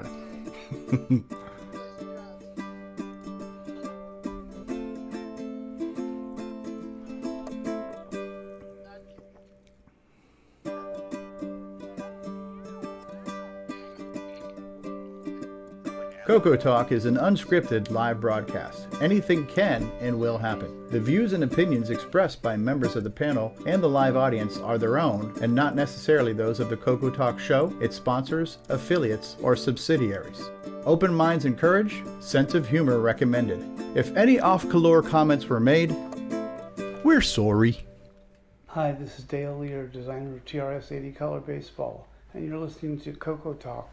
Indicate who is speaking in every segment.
Speaker 1: buddy. CoCoTALK is an unscripted live broadcast. Anything can and will happen. The views and opinions expressed by members of the panel and the live audience are their own and not necessarily those of the CoCoTALK show, its sponsors, affiliates, or subsidiaries. Open minds encouraged, sense of humor recommended. If any off-color comments were made, we're sorry.
Speaker 2: Hi, this is Dale Lear, designer of TRS-80 Color Baseball, and you're listening to CoCoTALK.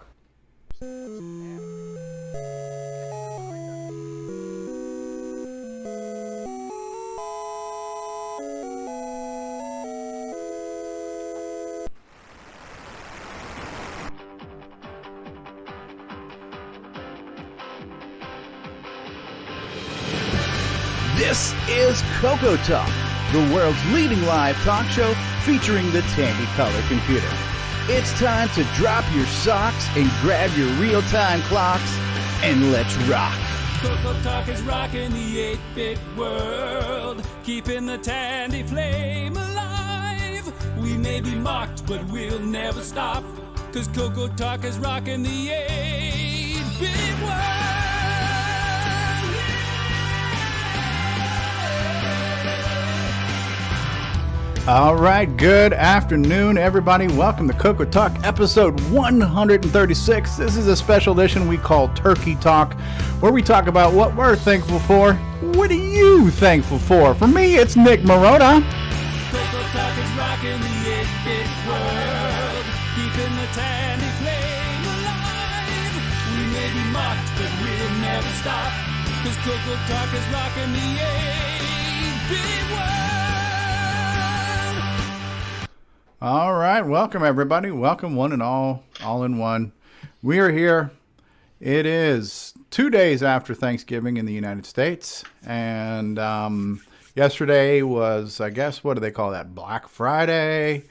Speaker 1: This is CoCoTALK, the world's leading live talk show featuring the Tandy Color computer. It's time to drop your socks and grab your real-time clocks, and let's rock.
Speaker 3: CoCoTALK is rocking the 8-bit world, keeping the Tandy flame alive. We may be mocked, but we'll never stop, cause CoCoTALK is rocking the 8-bit world.
Speaker 1: All right, good afternoon, everybody. Welcome to CoCoTALK, episode 136. This is a special edition we call Turkey Talk, where we talk about what we're thankful for. What are you thankful for? For me, it's Nick Marotta.
Speaker 3: CoCoTALK is rocking the 8-bit world, keeping the Tandy flame alive. We may be mocked, but we'll never stop, cause CoCoTALK is rocking the 8-bit world.
Speaker 1: All right, welcome everybody. Welcome one and all in one. We are here. It is 2 days after Thanksgiving in the United States. And yesterday was, I guess, what do they call that? Black Friday.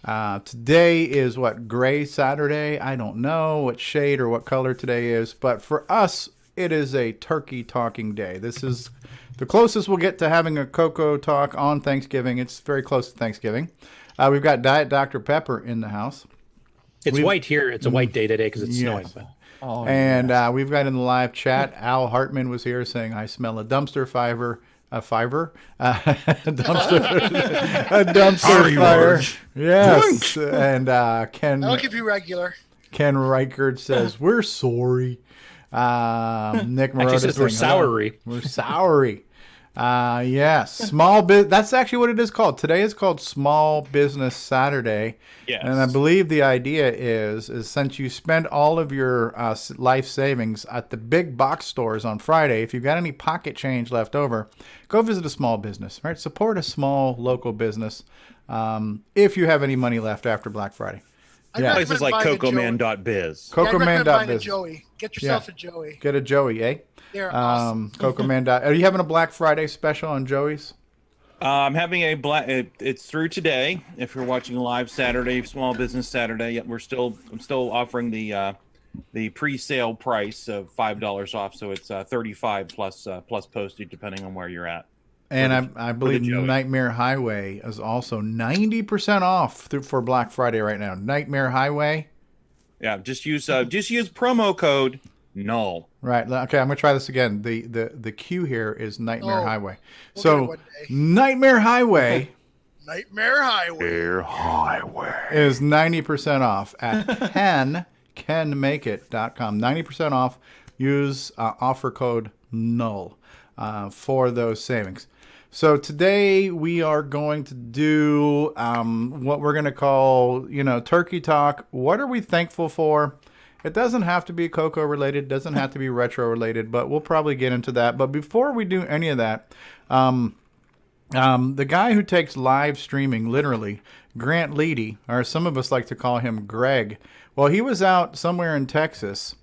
Speaker 1: Today is what, Gray Saturday? I don't know what shade or what color today is. But for us, it is a turkey talking day. This is the closest we'll get to having a Coco talk on Thanksgiving. It's very close to Thanksgiving. We've got Diet Dr. Pepper in the house.
Speaker 4: It's white here. It's a white day today because it's snowing.
Speaker 1: We've got in the live chat, Al Hartman was here saying, I smell a dumpster fire. A dumpster
Speaker 5: Sorry,
Speaker 1: fire.
Speaker 5: Marge.
Speaker 1: Yes. And Ken.
Speaker 5: I'll keep you regular.
Speaker 1: Ken Reichert says, we're sorry. Nick Marotta
Speaker 4: Actually says we're
Speaker 1: saying, hello.
Speaker 4: soury.
Speaker 1: We're soury. Yes, small business. That's actually what it is called. Today is called Small Business Saturday.
Speaker 4: Yes.
Speaker 1: And I believe the idea is since you spend all of your life savings at the big box stores on Friday, if you've got any pocket change left over, go visit a small business, right? Support a small local business if you have any money left after Black Friday.
Speaker 5: Yeah.
Speaker 4: Places like CocoMan.biz.
Speaker 1: CocoMan.biz.
Speaker 5: Joey. Get yourself a Joey.
Speaker 1: Get a Joey, eh?
Speaker 5: They're awesome.
Speaker 1: CocoMan. Are you having a Black Friday special on Joey's?
Speaker 4: I'm having a it's through today. If you're watching live Saturday, Small Business Saturday, I'm still offering the pre-sale price of $5 off, so it's $35 plus postage depending on where you're at.
Speaker 1: And I believe Nightmare Highway is also 90% off for Black Friday right now. Nightmare Highway.
Speaker 4: Yeah, just use promo code null.
Speaker 1: Right. Okay, I'm gonna try this again. The cue here is Nightmare Highway.
Speaker 5: We'll
Speaker 1: So Nightmare Highway.
Speaker 5: Nightmare Highway.
Speaker 1: Is 90% off at canmakeit.com. 90% off. Use offer code null for those savings. So today we are going to do what we're going to call, Turkey Talk. What are we thankful for? It doesn't have to be Coco related, doesn't have to be retro related, but we'll probably get into that. But before we do any of that, the guy who takes live streaming, literally, Grant Leedy, or some of us like to call him Greg. Well, he was out somewhere in Texas,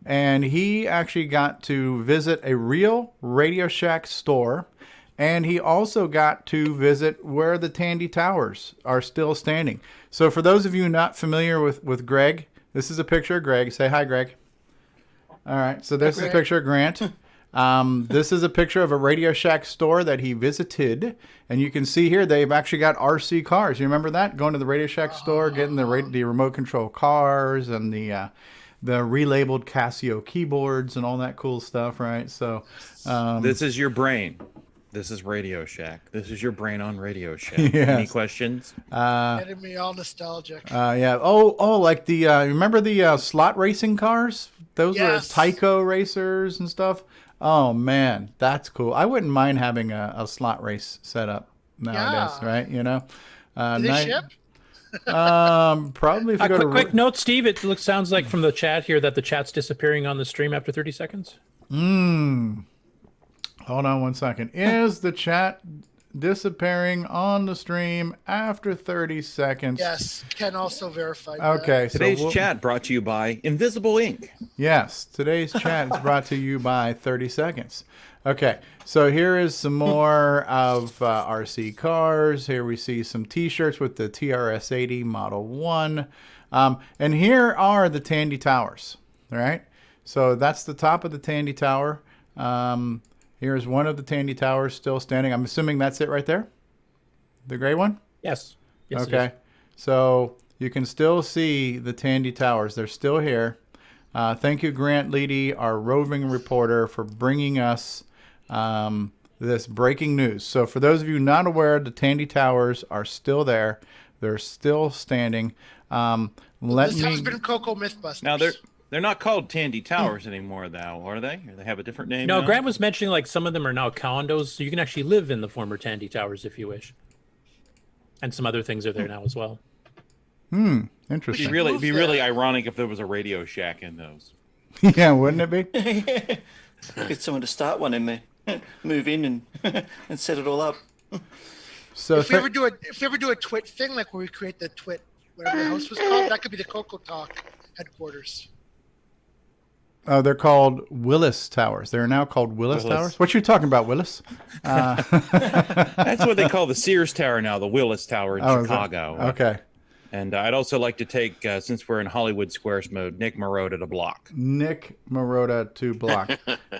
Speaker 1: and he actually got to visit a real Radio Shack store. And he also got to visit where the Tandy Towers are still standing. So for those of you not familiar with Greg, this is a picture of Greg. Say hi, Greg. All right. So this is a picture of Grant. This is a picture of a Radio Shack store that he visited. And you can see here they've actually got RC cars. You remember that? Going to the Radio Shack store, getting the remote control cars and the relabeled Casio keyboards and all that cool stuff, right? So
Speaker 4: this is your brain. This is Radio Shack. This is your brain on Radio Shack.
Speaker 1: Yes.
Speaker 4: Any questions?
Speaker 5: Getting me all nostalgic.
Speaker 1: Yeah. Oh, like the remember the slot racing cars? Those
Speaker 5: Yes.
Speaker 1: were Tyco racers and stuff. Oh man, that's cool. I wouldn't mind having a slot race set up nowadays,
Speaker 5: Yeah.
Speaker 1: right? You know,
Speaker 5: Do they ship?
Speaker 1: probably if you go to
Speaker 6: Quick note, Steve. It sounds like from the chat here that the chat's disappearing on the stream after 30 seconds.
Speaker 1: Hold on one second. Is the chat disappearing on the stream after 30 seconds?
Speaker 5: Yes. Can also verify.
Speaker 1: Okay.
Speaker 4: Today's
Speaker 1: so
Speaker 4: chat brought to you by Invisible Ink.
Speaker 1: Yes, today's chat is brought to you by 30 Seconds. Okay, so here is some more of RC cars. Here we see some T-shirts with the TRS-80 Model 1. And here are the Tandy Towers, all right? So that's the top of the Tandy Tower. Here's one of the Tandy Towers still standing. I'm assuming that's it right there? The gray one?
Speaker 6: Yes. Yes. it
Speaker 1: Okay,
Speaker 6: is.
Speaker 1: so you can still see the Tandy Towers. They're still here. Thank you, Grant Leedy, our roving reporter, for bringing us this breaking news. So for those of you not aware, the Tandy Towers are still there. They're still standing.
Speaker 5: This has been CoCo Mythbusters.
Speaker 4: Now they're not called Tandy Towers anymore, though, are they? Or they have a different name?
Speaker 6: No,
Speaker 4: now?
Speaker 6: Grant was mentioning like some of them are now condos, so you can actually live in the former Tandy Towers if you wish. And some other things are there now as well.
Speaker 1: Interesting.
Speaker 4: It'd be really ironic if there was a Radio Shack in those.
Speaker 1: Yeah, wouldn't it be?
Speaker 7: Get someone to start one and move in and set it all up.
Speaker 1: So
Speaker 5: If we ever do a twit thing, like where we create the twit, whatever the house was called, that could be the CoCoTALK headquarters.
Speaker 1: oh, they're called Willis Towers. They're now called Willis Towers. What you talking about, Willis?
Speaker 4: That's what they call the Sears Tower now, the Willis Tower in
Speaker 1: Oh, is that-
Speaker 4: Chicago.
Speaker 1: Okay.
Speaker 4: And I'd also like to take, since we're in Hollywood Squares mode, Nick Marotta to block.
Speaker 1: Nick Marotta to block.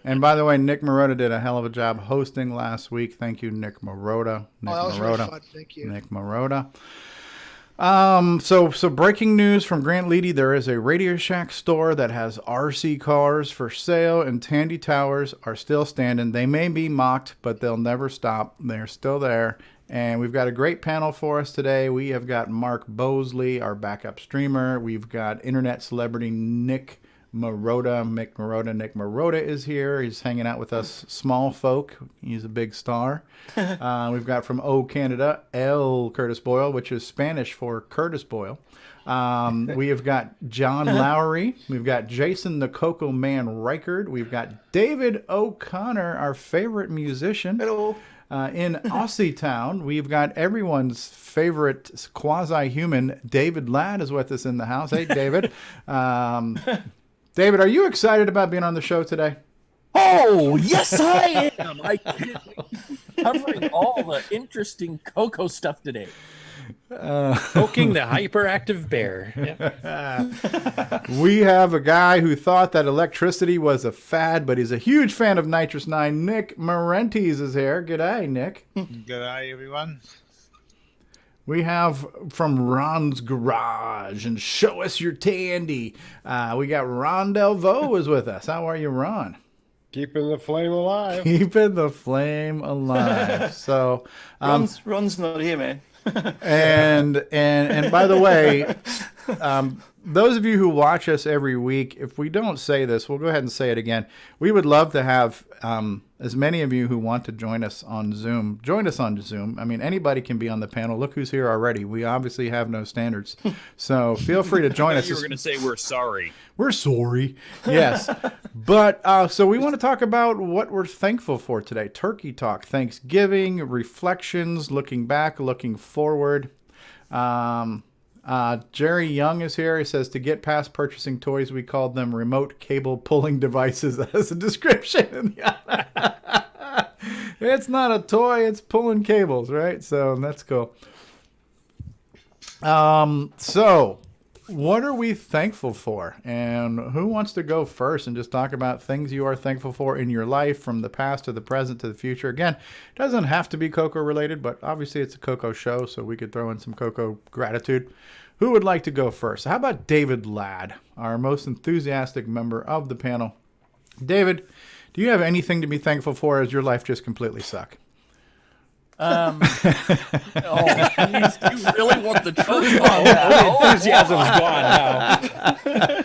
Speaker 1: And by the way, Nick Marotta did a hell of a job hosting last week. Thank you, Nick Marotta. Nick
Speaker 5: That was really fun. Thank you.
Speaker 1: Nick Marotta. So breaking news from Grant Leedy. There is a Radio Shack store that has RC cars for sale, and Tandy Towers are still standing. They may be mocked, but they'll never stop. They're still there. And we've got a great panel for us today. We have got Mark Bosley, our backup streamer. We've got internet celebrity Nick Marotta. Nick Marotta is here. He's hanging out with us small folk. He's a big star. We've got from Canada, L. Curtis Boyle, which is Spanish for Curtis Boyle. We have got John Lowry. We've got Jason the Coco Man Reichard. We've got David O'Connor, our favorite musician.
Speaker 7: Hello.
Speaker 1: In Aussie Town, we've got everyone's favorite quasi-human, David Ladd, is with us in the house. Hey, David. David, are you excited about being on the show today?
Speaker 8: Oh, yes, I am. I covering all the interesting CoCo stuff today.
Speaker 6: Poking the hyperactive bear. Yeah.
Speaker 1: We have a guy who thought that electricity was a fad, but he's a huge fan of Nitrous 9. Nick Marentes is here. G'day, Nick.
Speaker 9: G'day, everyone.
Speaker 1: We have from Ron's Garage and Show Us Your Tandy. We got Ron Delvaux is with us. How are you, Ron?
Speaker 9: Keeping the flame alive.
Speaker 1: Keeping the flame alive. So,
Speaker 7: Ron's not here, man.
Speaker 1: and by the way, those of you who watch us every week, if we don't say this, we'll go ahead and say it again. We would love to have as many of you who want to join us on Zoom. Join us on Zoom. I mean, anybody can be on the panel. Look who's here already. We obviously have no standards. So feel free to join us.
Speaker 4: You were going to say we're sorry.
Speaker 1: We're sorry. Yes. But so we want to talk about what we're thankful for today. Turkey talk, Thanksgiving, reflections, looking back, looking forward. Jerry Young is here. He says, to get past purchasing toys, we called them remote cable pulling devices as a description. It's not a toy, it's pulling cables, right? So that's cool. So what are we thankful for? And who wants to go first and just talk about things you are thankful for in your life, from the past to the present to the future? Again, it doesn't have to be CoCo related, but obviously it's a CoCo show, so we could throw in some CoCo gratitude. Who would like to go first? How about David Ladd, our most enthusiastic member of the panel? David, do you have anything to be thankful for, as your life just completely suck?
Speaker 8: Oh, geez, do you really want the truth on that?
Speaker 6: The enthusiasm's gone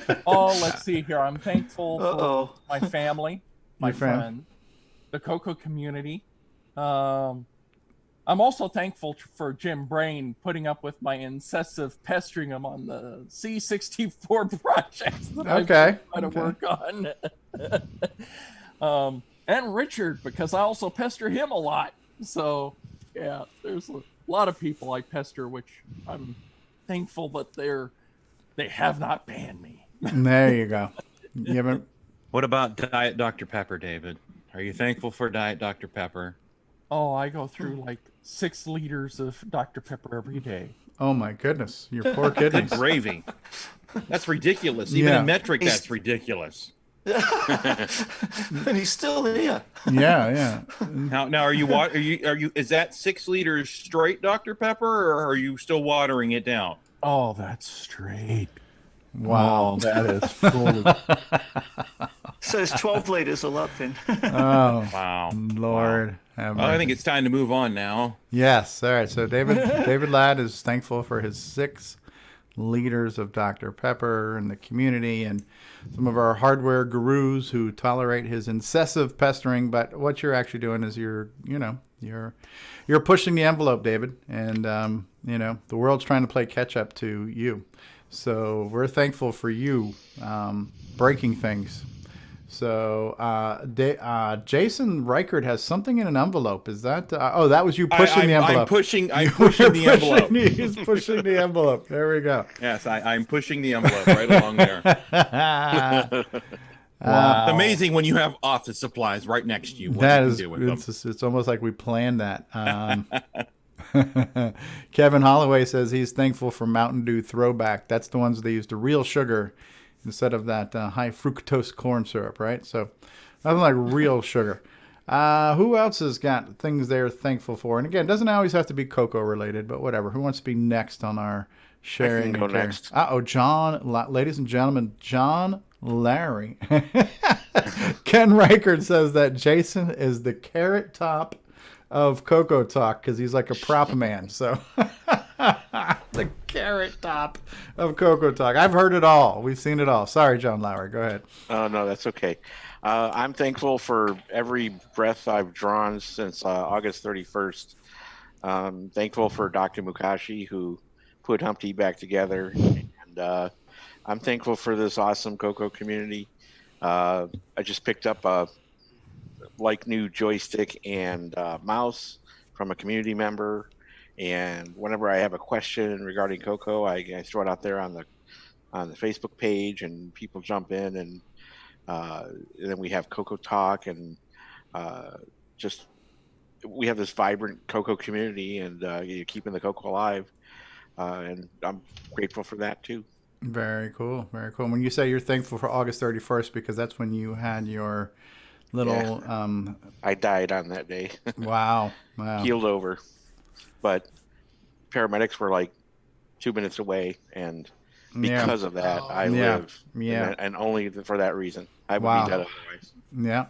Speaker 6: now.
Speaker 8: Oh, let's see here. I'm thankful
Speaker 7: Uh-oh.
Speaker 8: for my family, my
Speaker 1: Your fam-
Speaker 8: friends, the CoCo community. I'm also thankful for Jim Brain putting up with my incessant pestering him on the C64 projects that I've been trying to work on. And Richard, because I also pester him a lot. So, yeah, there's a lot of people I pester, which I'm thankful that they have not banned me.
Speaker 1: There you go. You haven't.
Speaker 4: What about Diet Dr. Pepper, David? Are you thankful for Diet Dr. Pepper?
Speaker 8: Oh, I go through like 6 liters of Dr. Pepper every day.
Speaker 1: Oh my goodness, your poor
Speaker 4: Good
Speaker 1: kidneys.
Speaker 4: gravy. That's ridiculous. Even
Speaker 1: Yeah.
Speaker 4: in metric, that's ridiculous.
Speaker 7: And he's still here.
Speaker 1: Yeah.
Speaker 4: Now, are you? Is that 6 liters straight Dr. Pepper, or are you still watering it down?
Speaker 8: Oh, that's straight.
Speaker 1: Wow.
Speaker 8: Oh, that is full.
Speaker 7: So it's 12 liters a lot then.
Speaker 1: Oh,
Speaker 4: Wow.
Speaker 1: Lord. Have
Speaker 4: Well, I
Speaker 1: mercy.
Speaker 4: think it's time to move on now.
Speaker 1: Yes. All right. So David Ladd is thankful for his 6 liters of Dr. Pepper in the community, and some of our hardware gurus who tolerate his incessive pestering. But what you're actually doing is you're pushing the envelope, David, and the world's trying to play catch up to you. So we're thankful for you breaking things. So Jason Reichert has something in an envelope. Is that? That was you pushing the envelope.
Speaker 4: I'm pushing the envelope.
Speaker 1: He's pushing the envelope. There we go.
Speaker 4: Yes, I'm pushing the envelope right along there.
Speaker 8: Wow.
Speaker 4: It's amazing when you have office supplies right next to you. What
Speaker 1: That
Speaker 4: you
Speaker 1: is,
Speaker 4: can do with them.
Speaker 1: it's almost like we planned that. Kevin Holloway says he's thankful for Mountain Dew Throwback. That's the ones they used to real sugar instead of that high fructose corn syrup, right? So nothing like real sugar. Who else has got things they're thankful for? And again, it doesn't always have to be CoCo related, but whatever. Who wants to be next on our sharing?
Speaker 9: I can go
Speaker 1: and caring?
Speaker 9: next.
Speaker 1: Ladies and gentlemen, John Larry. Ken Reichert says that Jason is the carrot top of CoCoTALK because he's like a prop man. So the carrot top of CoCoTALK. I've heard it all. We've seen it all. Sorry, John Lowry. Go ahead.
Speaker 9: Oh, no, that's okay. I'm thankful for every breath I've drawn since August 31st. Thankful for Dr. Mukashi, who put Humpty back together. And I'm thankful for this awesome CoCo community. I just picked up a new joystick and mouse from a community member. And whenever I have a question regarding CoCo, I throw it out there on the Facebook page, and people jump in, and then we have CoCoTALK, and we have this vibrant CoCo community, and you're keeping the CoCo alive, and I'm grateful for that too.
Speaker 1: Very cool. Very cool. When you say you're thankful for August 31st, because that's when you had your little
Speaker 9: I died on that day.
Speaker 1: Wow.
Speaker 9: Healed over, but paramedics were like 2 minutes away, and because of that, I live.
Speaker 1: Yeah.
Speaker 9: And only for that reason. I would
Speaker 1: Wow.
Speaker 9: be dead otherwise.
Speaker 1: Yeah.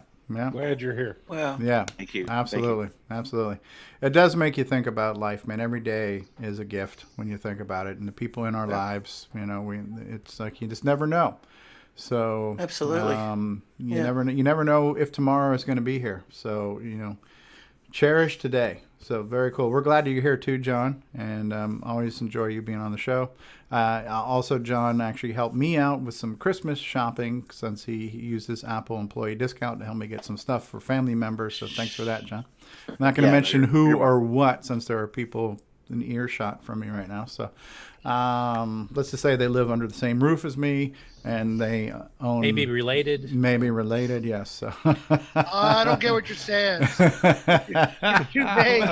Speaker 9: Glad you're here.
Speaker 7: Wow.
Speaker 1: Yeah.
Speaker 9: Thank you.
Speaker 1: Absolutely. Absolutely. It does make you think about life, man. Every day is a gift when you think about it, and the people in our lives, it's like you just never know. So
Speaker 7: Absolutely.
Speaker 1: you never know if tomorrow is going to be here. So, cherish today. So very cool. We're glad you're here too, John, and always enjoy you being on the show. Also, John actually helped me out with some Christmas shopping since he used his Apple employee discount to help me get some stuff for family members. So thanks for that, John. I'm not going to mention who or what, since there are people in earshot from me right now. So let's just say they live under the same roof as me, and they own...
Speaker 6: Maybe related.
Speaker 1: Maybe related, yes. So.
Speaker 5: I don't get what you're saying. It's too vague.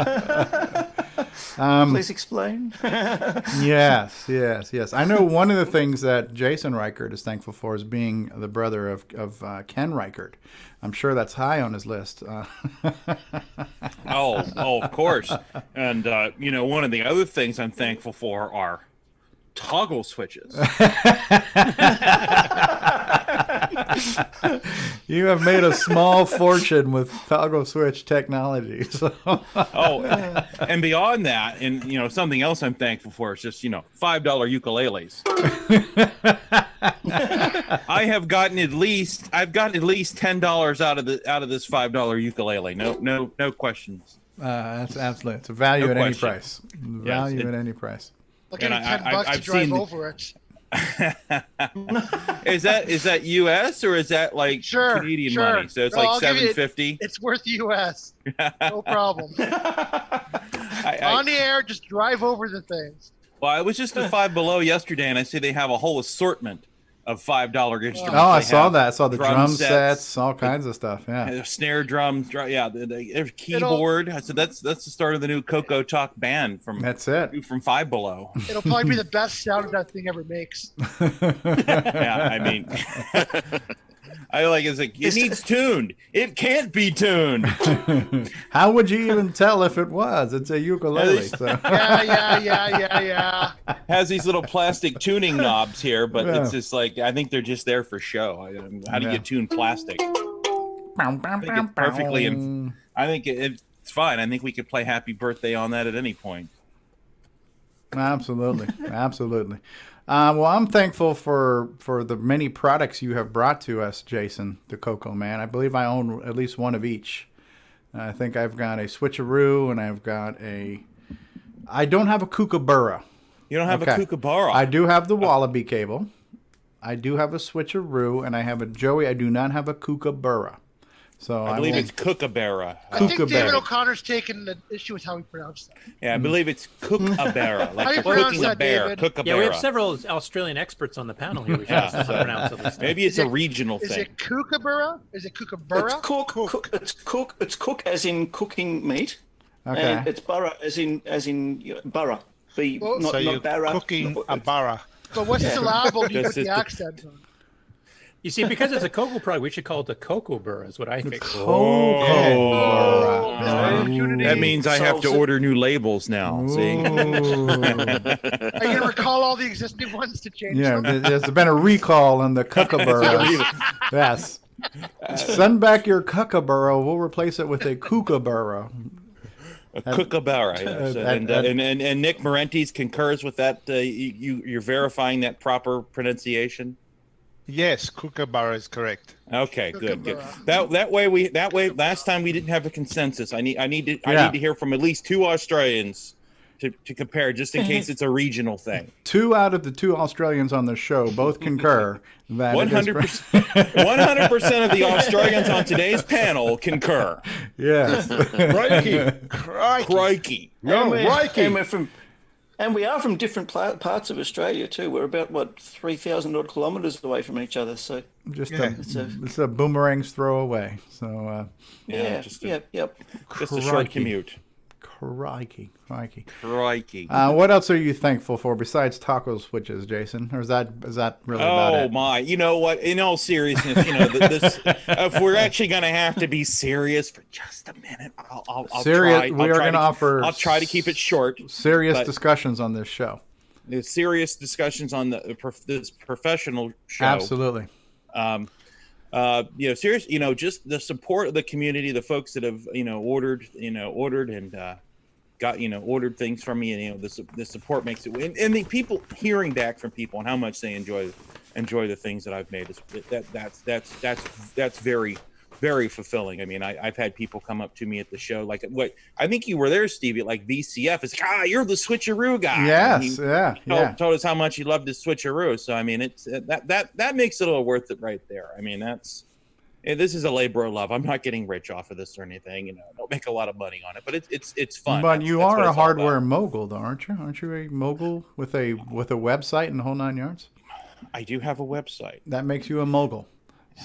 Speaker 7: Please explain.
Speaker 1: Yes. I know one of the things that Jason Reichert is thankful for is being the brother of Ken Reichert. I'm sure that's high on his list.
Speaker 4: Of course. And one of the other things I'm thankful for are toggle switches.
Speaker 1: You have made a small fortune with toggle switch technology. So.
Speaker 4: And beyond that, and something else I'm thankful for is just $5 ukuleles. I've gotten at least $10 out of this $5 ukulele. No questions.
Speaker 1: That's absolutely. It's a value
Speaker 4: No
Speaker 1: at any
Speaker 4: question.
Speaker 1: price. Value at any price.
Speaker 5: I'll give you
Speaker 4: And
Speaker 5: $10 to
Speaker 4: I've
Speaker 5: drive
Speaker 4: seen-
Speaker 5: over it.
Speaker 4: Is that U.S. or is that like
Speaker 5: Sure,
Speaker 4: Canadian
Speaker 5: sure.
Speaker 4: money? So it's
Speaker 5: No,
Speaker 4: like
Speaker 5: I'll give you-
Speaker 4: $7.50.
Speaker 5: It's worth US. No problem.
Speaker 4: I-
Speaker 5: On the air, just drive over the things.
Speaker 4: Well, I was just at Five Below yesterday, and I see they have a whole assortment of $5 instruments.
Speaker 1: Oh, I
Speaker 4: They
Speaker 1: saw
Speaker 4: have
Speaker 1: that. I saw the drum sets,
Speaker 4: sets,
Speaker 1: all kinds of stuff. Yeah.
Speaker 4: snare drums, there's keyboard. So that's the start of the new CoCoTALK band from
Speaker 1: That's it.
Speaker 4: from Five Below.
Speaker 5: It'll probably be the best sound that thing ever makes.
Speaker 4: Yeah, I mean, it needs tuned. It can't be tuned.
Speaker 1: How would you even tell if it was? It's a ukulele. So.
Speaker 5: Yeah.
Speaker 4: Has these little plastic tuning knobs here, but
Speaker 1: Yeah.
Speaker 4: it's just like I think they're just there for show. How do you tune plastic? I think it's perfectly, and I think it's fine. I think we could play Happy Birthday on that at any point.
Speaker 1: Absolutely. Well, I'm thankful for the many products you have brought to us, Jason, the CoCo man. I believe I own at least one of each. I think I've got a switcheroo, and I don't have a kookaburra.
Speaker 4: You don't have
Speaker 1: Okay.
Speaker 4: a kookaburra.
Speaker 1: I do have the wallaby cable. I do have a switcheroo, and I have a Joey. I do not have a kookaburra. So
Speaker 4: I believe
Speaker 1: will-
Speaker 4: it's kookaburra.
Speaker 5: I think
Speaker 1: Kookaburra.
Speaker 5: David O'Connor's taking the issue with how he pronounced that.
Speaker 4: Yeah, I believe it's kookaburra.
Speaker 5: How
Speaker 4: Like
Speaker 5: you
Speaker 4: you're
Speaker 5: pronounce
Speaker 4: cooking a
Speaker 5: that,
Speaker 4: bear.
Speaker 5: David?
Speaker 4: Kookaburra.
Speaker 6: Yeah, we have several Australian experts on the panel here. We should
Speaker 4: Yeah,
Speaker 6: yeah,
Speaker 4: so
Speaker 6: pronounce at least.
Speaker 4: Maybe it's
Speaker 5: Is
Speaker 4: a
Speaker 5: it-
Speaker 4: regional
Speaker 5: Is
Speaker 4: thing.
Speaker 5: it kookaburra? Is it kookaburra?
Speaker 7: It's cook as in cooking meat,
Speaker 1: Okay.
Speaker 7: and it's burra as in burra.
Speaker 5: Well,
Speaker 7: Not
Speaker 10: So you're
Speaker 7: barra.
Speaker 10: cooking a bara.
Speaker 5: But what syllable do you
Speaker 4: Just
Speaker 5: put the
Speaker 4: it's the-
Speaker 5: accent on?
Speaker 6: You see, because it's a cocoa product, we should call it the cocoa burr, is what I think.
Speaker 1: Kookaburra.
Speaker 4: That means I have to
Speaker 7: Solves it.
Speaker 4: order new labels now. See?
Speaker 1: Ooh.
Speaker 5: Are you going to recall all the existing ones to change
Speaker 1: Yeah,
Speaker 5: them?
Speaker 1: there's been a recall on the kookaburra. Yes. Send back your kookaburra. We'll replace it with a kookaburra.
Speaker 4: A kookaburra. Yes. And Nick Marentes concurs with that. You're verifying that proper pronunciation.
Speaker 10: Yes, kookaburra is correct.
Speaker 4: Okay, good.
Speaker 5: Kookaburra.
Speaker 4: That way. Last time we didn't have a consensus. I need to hear from at least 2 Australians to compare, just in case it's a regional thing.
Speaker 1: 2 out of the 2 Australians on the show both concur that it is
Speaker 4: 100% of the Australians on today's panel concur.
Speaker 1: Yes.
Speaker 4: Crikey.
Speaker 7: And we are from different parts of Australia too. We're about 3,000 odd kilometres away from each other. So
Speaker 1: Just
Speaker 10: Yeah.
Speaker 1: it's a boomerang's throw away. So
Speaker 4: Just
Speaker 7: a
Speaker 4: a short
Speaker 1: Crikey.
Speaker 4: commute.
Speaker 1: crikey.
Speaker 4: Crikey.
Speaker 1: What else are you thankful for besides taco switches, Jason? Or is that really about
Speaker 4: Oh
Speaker 1: it?
Speaker 4: my! You know what? In all seriousness, this if we're actually going to have to be serious for just a minute, I'll
Speaker 1: Serious-
Speaker 4: try.
Speaker 1: we are gonna offer
Speaker 4: I'll try to keep it short.
Speaker 1: Serious
Speaker 4: but-
Speaker 1: discussions on this show.
Speaker 4: There's serious discussions on this professional show.
Speaker 1: Absolutely.
Speaker 4: Serious. Just the support of the community, the folks that have ordered and got ordered things from me, and the support makes it, and the people hearing back from people and how much they enjoy the things that I've made. That's very, very fulfilling. I mean, I've had people come up to me at the show, like what I think you were there, Stevie, like VCF. It's like, you're the switcheroo guy. And
Speaker 1: Yes.
Speaker 4: he
Speaker 1: Yeah.
Speaker 4: told us how much he loved his switcheroo. So I mean, it's that makes it all worth it right there. I mean, this is a labor of love. I'm not getting rich off of this or anything. I don't make a lot of money on it, but it's fun.
Speaker 1: But
Speaker 4: That's
Speaker 1: you
Speaker 4: what
Speaker 1: are
Speaker 4: it's
Speaker 1: a
Speaker 4: all
Speaker 1: hardware
Speaker 4: about.
Speaker 1: mogul, though, aren't you? Aren't you a mogul with a website and the whole 9 yards?
Speaker 4: I do have a website.
Speaker 1: That makes you a mogul.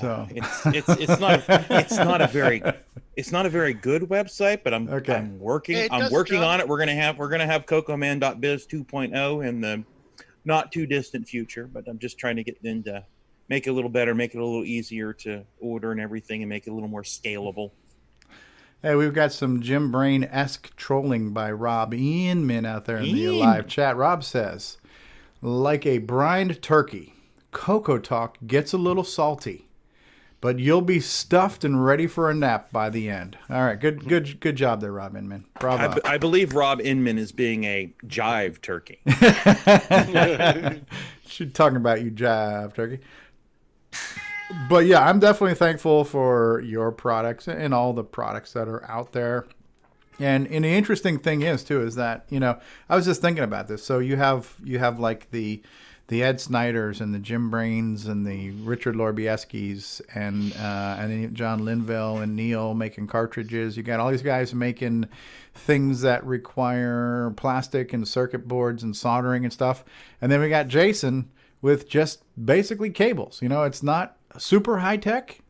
Speaker 1: So
Speaker 4: it's not a very good website, but I'm working
Speaker 5: Hey, it
Speaker 4: I'm
Speaker 5: does the
Speaker 4: working
Speaker 5: job.
Speaker 4: on it. We're gonna have CoCoMan.biz 2.0 in the not too distant future, but I'm just trying to get them to make it a little better, make it a little easier to order and everything, and make it a little more scalable.
Speaker 1: Hey, we've got some Jim Brain-esque trolling by Rob Inman out there in the live chat. Rob says, like a brined turkey, CoCoTALK gets a little salty, but you'll be stuffed and ready for a nap by the end. All right, good job there, Rob Inman. Bravo.
Speaker 4: I believe Rob Inman is being a jive turkey.
Speaker 1: She's talking about you, jive turkey. But yeah, I'm definitely thankful for your products and all the products that are out there. And the interesting thing is too is that, you know, I was just thinking about this. So you have like the Ed Snyders and the Jim Brains and the Richard Lorbieskis and then John Linville and Neil making cartridges. You got all these guys making things that require plastic and circuit boards and soldering and stuff. And then we got Jason with just basically cables. You know, it's not super high tech,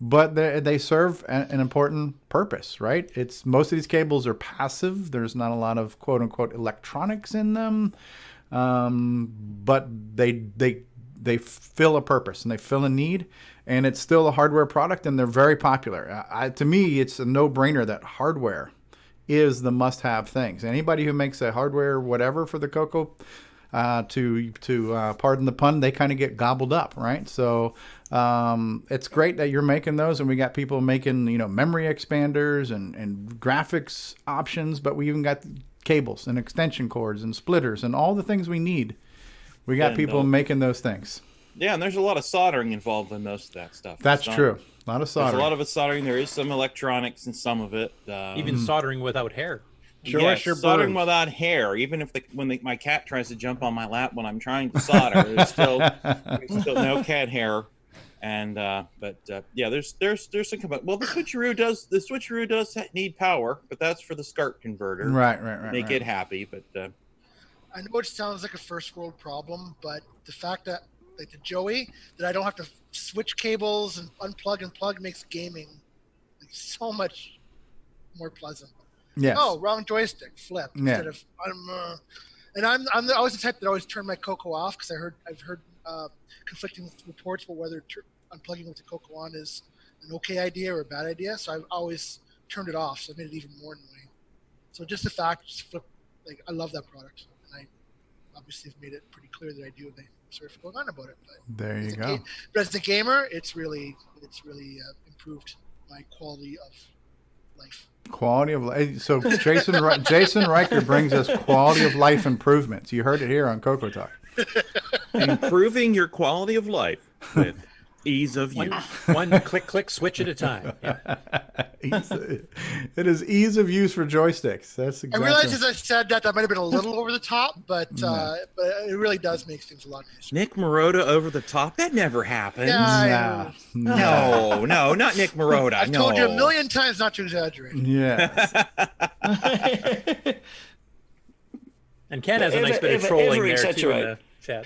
Speaker 1: but they serve an important purpose, right? It's most of these cables are passive. There's not a lot of quote unquote electronics in them, but they fill a purpose and they fill a need, and it's still a hardware product, and they're very popular. To me, it's a no-brainer that hardware is the must-have things. Anybody who makes a hardware whatever for the CoCo, to pardon the pun, they kind of get gobbled up, right? So it's great that you're making those, and we got people making, you know, memory expanders and graphics options, but we even got cables and extension cords and splitters and all the things we need. We got people making those things.
Speaker 4: Yeah, and there's a lot of soldering involved in most of that stuff.
Speaker 1: That's true. A lot of soldering.
Speaker 4: There's a lot of soldering. There is some electronics in some of it.
Speaker 6: Even soldering without hair.
Speaker 4: Yes, soldering without hair. Even if my cat tries to jump on my lap when I'm trying to solder, there's still no cat hair. And yeah, there's some. Well, the switcheroo does need power, but that's for the SCART converter.
Speaker 1: Right.
Speaker 4: Make it happy, but.
Speaker 5: I know it sounds like a first world problem, but the fact that, like the Joey, that I don't have to switch cables and unplug and plug makes gaming like so much more pleasant.
Speaker 1: Yes.
Speaker 5: Oh, wrong joystick, flip. Instead of and I'm always the type that always turn my CoCo off because I've heard conflicting reports about whether unplugging with the CoCo on is an okay idea or a bad idea. So I've always turned it off. So I made it even more annoying. So just the fact, flip, like I love that product, and I obviously have made it pretty clear that I do. They sort of going on about it, but
Speaker 1: there you go.
Speaker 5: But as a gamer, it's really improved my quality of life.
Speaker 1: Quality of life. So Jason Riker brings us quality of life improvements. You heard it here on CoCoTALK.
Speaker 4: Improving your quality of life with ease of use.
Speaker 6: One click switch at a time. Yeah.
Speaker 1: It is ease of use for joysticks. That's exactly.
Speaker 5: I realize as I said that might have been a little over the top, but it really does make things a lot easier.
Speaker 4: Nick Marotta over the top? That never happens.
Speaker 5: Yeah,
Speaker 4: No, not Nick Marotta.
Speaker 5: I've told you a million times not to exaggerate.
Speaker 1: Yes.
Speaker 6: And Ken has a nice bit of trolling there too in the chat.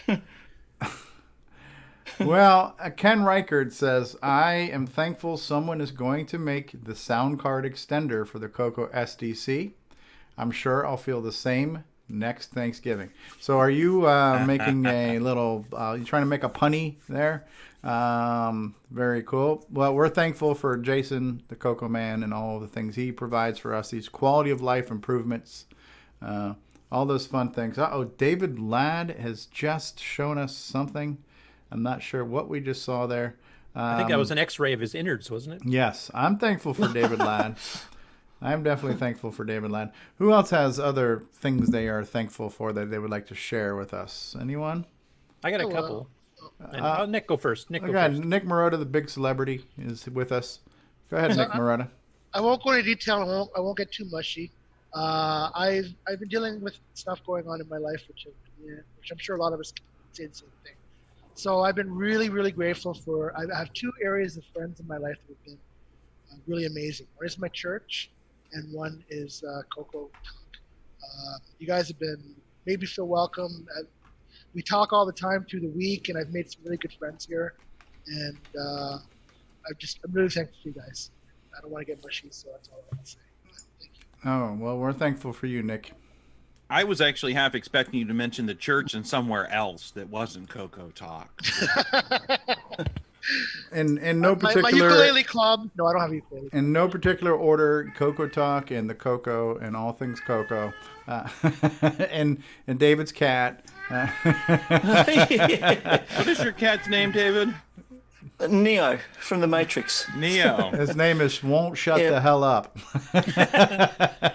Speaker 1: Well, Ken Reichard says, I am thankful someone is going to make the sound card extender for the CoCo SDC. I'm sure I'll feel the same next Thanksgiving. So are you making a little, you trying to make a punny there? Very cool. Well, we're thankful for Jason, the CoCo Man, and all the things he provides for us, these quality of life improvements, all those fun things. David Ladd has just shown us something. I'm not sure what we just saw there.
Speaker 6: I think that was an X-ray of his innards, wasn't it?
Speaker 1: Yes, I'm thankful for David Ladd. I'm definitely thankful for David Ladd. Who else has other things they are thankful for that they would like to share with us? Anyone?
Speaker 6: I got a couple. Nick, go first. Nick
Speaker 1: Marotta, the big celebrity, is with us. Go ahead, Nick Marotta.
Speaker 5: I won't go into detail. I won't get too mushy. I've been dealing with stuff going on in my life, which I'm sure a lot of us can say the same thing. So I've been really, really grateful for. I have two areas of friends in my life that have been really amazing. One is my church, and one is CoCoTALK. You guys have made me feel welcome. We talk all the time through the week, and I've made some really good friends here. And I'm really thankful for you guys. I don't want to get mushy, so that's all I want to say. Thank you.
Speaker 1: Oh, well, we're thankful for you, Nick.
Speaker 4: I was actually half expecting you to mention the church and somewhere else that wasn't CoCoTALK.
Speaker 1: In no
Speaker 5: my
Speaker 1: particular
Speaker 5: ukulele club. No, I don't have a ukulele.
Speaker 1: in no particular order, CoCoTALK and the CoCo and all things CoCo, and David's cat.
Speaker 4: What is your cat's name, David?
Speaker 7: Neo from the Matrix.
Speaker 4: Neo.
Speaker 1: His name is Won't Shut
Speaker 7: Yeah.
Speaker 1: the Hell Up.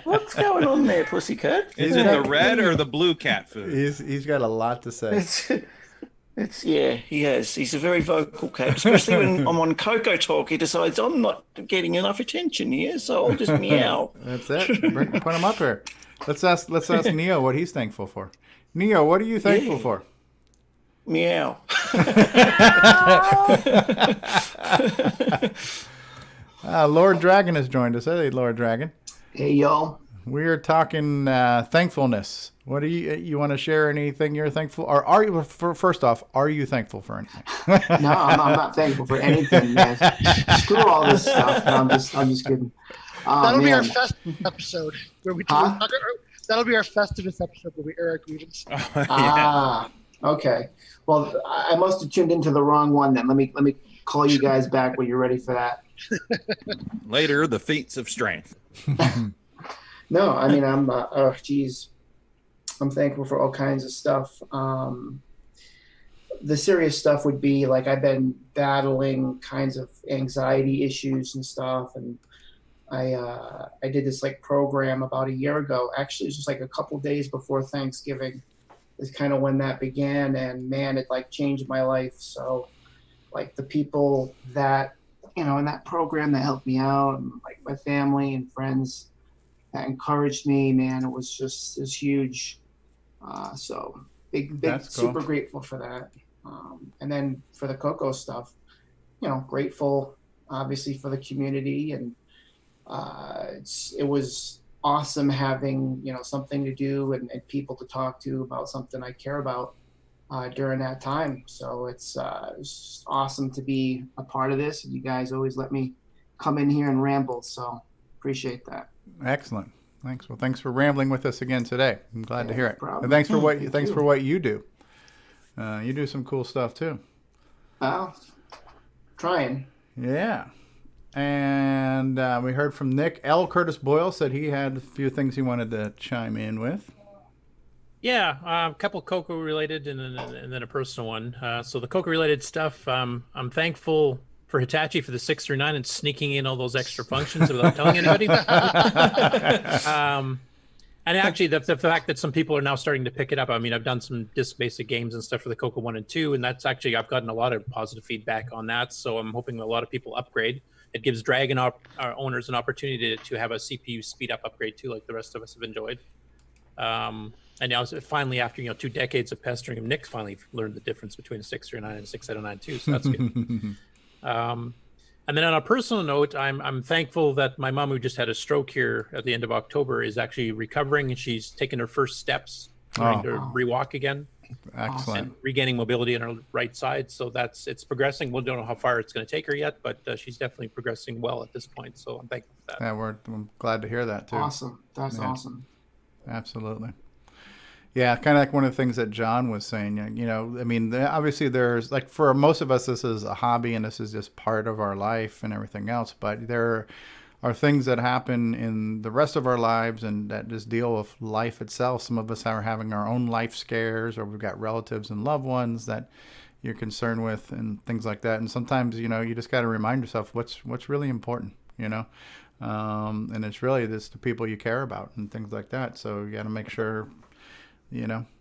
Speaker 7: What's going on there, pussycat?
Speaker 4: Is it the red or the blue cat food?
Speaker 1: He's got a lot to say.
Speaker 7: It's yeah, he has. He's a very vocal cat, especially when I'm on CoCoTALK. He decides I'm not getting enough attention here, so I'll just meow.
Speaker 1: That's it. Put him up here. Let's ask Neo what he's thankful for. Neo, what are you thankful for?
Speaker 7: Meow.
Speaker 1: Lord Dragon has joined us. Hey, Lord Dragon.
Speaker 11: Hey, y'all.
Speaker 1: We are talking thankfulness. What do you want to share? Anything you're thankful, or are you? First off, are you thankful for anything?
Speaker 11: No, I'm not thankful for anything, man. Screw all this stuff. No, I'm just kidding.
Speaker 5: That'll be our festive episode where we talk. That'll be our Festivus episode where we air our grievance.
Speaker 11: Okay. Well, I must have tuned into the wrong one then. Let me call you guys back when you're ready for that.
Speaker 4: Later, the feats of strength.
Speaker 11: No, I mean, I'm thankful for all kinds of stuff. The serious stuff would be like I've been battling kinds of anxiety issues and stuff, and I did this like program about a year ago. Actually, it was just like a couple days before Thanksgiving is kind of when that began, and man, it like changed my life. So like the people that, you know, in that program that helped me out, and like my family and friends that encouraged me, man, it was huge. So big,
Speaker 1: That's cool.
Speaker 11: Super grateful for that. And then for the CoCo stuff, you know, grateful obviously for the community, and it was awesome having, you know, something to do and people to talk to about something I care about during that time. So it's awesome to be a part of this, and you guys always let me come in here and ramble, so appreciate that.
Speaker 1: Excellent. Thanks. Well, thanks for rambling with us again today. I'm glad to hear it.
Speaker 11: Problem.
Speaker 1: And thanks for what
Speaker 11: Thank
Speaker 1: thanks
Speaker 11: you.
Speaker 1: for what you do. You do some cool stuff too.
Speaker 11: Well, trying.
Speaker 1: Yeah. And we heard from Nick. L. Curtis Boyle said he had a few things he wanted to chime in with.
Speaker 6: Yeah, a couple CoCo related and then a personal one. So the CoCo related stuff, I'm thankful for Hitachi for the 6 through 9 and sneaking in all those extra functions without telling anybody. And actually, the fact that some people are now starting to pick it up. I mean, I've done some disc basic games and stuff for the CoCo 1 and 2, and that's actually, I've gotten a lot of positive feedback on that. So I'm hoping a lot of people upgrade. It gives Dragon our owners an opportunity to have a CPU speed up upgrade too, like the rest of us have enjoyed. And now finally, after 2 decades of pestering him, Nick finally learned the difference between a 609 and a 609 too. So that's good. And then on a personal note, I'm thankful that my mom, who just had a stroke here at the end of October, is actually recovering, and she's taken her first steps trying to rewalk again.
Speaker 1: Excellent.
Speaker 6: And regaining mobility on her right side. So it's progressing. We don't know how far it's going to take her yet, but she's definitely progressing well at this point. So I'm thankful for that.
Speaker 1: Yeah, I'm glad to hear that too.
Speaker 11: Awesome. That's awesome.
Speaker 1: Absolutely. Yeah, kind of like one of the things that John was saying. You know, I mean, obviously there's like for most of us, this is a hobby and this is just part of our life and everything else. But there are things that happen in the rest of our lives and that just deal with life itself. Some of us are having our own life scares, or we've got relatives and loved ones that you're concerned with and things like that. And sometimes, you just got to remind yourself what's really important, and it's really just the people you care about and things like that. So you got to make sure,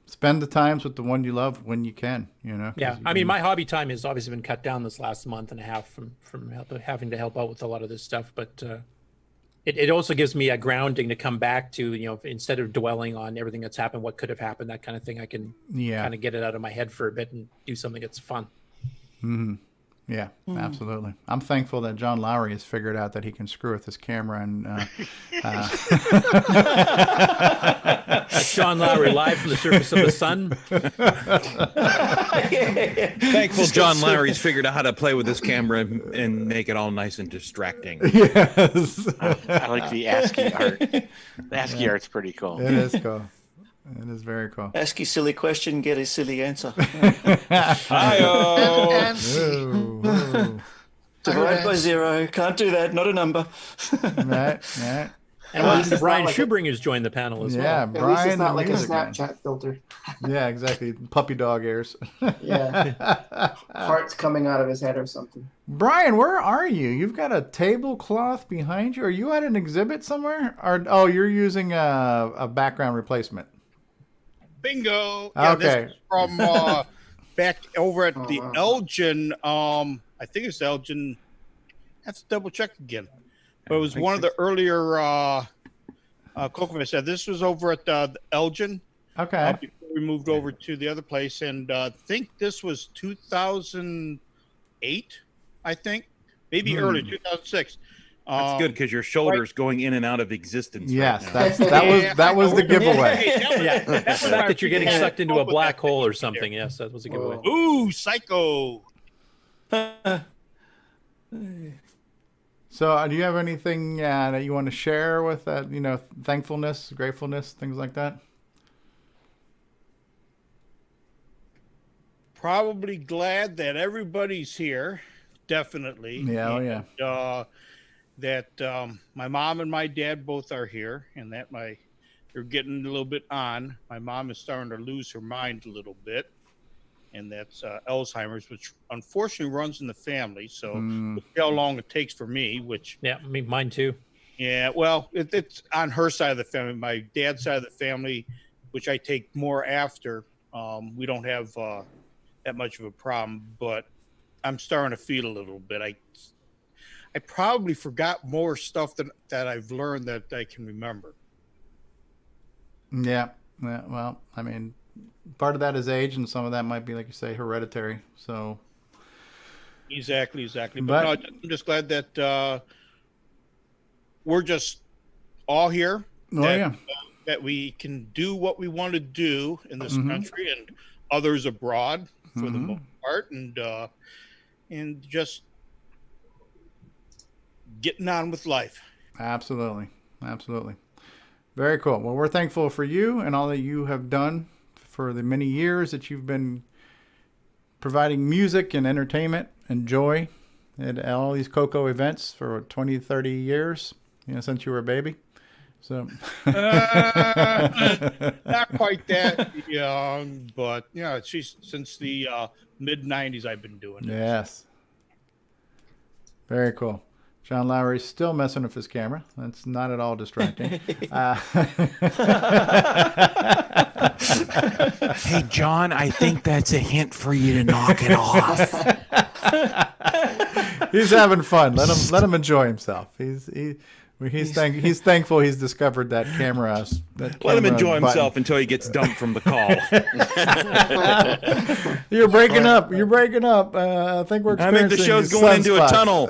Speaker 1: spend the times with the one you love when you can,
Speaker 6: Yeah. I mean, my hobby time has obviously been cut down this last month and a half from having to help out with a lot of this stuff. But it also gives me a grounding to come back to, instead of dwelling on everything that's happened, what could have happened, that kind of thing. I can kind of get it out of my head for a bit and do something that's fun.
Speaker 1: Mm-hmm. Yeah, absolutely. I'm thankful that John Lowry has figured out that he can screw with his camera and.
Speaker 6: That's John Lowry live from the surface of the sun.
Speaker 4: Thankful John Lowry's figured out how to play with his camera and make it all nice and distracting.
Speaker 1: Yes.
Speaker 9: I like the ASCII art. The ASCII art's pretty cool.
Speaker 1: It is cool. It is very cool.
Speaker 7: Ask a silly question, get a silly answer.
Speaker 4: Hi-oh.
Speaker 5: And see.
Speaker 1: Ooh.
Speaker 7: Divide by 0. Can't do that. Not a number.
Speaker 1: Right.
Speaker 6: And Brian Schubringer's joined the panel as
Speaker 1: Yeah,
Speaker 6: well.
Speaker 11: At least
Speaker 1: Brian.
Speaker 11: it's not like a
Speaker 1: music man.
Speaker 11: Snapchat filter.
Speaker 1: Yeah, exactly. Puppy dog ears.
Speaker 11: Yeah. Hearts coming out of his head or something.
Speaker 1: Brian, where are you? You've got a tablecloth behind you. Are you at an exhibit somewhere? Or you're using a background replacement?
Speaker 12: Bingo. Yeah,
Speaker 1: Okay.
Speaker 12: This is from back over at the Elgin. I think it's Elgin. I have to double check again. But it was one of the earlier CoCo said. This was over at the Elgin.
Speaker 1: Okay.
Speaker 12: Before we moved over to the other place, and I think this was 2008. I think maybe early 2006.
Speaker 4: That's good because your shoulder's going in and out of existence.
Speaker 1: Yes,
Speaker 4: right now.
Speaker 1: that was the giveaway.
Speaker 6: Yeah, the fact that you're getting sucked into a black hole or something. Yes, that was a giveaway.
Speaker 12: Ooh, psycho.
Speaker 1: So, do you have anything that you want to share with that? Thankfulness, gratefulness, things like that.
Speaker 12: Probably glad that everybody's here. Definitely.
Speaker 1: Yeah,
Speaker 12: and, that my mom and my dad both are here, and that they're getting a little bit on. My mom is starting to lose her mind a little bit, and that's Alzheimer's, which unfortunately runs in the family. So we'll see how long it takes for me.
Speaker 6: Mine too.
Speaker 12: Yeah, well, it's on her side of the family. My dad's side of the family, which I take more after. We don't have that much of a problem, but I'm starting to feel a little bit. I probably forgot more stuff that I've learned that I can remember.
Speaker 1: Yeah. Well, I mean, part of that is age, and some of that might be, like you say, hereditary. So.
Speaker 12: Exactly. But no, I'm just glad that we're just all here. That we can do what we want to do in this country and others abroad for the most part, and just getting on with life.
Speaker 1: Absolutely. Very cool. Well, we're thankful for you and all that you have done for the many years that you've been providing music and entertainment and joy at all these CoCo events for 20, 30 years, since you were a baby. So
Speaker 12: not quite that young, but she's since the mid 90s I've been doing it.
Speaker 1: Yes. Very cool. John Lowry's still messing with his camera. That's not at all distracting.
Speaker 4: Hey, John, I think that's a hint for you to knock it off.
Speaker 1: He's having fun. Let him enjoy himself. He's thankful he's discovered that camera.
Speaker 4: Let him enjoy himself until he gets dumped from the call.
Speaker 1: You're breaking up. I think we're experiencing
Speaker 4: the show's going into a tunnel.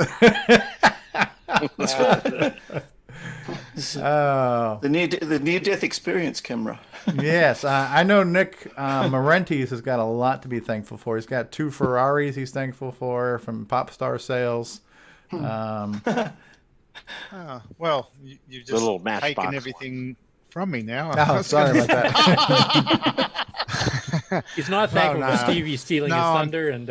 Speaker 7: The near-death experience camera.
Speaker 1: Yes, I know Nick Marentes has got a lot to be thankful for. He's got 2 Ferraris he's thankful for from Pop Star sales.
Speaker 10: Well, you just
Speaker 9: little
Speaker 10: taken
Speaker 9: Matchbox
Speaker 10: everything from me now.
Speaker 1: Oh, sorry about that.
Speaker 6: He's not thankful for Stevie stealing his thunder, and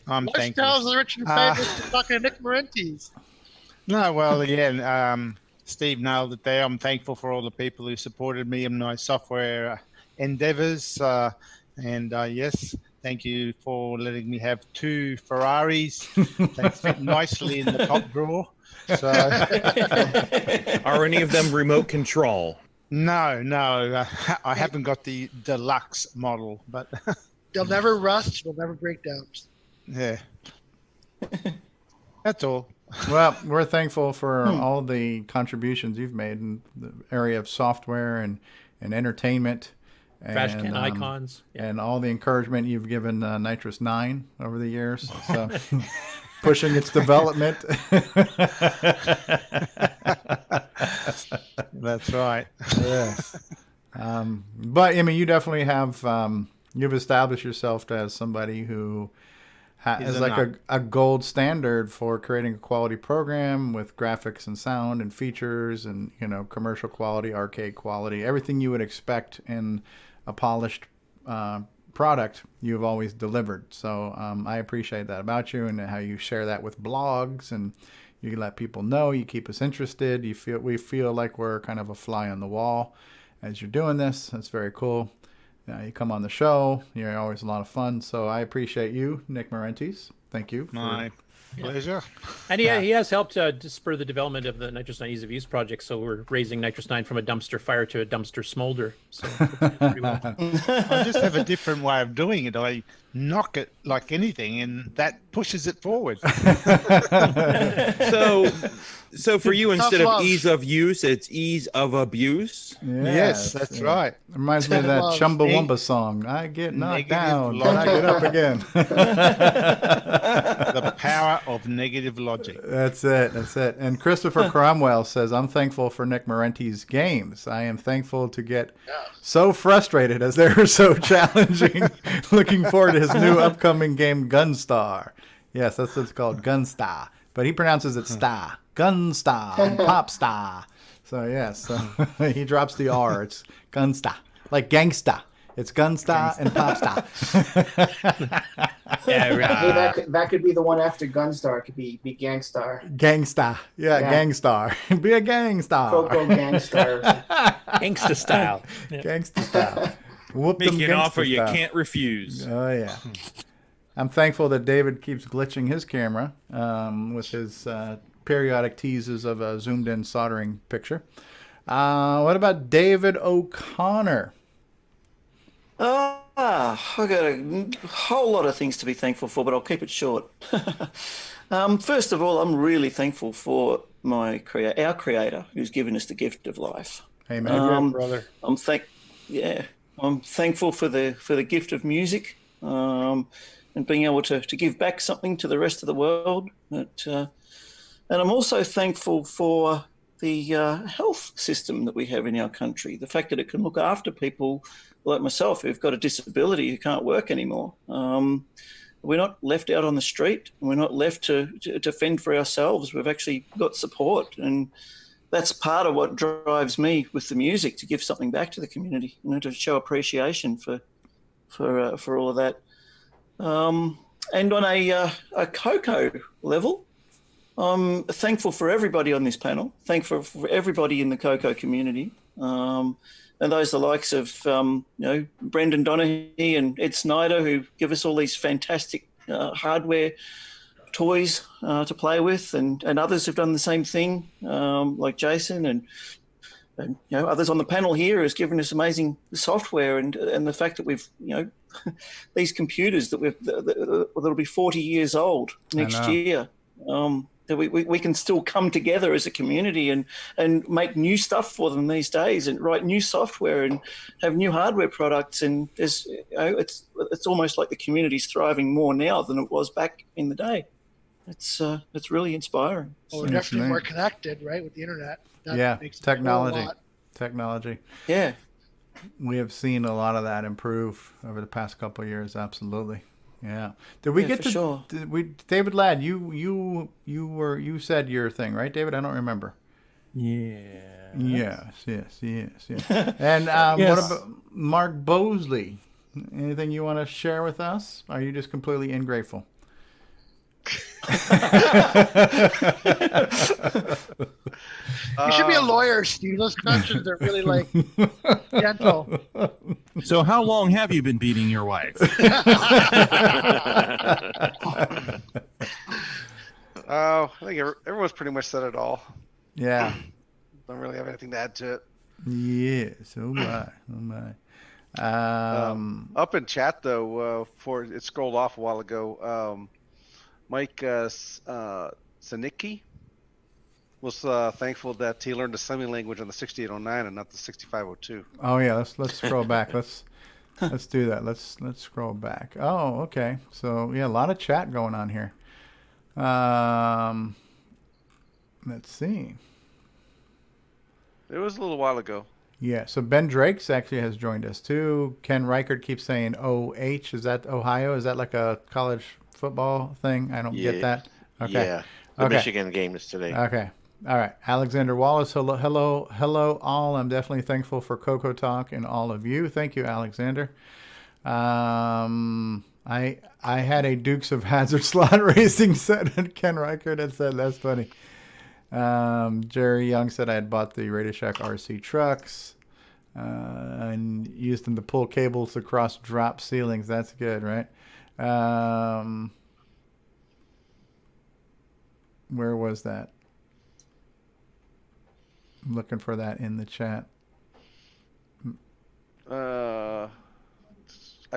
Speaker 10: I'm
Speaker 5: Let's
Speaker 10: thankful.
Speaker 5: tell the rich and famous talking to Nick Marentes.
Speaker 10: No, well, yeah, Steve nailed it there. I'm thankful for all the people who supported me in my software endeavors. And yes, thank you for letting me have 2 Ferraris. They fit nicely in the top drawer. So,
Speaker 4: Are any of them remote control?
Speaker 10: No, I haven't got the deluxe model, but
Speaker 5: They'll never rust. They'll never break down.
Speaker 10: yeah, that's all.
Speaker 1: Well, we're thankful for all the contributions you've made in the area of software and entertainment.
Speaker 6: trash can icons.
Speaker 1: And all the encouragement you've given Nitrous 9 over the years. So pushing its development.
Speaker 10: That's right.
Speaker 1: Yes. But I mean, you definitely have you've established yourself as somebody who is like a gold standard for creating a quality program with graphics and sound and features and commercial quality, arcade quality, everything you would expect in a polished product. You've always delivered. So I appreciate that about you and how you share that with blogs and you let people know. You keep us interested. We feel like we're kind of a fly on the wall as you're doing this. That's very cool. You come on the show. You're always a lot of fun. So I appreciate you, Nick Marentes. Thank you.
Speaker 10: My pleasure.
Speaker 6: And he has helped to spur the development of the Nitrous 9 Ease of Use project. So we're raising Nitrous 9 from a dumpster fire to a dumpster smolder. So pretty well.
Speaker 10: I just have a different way of doing it. I knock it like anything, and that pushes it forward.
Speaker 4: So for you, instead of
Speaker 5: love.
Speaker 4: ease of use, it's ease of abuse.
Speaker 10: Yes, that's right.
Speaker 1: Reminds me of that
Speaker 5: Love.
Speaker 1: Chumbawamba song. I get knocked
Speaker 10: Negative
Speaker 1: down, but I get up again.
Speaker 10: The power of negative logic.
Speaker 1: That's it. That's it. And Christopher Cromwell says, I'm thankful for Nick Marentes' games. I am thankful to get so frustrated as they were so challenging. Looking forward to his new upcoming game, Gunstar. Yes, that's what it's called, Gunstar. But he pronounces it Star. Gunstar and Popstar. So, yes. So he drops the R. It's Gunstar. Like Gangsta. It's Gunstar and Popstar.
Speaker 11: Hey, that could be the one after Gunstar. It could be Gangstar.
Speaker 1: Gangstar. Yeah, Gangstar. Be a Gangstar.
Speaker 11: CoCo Gangstar.
Speaker 6: Gangsta style.
Speaker 1: Gangsta style. Whoop
Speaker 4: Make
Speaker 1: them
Speaker 4: an
Speaker 1: gangsta
Speaker 4: offer you
Speaker 1: style.
Speaker 4: can't refuse.
Speaker 1: Oh, yeah. I'm thankful that David keeps glitching his camera with his periodic teases of a zoomed-in soldering picture. What about David O'Connor?
Speaker 7: I got a whole lot of things to be thankful for, but I'll keep it short. First of all, I'm really thankful for our creator, who's given us the gift of life.
Speaker 1: Amen,
Speaker 12: brother.
Speaker 7: I'm thankful for the gift of music and being able to give back something to the rest of the world. And I'm also thankful for the health system that we have in our country, the fact that it can look after people like myself who've got a disability who can't work anymore. We're not left out on the street. We're not left to fend for ourselves. We've actually got support, and that's part of what drives me with the music, to give something back to the community, to show appreciation for all of that. And on a CoCo level, I'm thankful for everybody on this panel, thankful for everybody in the CoCo community, and those the likes of Brendan Donaghy and Ed Snyder, who give us all these fantastic hardware toys to play with, and others have done the same thing, like Jason and others on the panel here has given us amazing software, and the fact that we've these computers that'll be 40 years old next year. That we can still come together as a community and make new stuff for them these days, and write new software and have new hardware products. And there's, it's almost like the community's thriving more now than it was back in the day. It's really inspiring.
Speaker 5: Well, we're definitely more connected, right, with the internet. That makes it a whole lot.
Speaker 1: Technology.
Speaker 7: Yeah. We
Speaker 1: have seen a lot of that improve over the past couple of years. Absolutely. Yeah. Did we get to?
Speaker 7: Sure.
Speaker 1: David Ladd, you said your thing, right, David? I don't remember.
Speaker 8: Yeah.
Speaker 1: Yes. And what about Mark Bosley? Anything you want to share with us? Or are you just completely ingrateful?
Speaker 5: You should be a lawyer, Steve. Those questions are really gentle.
Speaker 4: So how long have you been beating your wife?
Speaker 13: I think everyone's pretty much said it all.
Speaker 1: Yeah.
Speaker 13: Don't really have anything to add to it.
Speaker 1: Yes. Oh my.
Speaker 13: Up in chat though, for it scrolled off a while ago. Mike Zanicki was thankful that he learned the semi language on the 6809 and not the 6502.
Speaker 1: Oh yeah, let's scroll back. Let's do that. Let's scroll back. Oh, okay. So yeah, a lot of chat going on here. Let's see.
Speaker 13: It was a little while ago.
Speaker 1: Yeah, so Ben Drakes actually has joined us too. Ken Reichert keeps saying OH. Is that Ohio? Is that like a college football thing? I don't get that. Okay.
Speaker 9: Yeah. The Michigan game is today.
Speaker 1: Okay. All right. Alexander Wallace, hello, all. I'm definitely thankful for CoCoTALK and all of you. Thank you, Alexander. I had a Dukes of Hazzard slot racing set, and Ken Reichert had said that's funny. Jerry Young said I had bought the Radio Shack RC trucks and used them to pull cables across drop ceilings. That's good, right? Where was that? I'm looking for that in the chat.
Speaker 13: I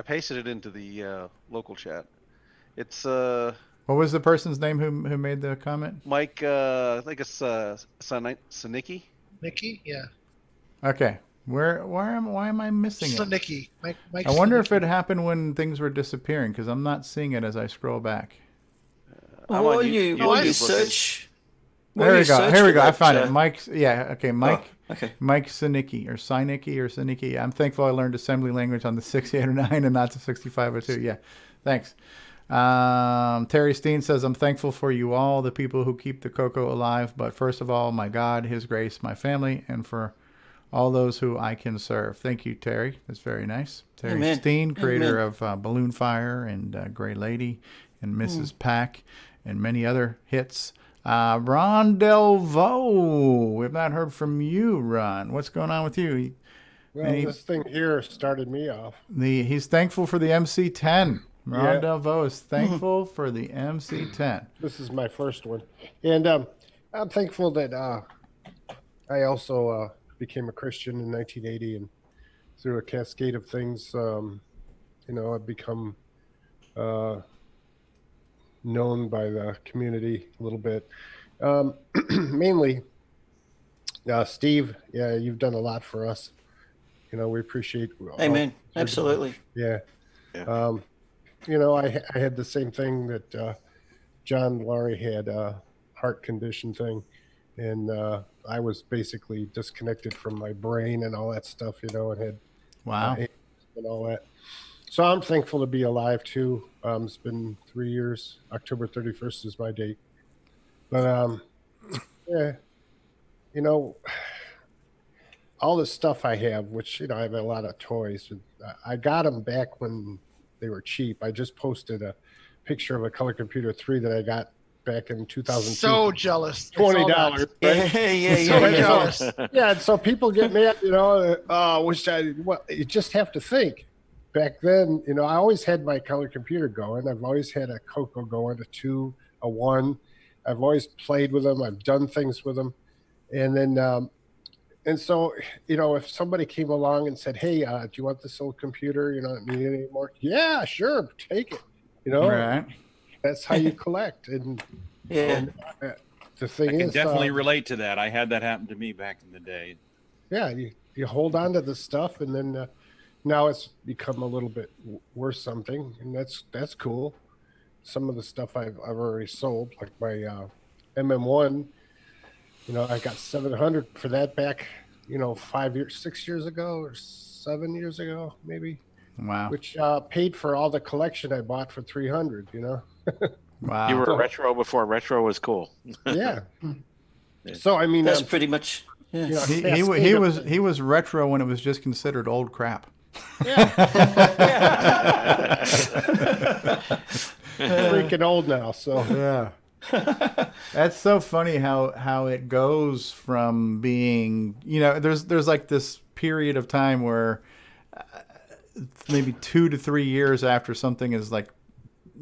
Speaker 13: pasted it into the local chat. It's
Speaker 1: What was the person's name who made the comment?
Speaker 13: Mike. I think it's Sanicki.
Speaker 5: Nikki, yeah.
Speaker 1: Okay. Why am I missing it?
Speaker 5: Nikki. Mike
Speaker 1: I wonder if
Speaker 5: Slinicki.
Speaker 1: it happened when things were disappearing because I'm not seeing it as I scroll back.
Speaker 7: While you search.
Speaker 1: There we go. Here we go. I found it.
Speaker 7: Mike.
Speaker 1: Mike's. Yeah. Okay. Mike.
Speaker 7: Oh, okay.
Speaker 1: Mike Sinicki or Sinicki. I'm thankful I learned assembly language on the 6809 and not the 6502. Yeah. Thanks. Terry Steen says, I'm thankful for you all, the people who keep the CoCo alive. But first of all, my God, His grace, my family, and for all those who I can serve. Thank you, Terry. That's very nice. Terry
Speaker 7: Amen.
Speaker 1: Steen, creator
Speaker 7: Amen.
Speaker 1: of Balloon Fire and Gray Lady and Mrs. Pack and many other hits. Ron Delvaux. We have not heard from you, Ron. What's going on with you?
Speaker 14: Well, this thing here started me off.
Speaker 1: He's thankful for the MC10. Ron
Speaker 14: Yeah.
Speaker 1: Delvaux is thankful for the MC10.
Speaker 14: This is my first one. And I'm thankful that I also became a Christian in 1980. And through a cascade of things, I've become known by the community a little bit. Mainly, Steve, yeah, you've done a lot for us. We appreciate.
Speaker 7: Amen. Absolutely.
Speaker 14: Yeah.
Speaker 9: Yeah.
Speaker 14: I had the same thing that John Laurie had, a heart condition thing, and I was basically disconnected from my brain and all that stuff, and had
Speaker 1: Wow.
Speaker 14: and all that. So I'm thankful to be alive too. It's been 3 years. October 31st is my date. But yeah, all the stuff I have, which I have a lot of toys. I got them back when they were cheap. I just posted a picture of a Color Computer 3 that I got back in 2002.
Speaker 5: So jealous.
Speaker 14: $20. Right?
Speaker 5: So jealous.
Speaker 14: Yeah, and so people get mad, you just have to think. Back then, I always had my Color Computer going. I've always had a CoCo going, a 2, a 1. I've always played with them. I've done things with them. And then, and so, if somebody came along and said, hey, do you want this old computer? You don't need it anymore. Yeah, sure. Take it.
Speaker 1: Right.
Speaker 14: That's how you collect. And,
Speaker 7: Yeah.
Speaker 14: the thing
Speaker 4: I can
Speaker 14: is,
Speaker 4: definitely relate to that. I had that happen to me back in the day.
Speaker 14: yeah, you hold on to the stuff, and then now it's become a little bit worth something, and that's cool. Some of the stuff I've already sold, like my MM1, I got 700 for that back, 6 years ago or 7 years ago, maybe.
Speaker 1: Wow.
Speaker 14: Which paid for all the collection I bought for 300.
Speaker 1: Wow.
Speaker 9: You were retro before retro was cool.
Speaker 14: Yeah. So I mean,
Speaker 7: That's pretty much. Yeah.
Speaker 1: He was retro when it was just considered old crap.
Speaker 14: Freaking old now. So
Speaker 1: yeah. That's so funny how it goes from being, there's like this period of time where maybe 2 to 3 years after something is like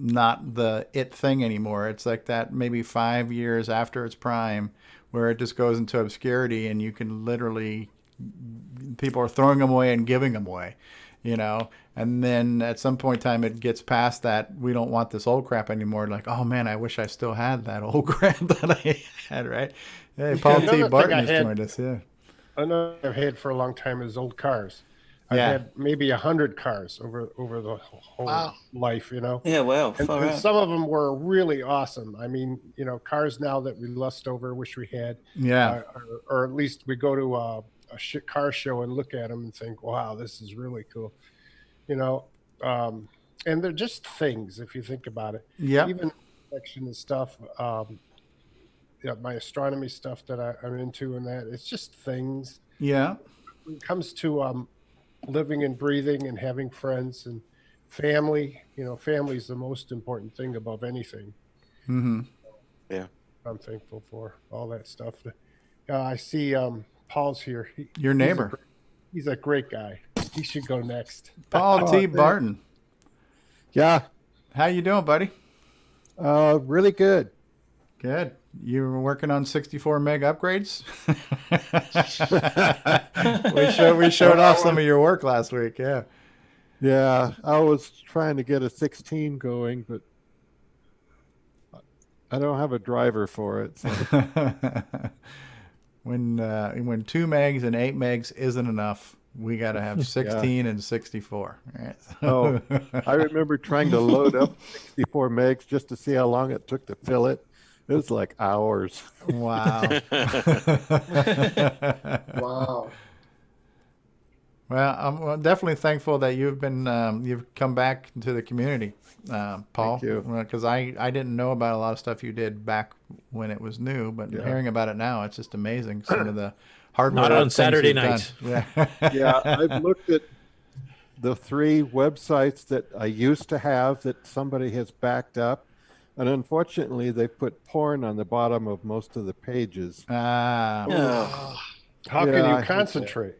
Speaker 1: not the it thing anymore. It's like that maybe 5 years after its prime where it just goes into obscurity, and you can literally, people are throwing them away and giving them away, and then at some point in time it gets past that, we don't want this old crap anymore. Like, oh man, I wish I still had that old crap that I had, right? Hey, Paul T. Barton has joined us. Yeah.
Speaker 14: Another I've had for a long time is old cars. I've
Speaker 1: Yeah.
Speaker 14: had maybe 100 cars over the whole
Speaker 5: Wow.
Speaker 14: life, you know.
Speaker 7: Yeah, wow, far
Speaker 14: And
Speaker 7: out.
Speaker 14: some of them were really awesome. I mean, you know, cars now that we lust over, wish we had.
Speaker 1: Yeah.
Speaker 14: Or at least we go to a car show and look at them and think, wow, this is really cool. You know, and they're just things if you think about it.
Speaker 1: Yep.
Speaker 14: Even section and stuff. Yeah, my astronomy stuff that I'm into and that it's just things.
Speaker 1: Yeah.
Speaker 14: When it comes to living and breathing and having friends and family, you know, family is the most important thing above anything.
Speaker 1: Mm-hmm.
Speaker 9: Yeah.
Speaker 14: I'm thankful for all that stuff. I see Paul's here.
Speaker 1: Your neighbor.
Speaker 14: He's a great guy. He should go next.
Speaker 1: Paul T.
Speaker 14: thanks.
Speaker 1: Barton.
Speaker 15: Yeah.
Speaker 1: How you doing, buddy?
Speaker 15: Really good.
Speaker 1: Good. You were working on 64 meg upgrades? we showed off some of your work last week. Yeah.
Speaker 15: Yeah, I was trying to get a 16 going, but I don't have a driver for it. So.
Speaker 1: When 2 megs and 8 megs isn't enough, we got to have 16 and 64. Right?
Speaker 15: Oh, I remember trying to load up 64 megs just to see how long it took to fill it. It was like hours.
Speaker 1: Wow.
Speaker 11: Wow.
Speaker 1: Well, I'm definitely thankful that you've come back to the community, Paul.
Speaker 15: Thank you.
Speaker 1: Because I didn't know about a lot of stuff you did back when it was new, but hearing about it now, it's just amazing. Some of the hardware.
Speaker 6: Not on
Speaker 1: things
Speaker 6: Saturday
Speaker 1: you've done.
Speaker 6: night.
Speaker 1: Yeah.
Speaker 15: Yeah, I've looked at the 3 websites that I used to have that somebody has backed up. And unfortunately, they put porn on the bottom of most of the pages.
Speaker 1: Ah.
Speaker 14: How can you concentrate?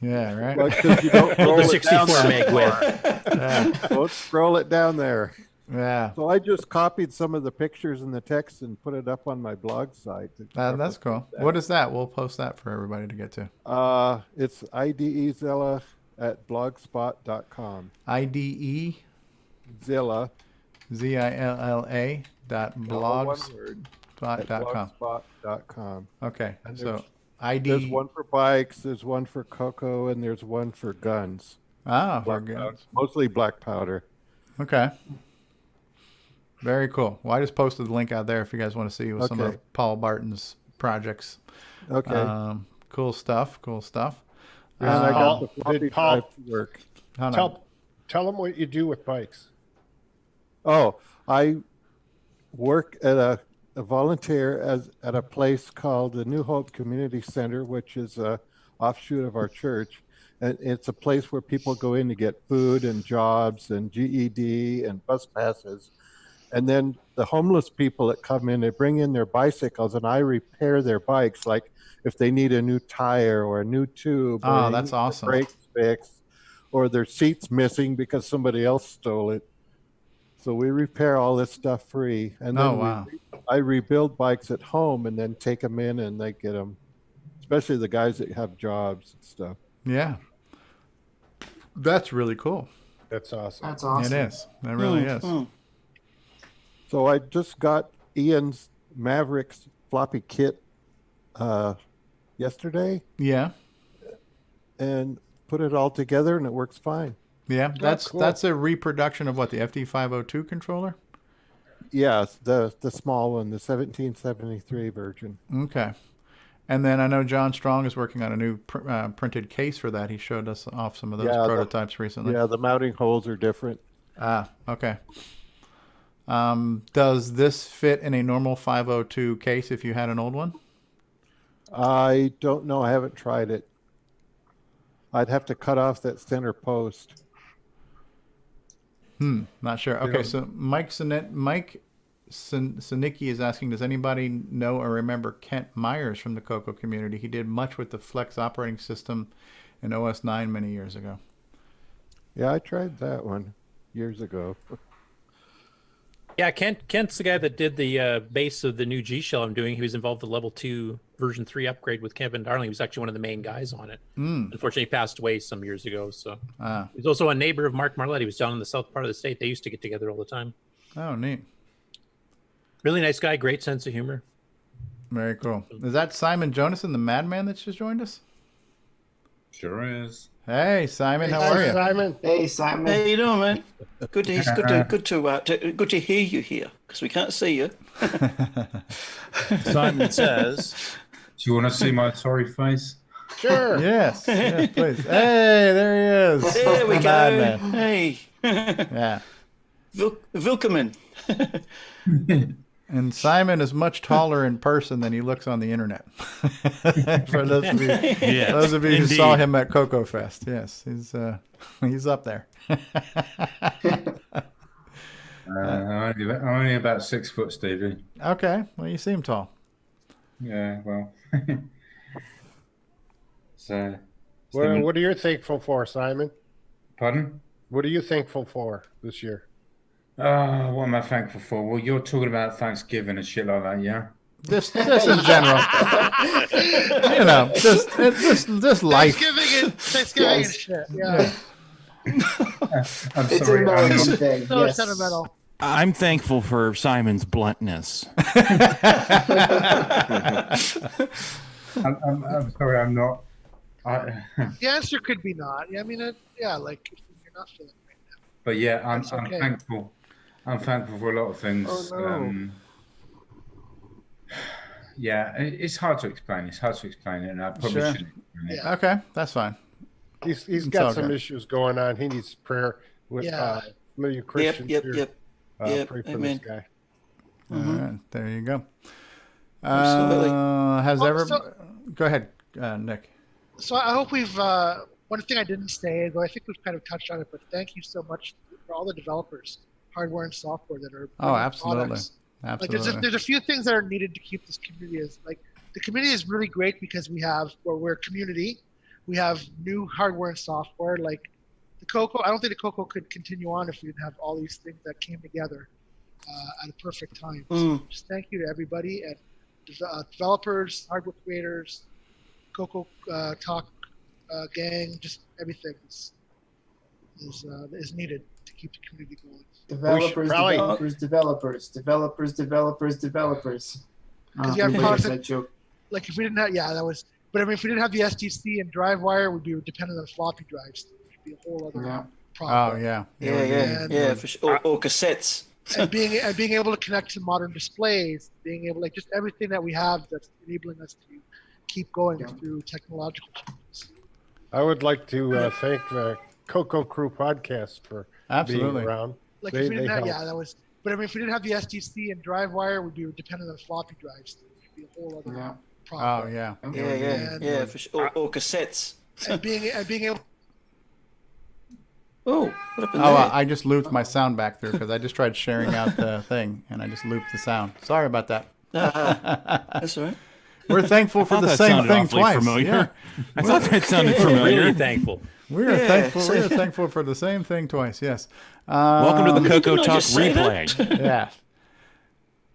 Speaker 1: Yeah, right.
Speaker 15: Well, 'cause you don't roll
Speaker 6: the
Speaker 15: it
Speaker 6: 64
Speaker 15: down
Speaker 6: meg
Speaker 15: there.
Speaker 6: width.
Speaker 15: Don't scroll it down there.
Speaker 1: Yeah.
Speaker 15: So I just copied some of the pictures and the text and put it up on my blog site.
Speaker 1: That's cool. What is that? We'll post that for everybody to get to.
Speaker 15: It's idezilla at blogspot.com.
Speaker 1: IDE
Speaker 15: Zilla.
Speaker 1: ZILLA blogspot.com.
Speaker 15: Blogspot.com.
Speaker 1: Okay,
Speaker 15: And
Speaker 1: so
Speaker 15: there's one for bikes, there's one for CoCo, and there's one for guns.
Speaker 1: Ah, for
Speaker 15: Black
Speaker 1: guns.
Speaker 15: mostly black powder.
Speaker 1: Okay. Very cool. Well, I just posted the link out there if you guys want to see some of Paul Barton's projects.
Speaker 15: Okay.
Speaker 1: Cool stuff. Cool stuff.
Speaker 15: And I got the floppy
Speaker 14: did Paul
Speaker 15: drive to work.
Speaker 14: tell them what you do with bikes?
Speaker 15: Oh, I work at a volunteer at a place called the New Hope Community Center, which is a offshoot of our church. And it's a place where people go in to get food and jobs and GED and bus passes. And then the homeless people that come in, they bring in their bicycles and I repair their bikes. Like if they need a new tire or a new tube.
Speaker 1: Oh, that's awesome.
Speaker 15: Brakes fixed or their seat's missing because somebody else stole it. So we repair all this stuff free. And then I rebuild bikes at home and then take them in and they get them, especially the guys that have jobs and stuff.
Speaker 1: Yeah. That's really cool.
Speaker 14: That's awesome.
Speaker 11: That's awesome.
Speaker 1: It is. It really is.
Speaker 15: So I just got Ian's Mavericks floppy kit yesterday.
Speaker 1: Yeah.
Speaker 15: And put it all together and it works fine.
Speaker 1: Yeah,
Speaker 14: cool.
Speaker 1: that's a reproduction of what, the FD502 controller?
Speaker 15: Yeah, the small one, the 1773 version.
Speaker 1: Okay. And then I know John Strong is working on a new printed case for that. He showed us off some of those prototypes recently.
Speaker 15: Yeah, the mounting holes are different.
Speaker 1: Ah, okay. Does this fit in a normal 502 case if you had an old one?
Speaker 15: I don't know. I haven't tried it. I'd have to cut off that center post.
Speaker 1: Not sure. Okay, so Mike Sinicki is asking, does anybody know or remember Kent Myers from the CoCo community? He did much with the Flex operating system in OS 9 many years ago.
Speaker 15: Yeah, I tried that one years ago.
Speaker 6: Yeah, Kent's the guy that did the base of the new G shell I'm doing. He was involved in the level 2 version 3 upgrade with Kevin Darling. He was actually one of the main guys on it. Unfortunately, he passed away some years ago. So he's also a neighbor of Mark Marlette. He was down in the south part of the state. They used to get together all the time.
Speaker 1: Oh, neat.
Speaker 6: Really nice guy. Great sense of humor.
Speaker 1: Very cool. Is that Simon Jonason, the madman, that's just joined us?
Speaker 16: Sure is.
Speaker 1: Hey, Simon, how
Speaker 14: Hi,
Speaker 1: are you?
Speaker 14: Simon.
Speaker 11: Hey, Simon.
Speaker 7: How you doing, man? Good to hear you here because we can't see you.
Speaker 4: Simon says,
Speaker 16: Do you want to see my sorry face?
Speaker 14: Sure.
Speaker 1: Yes, yes, please. Hey, there he is.
Speaker 7: There we
Speaker 1: Come
Speaker 7: go.
Speaker 1: on, man.
Speaker 7: Hey.
Speaker 1: Yeah.
Speaker 7: Willkommen.
Speaker 1: And Simon is much taller in person than he looks on the internet. For those of you,
Speaker 4: Yes,
Speaker 1: those of you who saw
Speaker 4: indeed.
Speaker 1: him at CoCo Fest, yes, he's up there.
Speaker 16: I'm only about 6 foot, Stevie.
Speaker 1: Okay, well, you seem tall.
Speaker 16: Yeah, well. So,
Speaker 14: What are you thankful for, Simon?
Speaker 16: pardon?
Speaker 14: What are you thankful for this year?
Speaker 16: Oh, what am I thankful for? Well, you're talking about Thanksgiving and shit like that, yeah?
Speaker 1: Just in general, you know, just life.
Speaker 5: Thanksgiving and shit. Yeah.
Speaker 16: I'm
Speaker 11: It's
Speaker 16: sorry,
Speaker 11: a
Speaker 16: I'm
Speaker 11: American
Speaker 16: not-
Speaker 11: thing.
Speaker 5: So
Speaker 11: Yes.
Speaker 5: sentimental.
Speaker 4: I'm thankful for Simon's bluntness.
Speaker 16: I'm sorry, I'm not.
Speaker 5: The answer could be not. Yeah, I mean, like if you're not feeling right now.
Speaker 16: But yeah, I'm
Speaker 5: That's okay.
Speaker 16: thankful. I'm thankful for a lot of things.
Speaker 14: Oh, no.
Speaker 16: Yeah, it's hard to explain. It's hard to explain it, and I probably
Speaker 1: Sure.
Speaker 16: shouldn't explain it.
Speaker 5: Yeah.
Speaker 1: Okay, that's fine.
Speaker 14: He's
Speaker 1: It's all
Speaker 14: got some
Speaker 1: good.
Speaker 14: issues going on. He needs prayer. With
Speaker 5: Yeah.
Speaker 14: some of you Christians
Speaker 7: Yep.
Speaker 14: here,
Speaker 7: Yep.
Speaker 14: pray for
Speaker 7: Amen.
Speaker 14: this guy.
Speaker 1: All right, there you go.
Speaker 7: Absolutely.
Speaker 1: Has
Speaker 5: Oh,
Speaker 1: ever?
Speaker 5: so-
Speaker 1: Go ahead, Nick.
Speaker 5: So I hope we've. One thing I didn't say, though I think we've kind of touched on it, but thank you so much for all the developers, hardware and software that are.
Speaker 1: Oh,
Speaker 5: building
Speaker 1: absolutely,
Speaker 5: products. Like
Speaker 1: absolutely.
Speaker 5: there's a few things that are needed to keep this community as like the community is really great because we're a community, we have new hardware and software like the CoCo. I don't think the CoCo could continue on if we didn't have all these things that came together at a perfect time. So just thank you to everybody and developers, hardware creators, CoCoTALK gang, just everything is needed to keep the community going.
Speaker 11: Developers,
Speaker 14: probably-
Speaker 11: developers.
Speaker 5: Because you have
Speaker 11: Everybody
Speaker 5: products
Speaker 11: knows
Speaker 5: that-
Speaker 11: that joke.
Speaker 5: Like if we didn't have, yeah, that was. But I mean, if we didn't have the SDC and DriveWire, we'd be dependent on floppy drives. It'd be a whole other
Speaker 11: Yeah.
Speaker 5: problem.
Speaker 1: Oh yeah,
Speaker 7: Yeah, for sure. Or cassettes.
Speaker 5: And being able to connect to modern displays, being able like just everything that we have that's enabling us to keep going through technological changes.
Speaker 14: I would like to thank the CoCo Crew podcast for
Speaker 1: Absolutely.
Speaker 14: being around.
Speaker 5: Like
Speaker 14: They-
Speaker 5: if we didn't
Speaker 14: they
Speaker 5: have,
Speaker 14: help.
Speaker 5: yeah, that was. But I mean, if we didn't have the SDC and DriveWire, we'd be dependent on floppy drives. It'd be a whole other
Speaker 11: Yeah.
Speaker 1: Oh
Speaker 5: problem.
Speaker 1: yeah.
Speaker 7: Yeah, for sure. Or cassettes.
Speaker 5: And being able.
Speaker 7: Oh, what happened
Speaker 1: Oh,
Speaker 7: there?
Speaker 1: I just looped my sound back through because I just tried sharing out the thing and I just looped the sound. Sorry about that.
Speaker 7: That's all right.
Speaker 1: We're thankful for
Speaker 4: thought
Speaker 1: the
Speaker 4: that
Speaker 1: same
Speaker 4: sounded
Speaker 1: thing
Speaker 4: awfully
Speaker 1: twice.
Speaker 4: familiar.
Speaker 1: Yeah.
Speaker 4: I thought that sounded familiar.
Speaker 6: Really thankful.
Speaker 1: We are
Speaker 7: Yeah,
Speaker 1: thankful.
Speaker 7: so-
Speaker 1: We are thankful for the same thing twice. Yes.
Speaker 4: Welcome to the
Speaker 7: Didn't I
Speaker 4: CoCoTALK
Speaker 7: just say
Speaker 4: replay.
Speaker 7: that?
Speaker 1: Yeah.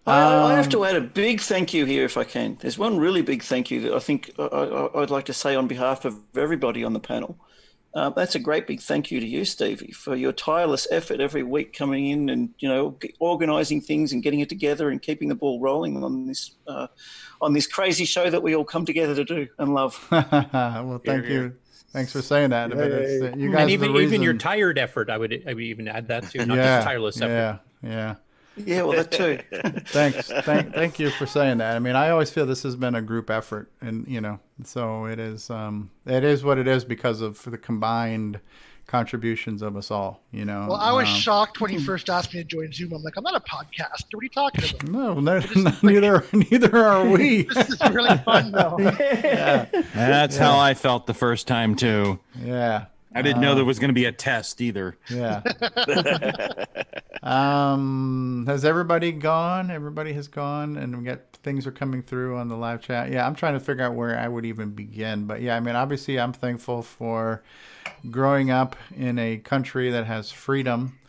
Speaker 7: I have to add a big thank you here if I can. There's one really big thank you that I think I'd like to say on behalf of everybody on the panel. That's a great big thank you to you, Stevie, for your tireless effort every week coming in and organising things and getting it together and keeping the ball rolling on this crazy show that we all come together to do and love.
Speaker 1: Well, thank you. Thanks for saying that. But it's, you guys
Speaker 6: And
Speaker 1: are
Speaker 6: even
Speaker 1: the reason.
Speaker 6: even your tired effort, I would even add that too. Not
Speaker 1: Yeah.
Speaker 6: just tireless effort.
Speaker 1: Yeah.
Speaker 7: Yeah, well, that too.
Speaker 1: Thanks. Thank you for saying that. I mean, I always feel this has been a group effort, and so it is. It is what it is because of the combined contributions of us all.
Speaker 5: Well, I was shocked when you first asked me to join Zoom. I'm like, I'm not a podcaster. What are you talking about?
Speaker 1: Neither are we.
Speaker 5: This is really fun, though.
Speaker 1: Yeah.
Speaker 4: That's how I felt the first time too.
Speaker 1: Yeah.
Speaker 4: I didn't know there was going to be a test either.
Speaker 1: Yeah. Has everybody gone? Everybody has gone, and we got things are coming through on the live chat. Yeah, I'm trying to figure out where I would even begin. But yeah, I mean, obviously, I'm thankful for growing up in a country that has freedom,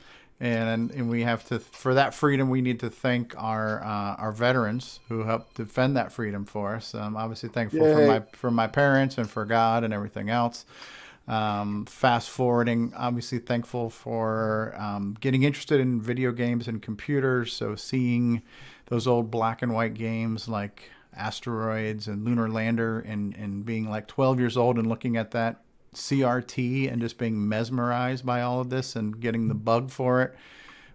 Speaker 1: and we have to, for that freedom, we need to thank our veterans who helped defend that freedom for us. I'm obviously thankful for my parents and for God and everything else. Fast forwarding, obviously thankful for getting interested in video games and computers. So seeing those old black and white games like Asteroids and Lunar Lander and being like 12 years old and looking at that CRT and just being mesmerized by all of this and getting the bug for it,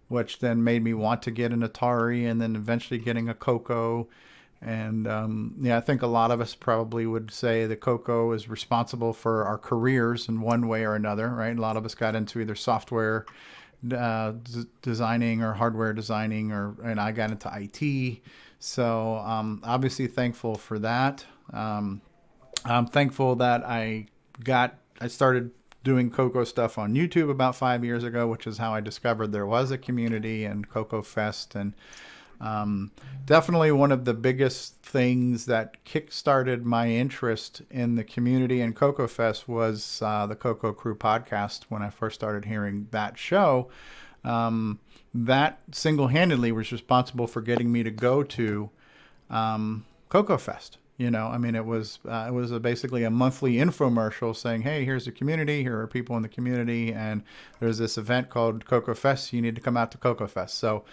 Speaker 1: which then made me want to get an Atari and then eventually getting a CoCo. And yeah, I think a lot of us probably would say that CoCo is responsible for our careers in one way or another, right? A lot of us got into either software designing or hardware designing, and I got into IT. So obviously thankful for that. I'm thankful that I started doing CoCo stuff on YouTube about 5 years ago, which is how I discovered there was a community and CoCo Fest. And definitely one of the biggest things that kickstarted my interest in the community and CoCo Fest was the CoCo Crew podcast. When I first started hearing that show, that single-handedly was responsible for getting me to go to CoCo Fest. You know, I mean, it was basically a monthly infomercial saying, hey, here's the community, here are people in the community, and there's this event called CoCo Fest, you need to come out to CoCo Fest. So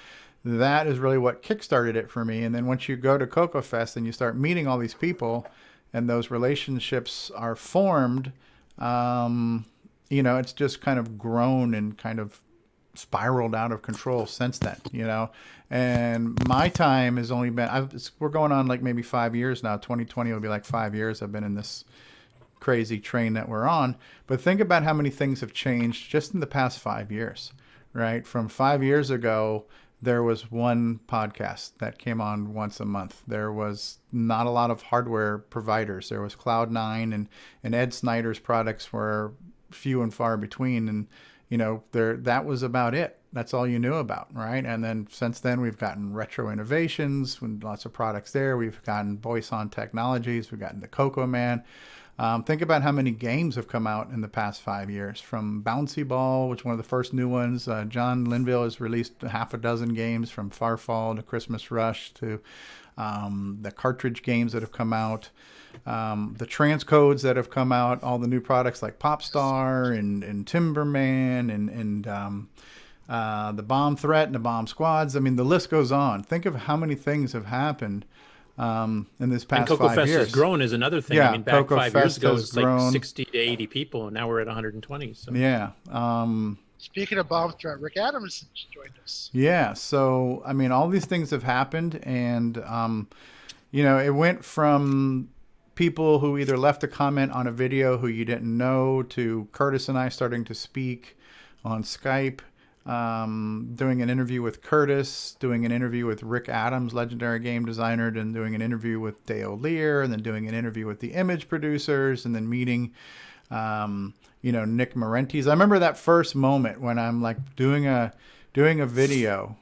Speaker 1: that is really what kickstarted it for me. And then once you go to CoCo Fest and you start meeting all these people and those relationships are formed, you know, it's just kind of grown and kind of spiraled out of control since then, you know. And my time has only been, we're going on like maybe 5 years now. 2020 will be like 5 years I've been in this crazy train that we're on. But think about how many things have changed just in the past 5 years, right? From 5 years ago, there was one podcast that came on once a month. There was not a lot of hardware providers. There was Cloud9 and Ed Snyder's products were few and far between. And, you know, that was about it. That's all you knew about, right? And then since then, we've gotten Retro Innovations, with lots of products there. We've gotten Voice On Technologies. We've gotten the CoCo Man. Think about how many games have come out in the past 5 years, from Bouncy Ball, which is one of the first new ones. John Linville has released half a dozen games, from Farfall to Christmas Rush to the cartridge games that have come out, the transcodes that have come out, all the new products like Popstar and Timberman and the Bomb Threat and the Bomb Squads. I mean, the list goes on. Think of how many things have happened in this past 5 years.
Speaker 6: And CoCo Fest has grown is another thing.
Speaker 1: Yeah,
Speaker 6: I mean, back
Speaker 1: CoCo
Speaker 6: 5
Speaker 1: Fest
Speaker 6: years ago, it was
Speaker 1: grown.
Speaker 6: like 60 to 80 people, and now we're at 120. So.
Speaker 1: Yeah.
Speaker 5: Speaking of Bomb Threat, Rick Adams joined us.
Speaker 1: Yeah. So, I mean, all these things have happened, and, you know, it went from people who either left a comment on a video who you didn't know to Curtis and I starting to speak on Skype, doing an interview with Curtis, doing an interview with Rick Adams, legendary game designer, then doing an interview with Dale Lear, and then doing an interview with the image producers, and then meeting, you know, Nick Marentes. I remember that first moment when I'm like doing a video.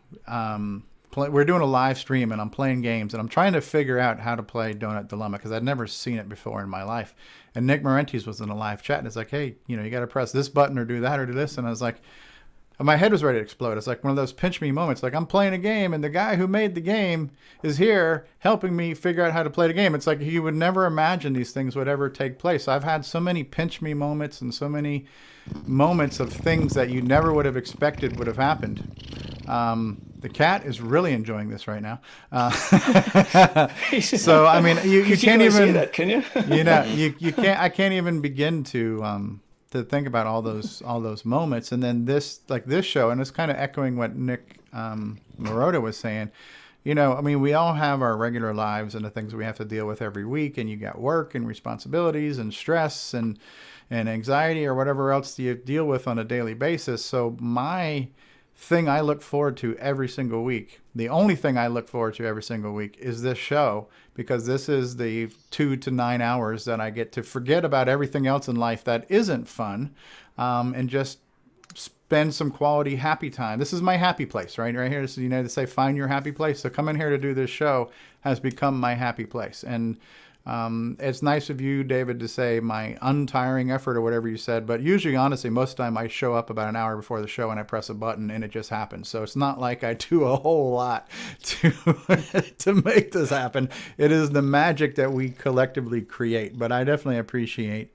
Speaker 1: We're doing a live stream and I'm playing games and I'm trying to figure out how to play Donut Dilemma because I'd never seen it before in my life. And Nick Marentes was in a live chat and it's like, hey, you know, you got to press this button or do that or do this. And I was like, my head was ready to explode. It's like one of those pinch me moments. Like I'm playing a game and the guy who made the game is here helping me figure out how to play the game. It's like you would never imagine these things would ever take place. I've had so many pinch me moments and so many moments of things that you never would have expected would have happened. The cat is really enjoying this right now. So I mean, you can't even
Speaker 7: that, can you?
Speaker 1: You know, you can't. I can't even begin to think about all those moments. And then this show, and it's kind of echoing what Nick Marotta was saying. You know, I mean, we all have our regular lives and the things we have to deal with every week, and you got work and responsibilities and stress and anxiety or whatever else you deal with on a daily basis. So my thing I look forward to every single week, the only thing I look forward to every single week is this show, because this is the 2 to 9 hours that I get to forget about everything else in life that isn't fun, and just spend some quality happy time. This is my happy place, right here. This is, you know, to say find your happy place. So coming here to do this show has become my happy place. And it's nice of you, David, to say my untiring effort or whatever you said, but usually, honestly, most of the time I show up about an hour before the show and I press a button and it just happens. So it's not like I do a whole lot to make this happen. It is the magic that we collectively create. But I definitely appreciate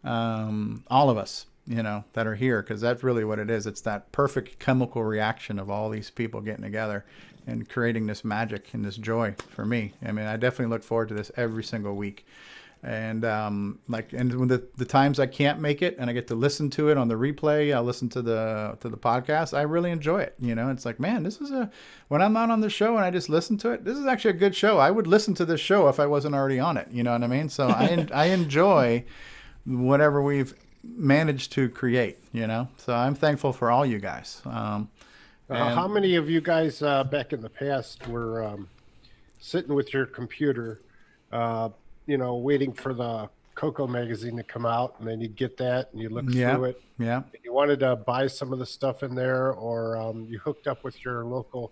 Speaker 1: all of us, you know, that are here, because that's really what it is. It's that perfect chemical reaction of all these people getting together and creating this magic and this joy for me. I mean, I definitely look forward to this every single week. And and when the times I can't make it and I get to listen to it on the replay, I'll listen to the podcast. I really enjoy it. It's like, man, when I'm not on the show and I just listen to it, this is actually a good show. I would listen to this show if I wasn't already on it. You know what I mean? So I enjoy whatever we've managed to create. So I'm thankful for all you guys.
Speaker 14: How many of you guys back in the past were sitting with your computer, waiting for the CoCo magazine to come out, and then you'd get that and you look through it.
Speaker 1: Yeah.
Speaker 14: You wanted to buy some of the stuff in there, or you hooked up with your local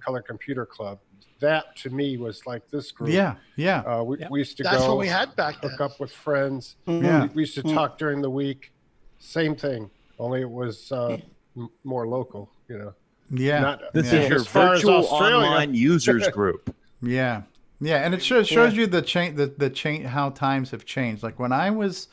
Speaker 14: color computer club. That to me was like this group.
Speaker 1: Yeah.
Speaker 14: We used to
Speaker 5: That's
Speaker 14: go.
Speaker 5: what we had back then.
Speaker 14: Hook up with friends.
Speaker 1: Yeah.
Speaker 14: We used to talk during the week. Same thing, only it was more local.
Speaker 1: Yeah.
Speaker 17: This is your virtual online users group.
Speaker 1: Yeah. Yeah, and it shows you the change how times have changed. Like when I was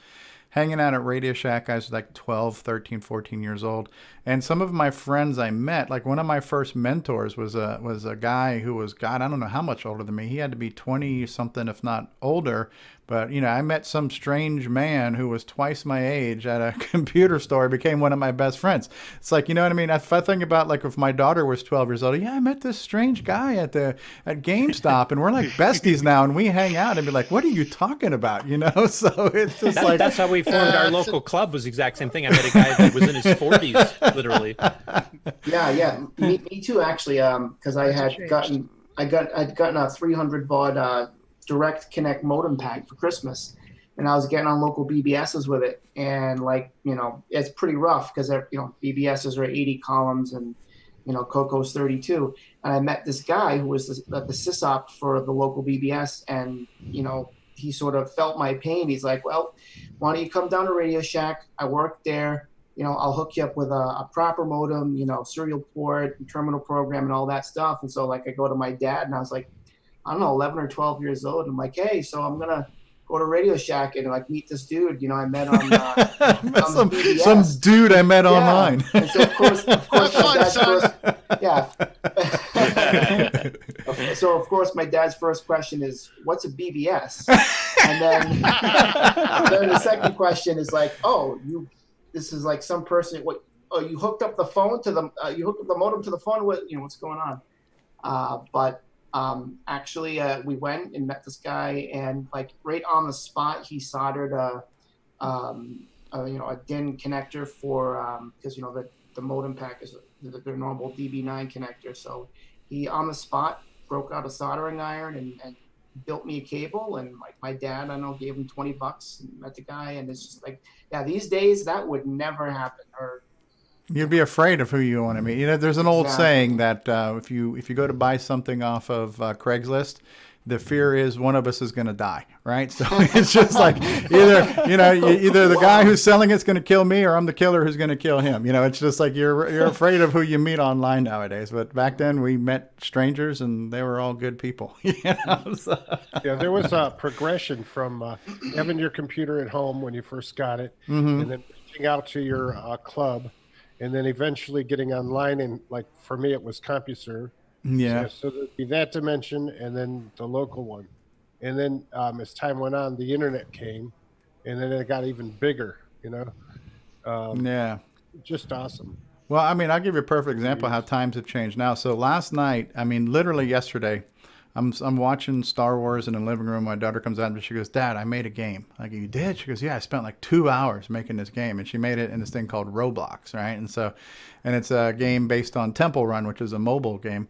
Speaker 1: hanging out at Radio Shack, I was like 12, 13, 14 years old. And some of my friends I met, like one of my first mentors was a guy who was, God, I don't know how much older than me. He had to be 20 something, if not older. But, I met some strange man who was twice my age at a computer store, became one of my best friends. It's like, you know what I mean? If I think about like if my daughter was 12 years old, I met this strange guy at GameStop and we're like besties now and we hang out and be like, what are you talking about? So it's just
Speaker 6: that's how we formed our local club, was the exact same thing. I met a guy that was in his 40s, literally.
Speaker 11: Yeah. Me too, actually, because I'd gotten a 300 baud direct connect modem pack for Christmas, and I was getting on local BBSs with it, and it's pretty rough because BBSs are 80 columns and CoCo's 32, and I met this guy who was the sysop for the local BBS, and he sort of felt my pain. He's like, well, why don't you come down to Radio Shack? I work there. I'll hook you up with a proper modem, serial port, terminal program, and all that stuff. And so I go to my dad, and I was like, I don't know, 11 or 12 years old. I'm like, hey, so I'm gonna go to Radio Shack and meet this dude, I met on
Speaker 1: some dude I met online.
Speaker 11: And so of course my dad's first, so of course my dad's first question is, what's a BBS? And then the second question is like, this is like some person. You hooked up the phone to you hooked up the modem to the phone. What's going on? Actually, we went and met this guy, and right on the spot, he soldered a DIN connector for because the modem pack is their normal DB9 connector. So he on the spot broke out a soldering iron and built me a cable, and my dad, I know, gave him $20 and met the guy, and it's just these days that would never happen. Or
Speaker 1: you'd be afraid of who you want to meet. There's an old saying that if you go to buy something off of Craigslist, the fear is one of us is going to die, right? So it's just like either the guy who's selling it's going to kill me, or I'm the killer who's going to kill him. It's just like you're afraid of who you meet online nowadays. But back then we met strangers and they were all good people. So.
Speaker 14: Yeah, there was a progression from having your computer at home when you first got it, and then reaching out to your club, and then eventually getting online. And for me, it was CompuServe.
Speaker 1: Yeah.
Speaker 14: So there'd be that dimension, and then the local one, and then as time went on, the internet came, and then it got even bigger. Just awesome.
Speaker 1: Well, I'll give you a perfect example of how times have changed now. So last night, literally yesterday, I'm watching Star Wars in the living room. My daughter comes out and she goes, Dad, I made a game. I go, you did? She goes, yeah, I spent 2 hours making this game. And she made it in this thing called Roblox, right? And it's a game based on Temple Run, which is a mobile game.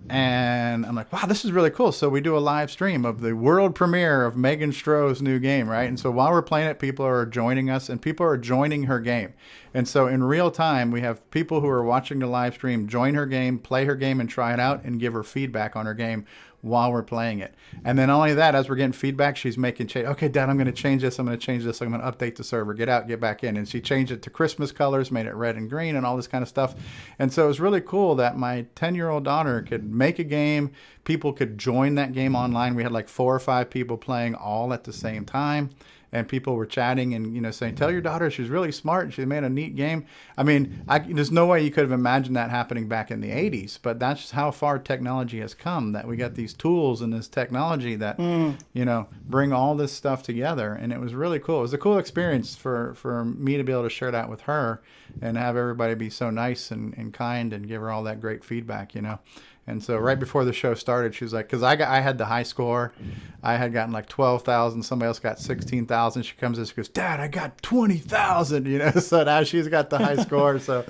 Speaker 1: And I'm like, wow, this is really cool. So we do a live stream of the world premiere of Megan Stroh's new game, right? And so while we're playing it, people are joining us and people are joining her game. And so in real time, we have people who are watching the live stream join her game, play her game, and try it out and give her feedback on her game while we're playing it. And then not only that, as we're getting feedback, she's making change. Okay, Dad, I'm going to change this. I'm going to change this. I'm going to update the server. Get out, get back in. And she changed it to Christmas colors, made it red and green and all this kind of stuff. And so it was really cool that my 10-year-old daughter could make a game, people could join that game online. We had like 4 or 5 people playing all at the same time. And people were chatting and, you know, saying, tell your daughter she's really smart and she made a neat game. I mean, there's no way you could have imagined that happening back in the 80s, but that's just how far technology has come, that we got these tools and this technology that, you know, bring all this stuff together. And it was really cool. It was a cool experience for me to be able to share that with her and have everybody be so nice and kind and give her all that great feedback, you know. And so right before the show started, she was like, because I had the high score. I had gotten like 12,000. Somebody else got 16,000. She comes in, she goes, Dad, I got 20,000, you know. So now she's got the high score. So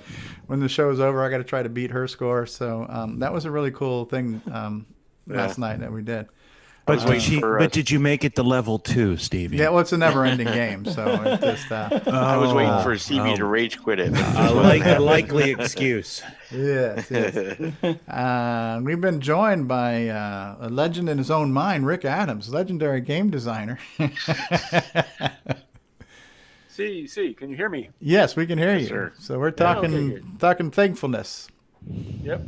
Speaker 1: when the show's over, I got to try to beat her score. So that was a really cool thing last night that we did.
Speaker 17: But did you make it to level 2, Stevie?
Speaker 1: Yeah, well, it's a never-ending game, so it's just.
Speaker 9: I was waiting for Stevie to rage quit it.
Speaker 17: A likely excuse.
Speaker 1: Yes. We've been joined by a legend in his own mind, Rick Adams, legendary game designer.
Speaker 18: See, can you hear me?
Speaker 1: Yes, we can hear you.
Speaker 18: Sir.
Speaker 1: So we're talking thankfulness.
Speaker 18: Yep.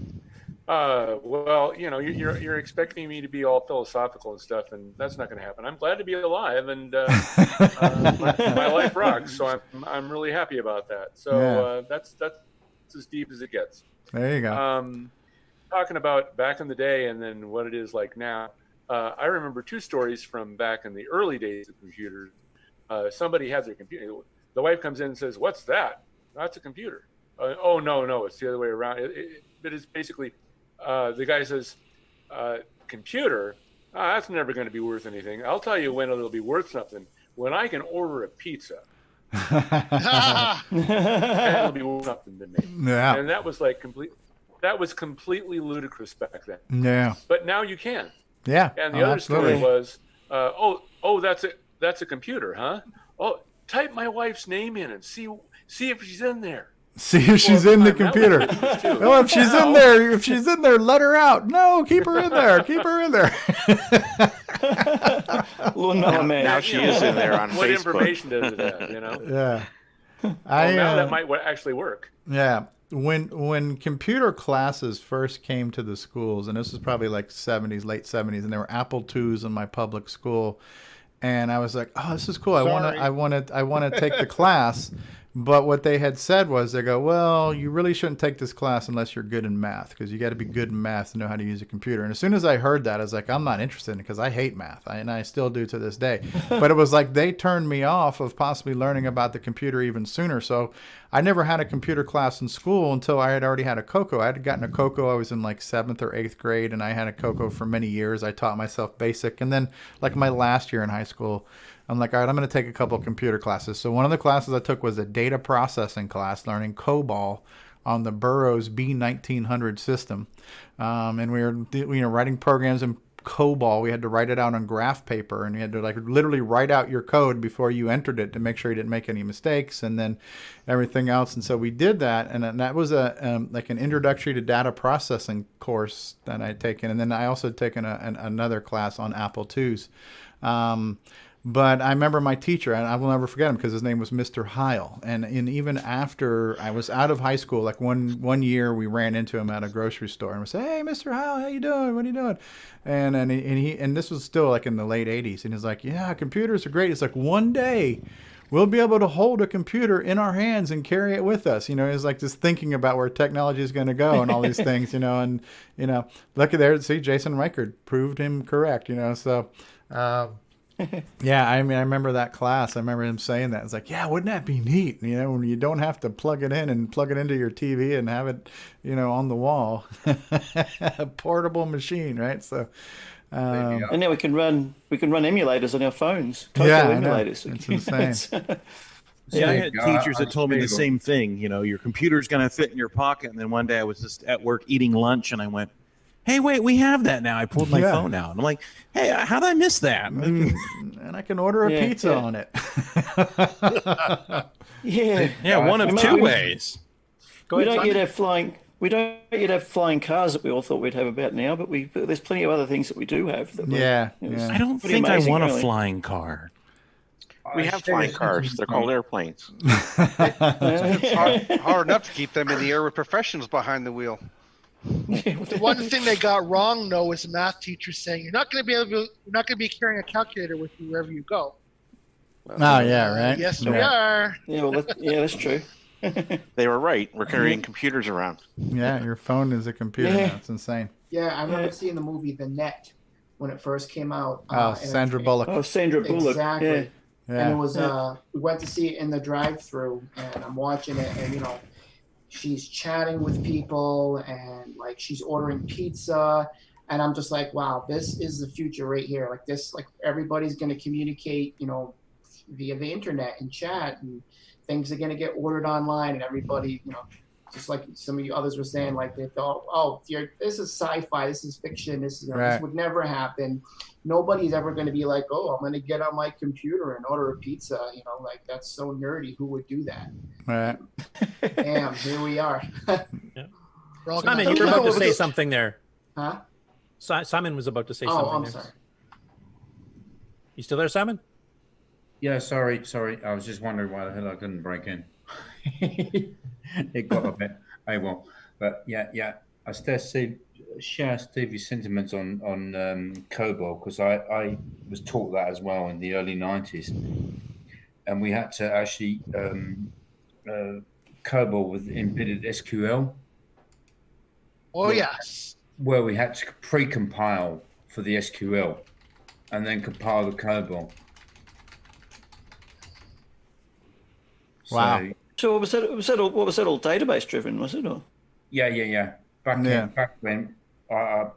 Speaker 18: Well, you know, you're expecting me to be all philosophical and stuff, and that's not going to happen. I'm glad to be alive, and my life rocks. So I'm really happy about that. So that's as deep as it gets.
Speaker 1: There you go.
Speaker 18: Talking about back in the day, and then what it is like now. I remember 2 stories from back in the early days of computers. Somebody has their computer. The wife comes in and says, "What's that?" "That's a computer." "Oh no, it's the other way around." It is basically. The guy says, computer, that's never going to be worth anything. I'll tell you when it'll be worth something. When I can order a pizza. It'll be worth something to me.
Speaker 1: Yeah.
Speaker 18: And that was completely ludicrous back then.
Speaker 1: Yeah.
Speaker 18: But now you can.
Speaker 1: Yeah.
Speaker 18: And the other story was, that's a computer, huh? Oh, type my wife's name in and see if she's in there.
Speaker 1: See if she's in the computer. Oh, if she's in there, let her out. No, keep her in there. Keep her in there.
Speaker 9: Now she is in there on
Speaker 18: what
Speaker 9: Facebook.
Speaker 18: information does it have, you know?
Speaker 1: Yeah.
Speaker 18: Now that might actually work.
Speaker 1: Yeah. When computer classes first came to the schools, and this was probably like late 70s, and there were Apple IIs in my public school, and I was like, oh, this is cool. I want to take the class. But what they had said was, they go, well, you really shouldn't take this class unless you're good in math, because you got to be good in math to know how to use a computer. And as soon as I heard that, I was like, I'm not interested in it, because I hate math, and I still do to this day. But it was like they turned me off of possibly learning about the computer even sooner. So I never had a computer class in school until I had already had a CoCo. I had gotten a CoCo. I was in like 7th or 8th grade, and I had a CoCo for many years. I taught myself BASIC. And then like my last year in high school, I'm like, all right, I'm going to take a couple of computer classes. So one of the classes I took was a data processing class, learning COBOL on the Burroughs B1900 system. And we were writing programs in COBOL. We had to write it out on graph paper, and you had to like literally write out your code before you entered it to make sure you didn't make any mistakes, and then everything else. And so we did that, and that was like an introductory to data processing course that I had taken. And then I also had taken another class on Apple IIs. But I remember my teacher, and I will never forget him because his name was Mr. Heil. And even after I was out of high school, like one year, we ran into him at a grocery store and we said, "Hey, Mr. Heil, how you doing? What are you doing?" And this was still like in the late 80s. And he's like, "Yeah, computers are great." It's like, one day we'll be able to hold a computer in our hands and carry it with us. You know, it's like just thinking about where technology is going to go and all these things, and, look at there. See, Jason Reichert proved him correct, so, yeah, I mean, I remember that class. I remember him saying that. It's like, yeah, wouldn't that be neat? When you don't have to plug it in and plug it into your TV and have it, on the wall. A portable machine, right? So,
Speaker 7: and now we can run emulators on our phones. CoCo emulators.
Speaker 1: It's insane.
Speaker 17: Yeah, I had teachers that told me the same thing. Your computer's going to fit in your pocket. And then one day I was just at work eating lunch, and I went, "Hey, wait, we have that now." I pulled my phone out. And I'm like, "Hey, how did I miss that?"
Speaker 1: And I can order a pizza on it.
Speaker 17: One of two ways.
Speaker 7: We don't yet have flying cars that we all thought we'd have about now, but there's plenty of other things that we do have.
Speaker 17: I don't think I want a flying car.
Speaker 9: We have flying cars. They're called airplanes.
Speaker 13: It's hard enough to keep them in the air with professionals behind the wheel.
Speaker 5: The one thing they got wrong, though, was the math teacher saying you're not going to be carrying a calculator with you wherever you go.
Speaker 1: Oh yeah, right.
Speaker 5: Yes,
Speaker 1: yeah.
Speaker 5: we are.
Speaker 7: Yeah, well, that's true.
Speaker 9: They were right. We're carrying computers around.
Speaker 1: Yeah, your phone is a computer now. It's insane.
Speaker 11: Yeah, I remember seeing the movie The Net when it first came out.
Speaker 1: Oh, Sandra Bullock.
Speaker 7: Oh, Sandra Bullock.
Speaker 11: Exactly.
Speaker 1: Yeah.
Speaker 11: And it was we went to see it in the drive-through, and I'm watching it, and she's chatting with people, and like she's ordering pizza, and I'm just like, wow, this is the future right here. Like this, like everybody's going to communicate, via the internet and chat, and things are going to get ordered online, and everybody, just like some of you others were saying, like they thought, oh, this is sci-fi, this is fiction, this would never happen. Nobody's ever going to be like, oh, I'm going to get on my computer and order a pizza. Like that's so nerdy. Who would do that?
Speaker 1: Right.
Speaker 11: Damn, here we are.
Speaker 6: Simon, you were about to say something there.
Speaker 11: Huh?
Speaker 6: Simon was about to say something.
Speaker 11: Oh, I'm
Speaker 6: there.
Speaker 11: sorry.
Speaker 6: You still there, Simon?
Speaker 16: Yeah, sorry. I was just wondering why the hell I couldn't break in. It got a bit AWOL. But yeah. I still share Stevie's sentiments on COBOL, because I was taught that as well in the early 90s. And we had to actually COBOL with embedded SQL.
Speaker 5: Oh, yes.
Speaker 16: Where we had to pre-compile for the SQL and then compile the COBOL.
Speaker 1: Wow.
Speaker 7: So what was that all database driven, was it? Or?
Speaker 16: Yeah. Back when I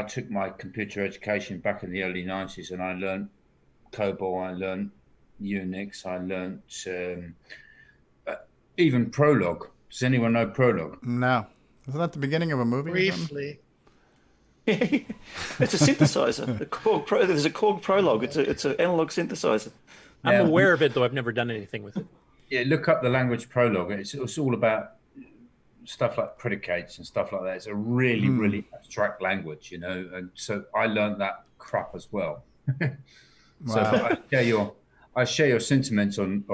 Speaker 16: took my computer education back in the early 90s, and I learned COBOL, I learned Unix, I learned even Prolog. Does anyone know Prolog?
Speaker 1: No. Isn't that the beginning of a movie?
Speaker 5: Briefly.
Speaker 7: It's a synthesizer. There's a Korg Prolog. It's an analog synthesizer.
Speaker 6: I'm aware of it, though I've never done anything with it.
Speaker 16: Yeah, look up the language Prolog. It's all about stuff like predicates and stuff like that. It's a really, really abstract language, and so I learned that crap as well. So I share your sentiments on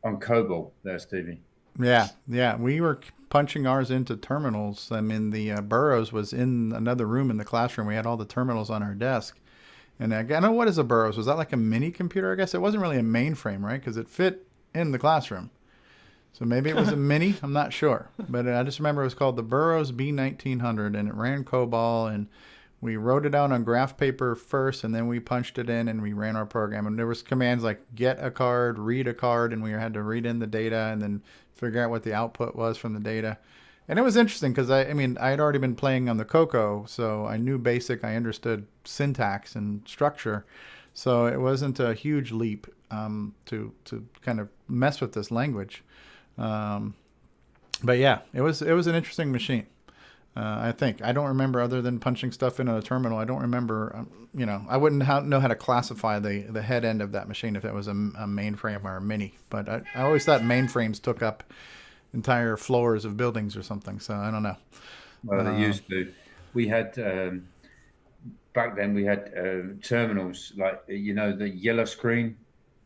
Speaker 16: COBOL there, Stevie.
Speaker 1: Yeah. We were punching ours into terminals. I mean, the Burroughs was in another room in the classroom. We had all the terminals on our desk. And I don't know, what is a Burroughs? Was that like a mini computer? I guess it wasn't really a mainframe, right? Because it fit in the classroom. So maybe it was a mini. I'm not sure. But I just remember it was called the Burroughs B1900, and it ran COBOL, and we wrote it out on graph paper first, and then we punched it in and we ran our program. And there was commands like get a card, read a card, and we had to read in the data and then figure out what the output was from the data. And it was interesting because I had already been playing on the CoCo, so I knew BASIC, I understood syntax and structure. So it wasn't a huge leap to kind of mess with this language. But yeah, it was an interesting machine. I think I don't remember, other than punching stuff into a terminal. I don't remember. I wouldn't know how to classify the head end of that machine if it was a mainframe or a mini. But I always thought mainframes took up entire floors of buildings or something. So I don't know.
Speaker 16: Well, they used to. We had back then. We had terminals like the yellow screen.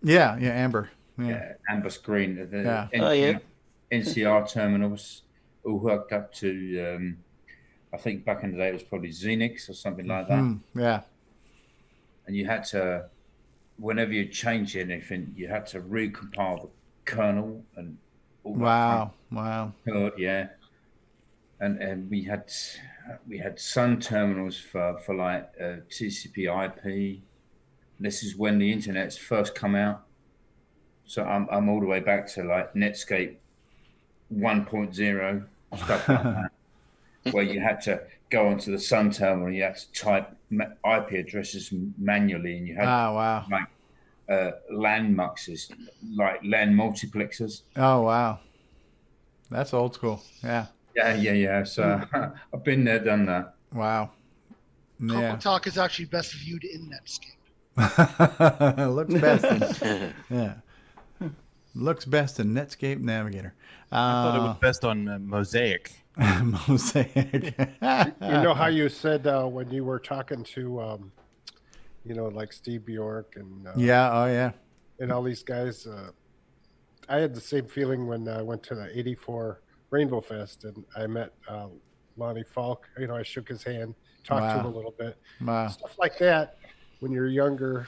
Speaker 1: Yeah, amber. Yeah,
Speaker 16: amber screen.
Speaker 7: NCR
Speaker 16: terminals all hooked up to. I think back in the day it was probably Xenix or something like that.
Speaker 1: Yeah.
Speaker 16: And you had to, whenever you change anything, you had to recompile the kernel and all that.
Speaker 1: Wow.
Speaker 16: Yeah. And we had Sun terminals for like TCP/IP. This is when the internet's first come out. So I'm all the way back to like Netscape 1.0 stuff like that. Where you had to go onto the Sun terminal, and you had to type IP addresses manually, and you had like LAN muxes, like LAN multiplexers.
Speaker 1: Oh wow, that's old school. Yeah.
Speaker 16: So I've been there, done that.
Speaker 1: Wow. Yeah.
Speaker 5: CoCoTALK is actually best viewed in Netscape.
Speaker 1: Looks best. Looks best in Netscape Navigator.
Speaker 17: I thought it was best on Mosaic.
Speaker 1: Mosaic.
Speaker 14: You know how you said when you were talking to, like Steve Bjork and and all these guys. I had the same feeling when I went to the 84 Rainbow Fest, and I met Lonnie Falk. I shook his hand, talked to him a
Speaker 1: Wow.
Speaker 14: little bit,
Speaker 1: Wow.
Speaker 14: stuff like that. When you're younger,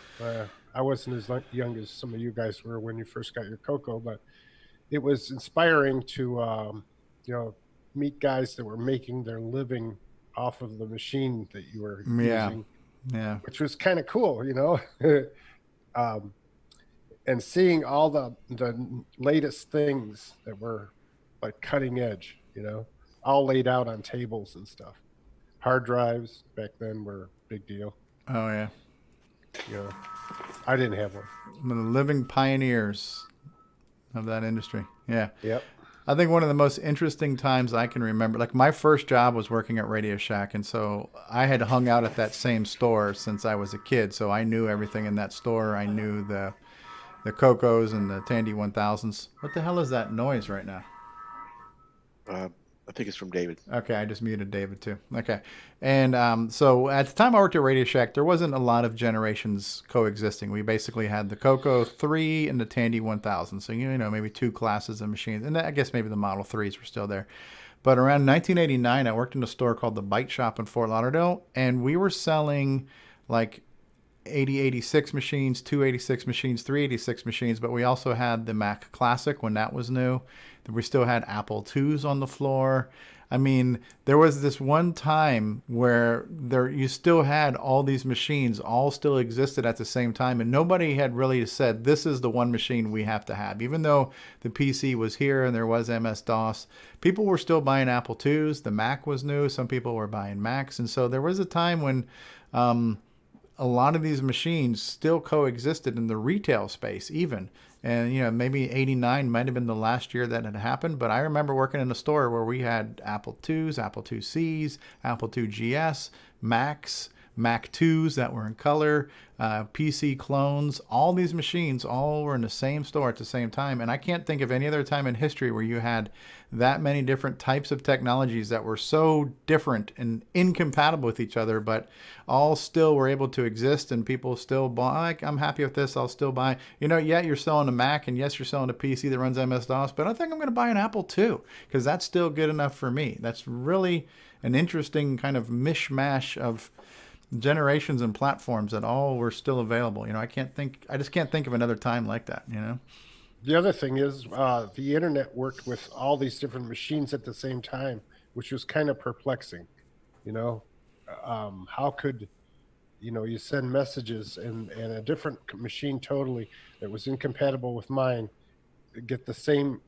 Speaker 14: I wasn't as young as some of you guys were when you first got your CoCo, but it was inspiring to meet guys that were making their living off of the machine that you were
Speaker 1: Yeah.
Speaker 14: using,
Speaker 1: Yeah.
Speaker 14: which was kind of cool, and seeing all the latest things that were like cutting edge, all laid out on tables and stuff. Hard drives back then were a big deal.
Speaker 1: Oh yeah.
Speaker 14: I didn't have one.
Speaker 1: One of the living pioneers of that industry. Yeah.
Speaker 14: Yep.
Speaker 1: I think one of the most interesting times I can remember, like my first job was working at Radio Shack, and so I had hung out at that same store since I was a kid, so I knew everything in that store. I knew the CoCos and the Tandy 1000s. What the hell is that noise right now?
Speaker 9: I think it's from David.
Speaker 1: Okay, I just muted David too. Okay. And so at the time I worked at Radio Shack, there wasn't a lot of generations coexisting. We basically had the CoCo 3 and the Tandy 1000. So, maybe two classes of machines. And I guess maybe the Model 3s were still there. But around 1989, I worked in a store called the Bite Shop in Fort Lauderdale. And we were selling like 86 machines, 286 machines, 386 machines. But we also had the Mac Classic when that was new. We still had Apple IIs on the floor. I mean, there was this one time where you still had all these machines all still existed at the same time, and nobody had really said, this is the one machine we have to have. Even though the PC was here and there was MS-DOS, people were still buying Apple IIs. The Mac was new. Some people were buying Macs. And so there was a time when a lot of these machines still coexisted in the retail space even. And, maybe 89 might have been the last year that had happened. But I remember working in a store where we had Apple IIs, Apple IIcs, Apple II GS, Macs, Mac 2s that were in color, PC clones. All these machines all were in the same store at the same time. And I can't think of any other time in history where you had that many different types of technologies that were so different and incompatible with each other, but all still were able to exist, and people still buy. I'm happy with this, I'll still buy. You're selling a Mac, and yes, you're selling a PC that runs MS-DOS, but I think I'm going to buy an Apple II because that's still good enough for me. That's really an interesting kind of mishmash of generations and platforms that all were still available. I just can't think of another time like that.
Speaker 14: The other thing is the internet worked with all these different machines at the same time, which was kind of perplexing. How could you send messages and a different machine totally that was incompatible with mine get the same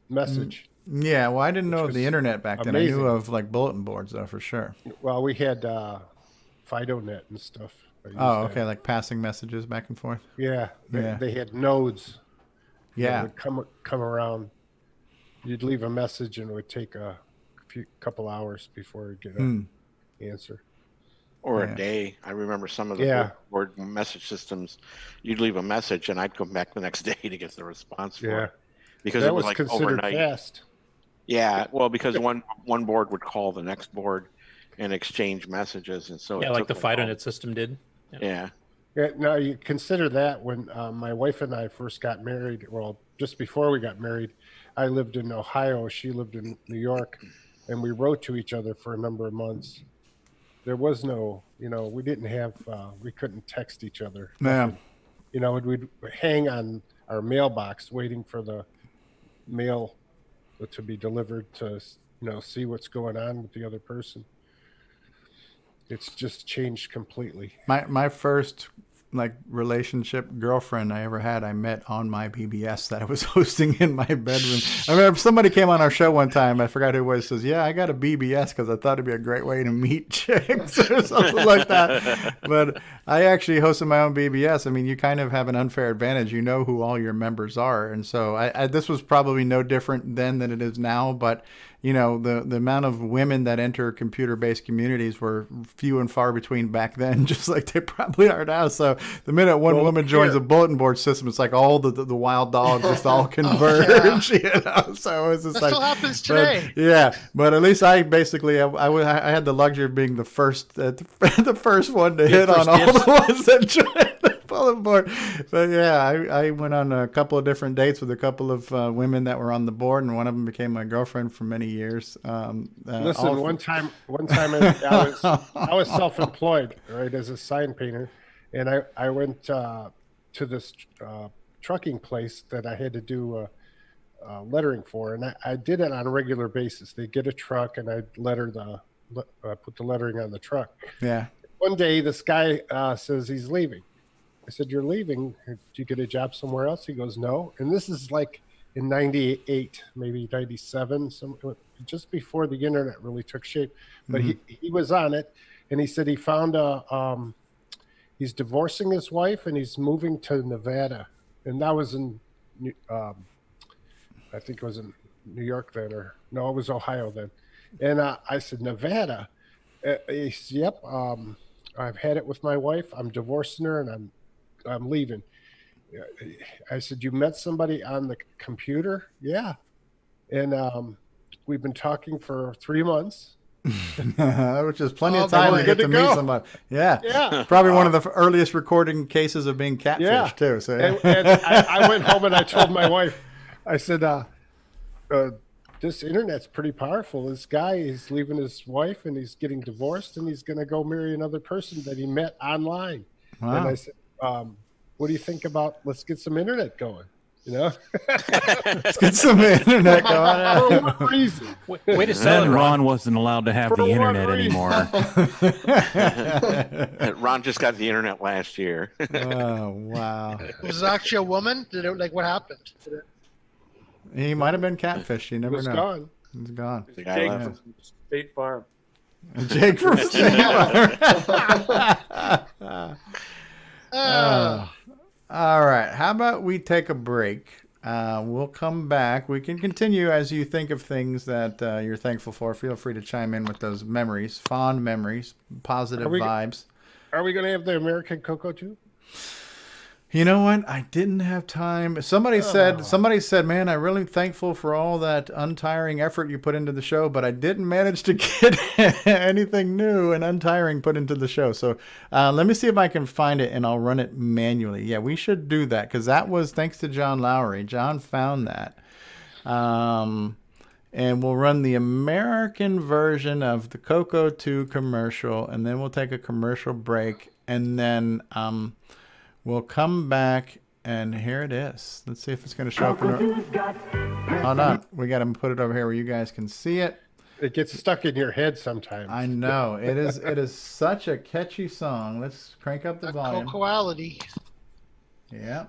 Speaker 14: message?
Speaker 1: Yeah, well, I didn't know of the internet back then.
Speaker 14: Amazing.
Speaker 1: I knew of like bulletin boards though, for sure.
Speaker 14: Well, we had FidoNet and stuff.
Speaker 1: Oh, okay, like passing messages back and forth.
Speaker 14: Yeah,
Speaker 1: Yeah.
Speaker 14: they had nodes.
Speaker 1: Yeah.
Speaker 14: That would come around. You'd leave a message, and it would take a couple hours before you get an answer.
Speaker 9: Or
Speaker 14: Yeah.
Speaker 9: a day. I remember some of the
Speaker 14: Yeah.
Speaker 9: board message systems. You'd leave a message, and I'd come back the next day to get the response for
Speaker 14: Yeah.
Speaker 9: it because
Speaker 14: That
Speaker 9: it was
Speaker 14: was
Speaker 9: like
Speaker 14: considered
Speaker 9: overnight.
Speaker 14: fast.
Speaker 9: Yeah, well, because one board would call the next board and exchange messages, and so
Speaker 6: Yeah,
Speaker 9: it
Speaker 6: like
Speaker 9: took
Speaker 6: the FidoNet system did.
Speaker 9: Yeah.
Speaker 14: Yeah, now you consider that when my wife and I first got married, well, just before we got married, I lived in Ohio, she lived in New York, and we wrote to each other for a number of months. There was no, we didn't have, we couldn't text each other.
Speaker 1: Yeah.
Speaker 14: We'd hang on our mailbox waiting for the mail to be delivered to, see what's going on with the other person. It's just changed completely.
Speaker 1: My first relationship girlfriend I ever had, I met on my BBS that I was hosting in my bedroom. I remember somebody came on our show one time, I forgot who it was, says, yeah, I got a BBS because I thought it'd be a great way to meet chicks or something like that. But I actually hosted my own BBS. I mean, you kind of have an unfair advantage. You know who all your members are. And so this was probably no different then than it is now. But, the amount of women that enter computer-based communities were few and far between back then, just like they probably are now. So the minute one woman joins a bulletin board system, it's like all the wild dogs just all converge. So it's just
Speaker 5: That still happens today.
Speaker 1: But at least I basically I had the luxury of being the first the first one to hit on all the ones that joined. Bulletin board. But yeah, I went on a couple of different dates with a couple of women that were on the board, and one of them became my girlfriend for many years.
Speaker 14: Listen, one time I was self-employed, right, as a sign painter, and I went to this trucking place that I had to do lettering for, and I did it on a regular basis. They get a truck, and I put the lettering on the truck.
Speaker 1: Yeah.
Speaker 14: One day, this guy says he's leaving. I said, "You're leaving? Did you get a job somewhere else?" He goes, "No." And this is like in '98, maybe '97, just before the internet really took shape. But he was on it, and he said he found he's divorcing his wife, and he's moving to Nevada, and that was in I think it was in New York then, or no, it was Ohio then. And I said, "Nevada?" He said, "Yep. I've had it with my wife. I'm divorcing her, and I'm leaving." I said, "You met somebody on the computer?" "Yeah." And we've been talking for 3 months.
Speaker 1: Which is plenty of time to get to meet somebody. Yeah.
Speaker 14: Yeah.
Speaker 1: Probably one of the earliest recording cases of being catfished too. So
Speaker 14: and I went home and I told my wife, I said, this internet's pretty powerful. This guy is leaving his wife and he's getting divorced and he's going to go marry another person that he met online.
Speaker 1: Wow.
Speaker 14: And I said, what do you think about, let's get some internet going? You know,
Speaker 1: let's get some internet going.
Speaker 14: For what reason?
Speaker 6: Way to sell
Speaker 17: Then
Speaker 6: it,
Speaker 17: Ron wasn't allowed to have the internet anymore.
Speaker 9: Ron just got the internet last year.
Speaker 1: Oh, wow.
Speaker 5: Was it actually a woman? Did it, like, what happened?
Speaker 1: He might have been catfished. You never
Speaker 14: It was
Speaker 1: know.
Speaker 14: gone.
Speaker 1: It's gone.
Speaker 18: Jake from State Farm.
Speaker 1: Jake from State Farm. All right. How about we take a break? We'll come back. We can continue as you think of things that you're thankful for. Feel free to chime in with those memories, fond memories, positive vibes.
Speaker 14: Are we going to have the American CoCo too?
Speaker 1: You know what? I didn't have time. Somebody said, man, I'm really thankful for all that untiring effort you put into the show, but I didn't manage to get anything new and untiring put into the show. So let me see if I can find it and I'll run it manually. Yeah, we should do that because that was thanks to John Lowry. John found that. And we'll run the American version of the CoCo 2 commercial, and then we'll take a commercial break, and then we'll come back, and here it is. Let's see if it's going to show up. Hold on. We got to put it over here where you guys can see it.
Speaker 14: It gets stuck in your head sometimes.
Speaker 1: I know. It is such a catchy song. Let's crank up the volume.
Speaker 5: Cocoality.
Speaker 1: Yeah.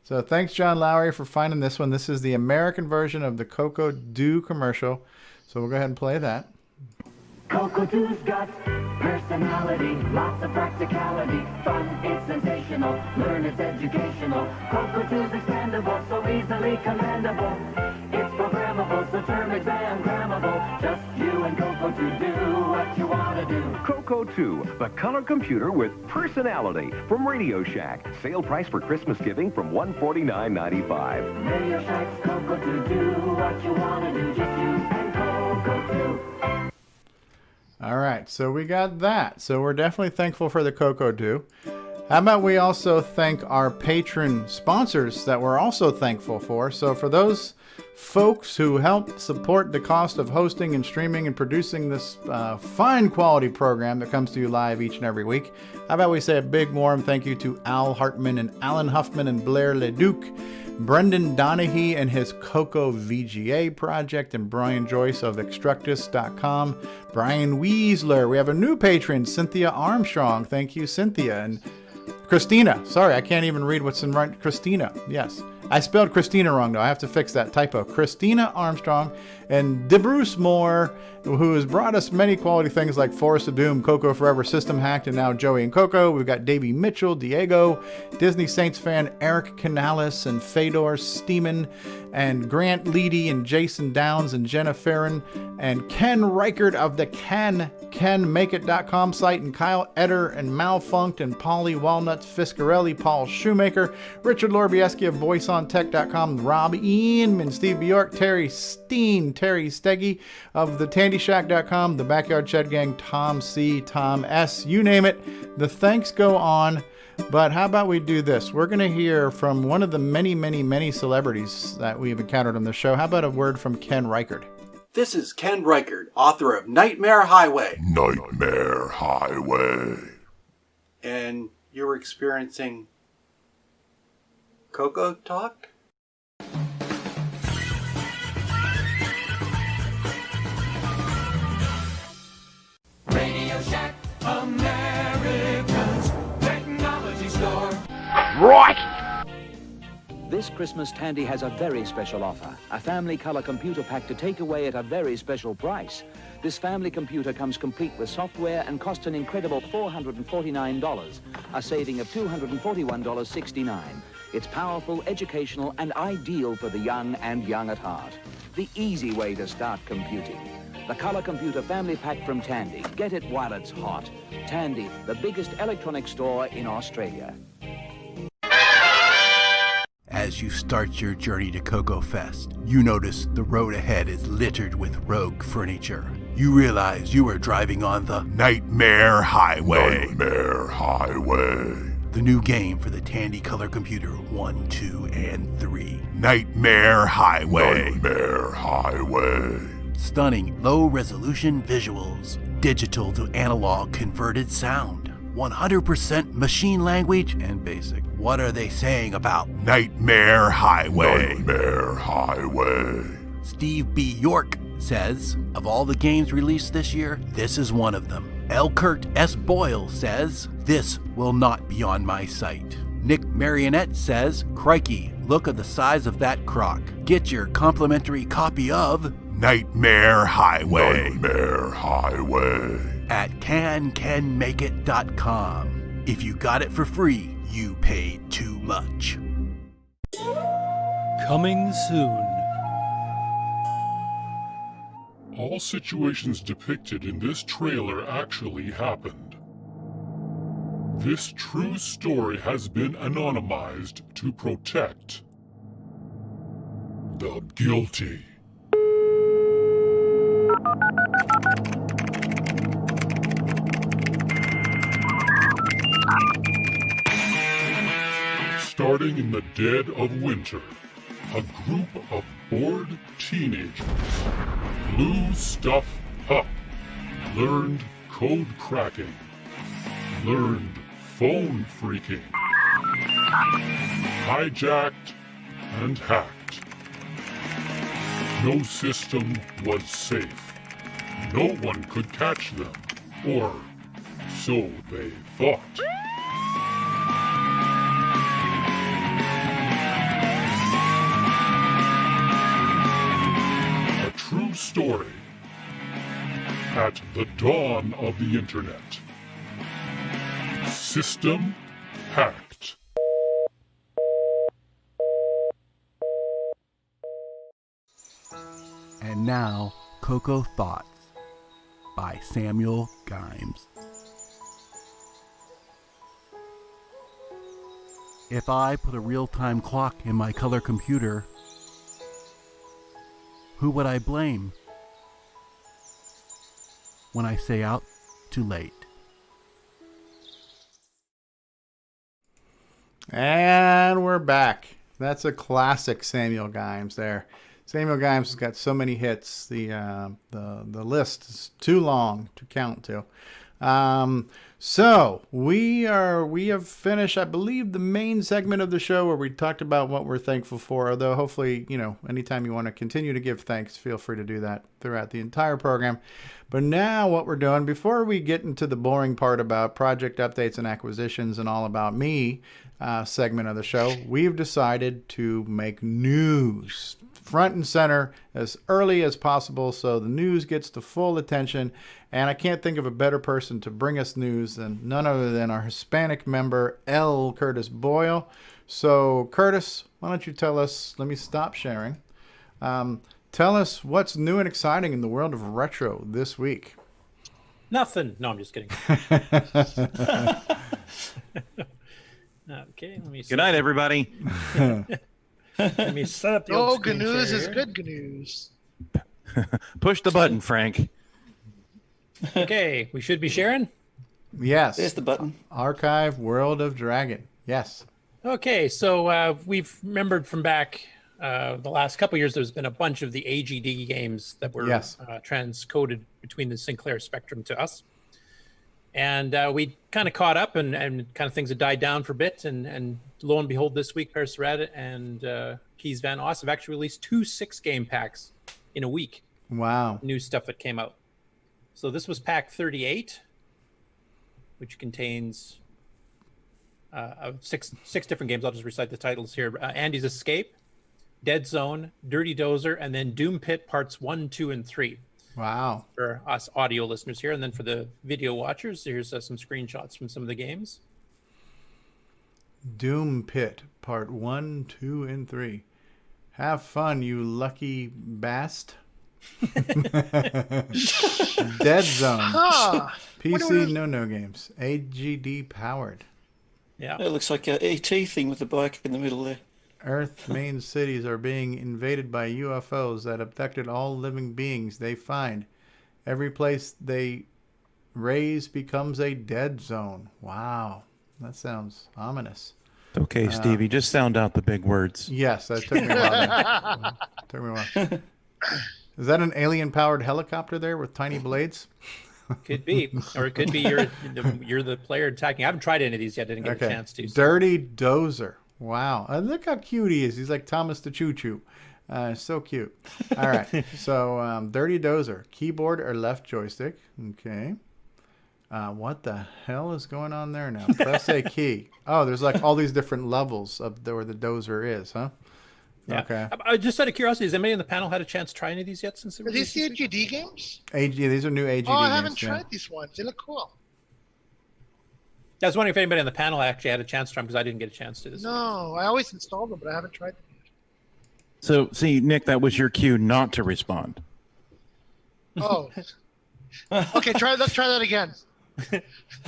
Speaker 1: So thanks, John Lowry, for finding this one. This is the American version of the CoCo Do commercial. So we'll go ahead and play that.
Speaker 3: CoCo 2's got personality, lots of practicality, fun, it's sensational, learn it's educational. CoCo 2's expandable, so easily commendable. It's programmable, so term exam grammable. Just you and CoCo 2 do what you want to do.
Speaker 19: CoCo 2, the color computer with personality from Radio Shack. Sale price for Christmas giving from $149.95.
Speaker 3: Radio Shack's CoCo 2, do what you want to do. Just you and CoCo 2.
Speaker 1: All right, so we got that. So we're definitely thankful for the CoCo 2. How about we also thank our patron sponsors that we're also thankful for. So for those folks who help support the cost of hosting and streaming and producing this fine quality program that comes to you live each and every week, how about we say a big warm thank you to Al Hartman and Alan Huffman and Blair Leduc, Brendan Donahue and his CoCo VGA project, and Brian Joyce of Extructus.com. Brian Weasler. We have a new patron, Cynthia Armstrong. Thank you, Cynthia. And Christina. Sorry, I can't even read what's in right. Christina. Yes. I spelled Christina wrong, though. I have to fix that typo. Christina Armstrong and DeBruce Moore, who has brought us many quality things like Forest of Doom, CoCo Forever, System Hacked, and now Joey and CoCo. We've got Davey Mitchell, Diego, Disney Saints fan Eric Canales, and Fedor Steeman, and Grant Leedy, and Jason Downs, and Jenna Farron, and Ken Reichert of the CanMakeIt.com site, and Kyle Eder, and Malfunct, and Polly Walnuts, Fiscarelli, Paul Shoemaker, Richard Lorbieski of VoiceOnTech.com, Rob Eanman, Steve Bjork, Terry Steen, Terry Steggy of the Tandy 80shack.com, the Backyard Shed Gang, Tom C, Tom S, you name it. The thanks go on. But how about we do this? We're going to hear from one of the many, many, many celebrities that we've encountered on the show. How about a word from Ken Reichard?
Speaker 20: This is Ken Reichard, author of Nightmare Highway.
Speaker 21: Nightmare Highway.
Speaker 20: And you're experiencing CoCoTALK?
Speaker 3: Radio Shack, America's technology store.
Speaker 22: Right! This Christmas, Tandy has a very special offer. A family color computer pack to take away at a very special price. This family computer comes complete with software and costs an incredible $449, a saving of $241.69. It's powerful, educational, and ideal for the young and young at heart. The easy way to start computing. The Color Computer Family Pack from Tandy. Get it while it's hot. Tandy, the biggest electronic store in Australia.
Speaker 23: As you start your journey to CoCo Fest, you notice the road ahead is littered with rogue furniture. You realize you are driving on the Nightmare Highway.
Speaker 21: Nightmare Highway.
Speaker 23: The new game for the Tandy Color Computer 1, 2, and 3.
Speaker 21: Nightmare Highway. Nightmare Highway.
Speaker 23: Stunning low-resolution visuals, digital to analog converted sound, 100% machine language, and basic. What are they saying about
Speaker 21: Nightmare Highway? Nightmare Highway.
Speaker 23: Steve B. York says, of all the games released this year, this is one of them. L. Kurt S. Boyle says, this will not be on my site. Nick Marionette says, crikey, look at the size of that crock. Get your complimentary copy of
Speaker 21: Nightmare Highway. Nightmare Highway.
Speaker 23: At cancanmakeit.com. If you got it for free, you paid too much.
Speaker 24: Coming soon.
Speaker 25: All situations depicted in this trailer actually happened. This true story has been anonymized to protect the guilty. Starting in the dead of winter, a group of bored teenagers blew stuff up, learned code cracking, learned phone phreaking, hijacked and hacked. No system was safe. No one could catch them, or so they thought. A true story at the dawn of the internet. System hacked.
Speaker 23: And now, CoCo Thoughts by Samuel Gimes. If I put a real-time clock in my color computer, who would I blame when I say out too late?
Speaker 1: And we're back. That's a classic Samuel Gimes there. Samuel Gimes has got so many hits. The list is too long to count to. So we have finished, I believe, the main segment of the show where we talked about what we're thankful for. Although hopefully, anytime you want to continue to give thanks, feel free to do that throughout the entire program. But now what we're doing, before we get into the boring part about project updates and acquisitions and all about me segment of the show, we've decided to make news front and center as early as possible so the news gets the full attention. And I can't think of a better person to bring us news than none other than our Hispanic member, L. Curtis Boyle. So, Curtis, why don't you tell us, let me stop sharing. Tell us what's new and exciting in the world of retro this week.
Speaker 6: Nothing. No, I'm just kidding. Okay, let me see.
Speaker 4: Good night, everybody.
Speaker 6: Let me set up the
Speaker 5: Oh,
Speaker 6: old
Speaker 5: good
Speaker 6: screen
Speaker 5: news
Speaker 6: share
Speaker 5: is
Speaker 6: here.
Speaker 5: good news.
Speaker 4: Push the button, Frank.
Speaker 6: Okay, we should be sharing.
Speaker 1: Yes.
Speaker 7: There's the button.
Speaker 1: Archive World of Dragon. Yes.
Speaker 6: Okay, so we've remembered from back the last couple years, there's been a bunch of the AGD games that were
Speaker 1: Yes.
Speaker 6: transcoded between the Sinclair Spectrum to us. And we kind of caught up and kind of things had died down for a bit. And lo and behold, this week, Paris Red and Keys Van Oss have actually released 2 6-game packs in a week.
Speaker 1: Wow.
Speaker 6: New stuff that came out. So this was pack 38, which contains six different games. I'll just recite the titles here. Andy's Escape, Dead Zone, Dirty Dozer, and then Doom Pit Parts 1, 2, and 3.
Speaker 1: Wow.
Speaker 6: For us audio listeners here. And then for the video watchers, here's some screenshots from some of the games.
Speaker 1: Doom Pit Part 1, 2, and 3. Have fun, you lucky bast. Dead Zone. PC no games. AGD powered.
Speaker 6: Yeah.
Speaker 7: It looks like a ET thing with the bike in the middle there.
Speaker 1: Earth's main cities are being invaded by UFOs that affected all living beings they find. Every place they raise becomes a dead zone. Wow. That sounds ominous.
Speaker 17: Okay, Stevie, just sound out the big words.
Speaker 1: Yes, that took me a while. Took me a while. Is that an alien-powered helicopter there with tiny blades?
Speaker 6: Could be. Or it could be you're the player attacking. I haven't tried any of these yet. Didn't get a chance to. So.
Speaker 1: Dirty Dozer. Wow. Look how cute he is. He's like Thomas the Choo Choo. So cute. All right. So Dirty Dozer. Keyboard or left joystick. Okay. What the hell is going on there now? Press a key. Oh, there's like all these different levels of where the dozer is, huh?
Speaker 6: Yeah.
Speaker 1: Okay.
Speaker 6: Just out of curiosity, has anybody in the panel had a chance to try any of these yet? Since
Speaker 5: Are these the AGD games?
Speaker 1: These are new AGD games.
Speaker 5: Oh, I haven't tried these ones. They look cool.
Speaker 6: I was wondering if anybody in the panel actually had a chance to try them because I didn't get a chance to this.
Speaker 5: No, I always install them, but I haven't tried them yet.
Speaker 17: So, see, Nick, that was your cue not to respond.
Speaker 5: Oh. Okay, let's try that again.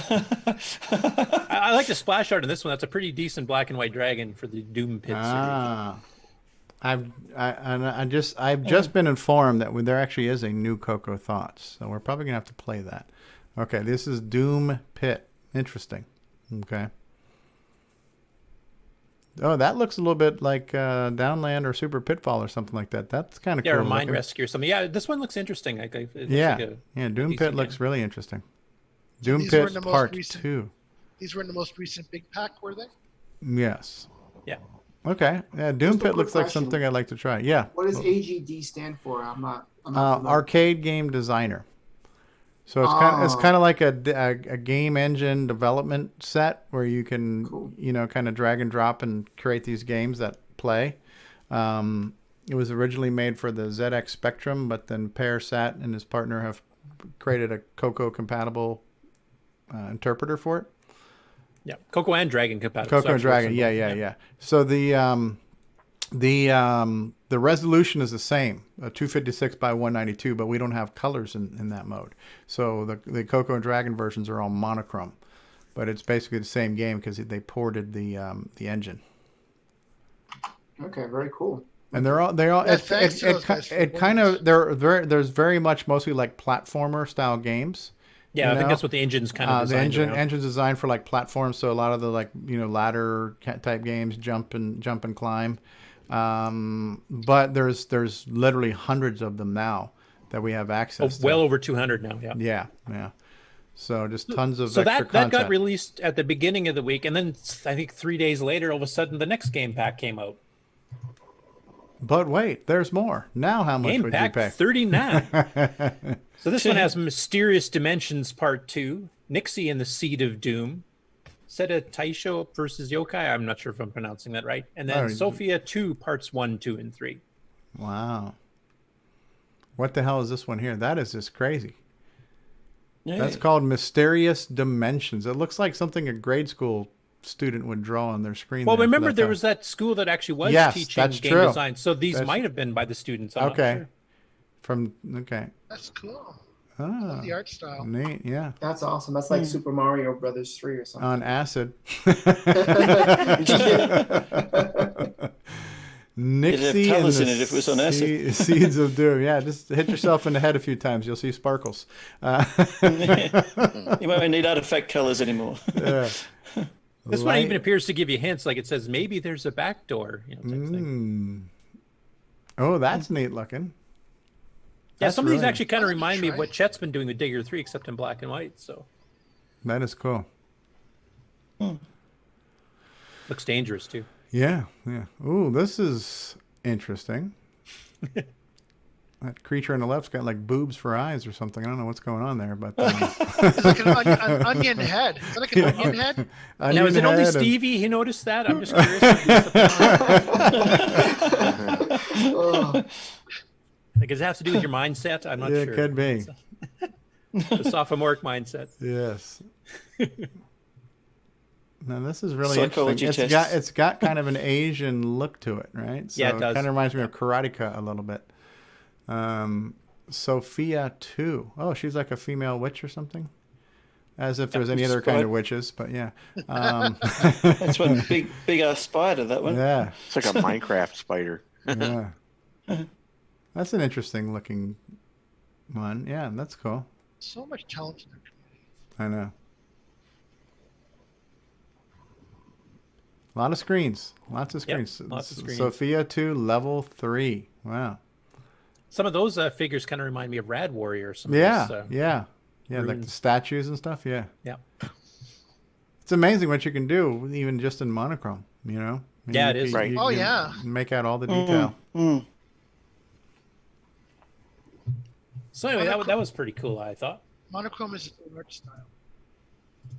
Speaker 6: I like the splash art in this one. That's a pretty decent black and white dragon for the Doom Pit series.
Speaker 1: I've just been informed that there actually is a new CoCo Thoughts, so we're probably gonna have to play that. Okay, this is Doom Pit. Interesting. Okay. Oh, that looks a little bit like Downland or Super Pitfall or something like that. That's kind of cool.
Speaker 6: Yeah, or Mine Rescue or something. Yeah, this one looks interesting.
Speaker 1: Doom Pit looks really interesting. Doom
Speaker 5: These
Speaker 1: Pit Part 2.
Speaker 5: These were in the most recent big pack, were they?
Speaker 1: Yes.
Speaker 6: Yeah.
Speaker 1: Okay. Yeah, Doom Pit looks like something I'd like to try. Yeah.
Speaker 11: What does AGD stand for? I'm not familiar.
Speaker 1: Arcade Game Designer. So it's kind of like a game engine development set where you can kind of drag and drop and create these games that play. It was originally made for the ZX Spectrum, but then Pearsat and his partner have created a CoCo compatible interpreter for it.
Speaker 6: Yeah, CoCo and Dragon compatible.
Speaker 1: CoCo and Dragon, yeah. So the resolution is the same, 256 by 192, but we don't have colors in that mode. So the CoCo and Dragon versions are all monochrome, but it's basically the same game because they ported the engine.
Speaker 11: Okay, very cool.
Speaker 1: And it kind of there's very much mostly like platformer style games.
Speaker 6: Yeah, I think that's what the engine's kind of designed
Speaker 1: the engine's designed for like platforms, so a lot of the ladder type games, jump and climb. But there's literally hundreds of them now that we have access to.
Speaker 6: Well over 200 now,
Speaker 1: yeah. So just tons of
Speaker 6: extra
Speaker 1: content.
Speaker 6: That got released at the beginning of the week, and then I think 3 days later, all of a sudden, the next game pack came out.
Speaker 1: But wait, there's more. Now how much would you pay?
Speaker 6: 39. So this one has Mysterious Dimensions Part 2, Nixie and the Seed of Doom, Seta Taisho versus Yokai. I'm not sure if I'm pronouncing that right. And then Sophia 2 Parts 1, 2, and 3.
Speaker 1: Wow. What the hell is this one here? That is just crazy. Yeah. That's called Mysterious Dimensions. It looks like something a grade school student would draw on their screen.
Speaker 6: Well, remember there was that school that actually was teaching game design. So these might have been by the students. I'm not sure.
Speaker 5: That's cool.
Speaker 1: Ah,
Speaker 5: the art style.
Speaker 1: Neat, yeah.
Speaker 11: That's awesome. That's like Super Mario Brothers 3 or something.
Speaker 1: On acid. Nixie
Speaker 7: It'd have
Speaker 1: and
Speaker 7: colours
Speaker 1: the
Speaker 7: in it if it was on acid.
Speaker 1: Seeds of Doom. Yeah, just hit yourself in the head a few times. You'll see sparkles.
Speaker 7: You won't need artifact colours anymore.
Speaker 1: Yeah.
Speaker 6: This one even appears to give you hints, like it says maybe there's a back door. You know, type thing.
Speaker 1: Oh, that's neat looking.
Speaker 6: Yeah,
Speaker 1: That's
Speaker 6: some of these
Speaker 1: really-
Speaker 6: actually kind of remind me of what Chet's been doing with Digger 3, except in black and white. So
Speaker 1: That is cool.
Speaker 6: looks dangerous too.
Speaker 1: Yeah, yeah. Ooh, this is interesting. That creature on the left's got like boobs for eyes or something. I don't know what's going on there, but
Speaker 5: It's like an onion head. Is that like an onion head?
Speaker 6: Now, is it only
Speaker 1: head and-
Speaker 6: Stevie who noticed that? I'm just curious. Like, does it have to do with your mindset? I'm not
Speaker 1: Yeah,
Speaker 6: sure.
Speaker 1: it could be.
Speaker 6: The sophomoric mindset.
Speaker 1: Yes. Now this is really
Speaker 7: Psychology
Speaker 1: interesting.
Speaker 7: tests.
Speaker 1: It's got kind of an Asian look to it, right? So
Speaker 6: Yeah, it does.
Speaker 1: kind of reminds me of Karateka a little bit. Sophia 2. Oh, she's like a female witch or something. As if there's any other kind of witches, but yeah.
Speaker 7: That's one big ass spider. That one.
Speaker 1: Yeah.
Speaker 9: It's like a Minecraft spider.
Speaker 1: Yeah. That's an interesting looking one. Yeah, that's cool.
Speaker 5: So much talent in there.
Speaker 1: I know. A lot of screens. Lots of screens.
Speaker 6: lots of screens.
Speaker 1: Sophia 2, level 3. Wow.
Speaker 6: Some of those figures kind of remind me of Rad Warrior or something.
Speaker 1: Yeah, yeah. Yeah, like the
Speaker 6: runes.
Speaker 1: statues and stuff. Yeah.
Speaker 6: Yeah.
Speaker 1: It's amazing what you can do, even just in monochrome, you know? I mean,
Speaker 6: Yeah,
Speaker 1: you
Speaker 6: it is.
Speaker 1: can-
Speaker 6: Right.
Speaker 1: you
Speaker 5: Oh,
Speaker 1: can
Speaker 5: yeah.
Speaker 1: Make out all the detail.
Speaker 6: So anyway, that was pretty cool, I thought.
Speaker 5: Monochrome is its own art style.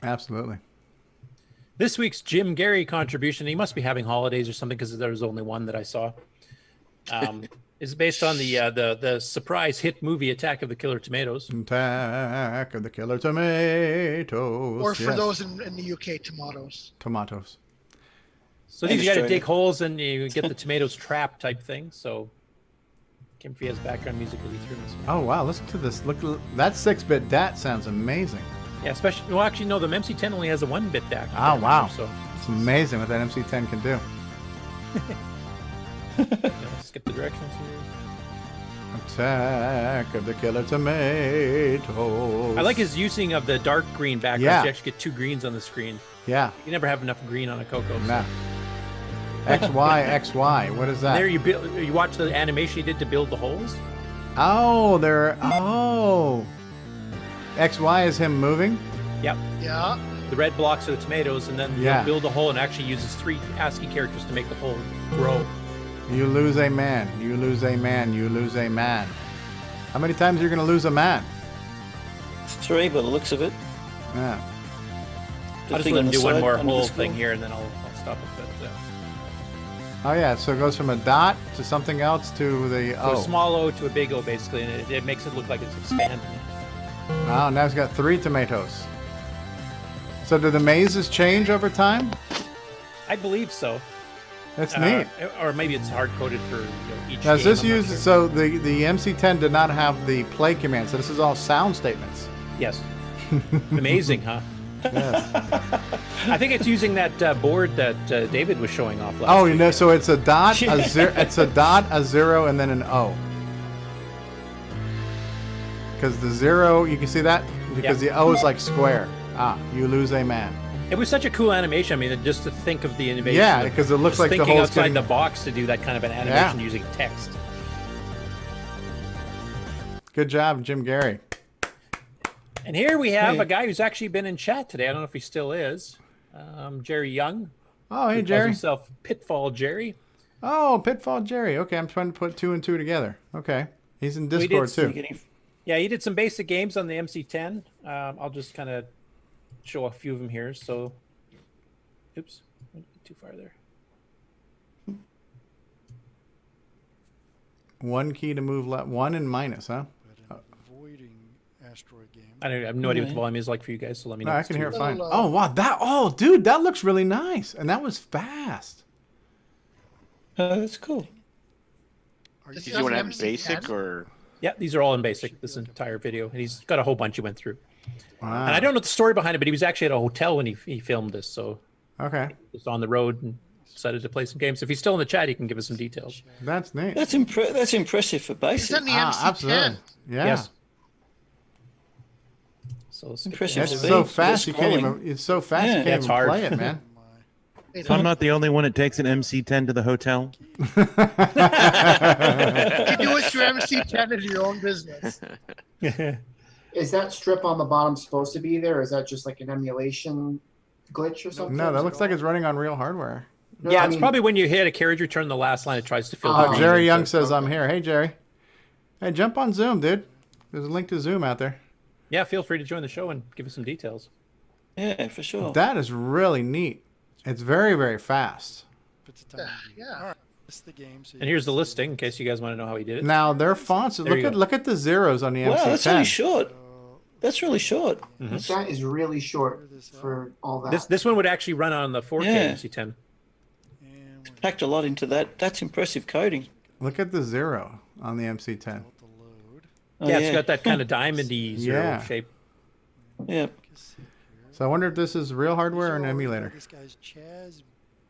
Speaker 1: Absolutely.
Speaker 6: This week's Jim Gary contribution, he must be having holidays or something because there was only one that I saw, is based on the surprise hit movie Attack of the Killer Tomatoes.
Speaker 1: Attack of the Killer Tomatoes.
Speaker 5: Or for
Speaker 1: Yes.
Speaker 5: those in the UK, tomatoes.
Speaker 1: Tomatoes.
Speaker 6: So these you got to
Speaker 7: Australia.
Speaker 6: dig holes and you get the tomatoes trapped type thing. So Kim Fee has background music really through this one.
Speaker 1: Oh, wow. Listen to this. Look, that 6-bit DAT sounds amazing.
Speaker 6: Yeah, especially, well, actually, no, the MC10 only has a 1-bit DAC.
Speaker 1: Oh, wow.
Speaker 6: So
Speaker 1: It's amazing what that MC10 can do.
Speaker 6: skip the directions here.
Speaker 1: Attack of the Killer Tomatoes.
Speaker 6: I like his using of the dark green background.
Speaker 1: Yeah.
Speaker 6: You actually get two greens on the screen.
Speaker 1: Yeah.
Speaker 6: You never have enough green on a CoCo.
Speaker 1: Nah. XY, XY. What is that?
Speaker 6: There you build. You watch the animation he did to build the holes.
Speaker 1: Oh, there. Oh. XY is him moving?
Speaker 6: Yep.
Speaker 5: Yeah.
Speaker 6: The red blocks are the tomatoes, and then
Speaker 1: Yeah.
Speaker 6: you'll build a hole and actually uses 3 ASCII characters to make the hole grow.
Speaker 1: You lose a man. You lose a man. You lose a man. How many times are you going to lose a man?
Speaker 7: 3 by the looks of it.
Speaker 1: Yeah.
Speaker 7: The
Speaker 6: I'll just
Speaker 7: thing
Speaker 6: let
Speaker 7: on
Speaker 6: him
Speaker 7: the
Speaker 6: do one
Speaker 7: side
Speaker 6: more
Speaker 7: under the
Speaker 6: hole
Speaker 7: skull.
Speaker 6: thing here, and then I'll stop it. But,
Speaker 1: Oh, yeah. So it goes from a dot to something else to the
Speaker 6: so
Speaker 1: O.
Speaker 6: a small O to a big O, basically, and it makes it look like it's expanding.
Speaker 1: Oh, now he's got 3 tomatoes. So do the mazes change over time?
Speaker 6: I believe so.
Speaker 1: That's neat.
Speaker 6: Or maybe it's hard coded for each.
Speaker 1: Now, is
Speaker 6: game,
Speaker 1: this
Speaker 6: I'm not
Speaker 1: used?
Speaker 6: sure.
Speaker 1: So the MC10 did not have the play command. So this is all sound statements.
Speaker 6: Yes. Amazing, huh?
Speaker 1: Yes.
Speaker 6: I think it's using that board that David was showing off last
Speaker 1: Oh,
Speaker 6: week.
Speaker 1: you know, so it's a dot, a zero, it's a dot, a 0, and then an O. Because the 0, you can see that? Because the O is like square. Ah, you lose a man.
Speaker 6: It was such a cool animation. I mean, just to think of the innovation.
Speaker 1: Yeah,
Speaker 6: of
Speaker 1: because it looks
Speaker 6: just
Speaker 1: like the
Speaker 6: thinking
Speaker 1: hole's
Speaker 6: outside
Speaker 1: getting-
Speaker 6: the box to do that kind of an animation
Speaker 1: Yeah.
Speaker 6: using text.
Speaker 1: Good job, Jim Gary.
Speaker 6: And here we have
Speaker 1: Hey.
Speaker 6: a guy who's actually been in chat today. I don't know if he still is. Jerry Young.
Speaker 1: Oh, hey,
Speaker 6: He calls
Speaker 1: Jerry.
Speaker 6: himself Pitfall Jerry.
Speaker 1: Oh, Pitfall Jerry. Okay, I'm trying to put 2 and 2 together. Okay. He's in
Speaker 6: We did
Speaker 1: Discord,
Speaker 6: see-
Speaker 1: too.
Speaker 6: Yeah, he did some basic games on the MC10. I'll just kind of show a few of them here. So, oops, went too far there.
Speaker 1: 1 key to move left. 1 and minus, huh?
Speaker 2: Avoiding asteroid game.
Speaker 6: I have no idea what the volume is like for you guys, so let me know.
Speaker 1: No,
Speaker 6: if
Speaker 1: I
Speaker 6: it's
Speaker 1: can
Speaker 6: too
Speaker 1: hear it
Speaker 6: low.
Speaker 1: fine. Oh, wow. Oh, dude, that looks really nice. And that was fast.
Speaker 7: That's cool.
Speaker 9: Did you want to have basic or?
Speaker 6: Yeah, these are all in basic, this entire video. And he's got a whole bunch he went through.
Speaker 1: Wow.
Speaker 6: And I don't know the story behind it, but he was actually at a hotel when he filmed this. So
Speaker 1: Okay.
Speaker 6: just on the road and decided to play some games. If he's still in the chat, he can give us some details.
Speaker 1: That's neat.
Speaker 7: That's impressive for basic.
Speaker 5: It's on the MC10.
Speaker 1: Absolutely. Yeah.
Speaker 6: Yes. So
Speaker 7: Impressive.
Speaker 1: It's so fast you can't even. It's so fast you can't even play it, man.
Speaker 17: So I'm not the only one that takes an MC10 to the hotel.
Speaker 5: You do it through MC10 as your own business.
Speaker 11: Is that strip on the bottom supposed to be there, or is that just like an emulation glitch or something?
Speaker 1: No, that looks like it's running on real hardware.
Speaker 11: No,
Speaker 6: Yeah,
Speaker 11: I
Speaker 6: it's
Speaker 11: mean-
Speaker 6: probably when you hit a carriage return the last line, it tries to fill.
Speaker 1: Oh,
Speaker 6: the
Speaker 1: Jerry
Speaker 6: green
Speaker 1: Young
Speaker 6: into-
Speaker 1: says I'm here. Hey, Jerry. Hey, jump on Zoom, dude. There's a link to Zoom out there.
Speaker 6: Yeah, feel free to join the show and give us some details.
Speaker 7: Yeah, for sure.
Speaker 1: That is really neat. It's very, very fast.
Speaker 5: Yeah.
Speaker 2: All right. It's the game. So
Speaker 6: And here's the listing in case you guys want to know how he did it.
Speaker 1: Now their fonts.
Speaker 6: There you
Speaker 1: Look at the zeros on the
Speaker 7: Wow,
Speaker 1: MC10.
Speaker 7: that's really short. That's really short.
Speaker 11: That is really short for all that.
Speaker 6: This one would actually run on the 4K
Speaker 7: Yeah.
Speaker 6: MC10.
Speaker 7: Packed a lot into that. That's impressive coding.
Speaker 1: Look at the zero on the MC10.
Speaker 7: Oh,
Speaker 6: Yeah, it's got that kind of diamondy zero
Speaker 1: Yeah.
Speaker 6: shape.
Speaker 7: Yeah.
Speaker 1: So I wonder if this is real hardware or an emulator.
Speaker 2: This guy's Chaz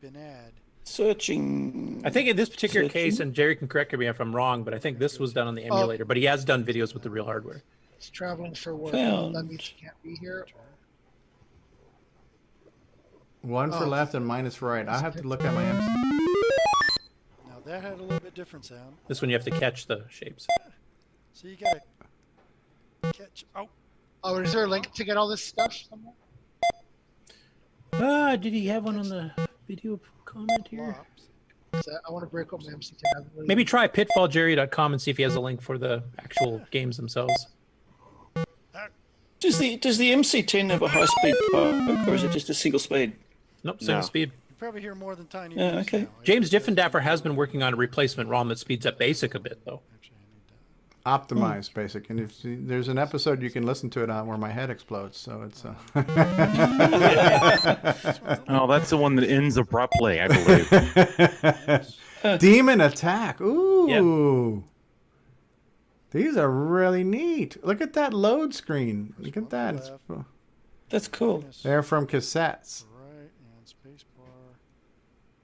Speaker 2: Benad.
Speaker 7: Searching.
Speaker 6: I think in this particular case, and Jerry can correct me if I'm wrong, but I think this was done on the emulator. But he has done videos with the real hardware.
Speaker 5: It's traveling for work.
Speaker 7: Found.
Speaker 5: That means you can't be here.
Speaker 1: One for left and minus for right. I have to look at my MC.
Speaker 2: Now that had a little bit different sound.
Speaker 6: This one you have to catch the shapes.
Speaker 2: So you gotta catch.
Speaker 5: Oh, is there a link to get all this stuff somewhere?
Speaker 6: Did he have one on the video comment here?
Speaker 5: I want to break up my MC10.
Speaker 6: Maybe try pitfalljerry.com and see if he has a link for the actual games themselves.
Speaker 7: Does the MC10 have a high speed poke, or is it just a single speed?
Speaker 6: Nope, single speed.
Speaker 2: You probably hear more than Tiny.
Speaker 7: Yeah,
Speaker 2: Voice
Speaker 7: okay.
Speaker 2: now.
Speaker 6: James Diffendaffer has been working on a replacement ROM that speeds up BASIC a bit, though.
Speaker 1: Optimized basic, and if there's an episode you can listen to it on where my head explodes, so it's.
Speaker 17: Oh, that's the one that ends abruptly, I believe.
Speaker 1: Demon Attack. Ooh. These are really neat. Look at that load screen. Look at that.
Speaker 7: That's cool.
Speaker 1: They're from cassettes.
Speaker 2: Right and space bar.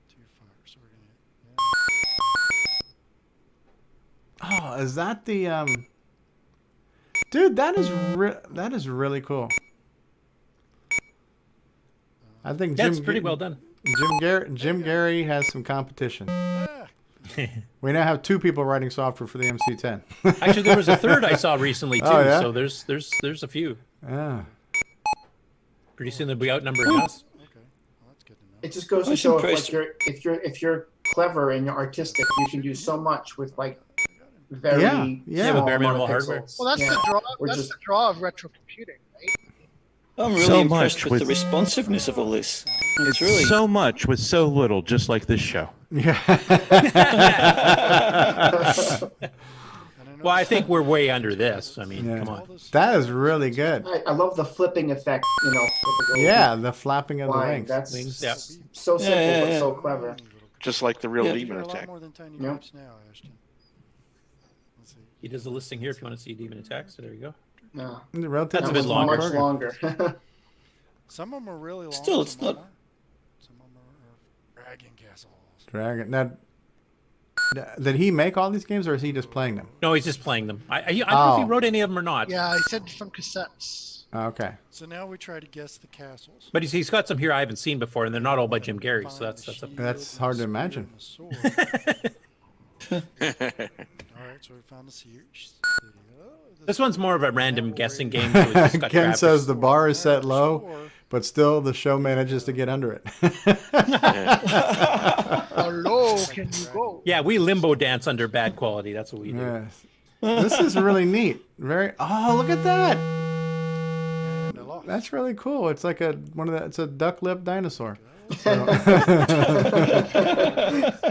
Speaker 2: 2 fire. So we're gonna.
Speaker 1: Oh, is that the Dude, that is really cool. I think
Speaker 6: That's pretty well done.
Speaker 1: Jim Gary has some competition. We now have 2 people writing software for the MC10.
Speaker 6: Actually, there was a third I saw recently too.
Speaker 1: Oh, yeah?
Speaker 6: So there's a few.
Speaker 1: Yeah.
Speaker 6: Pretty soon they'll be outnumbering us.
Speaker 11: It just goes to
Speaker 7: That's
Speaker 11: show
Speaker 7: impressive.
Speaker 11: if you're clever and you're artistic, you can do so much with like very
Speaker 1: Yeah,
Speaker 6: with
Speaker 11: small
Speaker 6: bare minimal
Speaker 11: amount of
Speaker 6: hardware.
Speaker 11: pixels.
Speaker 5: Well, that's
Speaker 11: Yeah.
Speaker 5: the draw.
Speaker 11: We're
Speaker 5: That's
Speaker 11: just-
Speaker 5: the draw of retro computing, right?
Speaker 7: I'm really
Speaker 17: So
Speaker 7: impressed
Speaker 17: much
Speaker 7: with
Speaker 17: with-
Speaker 7: the responsiveness of all this. It's really
Speaker 17: So much with so little, just like this show.
Speaker 1: Yeah.
Speaker 6: Well, I think we're way under this. I mean, come on.
Speaker 1: That is really good.
Speaker 11: I love the flipping effect. You know. with the
Speaker 1: Yeah, the flapping of the
Speaker 11: line.
Speaker 1: wings.
Speaker 11: That's
Speaker 6: Yeah.
Speaker 11: so simple but
Speaker 7: yeah.
Speaker 11: so clever.
Speaker 9: Just like the real
Speaker 7: Yeah.
Speaker 9: demon
Speaker 2: A lot
Speaker 9: attack.
Speaker 2: more than Tiny
Speaker 11: Yep.
Speaker 2: Voice now, Ashton. Let's see.
Speaker 6: He does a listing here if you want to see Demon Attack. So there you go.
Speaker 11: No,
Speaker 1: Relatively
Speaker 6: That's a bit
Speaker 1: small
Speaker 6: longer.
Speaker 11: much
Speaker 1: program.
Speaker 11: longer.
Speaker 2: Some of them are really long.
Speaker 7: Still, it's
Speaker 2: some of
Speaker 7: not-
Speaker 2: them aren't. Some of them are Dragon Castles.
Speaker 1: Dragon. Now, did he make all these games, or is he just playing them?
Speaker 6: No, he's just playing them. I don't know if he
Speaker 1: Oh.
Speaker 6: wrote any of them or not.
Speaker 5: Yeah, I said from cassettes.
Speaker 1: Okay.
Speaker 2: So now we try to guess the castles.
Speaker 6: But he's got some here I haven't seen before, and they're not all by Jim Gary. So that's a.
Speaker 1: That's hard to imagine.
Speaker 2: All right, so we found the city.
Speaker 6: This one's more of a random guessing game. So it's just got
Speaker 1: Ken
Speaker 6: graphics.
Speaker 1: says the bar is set low, but still the show manages to get under it.
Speaker 5: How low can you go?
Speaker 6: Yeah, we limbo dance under bad quality. That's what we do.
Speaker 1: Yes. This is really neat. Oh, look at that. That's really cool. It's like it's a duck-lipped dinosaur. So-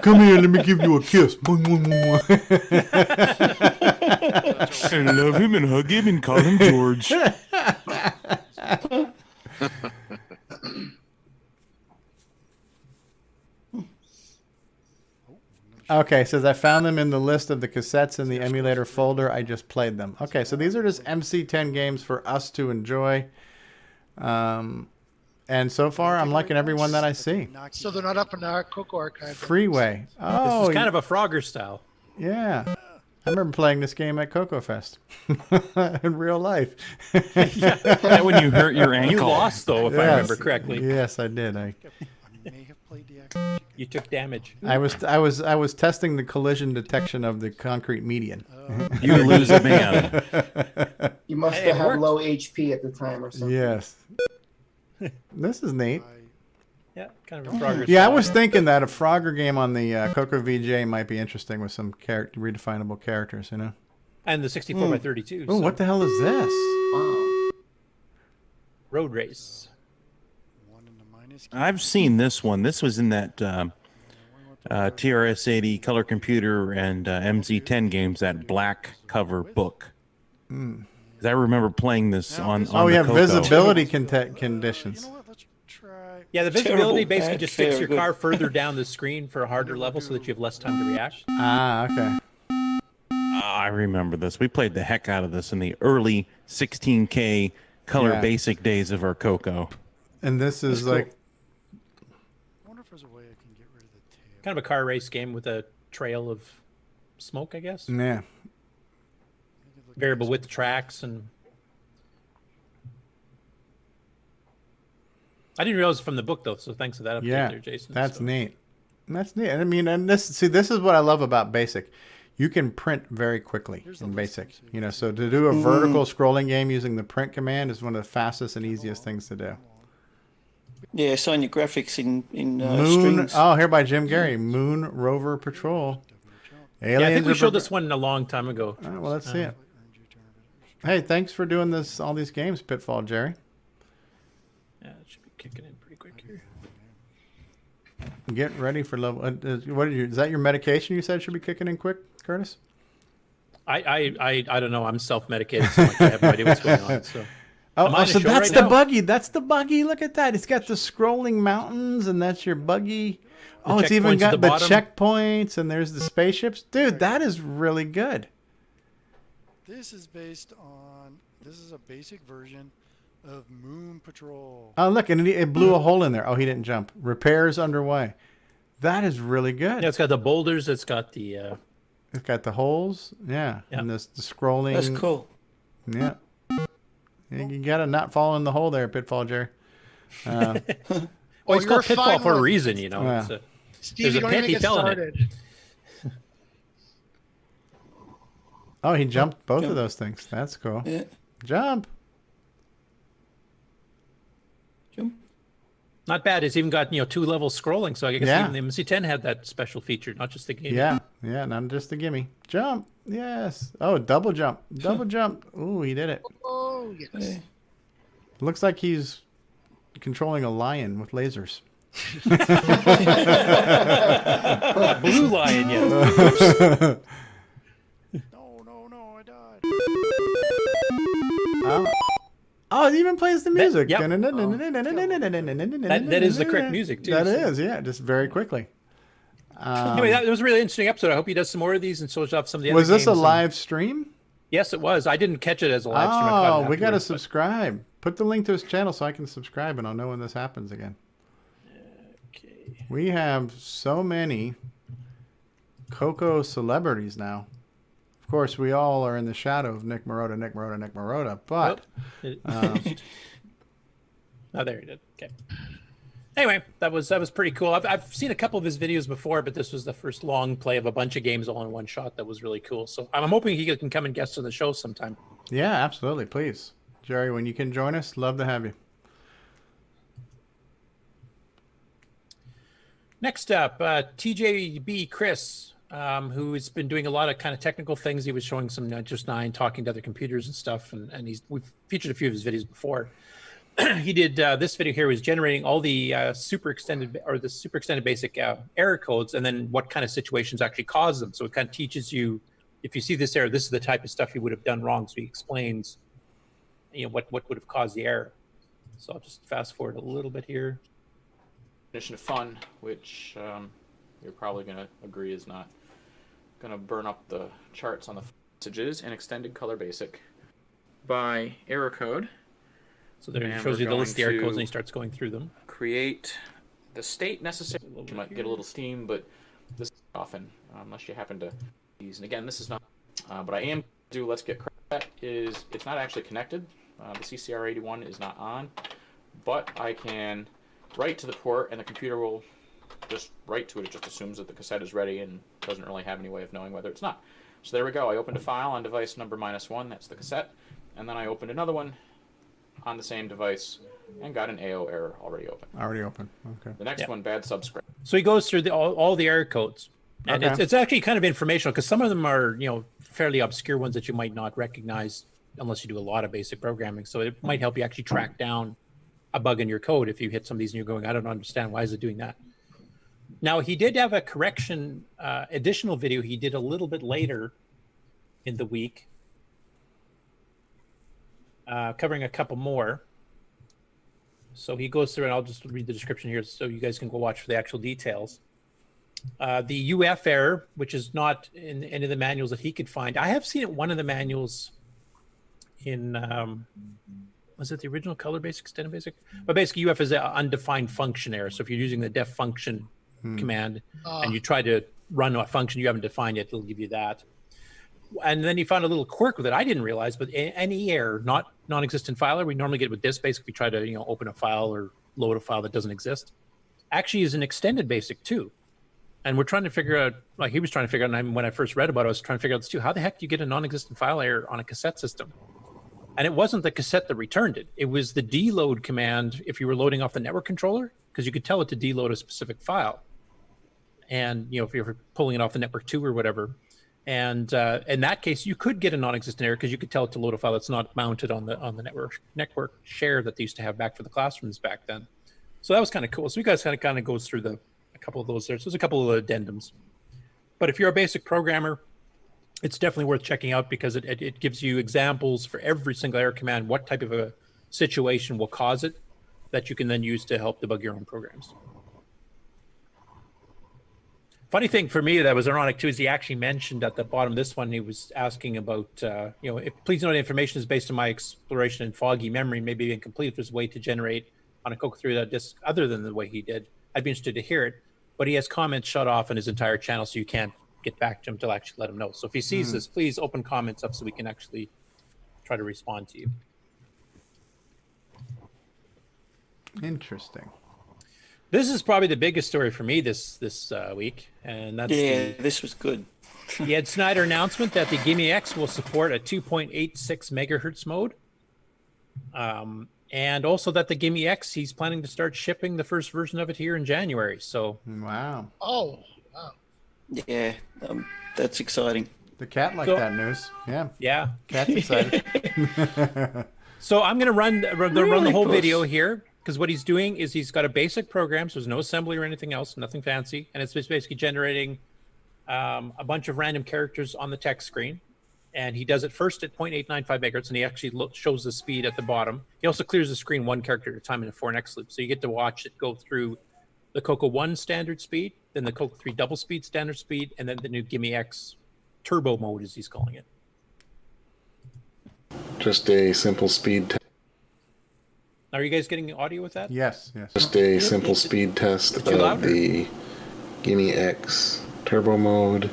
Speaker 1: Come here, let me give you a kiss.
Speaker 17: I love him and hug him and call him George.
Speaker 1: Okay, it says I found them in the list of the cassettes in the emulator folder. I just played them. Okay, so these are just MC10 games for us to enjoy. And so far, I'm liking every one that I see.
Speaker 5: So they're not up in our CoCo archive.
Speaker 1: Freeway. Oh,
Speaker 6: This is kind of a Frogger style.
Speaker 1: Yeah. I remember playing this game at CoCo Fest in real life.
Speaker 6: Yeah,
Speaker 17: when you hurt your ankle.
Speaker 6: You lost, though, if I remember correctly.
Speaker 1: Yes, I did.
Speaker 6: You took damage.
Speaker 1: I was testing the collision detection of the concrete median.
Speaker 17: You lose a man.
Speaker 11: You must have had low HP at the time or something.
Speaker 1: Yes. This is neat.
Speaker 6: Yeah, kind of a Frogger
Speaker 1: Yeah, I
Speaker 6: style.
Speaker 1: was thinking that a Frogger game on the CoCo VJ might be interesting with some redefinable characters, you know?
Speaker 6: And the 64 by 32.
Speaker 1: Oh, what the hell is this?
Speaker 11: Wow.
Speaker 6: Road race.
Speaker 17: I've seen this one. This was in that TRS-80 color computer and MZ10 games, that black cover book. 'Cause I remember playing this on
Speaker 1: Oh,
Speaker 17: the
Speaker 1: yeah,
Speaker 17: CoCo.
Speaker 1: visibility conditions.
Speaker 6: Yeah, the visibility
Speaker 7: Terrible,
Speaker 6: basically
Speaker 7: bad,
Speaker 6: just sticks
Speaker 7: very
Speaker 6: your
Speaker 7: good.
Speaker 6: car further down the screen for a harder level so that you have less time to react.
Speaker 1: Ah, okay.
Speaker 17: I remember this. We played the heck out of this in the early 16K color
Speaker 1: Yeah.
Speaker 17: basic days of our CoCo.
Speaker 1: And this is
Speaker 6: That's cool.
Speaker 1: like...
Speaker 6: Kind of a car race game with a trail of smoke, I guess.
Speaker 1: Yeah.
Speaker 6: Variable width tracks and... I didn't realize from the book, though, so thanks for that update
Speaker 1: Yeah,
Speaker 6: there, Jason.
Speaker 1: that's
Speaker 6: So-
Speaker 1: neat. That's neat. I mean, and this is what I love about Basic. You can print very quickly in Basic. You know, so to do a vertical scrolling game using the print command is one of the fastest and easiest things to do.
Speaker 7: Yeah, assign your graphics in
Speaker 1: Moon.
Speaker 7: strings.
Speaker 1: Oh, here by Jim Gary. Moon Rover Patrol.
Speaker 6: Yeah, I think
Speaker 1: Aliens
Speaker 6: we
Speaker 1: are
Speaker 6: showed
Speaker 1: pre-
Speaker 6: this one a long time ago.
Speaker 1: All right, well, let's see it. Hey, thanks for doing all these games, Pitfall, Jerry.
Speaker 6: Yeah, it should be kicking in pretty quick here.
Speaker 1: Get ready for level. What is that? Your medication? You said should be kicking in quick, Curtis.
Speaker 6: I don't know. I'm self-medicated, so I have no idea what's going on. So,
Speaker 1: So that's the buggy. That's the buggy. Look at that. It's got the scrolling mountains, and that's your buggy. Oh, it's even got the checkpoints, and there's the spaceships. Dude, that is really good.
Speaker 2: This is based on. This is a basic version of Moon Patrol.
Speaker 1: Oh, look, and it blew a hole in there. Oh, he didn't jump. Repairs underway. That is really good.
Speaker 6: Yeah, it's got the boulders. It's got the.
Speaker 1: It's got the holes. Yeah, and the scrolling.
Speaker 7: That's cool.
Speaker 1: Yeah. You gotta not fall in the hole there, Pitfall, Jerry.
Speaker 6: Well, it's called Pitfall for a reason, you know.
Speaker 1: Yeah.
Speaker 6: It's
Speaker 5: Steve,
Speaker 6: there's
Speaker 5: you
Speaker 6: a
Speaker 5: don't
Speaker 6: pit
Speaker 5: even
Speaker 6: he
Speaker 5: get
Speaker 6: fell in it.
Speaker 5: started.
Speaker 1: Oh, he jumped both of those things. That's cool.
Speaker 7: Yeah.
Speaker 1: Jump.
Speaker 6: Not bad. It's even got 2-level scrolling, so I guess
Speaker 1: Yeah.
Speaker 6: even the MC10 had that special feature, not just the game.
Speaker 1: Yeah, not just a gimme. Jump. Yes. Oh, double jump. Double jump. Ooh, he did it.
Speaker 5: Oh, yes.
Speaker 1: Looks like he's controlling a lion with lasers.
Speaker 6: Blue lion, yes.
Speaker 1: Oh, it even plays the music.
Speaker 6: Yep.
Speaker 1: That
Speaker 6: is the correct music, too.
Speaker 1: That
Speaker 6: so.
Speaker 1: is, yeah, just very quickly.
Speaker 6: Anyway, that was a really interesting episode. I hope he does some more of these and shows off some of the other
Speaker 1: Was this a
Speaker 6: games.
Speaker 1: live stream?
Speaker 6: Yes, it was. I didn't catch it as a live stream. I caught
Speaker 1: Oh,
Speaker 6: it
Speaker 1: we got to
Speaker 6: afterwards, but-
Speaker 1: subscribe. Put the link to his channel so I can subscribe and I'll know when this happens again.
Speaker 6: Okay.
Speaker 1: We have so many CoCo celebrities now. Of course, we all are in the shadow of Nick Marotta, but...
Speaker 6: Oh, there he did. Okay. Anyway, that was pretty cool. I've seen a couple of his videos before, but this was the first long play of a bunch of games all in one shot. That was really cool. So I'm hoping he can come and guest on the show sometime.
Speaker 1: Yeah, absolutely. Please. Jerry, when you can join us, love to have you.
Speaker 6: Next up, TJB Chris, who has been doing a lot of kind of technical things. He was showing some just 9, talking to other computers and stuff, and we've featured a few of his videos before. He did this video here was generating all the super extended basic error codes, and then what kind of situations actually cause them. So it kind of teaches you, if you see this error, this is the type of stuff you would have done wrong. So he explains, what would have caused the error. So I'll just fast forward a little bit here.
Speaker 8: Definition of fun, which you're probably going to agree is not going to burn up the charts on the messages in extended color basic by error code.
Speaker 6: So there it
Speaker 8: And
Speaker 6: shows
Speaker 8: we're
Speaker 6: you the list of the error
Speaker 8: going
Speaker 6: codes, and
Speaker 8: to
Speaker 6: he starts going through them.
Speaker 8: Create the state necessary. You might get a little steam, but this often, unless you happen to use. And again, this is not. But I am do. Let's get credit. Is it's not actually connected. The CCR81 is not on, but I can write to the port, and the computer will just write to it. It just assumes that the cassette is ready and doesn't really have any way of knowing whether it's not. So there we go. I opened a file on device number -1. That's the cassette, and then I opened another one on the same device and got an AO error already open.
Speaker 1: Already open. Okay.
Speaker 8: The next one, bad subscript.
Speaker 6: So he goes through all the error codes, and
Speaker 1: Okay.
Speaker 6: it's actually kind of informational because some of them are fairly obscure ones that you might not recognize unless you do a lot of basic programming. So it might help you actually track down a bug in your code if you hit some of these and you're going, I don't understand, why is it doing that? Now he did have a correction additional video he did a little bit later in the week, covering a couple more. So he goes through, and I'll just read the description here so you guys can go watch for the actual details. The UF error, which is not in any of the manuals that he could find. I have seen it one of the manuals in, was it the original Color Basic, Extended Basic? But basically UF is an undefined function error. So if you're using the def function command and you try to run a function you haven't defined yet, it'll give you that. And then he found a little quirk with it I didn't realize, but any error, not non-existent file error, we normally get with this. Basically, try to open a file or load a file that doesn't exist. Actually, is an extended basic too, and we're trying to figure out. Like he was trying to figure out, and when I first read about it, I was trying to figure out this too. How the heck do you get a non-existent file error on a cassette system? And it wasn't the cassette that returned it. It was the deload command if you were loading off the network controller, because you could tell it to deload a specific file. And if you're pulling it off the network 2 or whatever. And in that case, you could get a non-existent error because you could tell it to load a file that's not mounted on the network share that they used to have back for the classrooms back then. So that was kind of cool. So you guys kind of goes through a couple of those there. So there's a couple of addendums. But if you're a basic programmer, it's definitely worth checking out because it gives you examples for every single error command, what type of a situation will cause it, that you can then use to help debug your own programs. Funny thing for me that was ironic too is he actually mentioned at the bottom of this one, he was asking about, if please note information is based on my exploration in foggy memory, maybe incomplete if there's a way to generate on a CoCo3 disk other than the way he did. I'd be interested to hear it, but he has comments shut off on his entire channel, so you can't get back to him to actually let him know. So if he sees this, please open comments up so we can actually try to respond to you.
Speaker 1: Interesting.
Speaker 6: This is probably the biggest story for me this week, and that's
Speaker 7: this was good.
Speaker 6: The Ed Snyder announcement that the Gimme X will support a 2.86 megahertz mode, and also that the Gimme X, he's planning to start shipping the first version of it here in January. So
Speaker 1: wow.
Speaker 5: Oh, wow.
Speaker 7: Yeah, that's exciting.
Speaker 1: The cat liked that news. Yeah.
Speaker 6: Yeah.
Speaker 1: Cat's excited.
Speaker 6: So I'm going to run the whole video here. Because what he's doing is he's got a basic program, so there's no assembly or anything else, nothing fancy, and it's just basically generating a bunch of random characters on the text screen. And he does it first at 0.895 megahertz, and he actually shows the speed at the bottom. He also clears the screen one character at a time in a 4NX loop, so you get to watch it go through the CoCo 1 standard speed, then the CoCo 3 double speed standard speed, and then the new Gimme X turbo mode, as he's calling it.
Speaker 10: Just a simple speed test.
Speaker 6: Are you guys getting audio with that?
Speaker 1: Yes, yes.
Speaker 10: Just a simple speed test of the Gimme X turbo mode.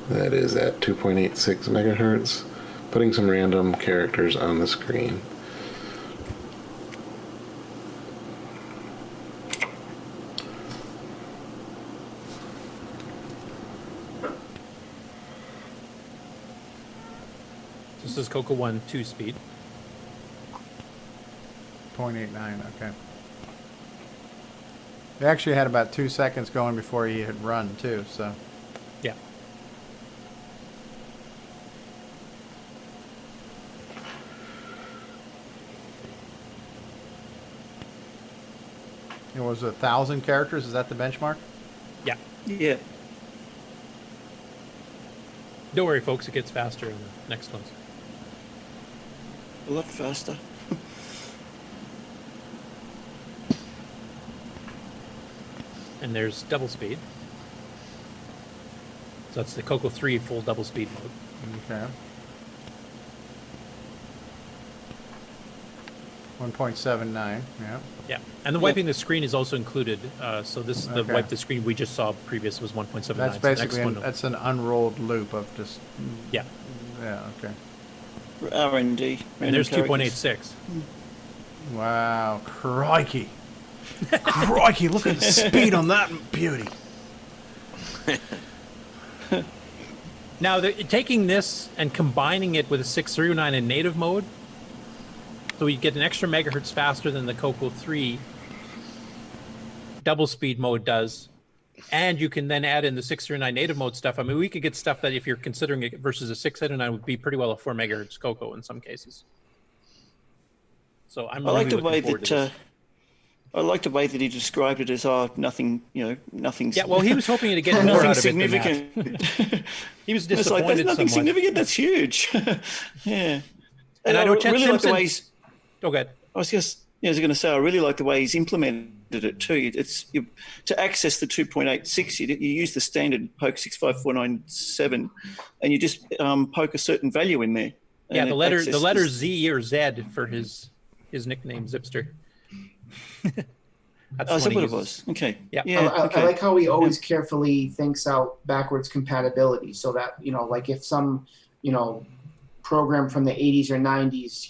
Speaker 10: That is at 2.86 megahertz. Putting some random characters on the screen.
Speaker 6: This is CoCo 1 2 speed.
Speaker 1: 0.89, okay. He actually had about 2 seconds going before he had run too, so.
Speaker 6: Yeah.
Speaker 1: It was 1,000 characters, is that the benchmark?
Speaker 6: Yeah.
Speaker 7: Yeah.
Speaker 6: Don't worry, folks, it gets faster in the next ones.
Speaker 7: A lot faster.
Speaker 6: And there's double speed. So that's the CoCo 3 full double speed mode.
Speaker 1: Okay. 1.79. Yeah.
Speaker 6: Yeah, and the wiping the screen is also included. So this the
Speaker 1: Okay.
Speaker 6: wipe the screen we just saw previous was 1.79.
Speaker 1: That's
Speaker 6: So
Speaker 1: basically that's an unrolled loop of just.
Speaker 6: Yeah.
Speaker 1: Yeah. Okay.
Speaker 7: R&D.
Speaker 6: And there's 2.86.
Speaker 1: Wow, crikey. Crikey, look at the speed on that beauty.
Speaker 6: Now, taking this and combining it with a 639 in native mode, so you get an extra megahertz faster than the CoCo 3 double speed mode does, and you can then add in the 639 native mode stuff. I mean, we could get stuff that if you're considering it versus a 639 would be pretty well a 4 megahertz CoCo in some cases. So I'm
Speaker 7: I like
Speaker 6: really
Speaker 7: the way
Speaker 6: looking forward to this.
Speaker 7: I like the way that he described it as nothing, nothing.
Speaker 6: Yeah, well, he was hoping to get more
Speaker 7: nothing
Speaker 6: out of
Speaker 7: significant.
Speaker 6: it than that. He was
Speaker 7: It's like,
Speaker 6: disappointed
Speaker 7: that's nothing
Speaker 6: somewhat.
Speaker 7: significant. That's huge. Yeah.
Speaker 6: And I know Chet
Speaker 7: really like the
Speaker 6: Simpson-
Speaker 7: way he's.
Speaker 6: Oh, good.
Speaker 7: I was going to say, I really like the way he's implemented it too. To access the 2.86, you use the standard poke 65497, and you just poke a certain value in there.
Speaker 6: Yeah,
Speaker 7: and
Speaker 6: the
Speaker 7: it
Speaker 6: letter
Speaker 7: accesses-
Speaker 6: Z or Z for his nickname Zipster. That's
Speaker 7: Oh,
Speaker 6: the
Speaker 7: is that
Speaker 6: one
Speaker 7: what
Speaker 6: he
Speaker 7: it
Speaker 6: uses.
Speaker 7: was? Okay.
Speaker 6: Yeah.
Speaker 11: I like how he always carefully thinks out backwards compatibility, so that like if some program from the 80s or 90s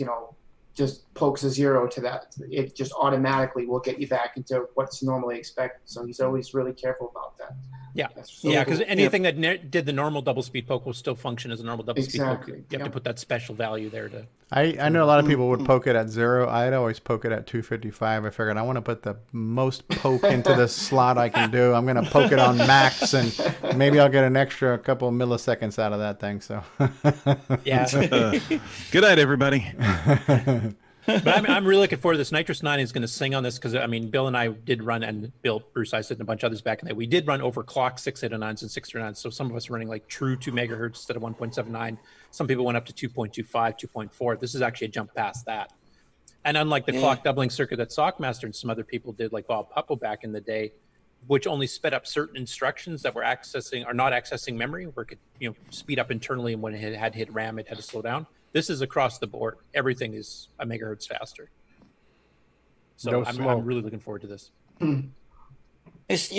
Speaker 11: just pokes a 0 to that, it just automatically will get you back into what's normally expected. So he's always really careful about that.
Speaker 6: Yeah,
Speaker 11: That's so
Speaker 6: yeah, because
Speaker 11: cool.
Speaker 6: anything that did the normal double speed poke will still function as a normal double speed poke.
Speaker 11: Exactly,
Speaker 6: You have to put that special value there to.
Speaker 1: I know a lot of people would poke it at 0. I'd always poke it at 255. I figured I want to put the most poke into this slot I can do. I'm going to poke it on max, and maybe I'll get an extra couple milliseconds out of that thing. So.
Speaker 6: Yeah.
Speaker 17: Good night, everybody.
Speaker 6: But I'm really looking forward to this. Nitrous 9 is going to sing on this because, I mean, Bill and I did run, and Bill, Bruce, I said, and a bunch of others back in the day, we did run overclock 689s and 639s. So some of us are running like true 2 megahertz instead of 1.79. Some people went up to 2.25, 2.4. This is actually a jump past that. And unlike the clock doubling circuit that Sockmaster and some other people did, like Bob Puppo back in the day, which only sped up certain instructions that were accessing or not accessing memory, where it could speed up internally, and when it had hit RAM, it had to slow down. This is across the board. Everything is a megahertz faster. So I'm really looking forward to this.
Speaker 7: It's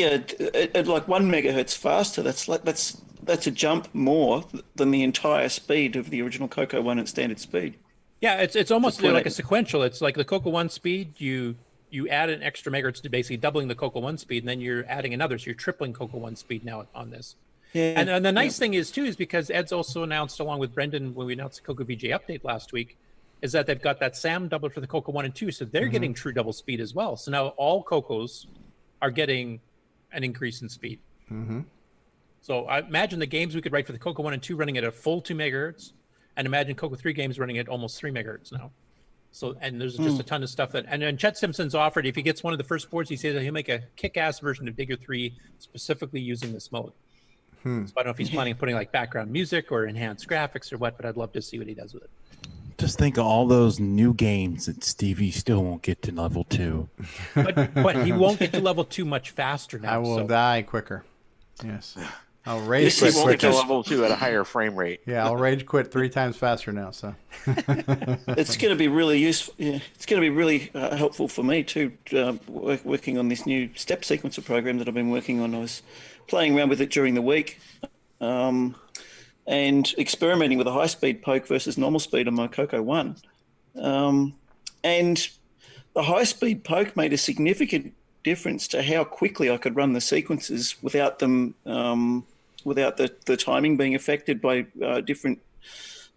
Speaker 7: at like 1 megahertz faster. That's a jump more than the entire speed of the original CoCo 1 at standard speed.
Speaker 6: Yeah, it's almost like a sequential. It's like the CoCo 1 speed. You add an extra megahertz to basically doubling the CoCo 1 speed, and then you're adding another. So you're tripling CoCo 1 speed now on this. Yeah, and the nice thing is, too, is because Ed's also announced, along with Brendan, when we announced the CoCo VJ update last week, is that they've got that SAM doubler for the CoCo 1 and 2. So they're getting true double speed as well. So now all CoCos are getting an increase in speed.
Speaker 1: Mm-hmm.
Speaker 6: So I imagine the games we could write for the CoCo 1 and 2 running at a full 2 megahertz, and imagine CoCo 3 games running at almost 3 megahertz now. So, and there's just a ton of stuff and then Chet Simpson's offered, if he gets one of the first boards, he says that he'll make a kick-ass version of Digger 3 specifically using this mode. So I don't know if he's planning on putting like background music or enhanced graphics or what, but I'd love to see what he does with it.
Speaker 17: Just think of all those new games that Stevie still won't get to level 2.
Speaker 6: But he won't get to level 2 much faster now.
Speaker 1: I will die quicker. Yes. I'll rage quit.
Speaker 9: Won't get to level 2 at a higher frame rate.
Speaker 1: Yeah, I'll rage quit 3 times faster now. So
Speaker 7: it's going to be really useful. Yeah, it's going to be really helpful for me too. Working on this new step sequencer program that I've been working on. I was playing around with it during the week, and experimenting with a high-speed poke versus normal speed on my CoCo 1. And the high-speed poke made a significant difference to how quickly I could run the sequences without them, without the timing being affected by different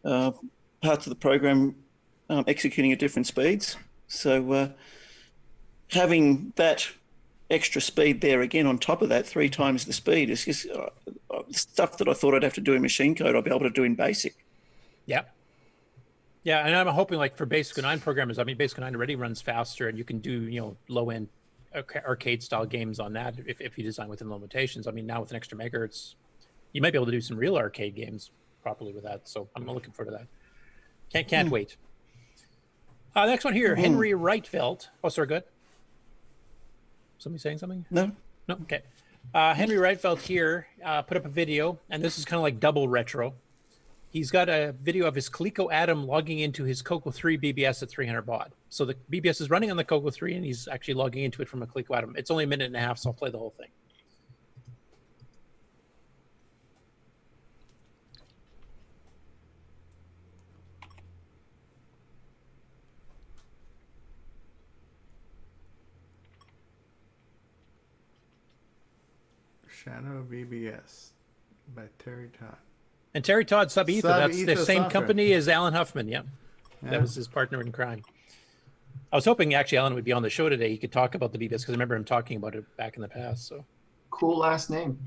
Speaker 7: parts of the program executing at different speeds. So having that extra speed there again on top of that, 3 times the speed, is just stuff that I thought I'd have to do in machine code, I'll be able to do in BASIC.
Speaker 6: Yeah. Yeah, and I'm hoping like for Basic 9 programmers, I mean, Basic 9 already runs faster, and you can do, low-end arcade-style games on that if you design within limitations. I mean, now with an extra megahertz, you might be able to do some real arcade games properly with that. So I'm looking forward to that. Can't wait. Next one here, Henry Reitfeld. Oh, sorry, good. Somebody saying something?
Speaker 7: No.
Speaker 6: No, okay. Henry Reitfeld here put up a video, and this is kind of like double retro. he's got a video of his Coleco Atom logging into his CoCo 3 BBS at 300 baud. So the BBS is running on the CoCo 3, and he's actually logging into it from a Coleco Atom. It's only a minute and a half, so I'll play the whole thing.
Speaker 1: Shadow BBS by Terry Todd.
Speaker 6: And Terry Todd, Sub-Ether, that's the same
Speaker 1: Software.
Speaker 6: company as Alan Huffman, yeah.
Speaker 1: Yeah.
Speaker 6: That was his partner in crime. I was hoping actually Alan would be on the show today. He could talk about the BBS because I remember him talking about it back in the past. So
Speaker 11: Cool last name.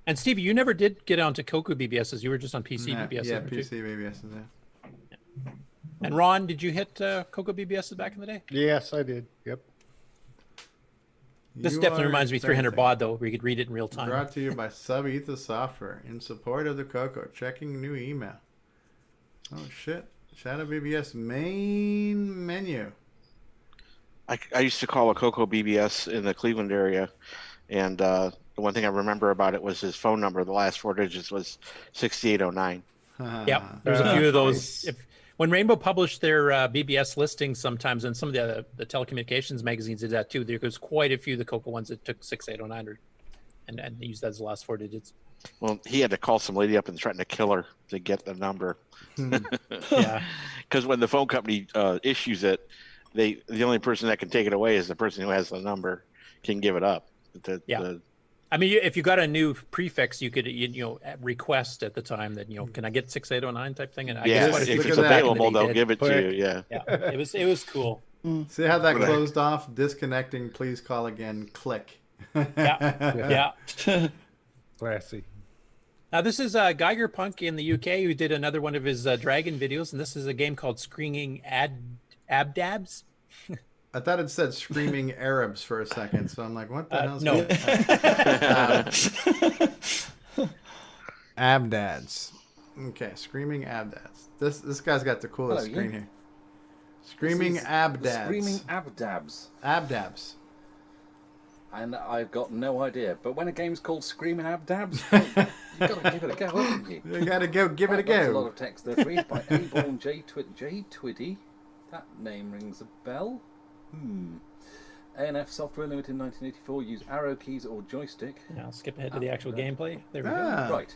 Speaker 6: And Stevie, you never did get onto CoCo BBSs. You were just on PC BBSs.
Speaker 1: Yeah,
Speaker 6: weren't you?
Speaker 1: PC BBS, yeah.
Speaker 6: And Ron, did you hit CoCo BBSs back in the day?
Speaker 14: Yes, I did. Yep.
Speaker 6: This
Speaker 1: You
Speaker 6: definitely
Speaker 1: are
Speaker 6: reminds me 300
Speaker 1: experiencing.
Speaker 6: baud though, where you could read it in real time.
Speaker 1: Brought to you by Sub-Ether Software in support of the CoCo. Checking new email. Oh shit! Shadow BBS main menu.
Speaker 9: I used to call a CoCo BBS in the Cleveland area, and the one thing I remember about it was his phone number. The last 4 digits was 6809.
Speaker 6: Yep, there's a few of those. When Rainbow published their BBS listings sometimes, and some of the telecommunications magazines did that too, there was quite a few of the CoCo ones that took 6809 and used that as the last 4 digits.
Speaker 9: Well, he had to call some lady up and threaten to kill her to get the number.
Speaker 6: Yeah.
Speaker 9: Because when the phone company issues it, the only person that can take it away is the person who has the number can give it up.
Speaker 6: I mean, if you got a new prefix, you could request at the time that can I get 6809 type thing, and I guess quite a few
Speaker 9: if it's
Speaker 6: people back in the
Speaker 9: available,
Speaker 6: day
Speaker 9: they'll
Speaker 6: did.
Speaker 9: give it to you. Yeah.
Speaker 6: Yeah, it was cool.
Speaker 1: See how that closed off? Disconnecting. Please call again. Click.
Speaker 6: Yeah.
Speaker 14: Classy.
Speaker 6: Now this is Geiger Punk in the UK who did another one of his Dragon videos, and this is a game called Screaming Abdabs.
Speaker 1: I thought it said screaming Arabs for a second, so I'm like, what the hell's
Speaker 6: no.
Speaker 1: Abdads. Okay, screaming Abdads. This guy's got the coolest
Speaker 12: Hello,
Speaker 1: screen
Speaker 12: you.
Speaker 1: here. Screaming
Speaker 12: This is
Speaker 1: Abdads.
Speaker 12: the Screaming Abdabs.
Speaker 1: Abdabs.
Speaker 12: And I've got no idea. But when a game's called Screaming Abdabs, you've got to give it a go, haven't you?
Speaker 1: You gotta give it a
Speaker 12: Right, that's
Speaker 1: go.
Speaker 12: a lot of text there. Read by Aborn J. Twiddy. That name rings a bell. ANF Software Limited 1984. Use arrow keys or joystick.
Speaker 6: Yeah, I'll skip ahead to the actual gameplay. There we
Speaker 1: Ah.
Speaker 6: go.
Speaker 12: Right.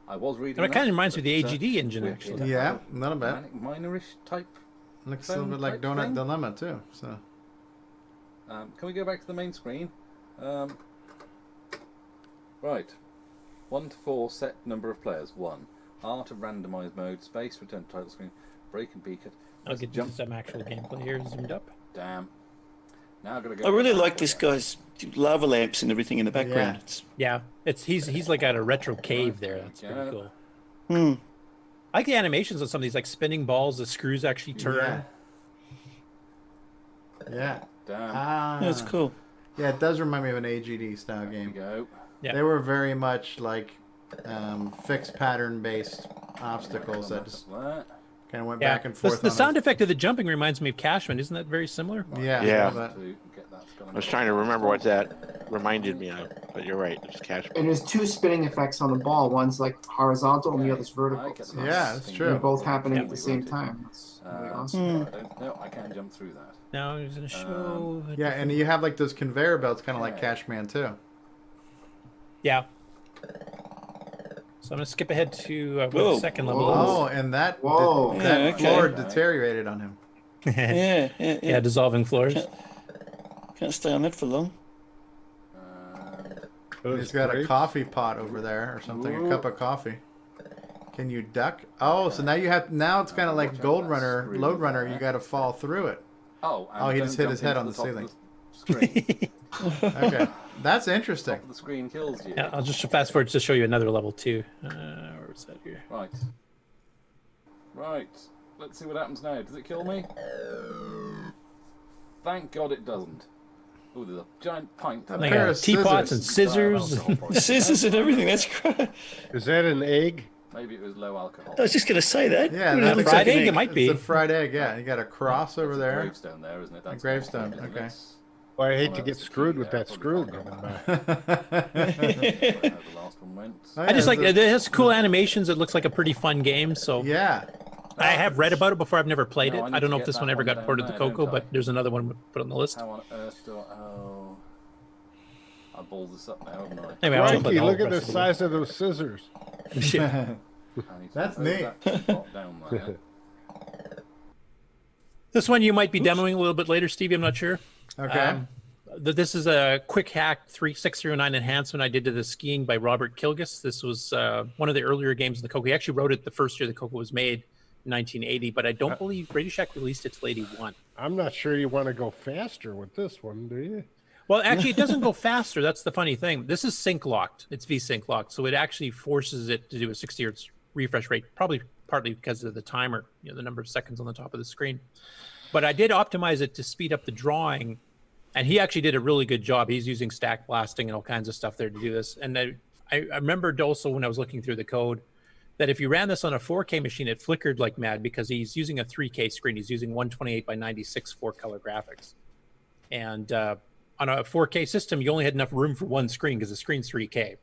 Speaker 12: I was reading.
Speaker 6: And it kind of reminds me of the
Speaker 12: but,
Speaker 6: AGD engine,
Speaker 12: we
Speaker 6: actually.
Speaker 12: don't
Speaker 1: Yeah,
Speaker 12: have a
Speaker 1: not a bad.
Speaker 12: Minorish type.
Speaker 1: Looks a little bit like
Speaker 12: type
Speaker 1: Donut
Speaker 12: thing.
Speaker 1: Dilemma too. So
Speaker 12: Can we go back to the main screen? Right. 1 to 4 set number of players. 1. R to randomize mode. Space return to title screen. Break and beacon.
Speaker 6: I'll get
Speaker 12: jump.
Speaker 6: some actual gameplay here zoomed up.
Speaker 12: Damn. Now I've got to go.
Speaker 7: I really like this guy's lava lamps and everything in the background.
Speaker 6: Yeah, he's like at a retro cave there. That's pretty cool.
Speaker 7: Hmm.
Speaker 6: I like the animations of some of these, like spinning balls. The screws actually turn.
Speaker 1: yeah.
Speaker 12: Damn.
Speaker 7: That's cool.
Speaker 1: Yeah, it does remind me of an AGD style game.
Speaker 12: Go.
Speaker 6: Yeah.
Speaker 1: They were very much like fixed pattern based obstacles that just kind of went back and forth.
Speaker 6: The
Speaker 1: on
Speaker 6: sound effect of the jumping reminds me of Cashman. Isn't that very similar?
Speaker 1: Yeah.
Speaker 9: Yeah. I was trying to remember what that reminded me of, but you're right. It's cash.
Speaker 11: And there's 2 spinning effects on the ball. One's like horizontal and the other's vertical. So
Speaker 1: Yeah, that's true.
Speaker 11: They're both happening at the same time. That's really awesome.
Speaker 12: I don't know. I can't jump through that.
Speaker 6: Now he's gonna show.
Speaker 1: Yeah, and you have like those conveyor belts, kind of like Cashman too.
Speaker 6: Yeah. So I'm gonna skip ahead to
Speaker 7: Whoa.
Speaker 6: the second level.
Speaker 1: Oh, and that
Speaker 11: Whoa.
Speaker 1: that
Speaker 7: Yeah, okay.
Speaker 1: floor deteriorated on him.
Speaker 6: Yeah, dissolving floors.
Speaker 7: Can't stay on that for long.
Speaker 1: He's got a coffee pot over there or something, a cup of coffee. Can you duck? Oh, so now you have. Now it's kind of like Gold Runner, Load Runner. You got to fall through it.
Speaker 12: Oh,
Speaker 1: Oh, he
Speaker 12: don't
Speaker 1: just hit
Speaker 12: jump
Speaker 1: his head
Speaker 12: into
Speaker 1: on the
Speaker 12: top of
Speaker 1: ceiling.
Speaker 12: Screen.
Speaker 1: Okay, that's interesting.
Speaker 12: The screen kills you.
Speaker 6: Yeah, I'll just fast forward to show you another level too. Where was that here?
Speaker 12: Right. Right. Let's see what happens now. Does it kill me? Thank God it doesn't. Oh, there's a giant pint.
Speaker 6: They got teapots and scissors.
Speaker 7: Scissors and everything. That's great.
Speaker 14: Is that an egg?
Speaker 12: Maybe it was low alcohol.
Speaker 7: I was just going to say that.
Speaker 1: Yeah,
Speaker 7: It
Speaker 1: that
Speaker 7: looks
Speaker 1: looks
Speaker 7: like
Speaker 1: like
Speaker 7: an
Speaker 6: egg. It might be.
Speaker 1: It's a fried egg. Yeah, you got a cross over
Speaker 12: It's a
Speaker 1: there.
Speaker 12: gravestone there, isn't it?
Speaker 1: A
Speaker 12: That's
Speaker 1: gravestone.
Speaker 12: nice.
Speaker 1: Okay.
Speaker 14: Well, I hate to get screwed with that screw coming back.
Speaker 6: I just like it has cool animations. It looks like a pretty fun game. So
Speaker 1: yeah,
Speaker 6: I have read about it before. I've never played
Speaker 12: No,
Speaker 6: it.
Speaker 12: I need
Speaker 6: I don't
Speaker 12: to
Speaker 6: know if
Speaker 12: get
Speaker 6: this
Speaker 12: that
Speaker 6: one ever
Speaker 12: one
Speaker 6: got
Speaker 12: down
Speaker 6: ported to
Speaker 12: there, don't
Speaker 6: CoCo,
Speaker 12: I?
Speaker 6: but there's another one put on the list.
Speaker 12: How on earth do I balled this up now, haven't I?
Speaker 6: Anyway, I'll jump
Speaker 14: Crikey,
Speaker 6: on
Speaker 14: look
Speaker 6: the
Speaker 14: at the
Speaker 6: rest of
Speaker 14: size of those scissors.
Speaker 1: That's neat.
Speaker 12: Down there.
Speaker 6: This one you might be demoing a little bit later, Stevie. I'm not sure.
Speaker 1: Okay.
Speaker 6: This is a quick hack 6309 enhancement I did to the skiing by Robert Kilgus. This was one of the earlier games in the CoCo. He actually wrote it the first year the CoCo was made, in 1980, but I don't believe Radio Shack released it till 81.
Speaker 14: I'm not sure you want to go faster with this one, do you?
Speaker 6: Well, actually, it doesn't go faster. That's the funny thing. This is sync locked. It's V-Sync locked, so it actually forces it to do a 60 hertz refresh rate, probably partly because of the timer, the number of seconds on the top of the screen. But I did optimize it to speed up the drawing, and he actually did a really good job. He's using stack blasting and all kinds of stuff there to do this. And I remembered also when I was looking through the code that if you ran this on a 4K machine, it flickered like mad because he's using a 3K screen. He's using 128 by 96 4-color graphics. And on a 4K system, you only had enough room for one screen because the screen's 3K,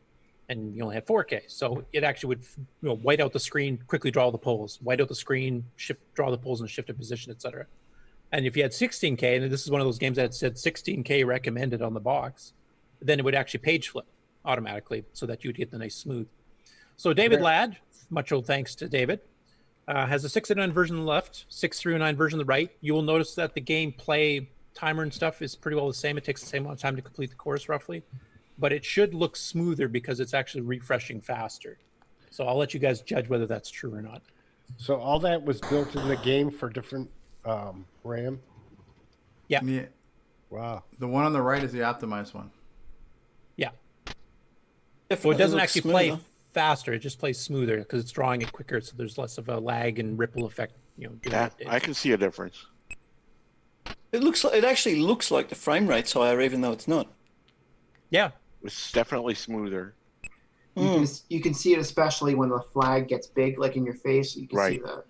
Speaker 6: and you only had 4K. So it actually would white out the screen, quickly draw the poles, white out the screen, draw the poles in a shifted position, etc. And if you had 16K, and this is one of those games that said 16K recommended on the box, then it would actually page flip automatically so that you would get the nice smooth. So David Ladd, much old thanks to David, has a 609 version on the left, 6309 version on the right. You will notice that the gameplay timer and stuff is pretty well the same. It takes the same amount of time to complete the course roughly, but it should look smoother because it's actually refreshing faster. So I'll let you guys judge whether that's true or not.
Speaker 14: So all that was built in the game for different RAM?
Speaker 6: Yeah.
Speaker 14: Wow.
Speaker 1: The one on the right is the optimized one.
Speaker 6: Yeah.
Speaker 7: Definitely
Speaker 6: Well, it doesn't
Speaker 7: looks
Speaker 6: actually play
Speaker 7: smoother.
Speaker 6: faster. It just plays smoother because it's drawing it quicker, so there's less of a lag and ripple effect.
Speaker 9: Yeah, I can see a difference.
Speaker 7: It actually looks like the frame rate's higher, even though it's not.
Speaker 6: Yeah.
Speaker 9: It's definitely smoother.
Speaker 11: You can see it especially when the flag gets big, like in your face. You can see
Speaker 9: Right.
Speaker 11: that.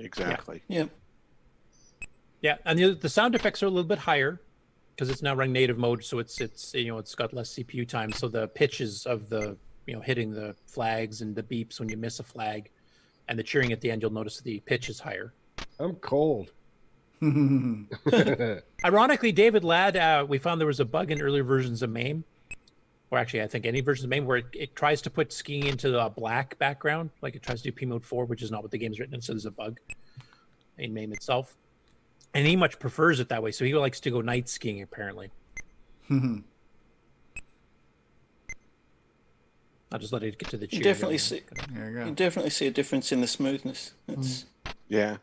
Speaker 9: Exactly.
Speaker 7: Yeah.
Speaker 6: Yeah, and the sound effects are a little bit higher because it's now running native mode, so it's got less CPU time. So the pitches of the hitting the flags and the beeps when you miss a flag, and the cheering at the end, you'll notice the pitch is higher.
Speaker 14: I'm cold.
Speaker 6: Ironically, David Ladd, we found there was a bug in earlier versions of MAME, or actually I think any versions of MAME, where it tries to put skiing into the black background, like it tries to do P mode 4, which is not what the game's written in, so there's a bug in MAME itself. And he much prefers it that way, so he likes to go night skiing, apparently. I'll just let it get to the cheer.
Speaker 7: You definitely see a difference in the smoothness.
Speaker 9: Yeah.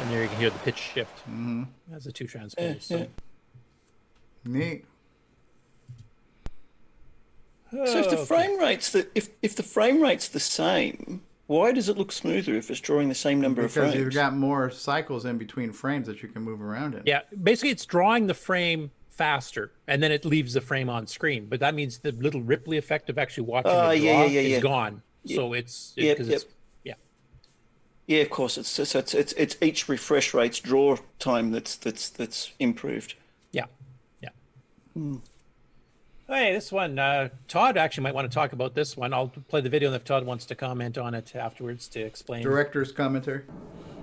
Speaker 6: And there you can hear the pitch shift as the two transpose. So.
Speaker 1: Neat.
Speaker 7: So if the frame rate's if the frame rate's the same, why does it look smoother if it's drawing the same number of frames?
Speaker 1: Because you've got more cycles in between frames that you can move around in.
Speaker 6: Yeah, basically it's drawing the frame faster, and then it leaves the frame on screen. But that means the little Ripley effect of actually watching it draw is gone. So it's
Speaker 7: yeah, of course. It's each refresh rate's draw time that's improved.
Speaker 6: Yeah. Hey, this one, Todd actually might want to talk about this one. I'll play the video, and if Todd wants to comment on it afterwards to explain.
Speaker 1: Director's commentary.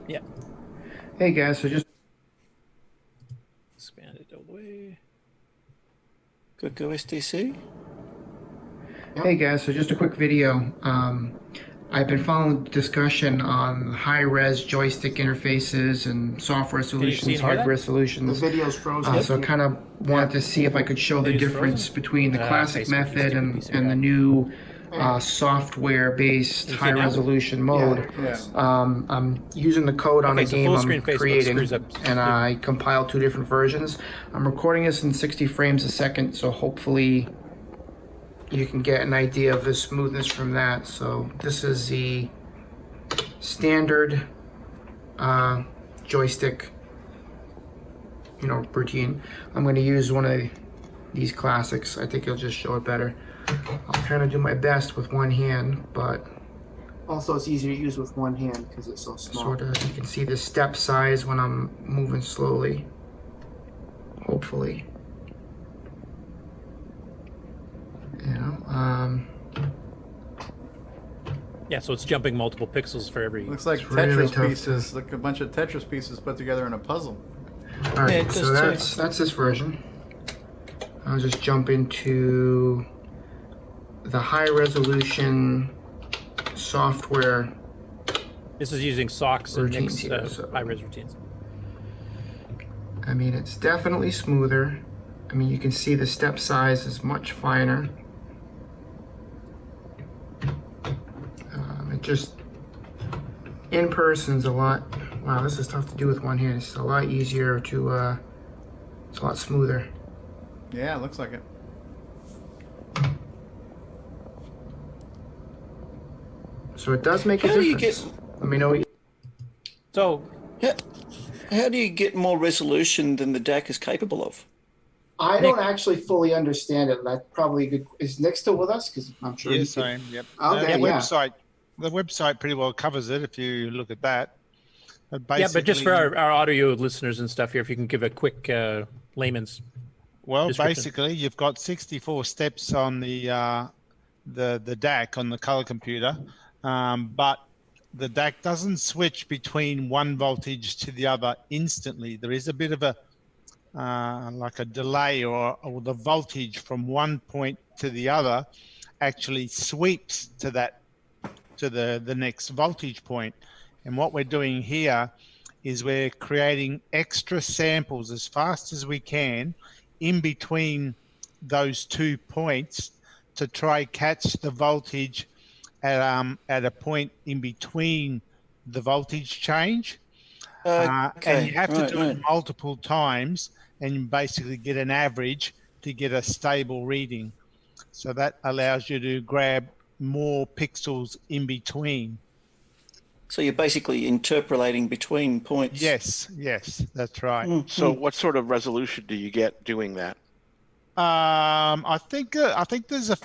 Speaker 6: Yeah.
Speaker 11: Hey guys, so just
Speaker 6: expand it all the way.
Speaker 7: CoCo SDC.
Speaker 11: Hey guys, so just a quick video. I've been following discussion on high-res joystick interfaces and software solutions, hardware solutions.
Speaker 5: The video's frozen.
Speaker 11: So I kind of wanted to see if I could show the difference between the classic method and the new software-based high-resolution mode. I'm using the code on a game I'm creating, and I compiled two different versions. I'm recording this in 60 frames a second, so hopefully you can get an idea of the smoothness from that. So this is the standard joystick, routine. I'm going to use one of these classics. I think it'll just show it better. I'll try to do my best with one hand, but Also, it's easier to use with one hand because it's so small. Sort of, you can see the step size when I'm moving slowly. Hopefully. You know,
Speaker 6: Yeah, so it's jumping multiple pixels for every.
Speaker 1: Looks like
Speaker 11: really
Speaker 1: Tetris pieces, like a bunch of Tetris pieces put together in a puzzle.
Speaker 11: All right, so that's this version. I'll just jump into the high resolution software.
Speaker 6: This is using SOX and Nick's
Speaker 11: so.
Speaker 6: high-res routines.
Speaker 11: I mean, it's definitely smoother. I mean, you can see the step size is much finer. It just, in person's a lot, wow, this is tough to do with one hand. It's a lot easier to, it's a lot smoother.
Speaker 1: Yeah, it looks like it.
Speaker 11: So it does make a difference. Let me know what you...
Speaker 6: So,
Speaker 7: how do you get more resolution than the DAC is capable of?
Speaker 11: I don't actually fully understand it. That's probably a good... Is Nick still with us? Because I'm sure
Speaker 13: Yes, I am. Yep.
Speaker 11: Okay,
Speaker 13: The website pretty well covers it if you look at that.
Speaker 6: Yeah, but just for our audio listeners and stuff here, if you can give a quick layman's.
Speaker 13: Well,
Speaker 6: description.
Speaker 13: basically, you've got 64 steps on the DAC on the color computer, but the DAC doesn't switch between one voltage to the other instantly. There is a bit of a like a delay, or the voltage from one point to the other actually sweeps to the next voltage point. And what we're doing here is we're creating extra samples as fast as we can in between those 2 points to try catch the voltage at a point in between the voltage change. And you have to do it multiple times, and you basically get an average to get a stable reading. So that allows you to grab more pixels in between.
Speaker 7: So you're basically interpolating between points.
Speaker 13: Yes, that's right.
Speaker 9: So what sort of resolution do you get doing that?
Speaker 13: I think there's a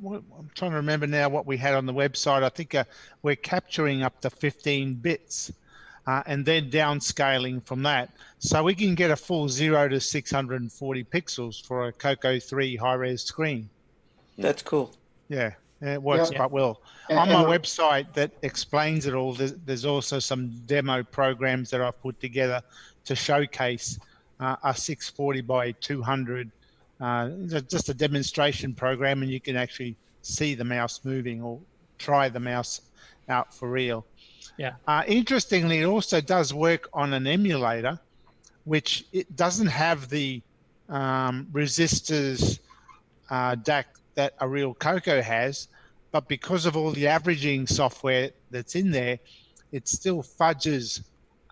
Speaker 13: I'm trying to remember now what we had on the website. I think we're capturing up to 15 bits and then downscaling from that. So we can get a full 0 to 640 pixels for a CoCo 3 high-res screen.
Speaker 7: That's cool.
Speaker 13: Yeah, it works quite well. On my website that explains it all, there's also some demo programs that I've put together to showcase a 640 by 200, just a demonstration program, and you can actually see the mouse moving or try the mouse out for real.
Speaker 6: Yeah.
Speaker 13: Interestingly, it also does work on an emulator, which it doesn't have the resistors DAC that a real CoCo has, but because of all the averaging software that's in there, it still fudges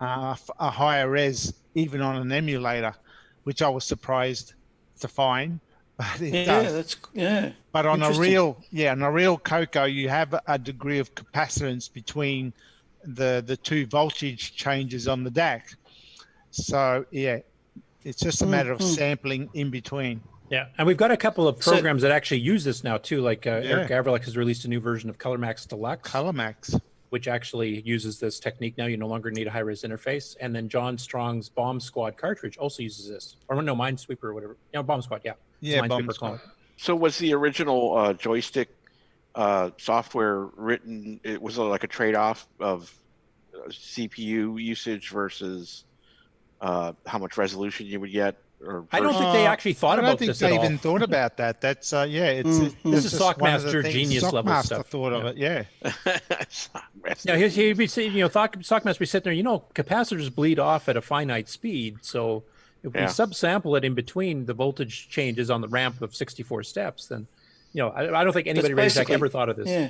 Speaker 13: a higher res even on an emulator, which I was surprised to find, but it does. But on a real CoCo, you have a degree of capacitance between the two voltage changes on the DAC. So yeah, it's just a matter of sampling in between.
Speaker 6: Yeah, and we've got a couple of programs that actually use this now too. Like Eric Gavrlik has released a new version of ColorMax Deluxe.
Speaker 13: ColorMax,
Speaker 6: which actually uses this technique now. You no longer need a high-res interface. And then John Strong's Bomb Squad cartridge also uses this. Or no, Minesweeper or whatever. No, Bomb Squad, yeah.
Speaker 13: Yeah, Bomb Squad.
Speaker 9: So was the original joystick software written, it was like a trade-off of CPU usage versus how much resolution you would get?
Speaker 6: I don't think they actually thought about this at all.
Speaker 13: I don't think they even thought about that. That's
Speaker 6: this is Sockmaster genius level stuff.
Speaker 13: Thought of it, yeah.
Speaker 6: Yeah, he'd be saying, Sockmaster be sitting there. Capacitors bleed off at a finite speed, so if we subsample it in between the voltage changes on the ramp of 64 steps, then I don't think anybody really ever thought of this.
Speaker 7: Yeah,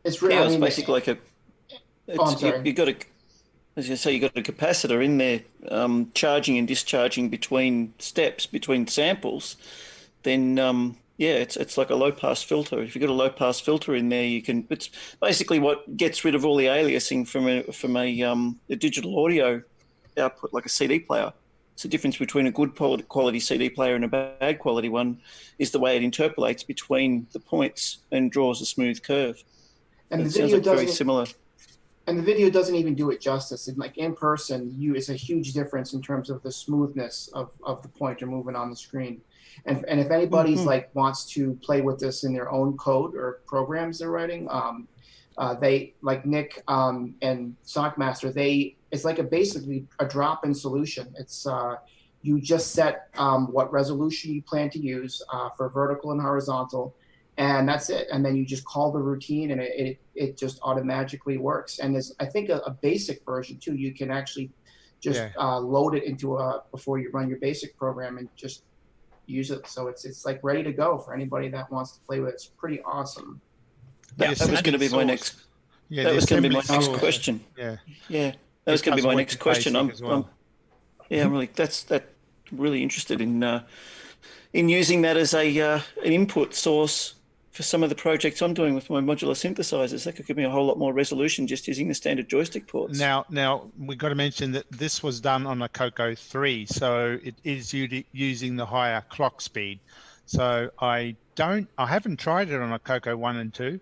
Speaker 11: it's really
Speaker 7: it's basically like a. You got a. As you say, you got a capacitor in there, charging and discharging between steps, between samples. Then, it's like a low-pass filter. If you've got a low-pass filter in there, you can. It's basically what gets rid of all the aliasing from a digital audio output, like a CD player. It's the difference between a good quality CD player and a bad quality one, is the way it interpolates between the points and draws a smooth curve.
Speaker 11: And
Speaker 7: It
Speaker 11: the
Speaker 7: sounds
Speaker 11: video
Speaker 7: like very
Speaker 11: doesn't.
Speaker 7: similar.
Speaker 11: And the video doesn't even do it justice. And like in person, it's a huge difference in terms of the smoothness of the pointer moving on the screen. And if anybody's like wants to play with this in their own code or programs they're writing, they like Nick and Sockmaster, it's like basically a drop-in solution. It's you just set what resolution you plan to use for vertical and horizontal, and that's it. And then you just call the routine, and it just automatically works. And there's, I think, a basic version too. You can actually just load it into before you run your basic program and just use it. So it's like ready to go for anybody that wants to play with it. It's pretty awesome.
Speaker 7: That was going to be my next.
Speaker 13: Yeah,
Speaker 7: that was going to be my
Speaker 13: assembly
Speaker 7: next question.
Speaker 13: Yeah.
Speaker 7: Yeah, that was going to be my next question. I'm really that's really interested in using that as an input source for some of the projects I'm doing with my modular synthesizers. That could give me a whole lot more resolution just using the standard joystick ports.
Speaker 13: Now we've got to mention that this was done on a CoCo 3, so it is using the higher clock speed. So I haven't tried it on a CoCo 1 and 2.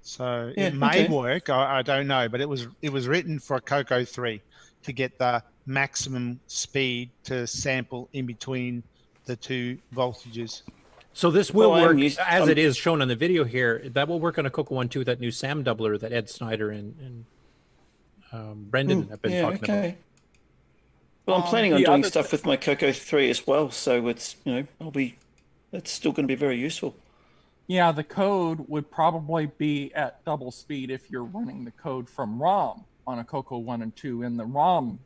Speaker 13: So it may work. I don't know, but it was written for a CoCo 3 to get the maximum speed to sample in between the two voltages.
Speaker 6: So this will work as it is shown on the video here. That will work on a CoCo 1 2, that new SAM doubler that Ed Snyder and Brendan have been talking about.
Speaker 7: Well, I'm planning on doing stuff with my CoCo 3 as well, so it's that's still going to be very useful.
Speaker 15: Yeah, the code would probably be at double speed if you're running the code from ROM on a CoCo 1 and 2 in the ROM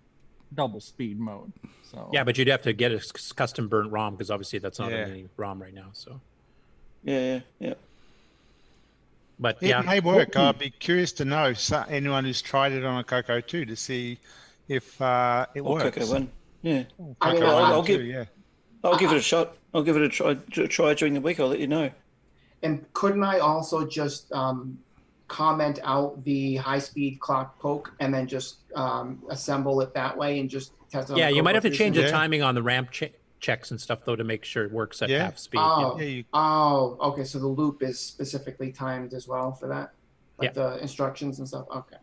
Speaker 15: double speed mode. So
Speaker 6: yeah, but you'd have to get a custom burnt ROM because obviously that's not in any ROM right now. So
Speaker 7: yeah.
Speaker 6: But
Speaker 13: it may work. I'd be curious to know anyone who's tried it on a CoCo 2 to see if it works.
Speaker 7: CoCo 1, yeah.
Speaker 11: I'll
Speaker 7: give it a shot. I'll give it a try during the week. I'll let you know.
Speaker 11: And couldn't I also just comment out the high-speed clock poke and then just assemble it that way and just test it on
Speaker 6: you might have to change the timing on the ramp checks and stuff, though, to make sure it works at half speed.
Speaker 11: Okay. So the loop is specifically timed as well for that? Like the instructions and stuff? Okay.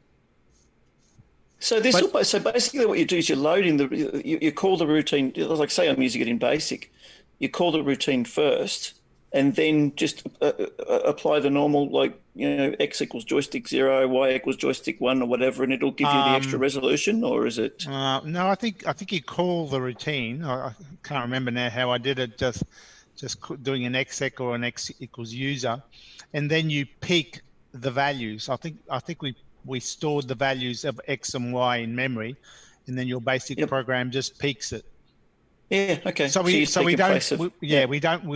Speaker 7: So so basically what you do is you're loading you call the routine, like say I'm using it in BASIC, you call the routine first, and then just apply the normal, like, X equals joystick 0, Y equals joystick 1 or whatever, and it'll give you the extra resolution, or is it?
Speaker 13: No, I think you call the routine. I can't remember now how I did it, just doing an exec or an X equals user, and then you peak the values. I think we stored the values of X and Y in memory, and then your basic program just peaks it.
Speaker 7: Yeah. Okay.
Speaker 13: So we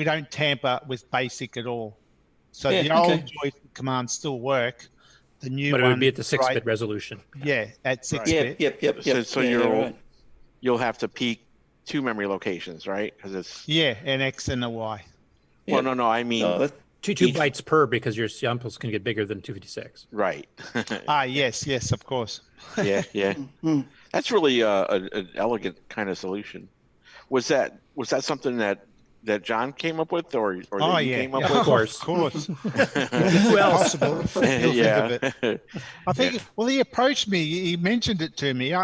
Speaker 13: don't tamper with basic at all. So the old joystick commands still work. The new
Speaker 6: but it would be at the 6-bit resolution.
Speaker 13: Yeah, at 6-bit.
Speaker 7: Yep.
Speaker 9: So you'll have to peak 2 memory locations, right? Because it's
Speaker 13: an X and a Y.
Speaker 9: Well, no, I mean
Speaker 6: 2 bytes per, because your samples can get bigger than 256.
Speaker 9: Right.
Speaker 13: Yes, of course.
Speaker 9: Yeah. That's really an elegant kind of solution. Was that something that John came up with, or that you came up with?
Speaker 13: Of course. Who else? Possible. I think. Well, he approached me. He mentioned it to me.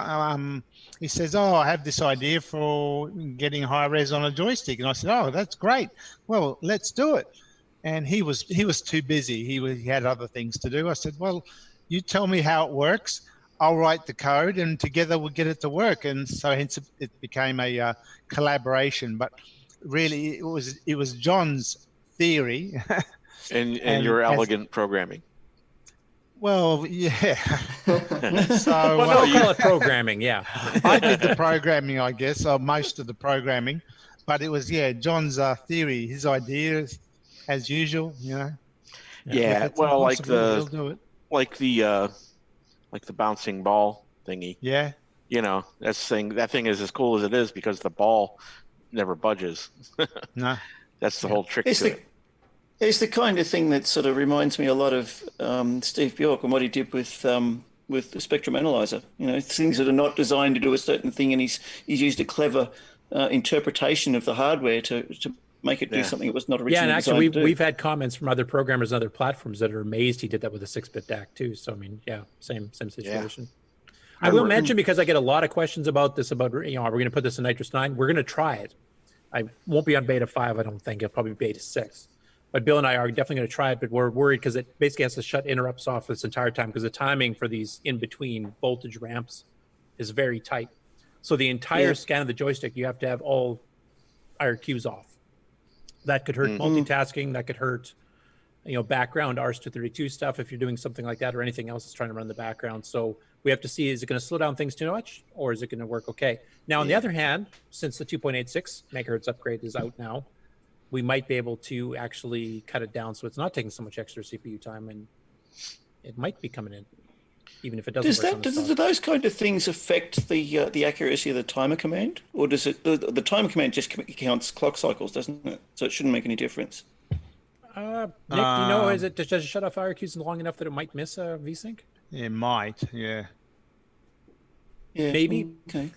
Speaker 13: He says, I have this idea for getting high res on a joystick, and I said, that's great. Well, let's do it. And he was too busy. He had other things to do. I said, well, you tell me how it works. I'll write the code, and together we'll get it to work. And so hence it became a collaboration. But really, it was John's theory.
Speaker 9: and your elegant programming.
Speaker 13: Well, yeah. So
Speaker 6: you call it programming, yeah.
Speaker 13: I did the programming, I guess, or most of the programming. But it was John's theory, his ideas, as usual.
Speaker 9: Yeah. Well, like the bouncing ball thingy.
Speaker 13: Yeah.
Speaker 9: That thing is as cool as it is because the ball never budges.
Speaker 13: No.
Speaker 9: That's the whole trick to it.
Speaker 7: It's the kind of thing that sort of reminds me a lot of Steve Bjork and what he did with the spectrum analyzer. Things that are not designed to do a certain thing, and he's used a clever interpretation of the hardware to make it do something it was not originally
Speaker 6: Yeah, and actually,
Speaker 7: designed to do.
Speaker 6: we've had comments from other programmers and other platforms that are amazed he did that with a 6-bit DAC too. So I mean, yeah, same situation. I will mention, because I get a lot of questions about this, about, are we going to put this in Nitrous 9? We're going to try it. I won't be on beta 5, I don't think. It'll probably be beta 6. But Bill and I are definitely going to try it, but we're worried because it basically has to shut interrupts off this entire time, because the timing for these in-between voltage ramps is very tight. So the entire scan of the joystick, you have to have all IRQs off. That could hurt multitasking. That could hurt, background RS-232 stuff if you're doing something like that, or anything else that's trying to run in the background. So we have to see, is it going to slow down things too much, or is it going to work okay? Now, on the other hand, since the 2.86 megahertz upgrade is out now, we might be able to actually cut it down so it's not taking so much extra CPU time, and it might be coming in, even if it doesn't.
Speaker 7: Do those kind of things affect the accuracy of the timer command, or does it? The timer command just counts clock cycles, doesn't it? So it shouldn't make any difference.
Speaker 6: Nick, do you know, does it shut off IRQs long enough that it might miss a VSync?
Speaker 13: It might, yeah.
Speaker 7: Yeah,
Speaker 6: maybe.
Speaker 7: Okay.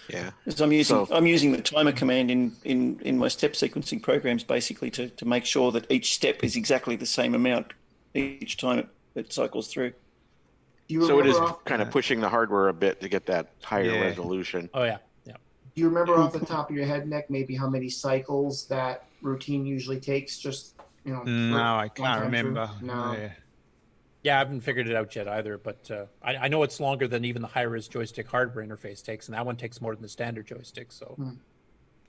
Speaker 9: Yeah.
Speaker 7: Because I'm using the timer command in my step sequencing programs, basically to make sure that each step is exactly the same amount each time it cycles through.
Speaker 9: So it is kind of pushing the hardware a bit to get that higher resolution.
Speaker 6: Oh yeah.
Speaker 11: Do you remember off the top of your head, Nick, maybe how many cycles that routine usually takes? Just
Speaker 13: No, I can't remember.
Speaker 11: No.
Speaker 6: Yeah, I haven't figured it out yet either, but I know it's longer than even the high-res joystick hardware interface takes, and that one takes more than the standard joystick. So, and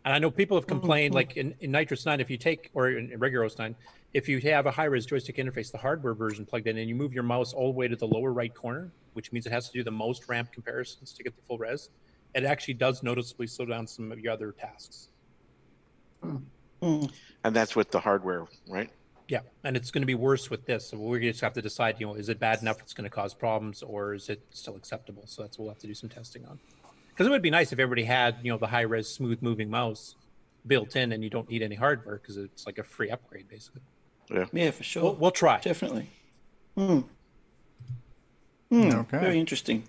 Speaker 6: I know people have complained, like in Nitrous 9, if you take, or in regular OS 9, if you have a high-res joystick interface, the hardware version plugged in, and you move your mouse all the way to the lower right corner, which means it has to do the most ramp comparisons to get the full res, it actually does noticeably slow down some of your other tasks.
Speaker 9: And that's with the hardware, right?
Speaker 6: Yeah, and it's going to be worse with this. So we're going to just have to decide, is it bad enough it's going to cause problems, or is it still acceptable? So that's what we'll have to do some testing on. Because it would be nice if everybody had, the high-res, smooth-moving mouse built in, and you don't need any hardware, because it's like a free upgrade, basically.
Speaker 7: Yeah, for sure.
Speaker 6: We'll try.
Speaker 7: Definitely.
Speaker 1: Okay.
Speaker 7: Very interesting.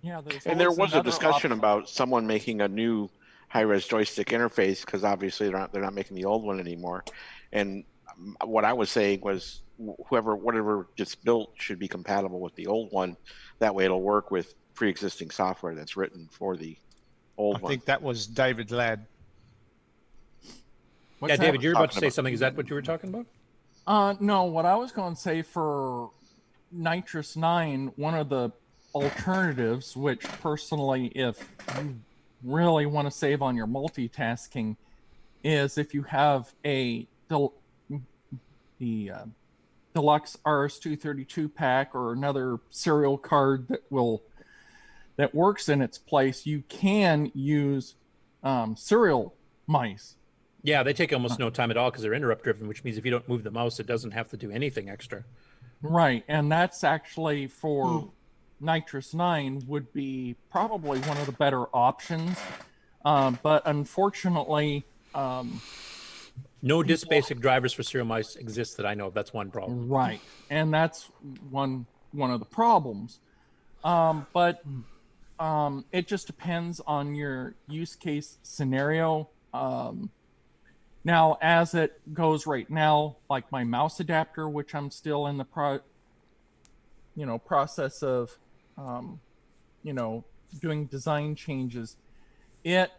Speaker 15: Yeah,
Speaker 9: and there was a discussion about someone making a new high-res joystick interface, because obviously they're not making the old one anymore. And what I was saying was whatever gets built should be compatible with the old one. That way it'll work with pre-existing software that's written for the old one.
Speaker 13: I think that was David Ladd.
Speaker 6: Yeah, David, you're about to say something. Is that what you were talking about?
Speaker 15: No, what I was going to say for Nitrous 9, one of the alternatives, which personally, if you really want to save on your multitasking, is if you have the deluxe RS-232 pack or another serial card that works in its place, you can use serial mice.
Speaker 6: Yeah, they take almost no time at all because they're interrupt driven, which means if you don't move the mouse, it doesn't have to do anything extra.
Speaker 15: Right, and that's actually for Nitrous 9 would be probably one of the better options, but unfortunately,
Speaker 6: no disk basic drivers for serial mice exist that I know of. That's one problem.
Speaker 15: Right, and that's one of the problems. But it just depends on your use case scenario. Now, as it goes right now, like my mouse adapter, which I'm still in the process of, doing design changes, it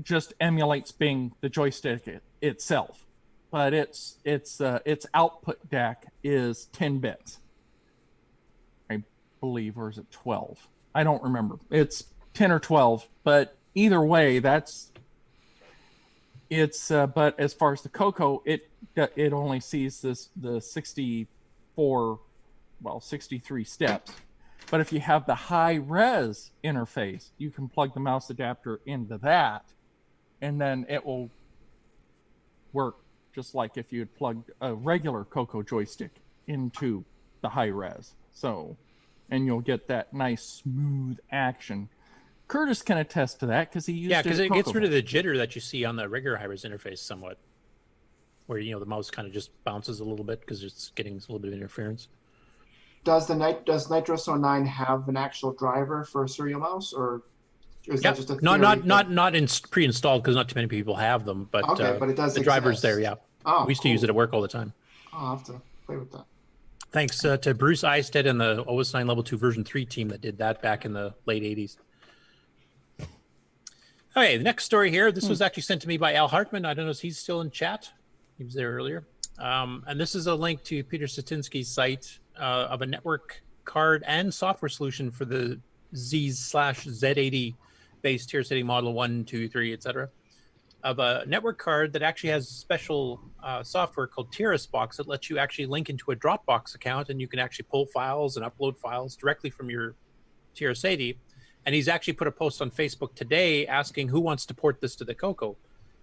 Speaker 15: just emulates being the joystick itself, but its output DAC is 10 bits, I believe, or is it 12? I don't remember. It's 10 or 12, but either way, but as far as the CoCo, it only sees the 63 steps. But if you have the high res interface, you can plug the mouse adapter into that, and then it will work just like if you had plugged a regular CoCo joystick into the high res. So, and you'll get that nice smooth action. Curtis can attest to that because he used
Speaker 6: it
Speaker 15: gets
Speaker 6: rid of the jitter that you see on the regular high-res interface somewhat, where the mouse kind of just bounces a little bit because it's getting a little bit of interference.
Speaker 11: Does Nitrous 09 have an actual driver for a serial mouse, or Or is
Speaker 6: Yeah,
Speaker 11: that just a
Speaker 6: not pre-installed because not too many people have them, but
Speaker 11: Okay, but it does
Speaker 6: the driver's
Speaker 11: exist.
Speaker 6: there. Yeah,
Speaker 11: Oh,
Speaker 6: we used to use it at work all the time.
Speaker 11: I'll have to play with that.
Speaker 6: Thanks to Bruce Eistedt and the OS9 Level 2 version 3 team that did that back in the late 80s. Okay, the next story here. This was actually sent to me by Al Hartman. I don't know if he's still in chat. He was there earlier. And this is a link to Peter Satinsky's site of a network card and software solution for the Z/Z80 base tier setting model 1, 2, 3, etc. Of a network card that actually has special software called TirrusBox that lets you actually link into a Dropbox account, and you can actually pull files and upload files directly from your TRS-80. And he's actually put a post on Facebook today asking who wants to port this to the CoCo.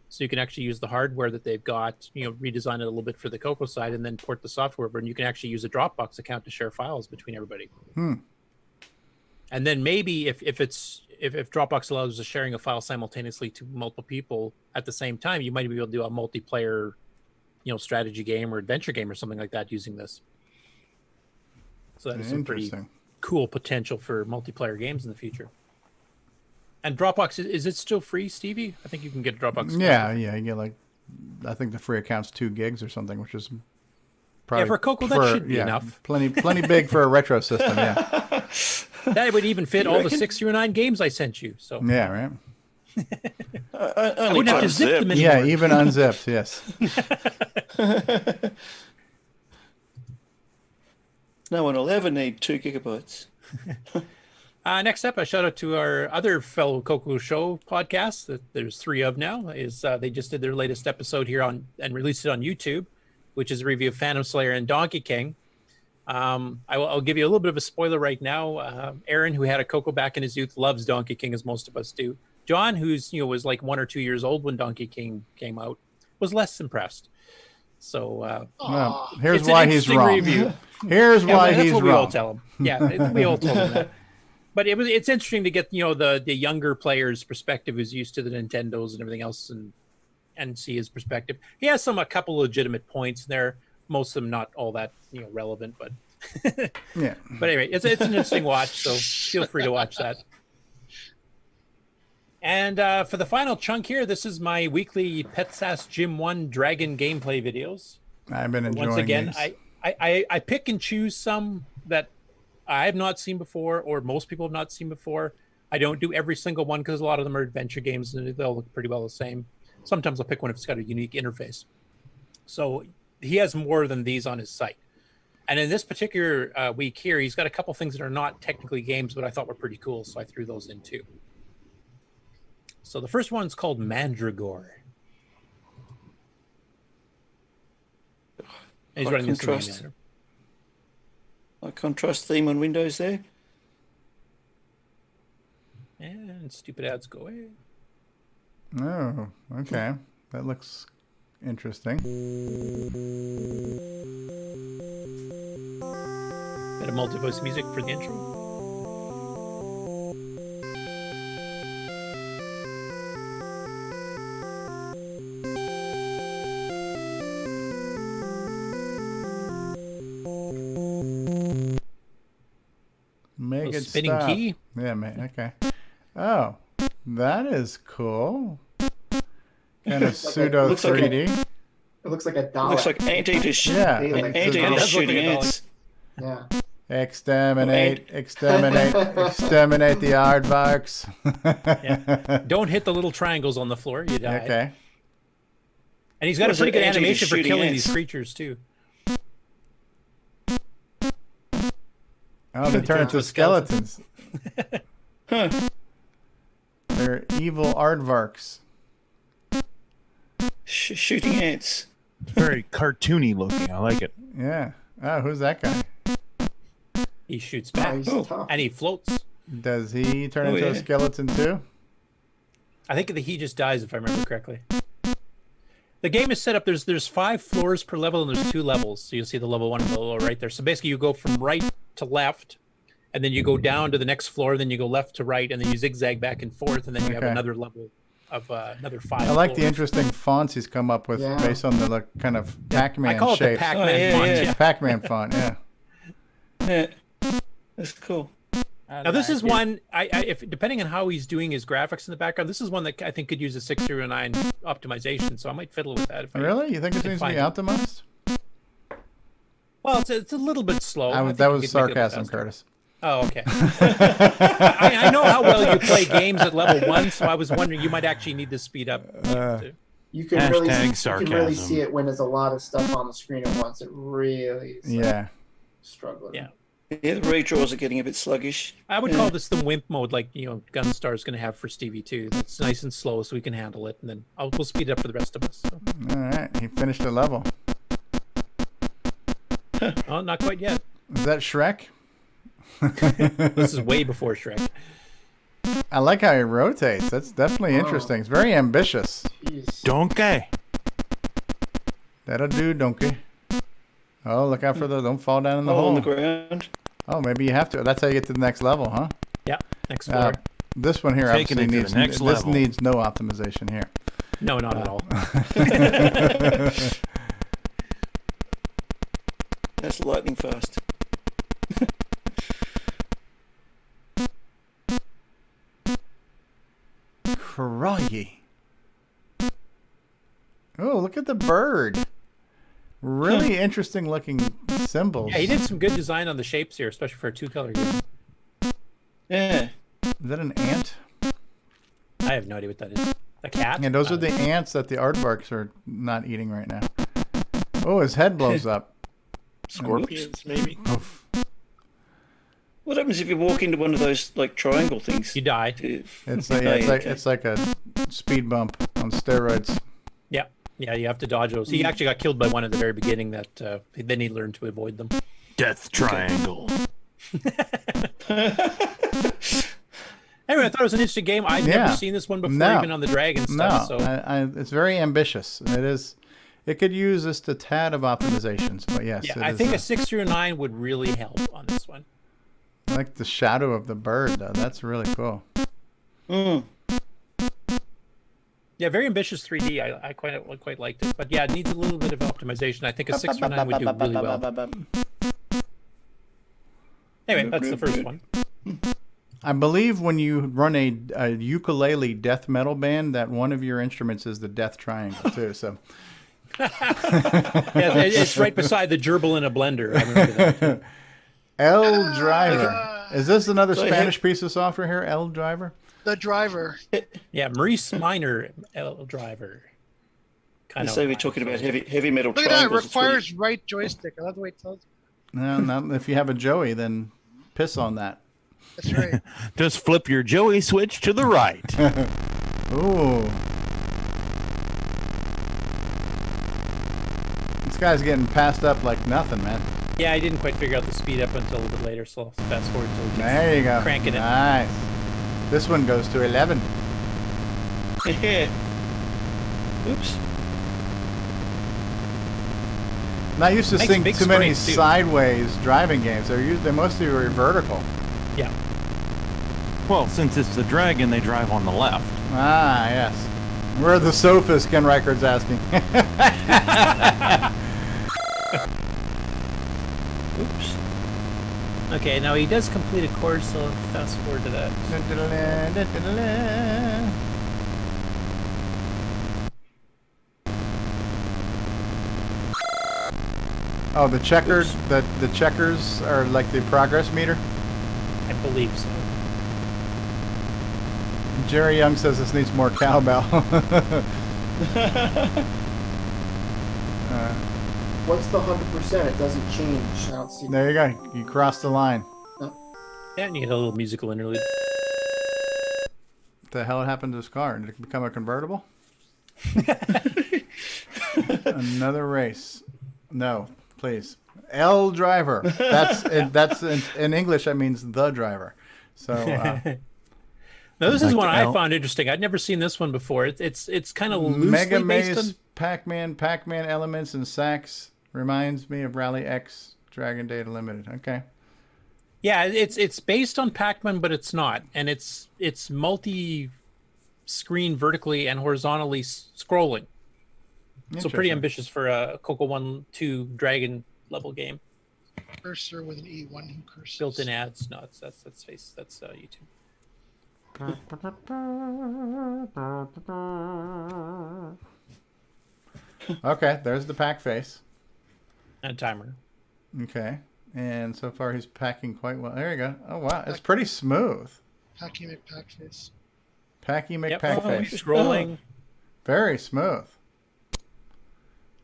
Speaker 6: So you can actually use the hardware that they've got, redesign it a little bit for the CoCo side, and then port the software over, and you can actually use a Dropbox account to share files between everybody. And then maybe if Dropbox allows the sharing of files simultaneously to multiple people at the same time, you might be able to do a multiplayer, strategy game or adventure game or something like that using this. So that is some pretty cool potential for multiplayer games in the future. And Dropbox, is it still free, Stevie? I think you can get a Dropbox.
Speaker 1: Yeah, you get I think the free account's 2 gigs or something, which is probably
Speaker 6: for CoCo that should be enough.
Speaker 1: Plenty big for a retro system. Yeah.
Speaker 6: That would even fit all the 609 games I sent you. So
Speaker 1: yeah, right.
Speaker 6: I wouldn't have to zip them anymore.
Speaker 1: Yeah, even unzipped. Yes.
Speaker 7: No one will ever need 2 gigabytes.
Speaker 6: Next up, a shout out to our other fellow CoCo Show podcast that there's 3 of now. They just did their latest episode here and released it on YouTube, which is a review of Phantom Slayer and Donkey King. I'll give you a little bit of a spoiler right now. Aaron, who had a CoCo back in his youth, loves Donkey King as most of us do. John, who's was like 1 or 2 years old when Donkey King came out, was less impressed. So
Speaker 1: here's why he's wrong.
Speaker 6: Review.
Speaker 1: Here's why he's wrong.
Speaker 6: We all tell him. Yeah, we all told him that. But it's interesting to get the younger player's perspective, who's used to the Nintendos and everything else, and see his perspective. He has a couple legitimate points there. Most of them not all that relevant, but
Speaker 1: yeah.
Speaker 6: But anyway, it's an interesting watch, so feel free to watch that. And for the final chunk here, this is my weekly PetSass Gym 1 Dragon gameplay videos.
Speaker 1: I've been enjoying
Speaker 6: Once again,
Speaker 1: these.
Speaker 6: I pick and choose some that I have not seen before, or most people have not seen before. I don't do every single one because a lot of them are adventure games and they'll look pretty well the same. Sometimes I'll pick one if it's got a unique interface. So he has more than these on his site. And in this particular week here, he's got a couple things that are not technically games, but I thought were pretty cool, so I threw those in too. So the first one's called Mandragore. And he's running this in the manual.
Speaker 7: Contrast theme on Windows there.
Speaker 6: And stupid ads go away.
Speaker 1: Oh, okay. That looks interesting.
Speaker 6: Bit of multi-voice music for the intro.
Speaker 1: Make it
Speaker 6: spinning
Speaker 1: stop.
Speaker 6: key.
Speaker 1: Yeah, okay. Oh, that is cool. Kind of pseudo 3D.
Speaker 11: It looks like a dollar.
Speaker 7: Looks like anti-shooting ants.
Speaker 11: Yeah.
Speaker 1: Exterminate the aardvarks.
Speaker 6: Yeah. Don't hit the little triangles on the floor. You die.
Speaker 1: Okay.
Speaker 6: And he's got a pretty good animation for killing these creatures too.
Speaker 1: Oh, they turn into skeletons.
Speaker 7: Huh.
Speaker 1: They're evil aardvarks.
Speaker 7: Shooting ants.
Speaker 17: Very cartoony looking. I like it.
Speaker 1: Yeah. Oh, who's that guy?
Speaker 6: He shoots back. And he floats.
Speaker 1: Does he turn into a skeleton too?
Speaker 6: I think he just dies, if I remember correctly. The game is set up, there's 5 floors per level, and there's 2 levels. So you'll see the level 1 and the level right there. So basically you go from right to left, and then you go down to the next floor, then you go left to right, and then you zigzag back and forth, and then you have another level of another 5
Speaker 1: I like
Speaker 6: floors.
Speaker 1: the interesting fonts he's come up with based on the kind of Pac-Man
Speaker 6: I call it
Speaker 1: shape.
Speaker 6: the Pac-Man font.
Speaker 1: Pac-Man font, yeah.
Speaker 7: Yeah. That's cool.
Speaker 6: Now this is one if depending on how he's doing his graphics in the background, this is one that I think could use a 609 optimization. So I might fiddle with that.
Speaker 1: Really? You think it needs to be optimized?
Speaker 6: Well, it's a little bit slow.
Speaker 1: That was sarcasm, Curtis.
Speaker 6: Oh, okay. I know how well you play games at level 1, so I was wondering you might actually need to speed up.
Speaker 11: You can really see it when there's a lot of stuff on the screen at once. It really is struggling.
Speaker 6: Yeah.
Speaker 7: Yeah, the redraws are getting a bit sluggish.
Speaker 6: I would call this the WIMP mode, like Gunstar is going to have for Stevie 2. It's nice and slow, so we can handle it, and then we'll speed it up for the rest of us. So.
Speaker 1: All right, he finished the level.
Speaker 6: Oh, not quite yet.
Speaker 1: Is that Shrek?
Speaker 6: This is way before Shrek.
Speaker 1: I like how he rotates. That's definitely interesting. It's very ambitious.
Speaker 17: Donkey.
Speaker 1: That'll do, donkey. Oh, look out for don't fall down in the hole.
Speaker 7: On the ground.
Speaker 1: Oh, maybe you have to. That's how you get to the next level, huh?
Speaker 6: Yeah, next floor.
Speaker 1: This one here
Speaker 17: Taking
Speaker 1: obviously
Speaker 17: it to the next level.
Speaker 1: This needs no optimization here.
Speaker 6: No, not at all.
Speaker 7: That's lightning fast.
Speaker 1: Crikey. Oh, look at the bird. Really interesting looking symbols.
Speaker 6: Yeah, he did some good design on the shapes here, especially for a 2-color game.
Speaker 7: Yeah.
Speaker 1: Is that an ant?
Speaker 6: I have no idea what that is. A cat?
Speaker 1: Yeah, those are the ants that the aardvarks are not eating right now. Oh, his head blows up.
Speaker 9: Scorpions, maybe?
Speaker 1: Oof.
Speaker 7: What happens if you walk into one of those like triangle things?
Speaker 6: You die.
Speaker 1: It's like a speed bump on steroids.
Speaker 6: Yeah. Yeah, you have to dodge those. He actually got killed by one at the very beginning that then he learned to avoid them.
Speaker 17: Death triangle.
Speaker 6: Anyway, I thought it was an interesting game. I'd never seen this one before, even on the Dragon stuff. So
Speaker 1: it's very ambitious. It is. It could use just a tad of optimizations, but yes.
Speaker 6: Yeah, I think a 609 would really help on this one.
Speaker 1: I like the shadow of the bird, though. That's really cool.
Speaker 6: Yeah, very ambitious 3D. I quite liked it, but yeah, it needs a little bit of optimization. I think a 609 would do really well. Anyway, that's the first one.
Speaker 1: I believe when you run a ukulele death metal band, that one of your instruments is the death triangle too. So.
Speaker 6: Yeah, it's right beside the gerbil in a blender. I remember that.
Speaker 1: L Driver. Is this another Spanish piece of software here? L Driver.
Speaker 5: The driver.
Speaker 6: Yeah, Maurice Minor L Driver.
Speaker 7: Kind of. So we're talking about heavy metal.
Speaker 5: Look at that. It requires right joystick. I love the way it tells you.
Speaker 1: No, not if you have a Joey, then piss on that.
Speaker 5: That's right.
Speaker 17: Just flip your Joey switch to the right.
Speaker 1: Ooh. This guy's getting passed up like nothing, man.
Speaker 6: Yeah, I didn't quite figure out the speed up until a little bit later, so I'll fast forward to
Speaker 1: there you go.
Speaker 6: Cranking it.
Speaker 1: Nice. This one goes to 11.
Speaker 7: Oops.
Speaker 1: Not used to seeing too many sideways driving games. They're mostly vertical.
Speaker 6: Yeah.
Speaker 17: Well, since it's the Dragon, they drive on the left.
Speaker 1: Ah, yes. Where are the sofas, Ken Reichard's asking.
Speaker 6: Oops. Okay, now he does complete a course, so let's fast forward to that.
Speaker 1: Oh, the checkers. The checkers are like the progress meter.
Speaker 6: I believe so.
Speaker 1: Jerry Young says this needs more cowbell.
Speaker 11: What's the 100%? It doesn't change. I don't see.
Speaker 1: There you go. You crossed the line.
Speaker 6: Yeah, and you get a little musical interlude.
Speaker 1: What the hell happened to his car? Did it become a convertible? Another race. No, please. L Driver. That's in English. That means the driver. So.
Speaker 6: Now, this is one I found interesting. I'd never seen this one before. It's kind of loosely
Speaker 1: Mega
Speaker 6: based
Speaker 1: Maze,
Speaker 6: on...
Speaker 1: Pac-Man elements and sacks. Reminds me of Rally X Dragon Data Limited. Okay.
Speaker 6: Yeah, it's based on Pac-Man, but it's not, and it's multi-screen vertically and horizontally scrolling. So pretty ambitious for a CoCo 1-2 Dragon level game.
Speaker 5: cursor with an E. One who curses.
Speaker 6: Built-in ads. No, that's face. That's YouTube.
Speaker 1: Okay, there's the pack face.
Speaker 6: And timer.
Speaker 1: Okay. And so far he's packing quite well. There you go. Oh, wow. It's pretty smooth.
Speaker 5: Packy McPackface.
Speaker 1: Packy
Speaker 6: Yep.
Speaker 1: McPackface.
Speaker 6: Scrolling.
Speaker 1: Very smooth.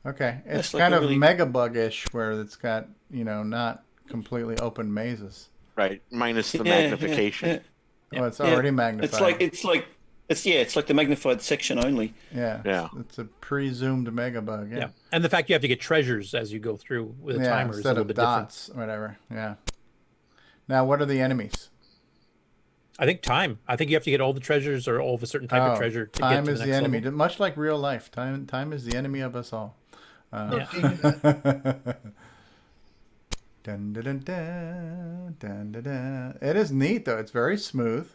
Speaker 1: Okay. It's
Speaker 7: That's like
Speaker 1: kind
Speaker 7: a
Speaker 1: of
Speaker 7: really-
Speaker 1: Megabug-ish where it's got, not completely open mazes.
Speaker 9: Right, minus the
Speaker 7: Yeah,
Speaker 9: magnification.
Speaker 1: Oh, it's already magnified.
Speaker 7: It's like the magnified section only.
Speaker 1: Yeah. It's a pre-zoomed Megabug.
Speaker 6: Yeah.
Speaker 1: Yeah.
Speaker 6: And the fact you have to get treasures as you go through with a timer is a
Speaker 1: instead
Speaker 6: little
Speaker 1: of
Speaker 6: bit
Speaker 1: dots, whatever. Yeah. Now, what are the enemies?
Speaker 6: different. I think time. I think you have to get all the treasures or all of a certain type of treasure to
Speaker 1: time
Speaker 6: get to
Speaker 1: is
Speaker 6: the
Speaker 1: the
Speaker 6: next
Speaker 1: enemy.
Speaker 6: level.
Speaker 1: Much like real life, time is the enemy of us all. Dun, dun, dun, dun, dun, dun, dun. It is neat though. It's very smooth.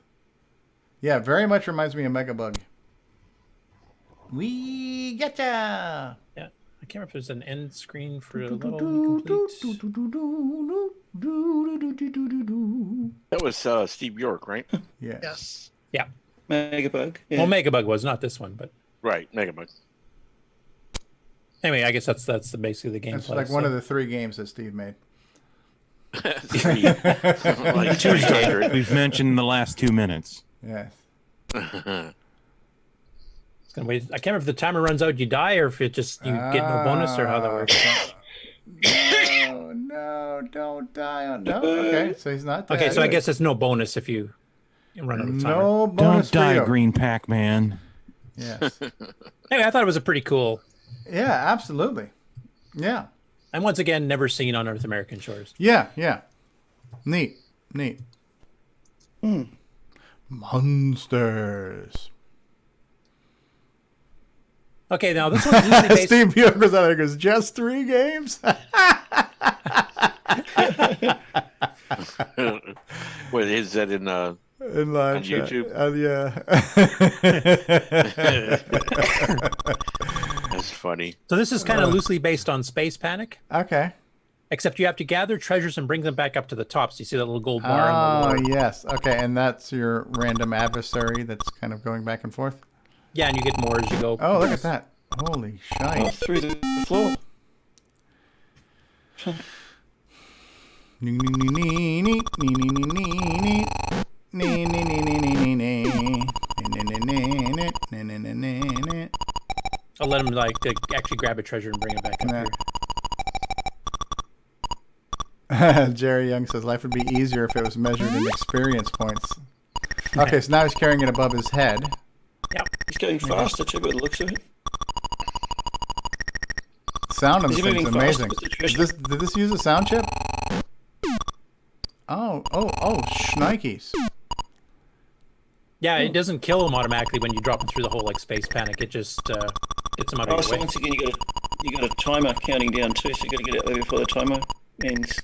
Speaker 1: Yeah, very much reminds me of Megabug. We getcha.
Speaker 6: Yeah, I can't remember if there's an end screen for a level complete.
Speaker 9: That was Steve York, right?
Speaker 5: Yes.
Speaker 6: Yeah.
Speaker 7: Megabug. Yeah.
Speaker 6: Well, Megabug was not this one, but
Speaker 9: Right, Megabug.
Speaker 6: anyway, I guess that's basically the gameplay.
Speaker 1: It's like one of the 3 games that Steve made.
Speaker 9: Like 200.
Speaker 17: We've mentioned in the last 2 minutes.
Speaker 1: Yes.
Speaker 6: It's gonna wait. I can't remember if the timer runs out, you die, or if it just you get no bonus, or how that works.
Speaker 1: No, don't die on. No, okay, so he's not dead.
Speaker 6: Okay, so I guess it's no bonus if you run out of timer.
Speaker 1: No bonus
Speaker 17: Don't die,
Speaker 1: for you.
Speaker 17: Green Pac-Man.
Speaker 1: Yes.
Speaker 6: Anyway, I thought it was a pretty cool.
Speaker 1: Yeah, absolutely. Yeah.
Speaker 6: And once again, never seen on North American shores.
Speaker 1: Yeah. Neat. Monsters.
Speaker 6: Okay, now this one's loosely based.
Speaker 1: Steve Bjork was out there. Goes just 3 games.
Speaker 9: What is that in
Speaker 1: In live
Speaker 9: on
Speaker 1: chat.
Speaker 9: YouTube?
Speaker 1: Yeah.
Speaker 9: That's funny.
Speaker 6: So this is kind of loosely based on Space Panic,
Speaker 1: Okay.
Speaker 6: except you have to gather treasures and bring them back up to the top. So you see that little gold bar on the
Speaker 1: Oh,
Speaker 6: lower.
Speaker 1: yes. Okay, and that's your random adversary that's kind of going back and forth.
Speaker 6: Yeah, and you get more as you go.
Speaker 1: Oh, look at that. Holy shite.
Speaker 7: Through the floor.
Speaker 6: I'll let him actually grab a treasure and bring it back up here.
Speaker 1: Jerry Young says life would be easier if it was measured in experience points. Okay, so now he's carrying it above his head.
Speaker 6: Yeah.
Speaker 7: He's going faster too, by the looks of it.
Speaker 1: Sound on
Speaker 7: Is
Speaker 1: this
Speaker 7: he
Speaker 1: thing's
Speaker 7: moving faster
Speaker 1: amazing.
Speaker 7: with the treasure?
Speaker 1: Did this use a sound chip? Oh, shnikes.
Speaker 6: Yeah, it doesn't kill him automatically when you drop him through the hole like Space Panic. It just gets him out
Speaker 7: Oh,
Speaker 6: of
Speaker 7: so
Speaker 6: your way.
Speaker 7: once again, you got a timer counting down too, so you got to get out there before the timer ends.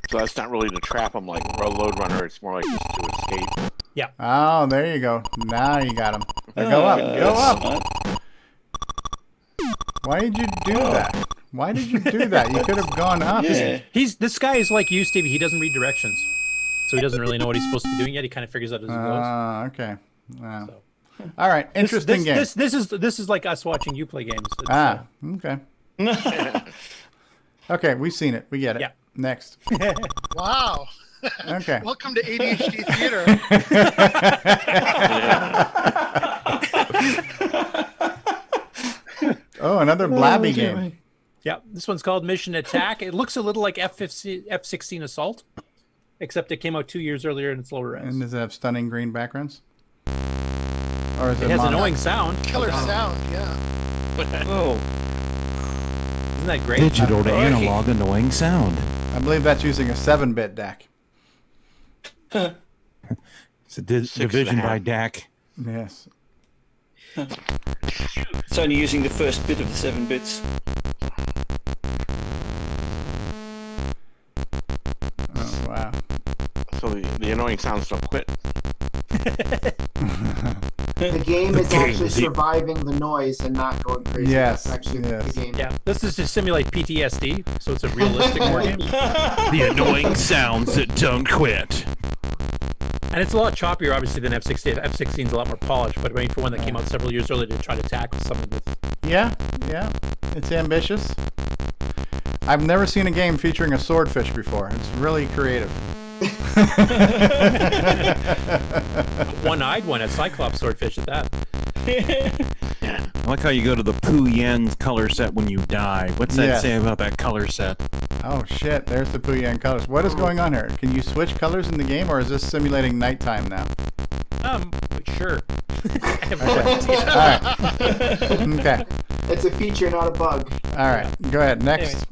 Speaker 9: So that's not really to trap them like Load Runner. It's more like just to escape.
Speaker 6: Yeah.
Speaker 1: Oh, there you go. Now you got him. Go up. Go up. Why did you do that? Why did you do that? You could have gone up.
Speaker 7: Yeah.
Speaker 6: This guy is like you, Stevie. He doesn't read directions, so he doesn't really know what he's supposed to be doing yet. He kind of figures out as he goes.
Speaker 1: Okay. Wow. All right. Interesting game.
Speaker 6: This is like us watching you play games. It's,
Speaker 1: Okay. Okay, we've seen it. We get it.
Speaker 6: Yeah.
Speaker 1: Next.
Speaker 5: Wow.
Speaker 1: Okay.
Speaker 5: Welcome to ADHD Theater.
Speaker 1: Oh, another blabby game.
Speaker 6: Yeah, this one's called Mission Attack. It looks a little like F-16 Assault, except it came out 2 years earlier and it's lower res.
Speaker 1: And does it have stunning green backgrounds? Or is
Speaker 6: It has
Speaker 1: mono?
Speaker 6: annoying sound.
Speaker 5: Killer sound, yeah.
Speaker 7: Oh.
Speaker 6: Isn't that great?
Speaker 17: Digital to analog annoying sound.
Speaker 1: I believe that's using a 7-bit DAC.
Speaker 17: It's a division by DAC.
Speaker 1: Yes.
Speaker 7: It's only using the first bit of the 7 bits.
Speaker 1: Oh, wow.
Speaker 9: So the annoying sounds don't quit.
Speaker 11: The game is actually surviving the noise and not going crazy.
Speaker 1: Yes,
Speaker 11: That's actually the game.
Speaker 6: Yeah, this is to simulate PTSD, so it's a realistic war game.
Speaker 17: The annoying sounds that don't quit.
Speaker 6: And it's a lot choppier, obviously, than F-16. F-16 is a lot more polished, but I mean, for one that came out several years earlier to try to tackle some of this.
Speaker 1: Yeah, it's ambitious. I've never seen a game featuring a swordfish before. It's really creative.
Speaker 6: One-eyed one, a Cyclops swordfish at that.
Speaker 17: I like how you go to the Poo Yen's color set when you die. What's that say about that color set?
Speaker 1: Oh shit, there's the Poo Yen colors. What is going on here? Can you switch colors in the game, or is this simulating nighttime now?
Speaker 6: Sure. I have
Speaker 1: no idea. All right. Okay.
Speaker 11: It's a feature, not a bug.
Speaker 1: All right, go ahead. Next.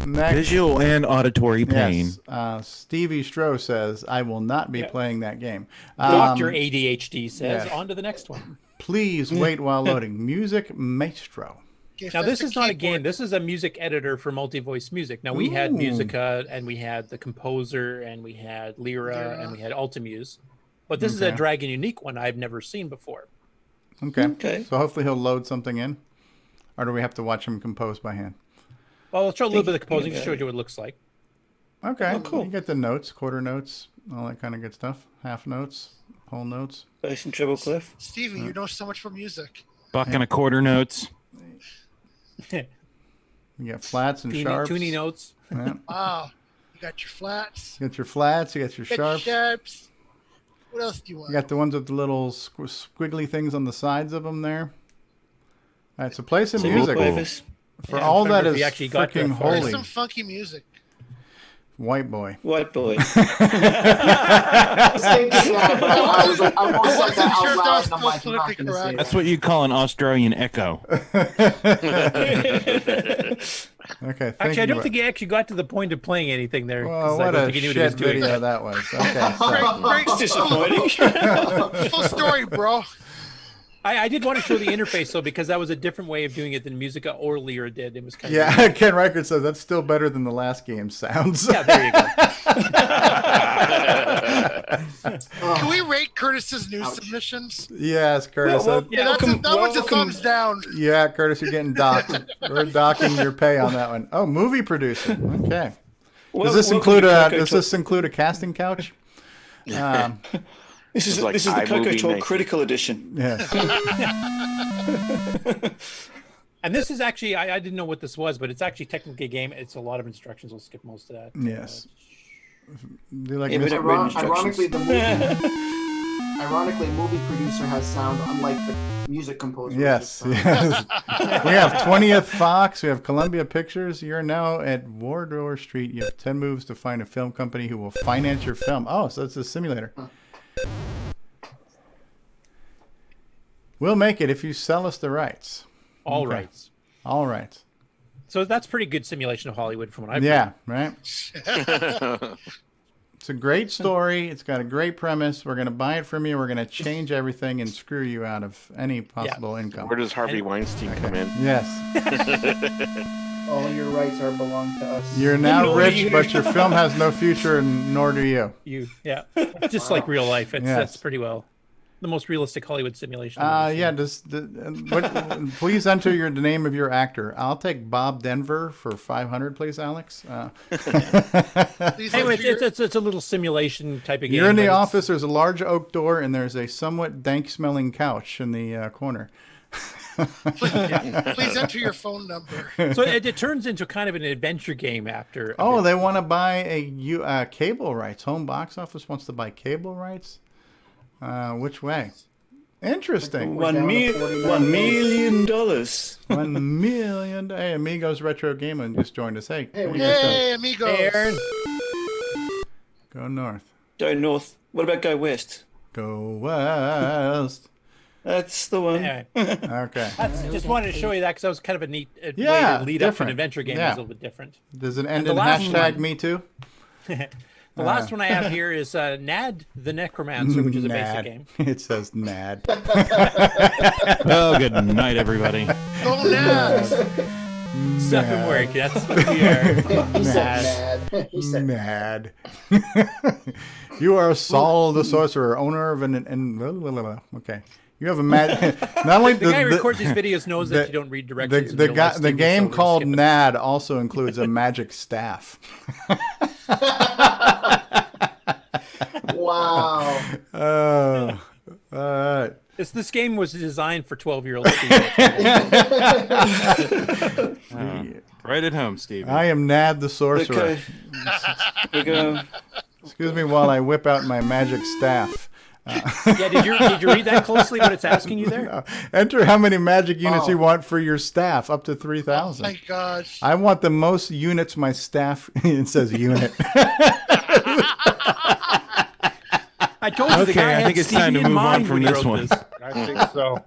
Speaker 17: Visual and auditory pain.
Speaker 1: Yes. Stevie Stroh says, I will not be playing that game.
Speaker 6: Dr. ADHD says, on to the next one.
Speaker 1: Please wait while loading. Music Maestro.
Speaker 6: Now, this is not a game. This is a music editor for multi-voice music. Now, we had Musica, and we had the Composer, and we had Lyra, and we had Ultimuse. But this is a Dragon Unique one I've never seen before.
Speaker 1: Okay. So hopefully he'll load something in. Or do we have to watch him compose by hand?
Speaker 6: Well, let's show a little bit of the composing to show you what it looks like.
Speaker 1: Okay.
Speaker 6: Oh, cool.
Speaker 1: You get the notes, quarter notes, all that kind of good stuff. Half notes, whole notes.
Speaker 7: Bass and treble clef.
Speaker 5: Stevie, you know so much for music.
Speaker 17: Buck and a quarter notes.
Speaker 1: You got flats and sharps.
Speaker 6: Tuning notes.
Speaker 1: Yeah.
Speaker 5: Wow. You got your flats.
Speaker 1: You got your flats, you got your sharps.
Speaker 5: What else do you want?
Speaker 1: You got the ones with the little squiggly things on the sides of them there. All right, so play some music. For all that is freaking holy.
Speaker 5: Play some funky music.
Speaker 1: White boy.
Speaker 7: White boy.
Speaker 17: That's what you call an Australian echo.
Speaker 1: Okay.
Speaker 6: Actually, I don't think he actually got to the point of playing anything there.
Speaker 1: Well, what a shit video that was. Okay. So.
Speaker 5: Greg's disappointing. Full story, bro.
Speaker 6: I did want to show the interface though, because that was a different way of doing it than Musica or Lyra did. It was kind
Speaker 1: of Ken Reichert says that's still better than the last game's sounds.
Speaker 6: Yeah, there you go.
Speaker 5: Can we rate Curtis's new submissions?
Speaker 1: Yes, Curtis.
Speaker 5: That one's a thumbs down.
Speaker 1: Yeah, Curtis, you're getting docked. We're docking your pay on that one. Oh, movie producer. Okay. Does this include a casting couch?
Speaker 7: This is the CoCoTALK Critical Edition.
Speaker 1: Yes.
Speaker 6: And this is actually, I didn't know what this was, but it's actually technically a game. It's a lot of instructions. We'll skip most of that.
Speaker 1: Yes. Do you like
Speaker 11: ironically, movie producer has sound unlike the music composer.
Speaker 1: Yes. We have 20th Fox. We have Columbia Pictures. You're now at Wardour Street. You have 10 moves to find a film company who will finance your film. Oh, so it's a simulator. Huh. We'll make it if you sell us the rights.
Speaker 6: All rights.
Speaker 1: All rights.
Speaker 6: So that's pretty good simulation of Hollywood from what I've
Speaker 1: read. Right? It's a great story. It's got a great premise. We're going to buy it from you. We're going to change everything and screw you out of any possible income.
Speaker 9: Where does Harvey Weinstein come in?
Speaker 1: Yes.
Speaker 11: All your rights belong to us.
Speaker 1: You're now rich, but your film has no future, and nor do you.
Speaker 6: Just like real life. That's pretty well the most realistic Hollywood simulation.
Speaker 1: Please enter the name of your actor. I'll take Bob Denver for $500, please, Alex.
Speaker 6: Anyway, it's a little simulation type of game.
Speaker 1: You're in the office. There's a large oak door, and there's a somewhat dank-smelling couch in the corner.
Speaker 5: Please enter your phone number.
Speaker 6: So it turns into kind of an adventure game after.
Speaker 1: Oh, they want to buy a cable rights. Home Box Office wants to buy cable rights. Which way? Interesting.
Speaker 7: $1 million.
Speaker 1: $1 million. Hey, Amigos Retro Gaming just joined us. Hey,
Speaker 5: Amigos.
Speaker 6: Hey, Aaron.
Speaker 1: Go north.
Speaker 7: Go north. What about go west?
Speaker 1: Go west.
Speaker 7: That's the one.
Speaker 6: Anyway.
Speaker 1: Okay.
Speaker 6: Just wanted to show you that because that was kind of a neat way to lead up to an adventure game. It's a little bit different.
Speaker 1: Does it end in hashtag me too?
Speaker 6: The last one I have here is Nad the Necromancer, which is a basic game.
Speaker 1: It says Nad.
Speaker 17: Oh, good night, everybody.
Speaker 5: Go Nad!
Speaker 6: Stuff and work. That's what we are.
Speaker 11: He said Nad. He said
Speaker 1: Nad. You are Saul the Sorcerer, owner of okay. You have a magic. Not only
Speaker 6: the guy who records these videos knows that you don't read directions. in real life,
Speaker 1: the
Speaker 6: Stevie,
Speaker 1: game
Speaker 6: so we're
Speaker 1: called
Speaker 6: skipping.
Speaker 1: NAD also includes a magic staff.
Speaker 11: Wow.
Speaker 1: Oh, all right.
Speaker 6: This game was designed for 12-year-olds.
Speaker 17: Right at home, Steve.
Speaker 1: I am Nad the sorcerer.
Speaker 7: Okay. We're going.
Speaker 1: Excuse me while I whip out my magic staff.
Speaker 6: Yeah, did you read that closely? What it's asking you there?
Speaker 1: No. Enter how many magic units
Speaker 11: Oh.
Speaker 1: you want for your staff, up to 3,000.
Speaker 5: My gosh.
Speaker 1: I want the most units my staff. It says unit.
Speaker 6: I told you the guy
Speaker 17: Okay, I
Speaker 6: had
Speaker 17: think it's time
Speaker 6: Stevie
Speaker 17: to
Speaker 6: in
Speaker 17: move on
Speaker 6: mind
Speaker 17: from
Speaker 6: when he
Speaker 17: this
Speaker 6: wrote
Speaker 17: one.
Speaker 6: this.
Speaker 14: I think so.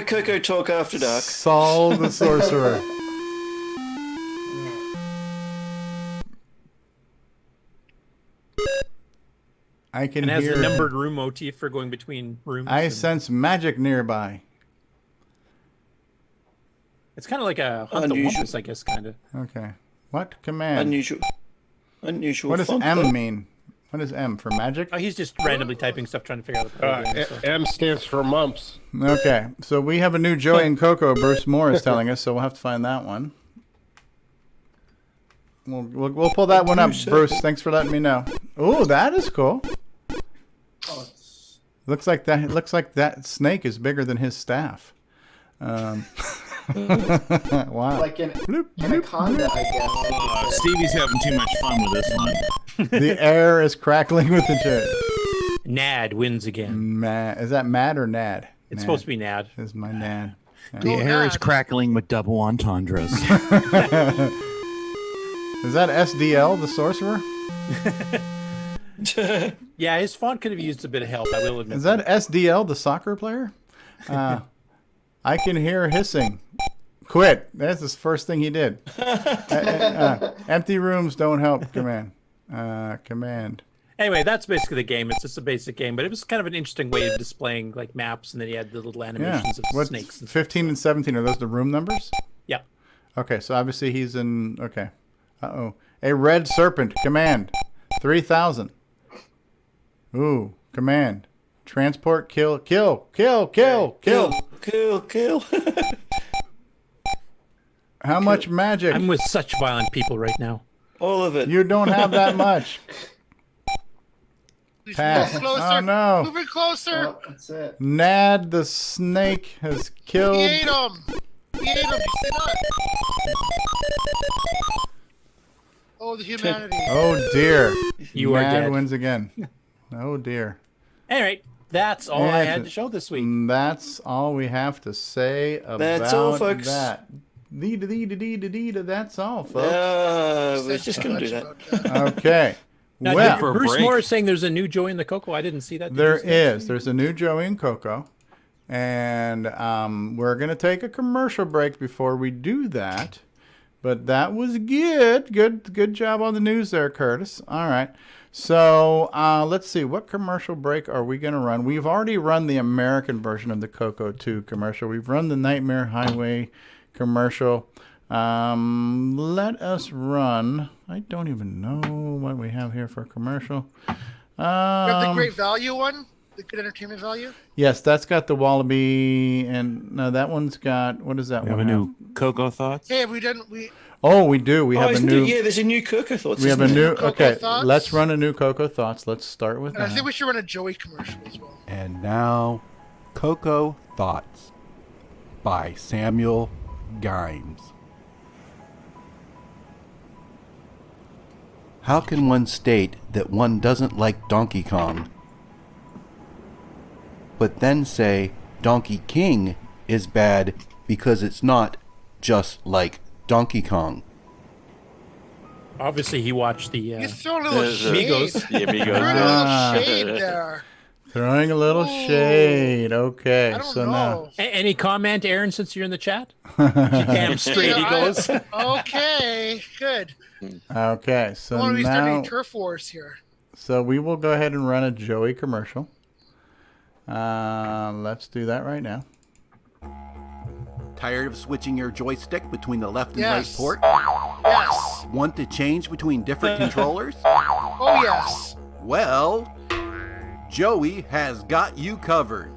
Speaker 7: Coco Talk After Dark.
Speaker 1: Saul the sorcerer. I can
Speaker 6: And has
Speaker 1: hear.
Speaker 6: a numbered room motif for going between rooms.
Speaker 1: I
Speaker 6: and-
Speaker 1: sense magic nearby.
Speaker 6: It's kind of like a Hunt the
Speaker 7: Unusual.
Speaker 6: Wumpus, I guess, kind of.
Speaker 1: Okay. What command?
Speaker 7: Unusual.
Speaker 1: What does
Speaker 7: font,
Speaker 1: M
Speaker 7: though.
Speaker 1: mean? What is M for magic?
Speaker 6: Oh, he's just randomly typing stuff, trying to figure out the program. so.
Speaker 14: M stands for mumps.
Speaker 1: Okay, so we have a new Joey and Coco. Bruce Moore is telling us, so we'll have to find that one. We'll pull that one up, Bruce. Thanks for letting me know. Oh, that is cool. Looks like that snake is bigger than his staff. Wow.
Speaker 11: Like an anaconda, I guess.
Speaker 17: Stevie's having too much fun with this one.
Speaker 1: The air is crackling with the jet.
Speaker 6: Nad wins again.
Speaker 1: Is that Mad or Nad?
Speaker 6: It's supposed to be Nad.
Speaker 1: This is my Nad.
Speaker 17: The air is crackling with double entendres.
Speaker 1: Is that SDL, the sorcerer?
Speaker 6: Yeah, his font could have used a bit of help, I will admit.
Speaker 1: Is that SDL, the soccer player? I can hear hissing. Quit. That's the first thing he did. Empty rooms don't help. Command. Command.
Speaker 6: Anyway, that's basically the game. It's just a basic game, but it was kind of an interesting way of displaying like maps, and then you had the little
Speaker 1: Yeah.
Speaker 6: animations of
Speaker 1: What,
Speaker 6: snakes. And
Speaker 1: 15 and 17, are those the room numbers?
Speaker 6: Yep.
Speaker 1: Okay, so obviously he's in. Okay. Uh-oh. A red serpent. Command. 3,000. Ooh. Command. Transport. Kill. Kill. Kill. Kill. Kill.
Speaker 7: Kill.
Speaker 1: How much magic?
Speaker 6: I'm with such violent people right now.
Speaker 7: All of it.
Speaker 1: You don't have that much.
Speaker 5: Please
Speaker 1: Pass.
Speaker 5: move closer.
Speaker 1: Oh, no.
Speaker 5: Moving closer.
Speaker 11: Oh, that's it.
Speaker 1: Nad the snake has
Speaker 5: He
Speaker 1: killed.
Speaker 5: ate him. He ate him. You see that? Oh, the humanity.
Speaker 1: Oh dear.
Speaker 6: You are
Speaker 1: Nad
Speaker 6: dead.
Speaker 1: wins again. Oh dear.
Speaker 6: Anyway, that's all I had to show this week.
Speaker 1: That's all we have to say about
Speaker 7: That's all, folks.
Speaker 1: that. That's all, folks.
Speaker 7: We're just going to do that.
Speaker 1: Okay.
Speaker 6: Now,
Speaker 1: Well,
Speaker 6: Bruce Moore is saying there's a new Joey in the CoCo. I didn't see that. Did
Speaker 1: there
Speaker 6: you see that?
Speaker 1: is. There's a new Joey and Coco. And we're going to take a commercial break before we do that. But that was good. Good job on the news there, Curtis. All right. So let's see. What commercial break are we going to run? We've already run the American version of the CoCo 2 commercial. We've run the Nightmare Highway commercial. Let us run. I don't even know what we have here for a commercial.
Speaker 5: You have the great value one, the good entertainment value.
Speaker 1: Yes, that's got the Wallaby, and no, that one's got, what does that
Speaker 17: We have
Speaker 1: one
Speaker 17: a new CoCo Thoughts.
Speaker 5: Hey, have we done? We
Speaker 1: Oh, we do. We have a new.
Speaker 7: Yeah, there's a new Coco Thoughts.
Speaker 1: We have a
Speaker 7: isn't
Speaker 1: new.
Speaker 7: there?
Speaker 1: Okay,
Speaker 5: Thoughts?
Speaker 1: let's run a new CoCo Thoughts. Let's start with
Speaker 5: and I
Speaker 1: that.
Speaker 5: think we should run a Joey commercial as well.
Speaker 23: And now, CoCo Thoughts by Samuel Gimes. How can one state that one doesn't like Donkey Kong, but then say Donkey King is bad because it's not just like Donkey Kong?
Speaker 6: Obviously, he watched the
Speaker 5: You throw a little
Speaker 6: Amigos.
Speaker 5: shade.
Speaker 9: The Amigos.
Speaker 5: Throw a little shade there.
Speaker 1: Throwing a little shade. Okay,
Speaker 5: I don't
Speaker 1: so
Speaker 5: know.
Speaker 6: Any comment, Aaron, since you're in the chat? Damn straight he goes.
Speaker 5: Okay, good.
Speaker 1: now. Okay, so
Speaker 5: I want to be starting
Speaker 1: now.
Speaker 5: a turf wars here.
Speaker 1: So we will go ahead and run a Joey commercial. Let's do that right now.
Speaker 23: Tired of switching your joystick between the left and
Speaker 5: Yes.
Speaker 23: right port?
Speaker 5: Yes.
Speaker 23: Want to change between different controllers?
Speaker 5: Oh yes.
Speaker 23: Well, Joey has got you covered.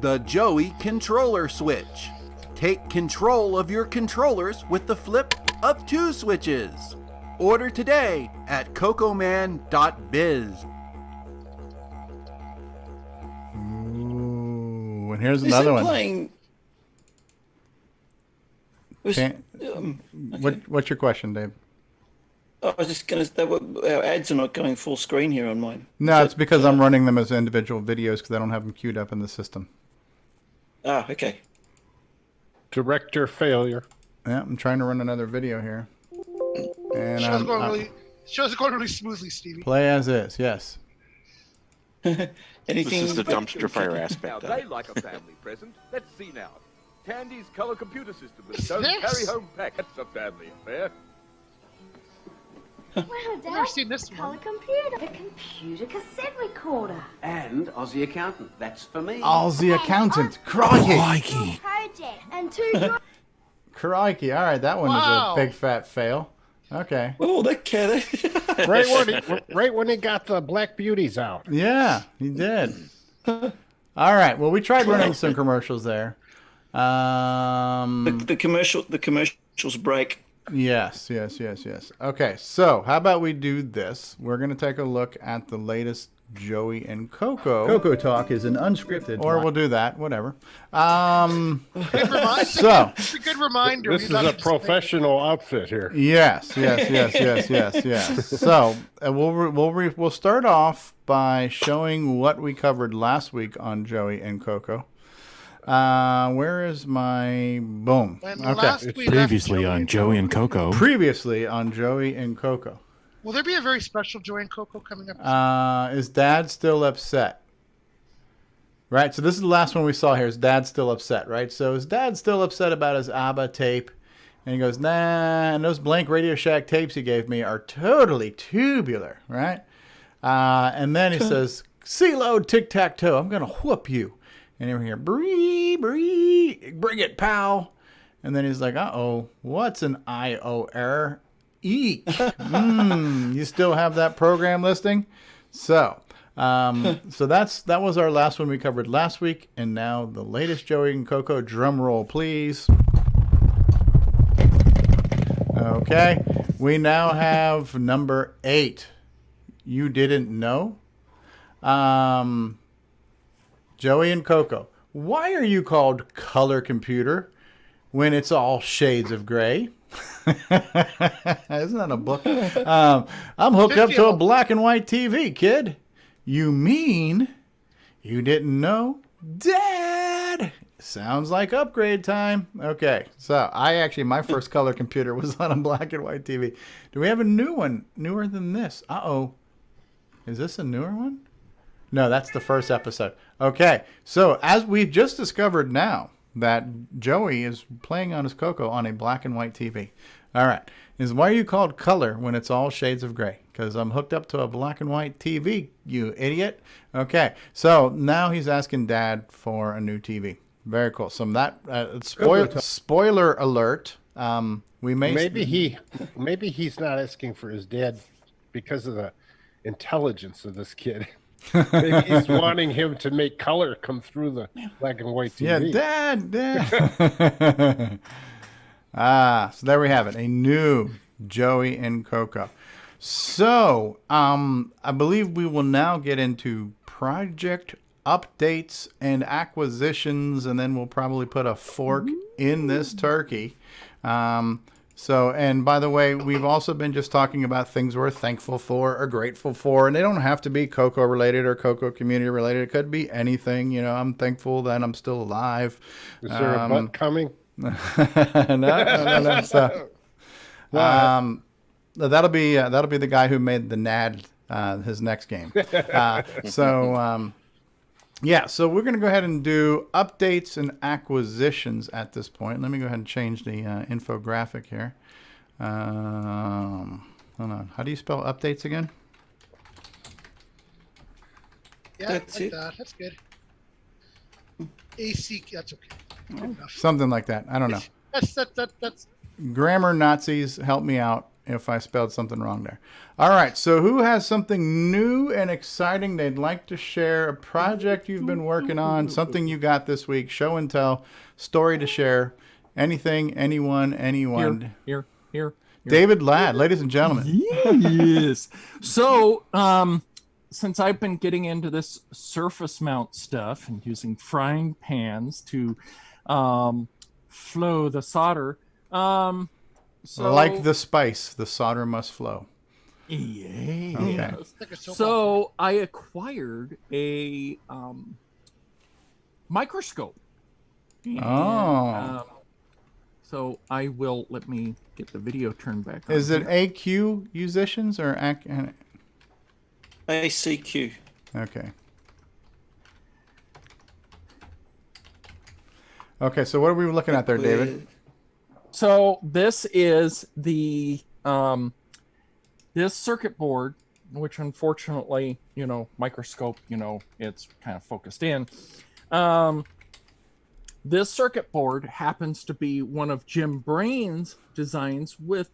Speaker 23: The Joey Controller Switch. Take control of your controllers with the flip of 2 switches. Order today at cocoman.biz.
Speaker 1: Ooh, and here's another one.
Speaker 7: Playing...
Speaker 1: What's your question, Dave?
Speaker 7: I was just going to... Our ads are not going full screen here on mine.
Speaker 1: No, it's because I'm running them as individual videos because I don't have them queued up in the system.
Speaker 7: Ah, okay.
Speaker 14: Director failure.
Speaker 1: Yeah, I'm trying to run another video here. And
Speaker 5: show's going really smoothly, Stevie.
Speaker 1: Play as is, yes.
Speaker 7: Anything?
Speaker 9: This is the dumpster fire aspect.
Speaker 16: Now they like a family present. Let's see now. Tandy's color computer system with
Speaker 5: What's
Speaker 16: don't
Speaker 5: this?
Speaker 16: carry home pack. That's a family affair.
Speaker 18: Wow, Dad.
Speaker 5: I've never seen this
Speaker 18: Color
Speaker 5: one.
Speaker 18: computer. A computer cassette recorder.
Speaker 19: And Aussie Accountant. That's for me.
Speaker 1: Aussie Accountant. Crikey.
Speaker 18: Project. And 2
Speaker 1: Crikey. All right, that one
Speaker 5: Wow.
Speaker 1: is a big fat fail. Okay.
Speaker 7: Oh, that cat.
Speaker 14: Right when he got the Black Beauties out.
Speaker 1: Yeah, he did. All right. Well, we tried running some commercials there.
Speaker 7: The commercials break.
Speaker 1: Yes. Okay, so how about we do this? We're going to take a look at the latest Joey and CoCo.
Speaker 23: CoCoTALK is an unscripted.
Speaker 1: Or we'll do that, whatever.
Speaker 5: Good reminder.
Speaker 1: So
Speaker 5: It's a good reminder.
Speaker 14: This is a professional outfit here.
Speaker 1: yes. So we'll start off by showing what we covered last week on Joey and CoCo. Where is my boom? Okay.
Speaker 20: Previously on Joey and CoCo.
Speaker 1: Previously on Joey and CoCo.
Speaker 5: Will there be a very special Joey and CoCo coming up?
Speaker 1: Is Dad still upset? Right. So this is the last one we saw here. Is Dad still upset? Right. So is Dad still upset about his ABBA tape? And he goes, nah. And those blank Radio Shack tapes he gave me are totally tubular. Right. And then he says, "C-load tic-tac-toe. I'm gonna whoop you." And you hear, "Bree, bree, bring it, pal." And then he's like, "Uh-oh, what's an I-O error? Eek." You still have that program listing? So that was our last one we covered last week. And now the latest Joey and CoCo. Drum roll, please. Okay. We now have number 8. You didn't know? Joey and CoCo. Why are you called Color Computer when it's all shades of gray? Isn't that a book? I'm hooked up to a black and white TV, kid. You mean you didn't know? Dad! Sounds like upgrade time. Okay, so my first color computer was on a black and white TV. Do we have a new one? Newer than this? Uh-oh. Is this a newer one? No, that's the first episode. Okay, so as we've just discovered now that Joey is playing on his CoCo on a black and white TV. All right, why are you called color when it's all shades of gray? Because I'm hooked up to a black and white TV, you idiot. Okay, so now he's asking Dad for a new TV. Very cool. So that spoiler alert.
Speaker 14: Maybe he's not asking for his dad because of the intelligence of this kid. Maybe he's wanting him to make color come through the black and white TV.
Speaker 1: Yeah, Dad. So there we have it. A new Joey and CoCo. So I believe we will now get into project updates and acquisitions, and then we'll probably put a fork in this turkey. And by the way, we've also been just talking about things we're thankful for or grateful for, and they don't have to be CoCo related or CoCo community related. It could be anything. You know, I'm thankful that I'm still alive.
Speaker 14: Is there a butt coming?
Speaker 1: No. So, that'll be the guy who made the NAD his next game. So we're going to go ahead and do updates and acquisitions at this point. Let me go ahead and change the infographic here. Hold on. How do you spell updates again?
Speaker 5: Yeah, that's like that. That's good. AC, that's okay. Good enough.
Speaker 1: Something like that. I don't know.
Speaker 5: That's
Speaker 1: Grammar Nazis, help me out. if I spelled something wrong there. All right, so who has something new and exciting they'd like to share? A project you've been working on, something you got this week, show and tell, story to share, anything, anyone.
Speaker 15: Here.
Speaker 1: David Ladd, ladies and gentlemen.
Speaker 15: Yes. So, since I've been getting into this surface mount stuff and using frying pans to flow the solder,
Speaker 1: like the spice, the solder must flow.
Speaker 15: Yeah.
Speaker 1: Okay.
Speaker 15: So I acquired a microscope. And, so I will, let me get the video turned back on.
Speaker 1: Is it AQ musicians or
Speaker 7: ACQ?
Speaker 1: Okay. Okay, so what are we looking at there, David?
Speaker 15: So this is the this circuit board, which unfortunately, microscope, it's kind of focused in. This circuit board happens to be one of Jim Brain's designs with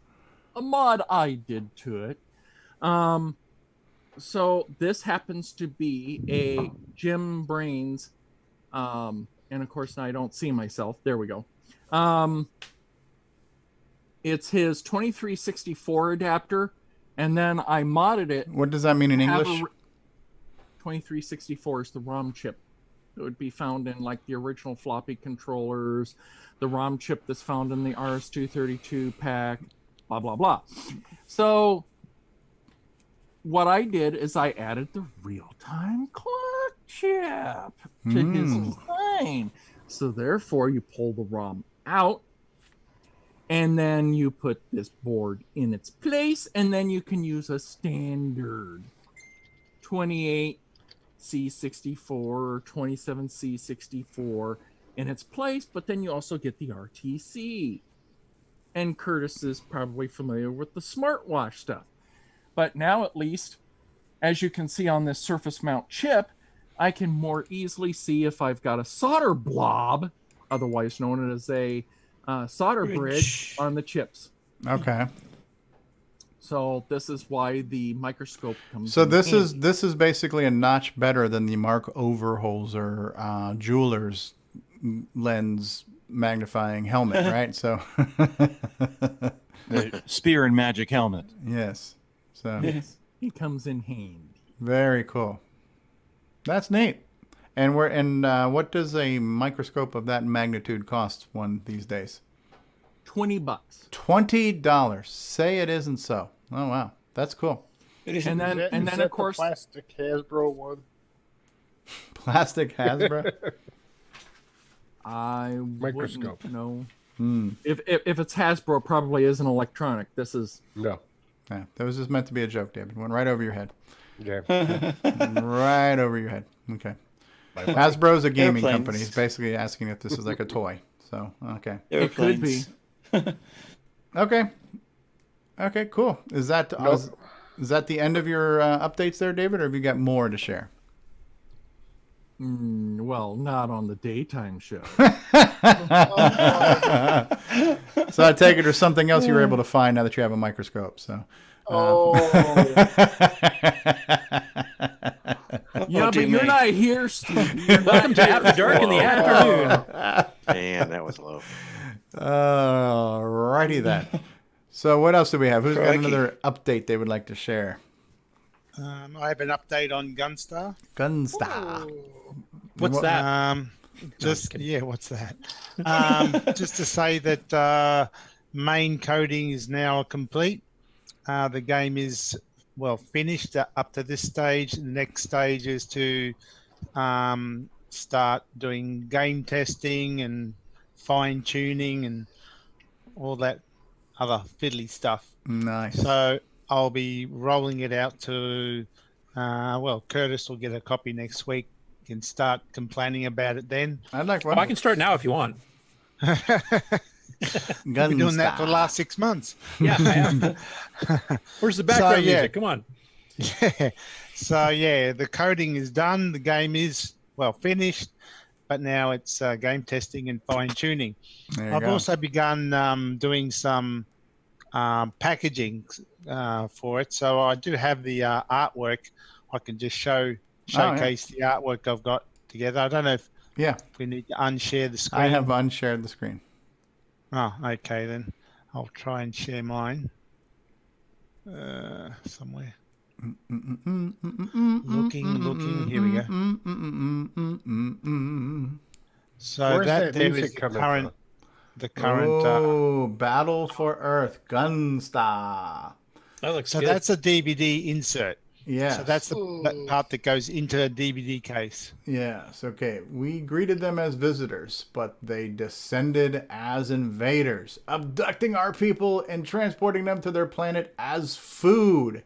Speaker 15: a mod I did to it. So this happens to be a Jim Brain's, and of course I don't see myself. There we go. It's his 2364 adapter, and then I modded it.
Speaker 1: What does that mean in English?
Speaker 15: 2364 is the ROM chip. It would be found in like the original floppy controllers, the ROM chip that's found in the RS-232 pack, blah, blah, blah. So what I did is I added the real-time clock chip to his design. So therefore you pull the ROM out, and then you put this board in its place, and then you can use a standard 28C64 or 27C64 in its place, but then you also get the RTC. And Curtis is probably familiar with the smartwatch stuff. But now at least, as you can see on this surface mount chip, I can more easily see if I've got a solder blob, otherwise known as a solder bridge on the chips.
Speaker 1: Okay.
Speaker 15: So this is why the microscope comes.
Speaker 1: So
Speaker 15: in
Speaker 1: this
Speaker 15: handy.
Speaker 1: is basically a notch better than the Mark Overholzer jeweler's lens magnifying helmet, right? So
Speaker 17: the spear and magic helmet.
Speaker 1: Yes. So
Speaker 15: yes, he comes in handy.
Speaker 1: Very cool. That's neat. And what does a microscope of that magnitude cost one these days?
Speaker 15: $20.
Speaker 1: $20. Say it isn't so. Oh wow, that's cool.
Speaker 15: And then of course
Speaker 14: plastic Hasbro one.
Speaker 1: Plastic Hasbro.
Speaker 15: I
Speaker 14: microscope.
Speaker 15: No.
Speaker 1: Hmm.
Speaker 15: If it's Hasbro, it probably isn't electronic. This is
Speaker 14: no.
Speaker 1: Yeah, that was just meant to be a joke, David. Went right over your head.
Speaker 14: Yeah.
Speaker 1: Right over your head. Okay. Hasbro's a gaming company. He's basically asking if this is like a toy. So okay.
Speaker 15: It could be.
Speaker 1: Okay. Okay, cool. Is that is that the end of your updates there, David, or have you got more to share?
Speaker 15: Well, not on the daytime show.
Speaker 1: So I take it there's something else you were able to find now that you have a microscope. So.
Speaker 15: Yeah, but you're not here, Steve. Welcome to After Dark in the afternoon.
Speaker 9: Man, that was low.
Speaker 1: Righty then. So what else do we have? Who's got
Speaker 7: Crikey.
Speaker 1: another update they would like to share?
Speaker 13: I have an update on Gunstar.
Speaker 1: Gunstar.
Speaker 15: What's that?
Speaker 13: What's that? Just to say that main coding is now complete. The game is finished up to this stage. The next stage is to start doing game testing and fine tuning and all that other fiddly stuff.
Speaker 1: Nice.
Speaker 13: So I'll be rolling it out to Curtis will get a copy next week. Can start complaining about it then.
Speaker 1: I'd like one.
Speaker 6: I can start now if you want.
Speaker 13: Been doing that for the last 6 months.
Speaker 6: Yeah, I have. Where's the background music? Come on.
Speaker 13: Yeah. So the coding is done. The game is finished, but now it's game testing and fine tuning. I've also begun doing some packaging for it. So I do have the artwork. I can just showcase the artwork I've got together. I don't know if we need to unshare the screen.
Speaker 1: I have unshared the screen.
Speaker 13: Oh, okay then. I'll try and share mine somewhere. Looking. Here we go. So
Speaker 14: Where's that
Speaker 13: there
Speaker 14: music
Speaker 13: is
Speaker 14: coming
Speaker 13: the current.
Speaker 1: Oh, Battle for Earth, Gunstar.
Speaker 6: That looks
Speaker 13: So
Speaker 6: good.
Speaker 13: that's a DVD insert.
Speaker 1: Yeah.
Speaker 13: So that's the part that goes into a DVD case.
Speaker 1: Yes. Okay. We greeted them as visitors, but they descended as invaders, abducting our people and transporting them to their planet as food.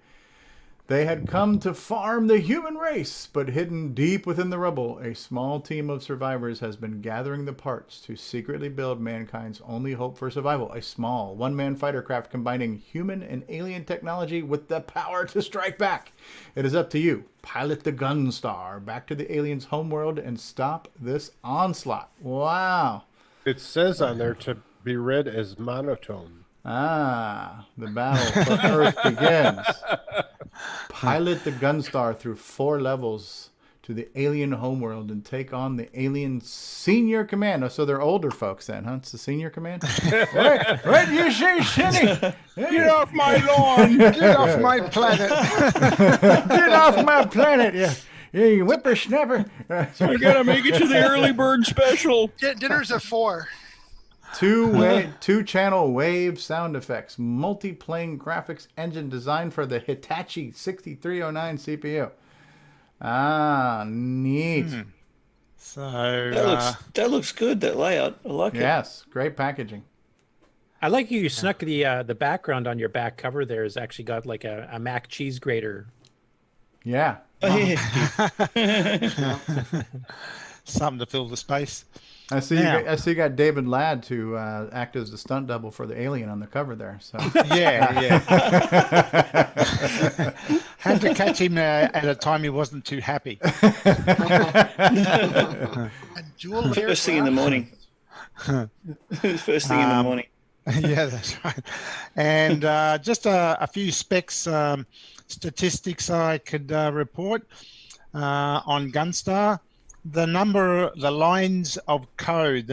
Speaker 1: They had come to farm the human race, but hidden deep within the rubble, a small team of survivors has been gathering the parts to secretly build mankind's only hope for survival. A small one-man fighter craft combining human and alien technology with the power to strike back. It is up to you. Pilot the Gunstar back to the aliens' homeworld and stop this onslaught. Wow.
Speaker 14: It says on there to be read as monotone.
Speaker 1: Ah, the battle for Earth begins. Pilot the Gunstar through 4 levels to the alien homeworld and take on the alien senior command. Oh, so they're older folks then, huh? It's the senior command? Right, you say, Shinny?
Speaker 13: Get off my lawn! Get off my planet!
Speaker 1: Get off my planet, you whippersnapper.
Speaker 17: So I gotta make it to the early bird special.
Speaker 5: Dinner's at 4.
Speaker 1: 2-channel wave sound effects, multi-plane graphics engine designed for the Hitachi 6309 CPU. Ah, neat.
Speaker 13: So
Speaker 7: that looks good. That layout, I like it.
Speaker 1: Yes, great packaging.
Speaker 6: I like you snuck the background on your back cover. There has actually got like a mac cheese grater.
Speaker 1: Yeah.
Speaker 13: Something to fill the space.
Speaker 1: I see. I see. You got David Ladd to act as the stunt double for the alien on the cover there. So
Speaker 13: yeah. Had to catch him at a time he wasn't too happy.
Speaker 7: First thing in the morning. First thing in the morning.
Speaker 13: Yeah, that's right. And just a few specs, statistics I could report on Gunstar. The number of lines of code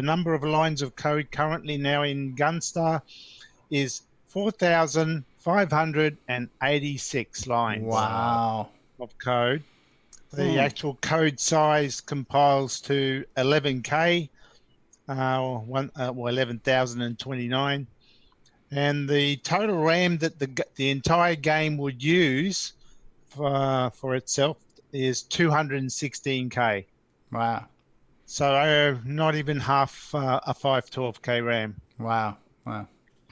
Speaker 13: currently now in Gunstar is 4,586 lines.
Speaker 1: Wow.
Speaker 13: Of code. The actual code size compiles to 11K, 11,029. And the total RAM that the entire game would use for itself is 216K.
Speaker 1: Wow.
Speaker 13: So not even half a 512K RAM.
Speaker 1: Wow.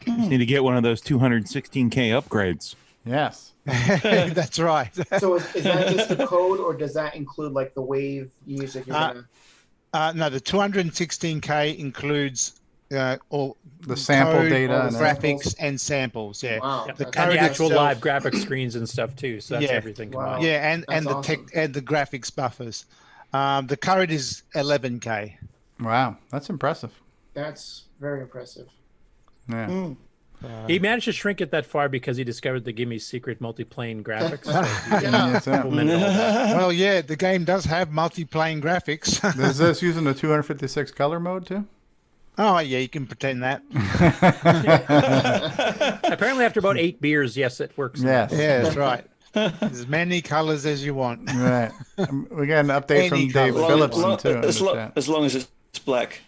Speaker 17: Just need to get one of those 216K upgrades.
Speaker 1: Yes.
Speaker 13: That's right.
Speaker 11: So is that just the code, or does that include like the wave music?
Speaker 13: No, the 216K includes all
Speaker 1: the sample
Speaker 13: code,
Speaker 1: data,
Speaker 13: and graphics, and samples. Yeah,
Speaker 11: wow.
Speaker 6: And the actual live graphic screens and stuff too. So that's everything.
Speaker 11: Wow.
Speaker 13: Yeah, and
Speaker 11: That's
Speaker 13: the
Speaker 11: awesome.
Speaker 13: and the graphics buffers. The code is 11K.
Speaker 1: Wow, that's impressive.
Speaker 11: That's very impressive.
Speaker 1: Yeah.
Speaker 6: He managed to shrink it that far because he discovered the Gimme secret multi-plane graphics.
Speaker 13: Well, yeah, the game does have multi-plane graphics.
Speaker 1: Is this using the 256 color mode too?
Speaker 13: Oh, yeah, you can pretend that.
Speaker 6: Apparently, after about 8 beers, yes, it works.
Speaker 1: Yes.
Speaker 13: Yeah, that's right. As many colors as you want.
Speaker 1: Right. We got an update from Dave Phillipson too.
Speaker 7: As long as it's black.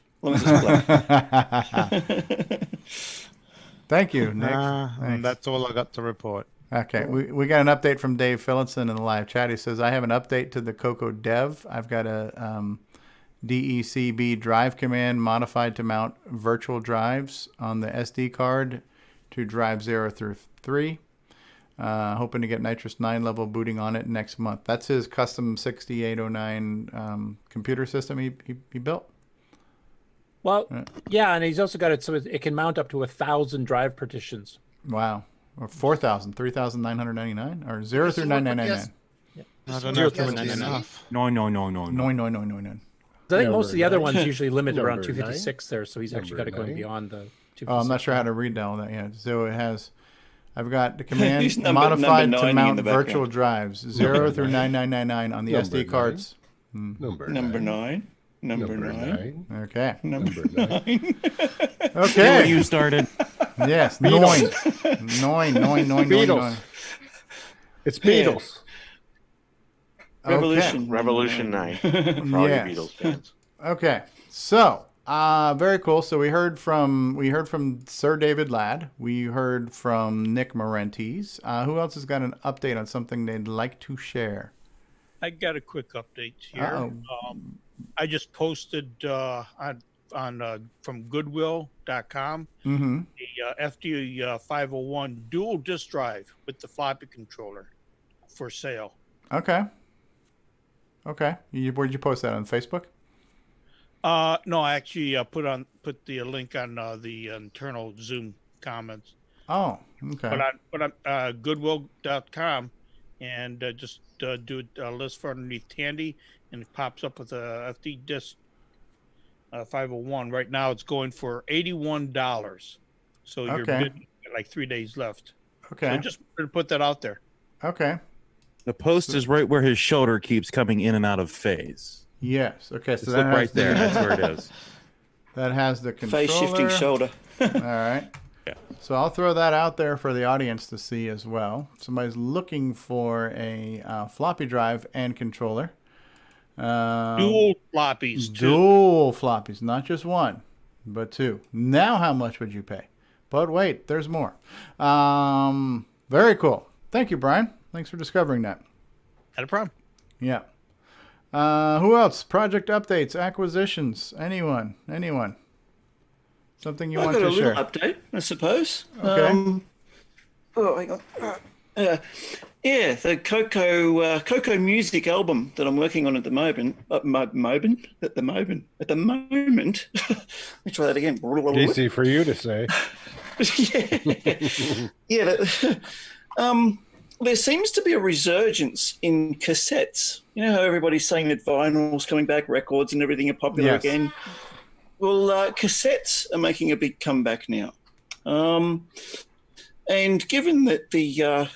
Speaker 1: Thank you, Nick.
Speaker 13: And that's all I got to report.
Speaker 1: Okay, we got an update from Dave Phillipson in the live chat. He says, I have an update to the CoCo dev. I've got a DECB drive command modified to mount virtual drives on the SD card to drive 0 through 3. Hoping to get Nitrous 9 level booting on it next month. That's his custom 6809 computer system he built.
Speaker 6: Well, yeah, and he's also got it so it can mount up to 1,000 drive partitions.
Speaker 1: Wow. Or 4,000, 3,999? Or 0 through 999?
Speaker 6: Yeah.
Speaker 13: I don't know if that's enough.
Speaker 17: No.
Speaker 1: No.
Speaker 6: I think most of the other ones usually limit around 256 there, so he's actually got it going beyond the 256.
Speaker 1: Oh, I'm not sure how to read all that yet. So it has I've got the command
Speaker 7: Who's
Speaker 1: modified
Speaker 7: number
Speaker 1: to
Speaker 7: 90 in
Speaker 1: mount
Speaker 7: the
Speaker 1: virtual
Speaker 7: background?
Speaker 1: drives 0
Speaker 14: Number
Speaker 1: through
Speaker 14: 9.
Speaker 1: 9999 on the
Speaker 14: Number
Speaker 1: SD
Speaker 14: 9.
Speaker 1: cards.
Speaker 14: Number
Speaker 7: 9. Number 9.
Speaker 1: Okay.
Speaker 7: Number 9.
Speaker 1: Okay.
Speaker 17: You started.
Speaker 1: Yes.
Speaker 14: Beatles.
Speaker 1: Nine.
Speaker 14: Beatles. It's Beatles.
Speaker 9: Revolution 9 for all you Beatles fans.
Speaker 1: Okay. So, very cool. So we heard from Sir David Ladd. We heard from Nick Marentes. Who else has got an update on something they'd like to share?
Speaker 3: I got a quick update here.
Speaker 1: Uh-oh.
Speaker 3: I just posted on from Goodwill.com the FD 501 dual disk drive with the floppy controller for sale.
Speaker 1: Okay. Where'd you post that on Facebook?
Speaker 3: No, I actually put the link on the internal Zoom comments.
Speaker 1: Oh, okay.
Speaker 3: But on Goodwill.com and just do a list for underneath Tandy, and it pops up with a FD disk 501. Right now, it's going for $81. So you're bidding like 3 days left.
Speaker 1: Okay.
Speaker 3: So just to put that out there.
Speaker 1: Okay.
Speaker 17: The post is right where his shoulder keeps coming in and out of phase.
Speaker 1: Yes. Okay. So
Speaker 17: Just
Speaker 1: that
Speaker 17: look right there. That's where it is.
Speaker 1: That has the controller.
Speaker 7: Face shifting shoulder.
Speaker 1: All right.
Speaker 17: Yeah.
Speaker 1: So I'll throw that out there for the audience to see as well. Somebody's looking for a floppy drive and controller.
Speaker 3: Dual floppies, too.
Speaker 1: Dual floppies, not just one, but two. Now how much would you pay? But wait, there's more. Very cool. Thank you, Brian. Thanks for discovering that.
Speaker 3: Not a problem.
Speaker 1: Yeah. Who else? Project updates, acquisitions. Anyone? Something you want to share?
Speaker 7: I've got a little update, I suppose.
Speaker 1: Okay.
Speaker 7: Hang on. Yeah, the CoCo music album that I'm working on at the moment. At the moment. Let me try that again.
Speaker 14: Easy for you to say.
Speaker 7: There seems to be a resurgence in cassettes. You know how everybody's saying that vinyl's coming back, records and everything are popular again? Well, cassettes are making a big comeback now. And given that the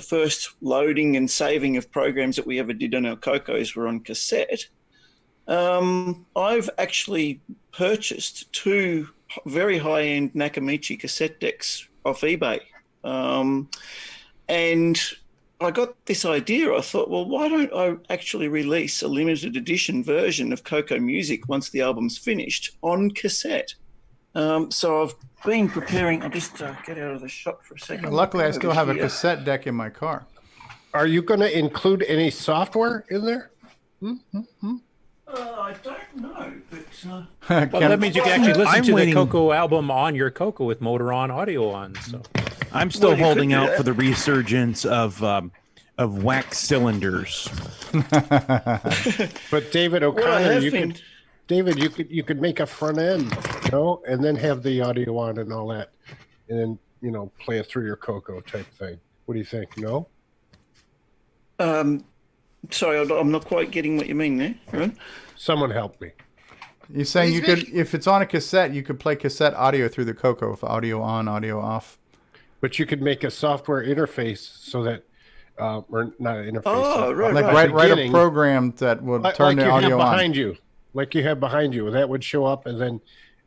Speaker 7: first loading and saving of programs that we ever did on our CoCos were on cassette, I've actually purchased 2 very high-end Nakamichi cassette decks off eBay. And I got this idea. I thought, well, why don't I actually release a limited edition version of CoCo Music once the album's finished on cassette? So I've been preparing. I'll just get out of the shot for a second.
Speaker 1: Luckily, I still have a cassette deck in my car.
Speaker 14: Are you going to include any software in there?
Speaker 7: I don't know, but
Speaker 6: well, that means you can actually listen to the CoCo album on your CoCo with motor on, audio on. So
Speaker 17: I'm still holding out for the resurgence of wax cylinders.
Speaker 14: But David O'Connor, you could make a front end, and then have the audio on and all that, and then play it through your CoCo type thing. What do you think? No.
Speaker 7: Sorry, I'm not quite getting what you mean there. Right?
Speaker 14: Someone help me.
Speaker 1: You're saying you could, if it's on a cassette, you could play cassette audio through the CoCo with audio on, audio off.
Speaker 14: But you could make a software interface so that, or not an interface.
Speaker 1: Write a program that would turn the audio on.
Speaker 14: Like you have behind you, that would show up, and then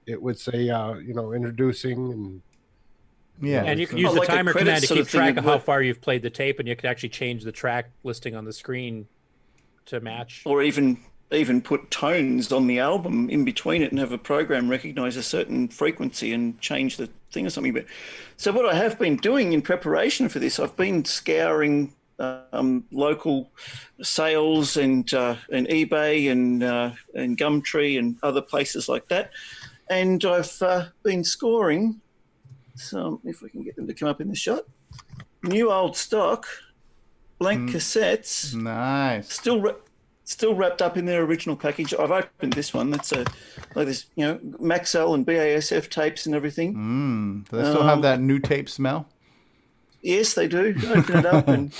Speaker 14: it would say, introducing and.
Speaker 1: Yeah,
Speaker 6: and you can use the timer command to keep track of how far you've played the tape, and you can actually change the track listing on the screen to match.
Speaker 7: Or even put tones on the album in between it and have a program recognize a certain frequency and change the thing or something. But so what I have been doing in preparation for this, I've been scouring local sales and eBay and Gumtree and other places like that, and I've been scoring. So if we can get them to come up in the shot, new old stock, blank cassettes.
Speaker 1: Nice.
Speaker 7: Still wrapped up in their original package. I've opened this one. That's Maxell and BASF tapes and everything.
Speaker 1: Do they still have that new tape smell?
Speaker 7: Yes, they do. Open it up and.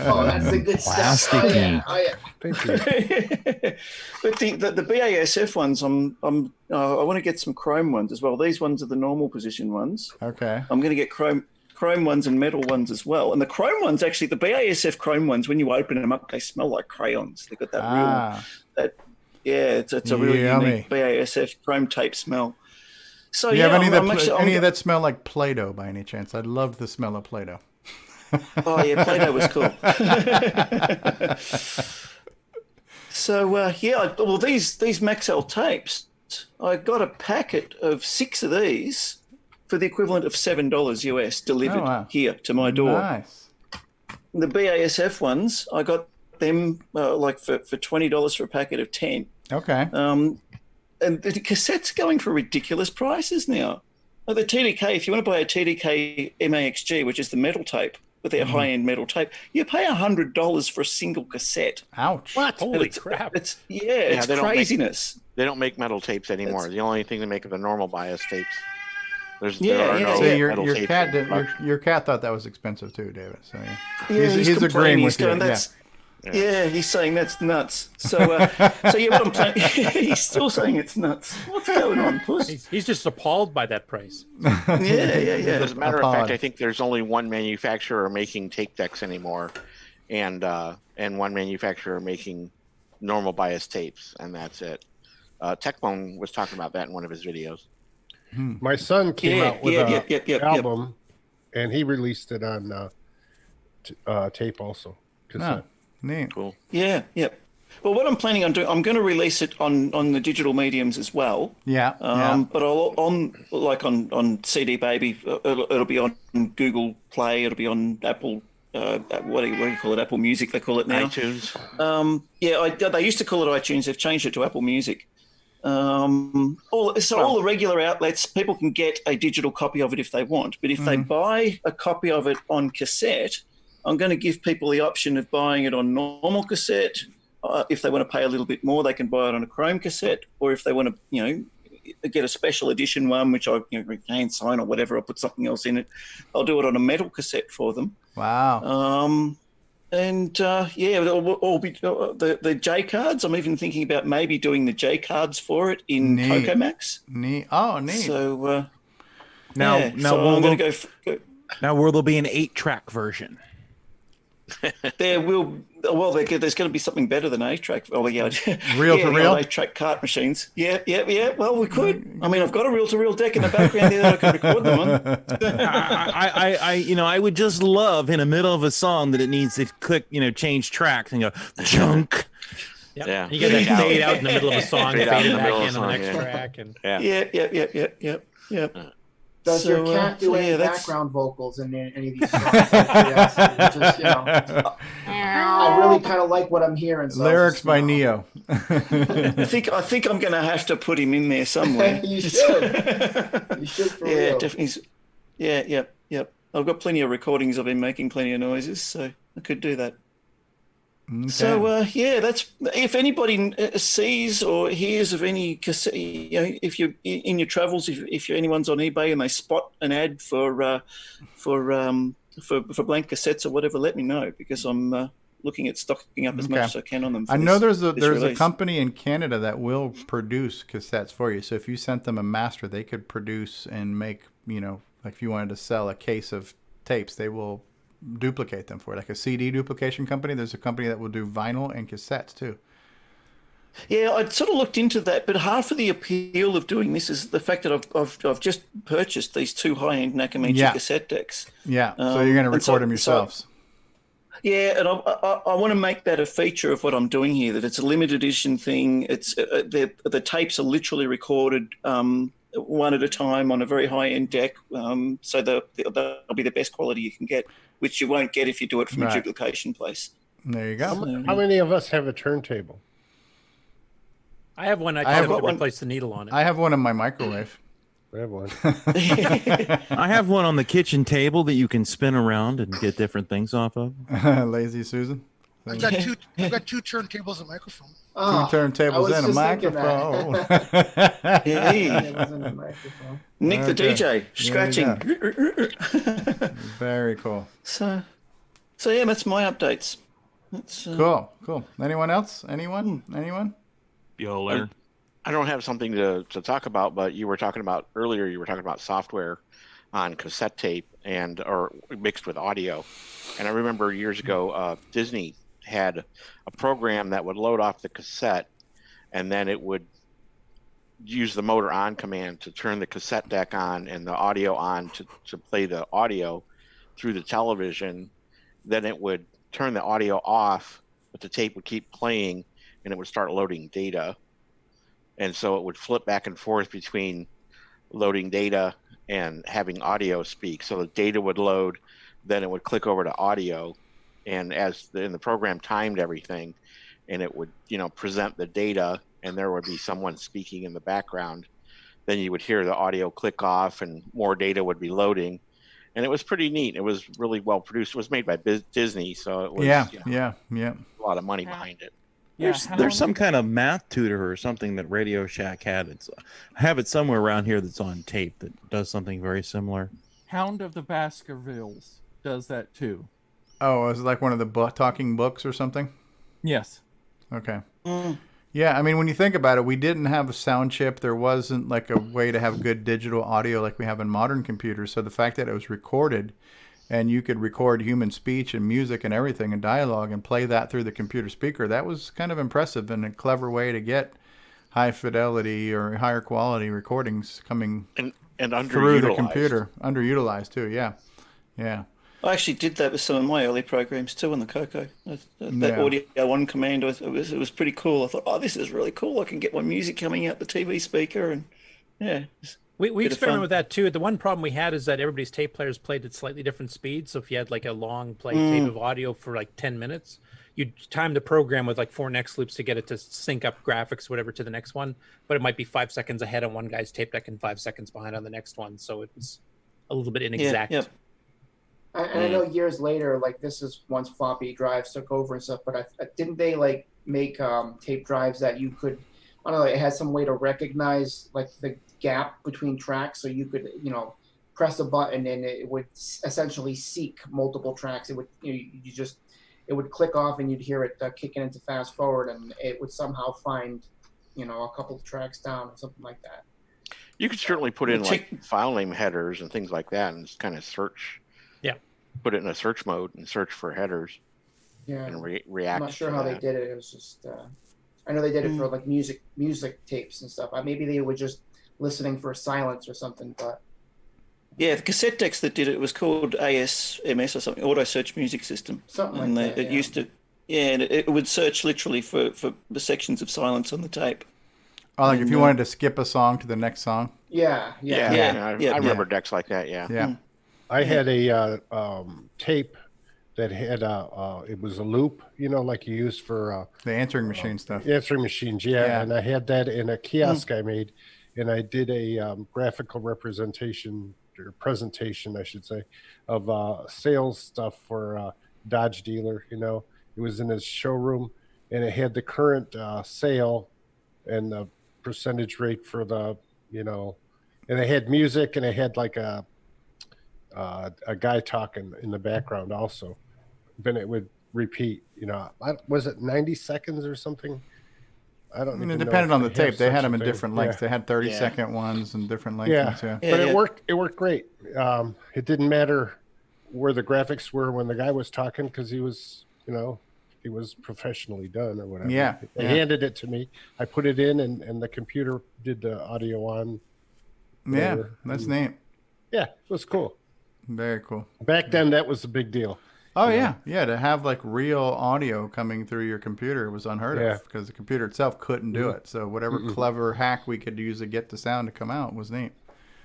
Speaker 11: Oh, that's the good stuff.
Speaker 17: Plasticky.
Speaker 11: Oh, yeah.
Speaker 14: Thank you.
Speaker 7: But the BASF ones, I want to get some chrome ones as well. These ones are the normal position ones.
Speaker 1: Okay.
Speaker 7: I'm going to get chrome ones and metal ones as well. And the chrome ones, actually, the BASF chrome ones, when you open them up, they smell like crayons. They've got that it's a really unique BASF chrome tape smell. So
Speaker 1: Do you have any that smell like Play-Doh by any chance? I love the smell of Play-Doh.
Speaker 7: Oh yeah, Play-Doh was cool. So well, these Maxell tapes, I got a packet of 6 of these for the equivalent of $7 US delivered here to my door. Nice. The BASF ones, I got them like for $20 for a packet of 10.
Speaker 1: Okay.
Speaker 7: And the cassettes going for ridiculous prices now. Like the TDK, if you want to buy a TDK MAXG, which is the metal tape, with their high-end metal tape, you pay $100 for a single cassette.
Speaker 1: Ouch!
Speaker 7: What?
Speaker 6: Holy crap!
Speaker 7: It's craziness.
Speaker 9: They don't make metal tapes anymore. The only thing they make are the normal bias tapes.
Speaker 1: So your cat thought that was expensive too, David. So he's agreeing with you.
Speaker 7: Yeah, he's saying that's nuts. So what I'm planning, he's still saying it's nuts. What's going on, Puss?
Speaker 6: He's just appalled by that price.
Speaker 7: Yeah.
Speaker 9: As a matter of fact, I think there's only one manufacturer making tape decks anymore, and one manufacturer making normal bias tapes, and that's it. Techbone was talking about that in one of his videos.
Speaker 14: My son came out with an album, and he released it on tape also.
Speaker 1: Neat.
Speaker 9: Cool.
Speaker 7: Yeah. Well, what I'm planning on doing, I'm going to release it on the digital mediums as well.
Speaker 1: Yeah.
Speaker 7: But on CD Baby, it'll be on Google Play. It'll be on Apple. What do you call it? Apple Music, they call it now.
Speaker 9: iTunes.
Speaker 7: They used to call it iTunes. They've changed it to Apple Music. All the regular outlets, people can get a digital copy of it if they want. But if they buy a copy of it on cassette, I'm going to give people the option of buying it on normal cassette. If they want to pay a little bit more, they can buy it on a Chrome cassette. Or if they want to, get a special edition one, which I can sign or whatever, I'll put something else in it. I'll do it on a metal cassette for them.
Speaker 1: Wow.
Speaker 7: It'll all be the J cards. I'm even thinking about maybe doing the J cards for it in CoCoMax.
Speaker 1: Neat. Oh, neat.
Speaker 7: So
Speaker 17: now
Speaker 7: I'm going to go.
Speaker 17: Now, will there be an 8-track version?
Speaker 7: There will. Well, there's going to be something better than 8-track. Oh, yeah.
Speaker 1: Reel to reel?
Speaker 7: 8-track cart machines. Yeah. Well, we could. I mean, I've got a reel-to-reel deck in the background here that I can record them on.
Speaker 17: I would just love in the middle of a song that it needs to click, change tracks and go junk.
Speaker 6: Yep.
Speaker 9: Yeah.
Speaker 6: You get that fade out in the middle of a song, fade it back in on the next track, and
Speaker 7: Yeah.
Speaker 11: Does your cat do any background vocals in any of these songs? I really kind of like what I'm hearing. So
Speaker 1: Lyrics by Neo.
Speaker 7: I think I'm going to have to put him in there somewhere.
Speaker 11: You should. You should for real.
Speaker 7: Definitely. Yeah. I've got plenty of recordings of him making plenty of noises, so I could do that.
Speaker 1: Okay.
Speaker 7: So that's if anybody sees or hears of any cassette, if you in your travels, if anyone's on eBay and they spot an ad for blank cassettes or whatever, let me know, because I'm looking at stocking up as much as I can on them.
Speaker 1: I know there's a company in Canada that will produce cassettes for you. So if you sent them a master, they could produce and make, like if you wanted to sell a case of tapes, they will duplicate them for it. Like a CD duplication company, there's a company that will do vinyl and cassettes too.
Speaker 7: Yeah, I'd sort of looked into that, but half of the appeal of doing this is the fact that I've just purchased these 2 high-end Nakamichi cassette decks.
Speaker 1: Yeah, so you're going to record them yourselves.
Speaker 7: And I want to make that a feature of what I'm doing here, that it's a limited edition thing. It's the tapes are literally recorded one at a time on a very high-end deck, so they'll be the best quality you can get, which you won't get if you do it from a duplication place.
Speaker 1: There you go.
Speaker 14: How many of us have a turntable?
Speaker 6: I have one. I have to replace the needle on it.
Speaker 1: I have one in my microwave.
Speaker 14: I have one.
Speaker 17: I have one on the kitchen table that you can spin around and get different things off of.
Speaker 1: Lazy Susan.
Speaker 5: I've got two turntables and a microphone.
Speaker 1: Oh, 2 turntables and a microphone.
Speaker 7: Nick the DJ scratching.
Speaker 1: Very cool.
Speaker 7: So yeah, that's my updates. That's
Speaker 1: Cool. Anyone else? Anyone?
Speaker 17: Bueller.
Speaker 9: I don't have something to talk about, but you were talking about earlier. You were talking about software on cassette tape or mixed with audio. And I remember years ago, Disney had a program that would load off the cassette, and then it would use the motor on command to turn the cassette deck on and the audio on to play the audio through the television. Then it would turn the audio off, but the tape would keep playing, and it would start loading data. And so it would flip back and forth between loading data and having audio speak. So the data would load, then it would click over to audio, and the program timed everything, and it would present the data, and there would be someone speaking in the background. Then you would hear the audio click off, and more data would be loading, and it was pretty neat. It was really well produced. It was made by Disney, so it was
Speaker 1: yeah.
Speaker 9: a lot of money behind it.
Speaker 17: There's some kind of math tutor or something that Radio Shack had. I have it somewhere around here that's on tape that does something very similar.
Speaker 15: Hound of the Baskervilles does that too.
Speaker 1: Oh, is it like one of the talking books or something?
Speaker 15: Yes.
Speaker 1: Okay. Yeah, I mean, when you think about it, we didn't have a sound chip. There wasn't like a way to have good digital audio like we have in modern computers. So the fact that it was recorded, and you could record human speech and music and everything and dialogue and play that through the computer speaker, that was kind of impressive and a clever way to get high fidelity or higher quality recordings coming
Speaker 9: and
Speaker 1: through the computer. Underutilized too, yeah.
Speaker 7: I actually did that with some of my early programs too on the CoCo. That audio on command, it was pretty cool. I thought, oh, this is really cool. I can get my music coming out the TV speaker, and yeah.
Speaker 6: We experimented with that too. The one problem we had is that everybody's tape players played at slightly different speeds. So if you had like a long play tape of audio for like 10 minutes, you'd time the program with like 4 next loops to get it to sync up graphics, whatever, to the next one. But it might be 5 seconds ahead on one guy's tape deck and 5 seconds behind on the next one. So it was a little bit inexact.
Speaker 11: And I know years later, like this is once floppy drives took over and stuff, but didn't they like make tape drives that you could, I don't know, it had some way to recognize like the gap between tracks, so you could, press a button and it would essentially seek multiple tracks. It would, it would click off and you'd hear it kicking into fast forward, and it would somehow find, a couple of tracks down or something like that.
Speaker 9: You could certainly put in like file name headers and things like that, and just kind of search.
Speaker 6: Yeah.
Speaker 9: Put it in a search mode and search for headers.
Speaker 11: Yeah.
Speaker 9: And react.
Speaker 11: I'm not sure how they did it. It was just, I know they did it for like music tapes and stuff. Maybe they were just listening for silence or something, but.
Speaker 7: Yeah, the cassette decks that did it was called ASMS or something, Auto Search Music System.
Speaker 11: Something like that.
Speaker 7: It used to, and it would search literally for the sections of silence on the tape.
Speaker 1: Oh, like if you wanted to skip a song to the next song?
Speaker 11: Yeah.
Speaker 9: I remember decks like that, yeah.
Speaker 14: I had a tape that had it was a loop, like you use for
Speaker 1: the answering machine stuff.
Speaker 14: Answering machines, yeah. And I had that in a kiosk I made, and I did a graphical representation or presentation, I should say, of sales stuff for Dodge dealer. It was in his showroom, and it had the current sale and the percentage rate for the, and it had music, and it had like a guy talking in the background also. Then it would repeat, was it 90 seconds or something? I don't know.
Speaker 1: It depended on the tape. They had them in different lengths. They had 30-second ones and different lengths.
Speaker 14: But it worked great. It didn't matter where the graphics were when the guy was talking, because he was, he was professionally done or whatever.
Speaker 1: Yeah.
Speaker 14: They handed it to me. I put it in, and the computer did the audio on.
Speaker 1: Whatever. Yeah, that's neat.
Speaker 14: Yeah, it was cool.
Speaker 1: Very cool.
Speaker 14: Back then, that was a big deal.
Speaker 1: Oh, yeah. To have like real audio coming through your computer was unheard of, because the computer itself couldn't do it. So whatever clever hack we could use to get the sound to come out was neat.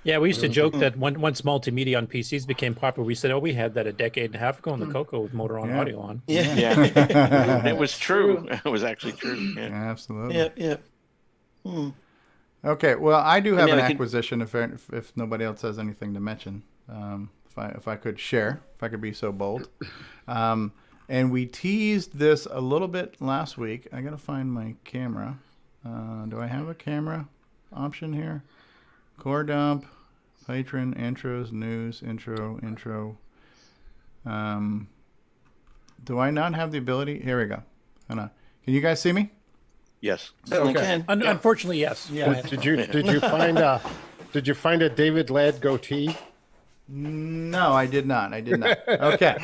Speaker 6: Yeah, we used to joke that once multimedia on PCs became popular, we said, we had that a decade and a half ago in the CoCo with motor on audio on.
Speaker 9: Yeah. It was true. It was actually true. Yeah.
Speaker 1: Absolutely.
Speaker 7: Yeah.
Speaker 1: Okay, well, I do have an acquisition if nobody else has anything to mention. If I could share, if I could be so bold. And we teased this a little bit last week. I got to find my camera. Do I have a camera option here? Core dump, patron, intros, news, intro. Do I not have the ability? Here we go. Hold on. Can you guys see me?
Speaker 9: Yes.
Speaker 7: Certainly can.
Speaker 6: Unfortunately, yes.
Speaker 1: Yeah.
Speaker 14: Did you find a David Ladd goatee?
Speaker 1: No, I did not. Okay.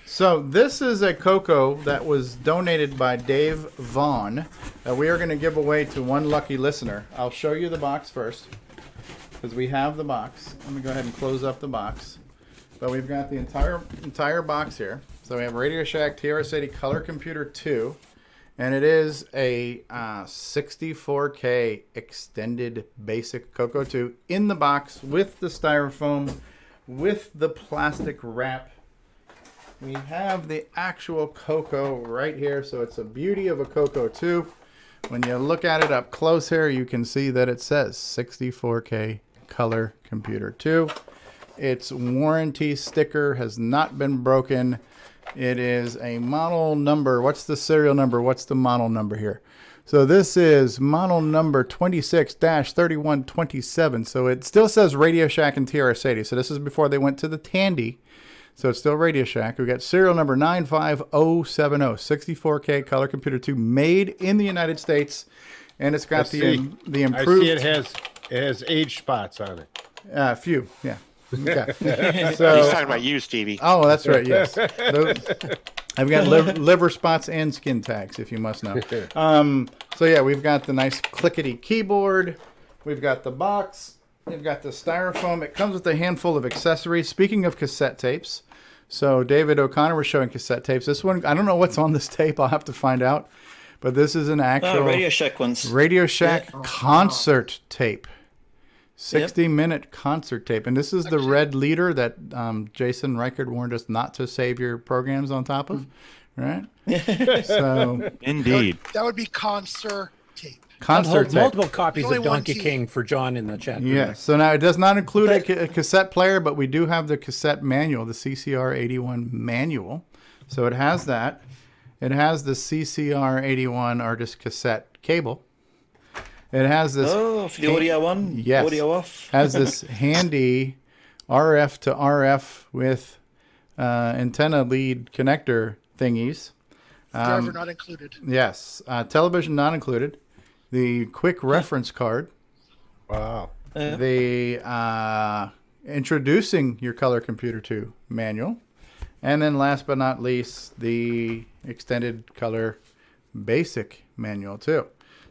Speaker 1: So this is a CoCo that was donated by Dave Vaughn that we are going to give away to one lucky listener. I'll show you the box first because we have the box. Let me go ahead and close up the box. But we've got the entire box here. So we have Radio Shack TRS-80 Color Computer 2. And it is a 64K extended basic CoCo 2 in the box with the styrofoam, with the plastic wrap. We have the actual CoCo right here, so it's a beauty of a CoCo 2. When you look at it up close here, you can see that it says 64K Color Computer 2. Its warranty sticker has not been broken. It is a model number. What's the serial number? What's the model number here? So this is model number 26-3127. So it still says Radio Shack and TRS-80. So this is before they went to the Tandy. So it's still Radio Shack. We got serial number 95070, 64K Color Computer 2, made in the United States, and it's got the improved.
Speaker 14: I see it has age spots on it.
Speaker 1: A few, yeah. Okay.
Speaker 9: So he's talking about you, Stevie.
Speaker 1: Oh, that's right. Yes, I've got liver spots and skin tags, if you must know. So yeah, we've got the nice clickety keyboard. We've got the box. We've got the styrofoam. It comes with a handful of accessories. Speaking of cassette tapes, so David O'Connor was showing cassette tapes. This one, I don't know what's on this tape. I'll have to find out. But this is an actual
Speaker 7: Radio Shack ones.
Speaker 1: Radio Shack concert tape. 60-minute concert tape. And this is the red leader that Jason Reichert warned us not to save your programs on top of, right? So
Speaker 17: Indeed.
Speaker 5: That would be concert tape.
Speaker 1: Concert tape.
Speaker 6: Multiple copies
Speaker 5: Only
Speaker 6: of
Speaker 5: one
Speaker 6: Donkey
Speaker 5: team.
Speaker 6: King for John in the chat room.
Speaker 1: Yeah. So now it does not include a cassette player, but we do have the cassette manual, the CCR81 manual. So it has that. It has the CCR81 or just cassette cable. It has this.
Speaker 7: Oh, for the audio one?
Speaker 1: Yes.
Speaker 7: Audio off.
Speaker 1: Has this handy RF to RF with antenna lead connector thingies.
Speaker 5: Driver not included.
Speaker 1: Yes. Television not included. The quick reference card.
Speaker 14: Wow.
Speaker 1: The introducing your Color Computer 2 manual. And then last but not least, the extended color basic manual too.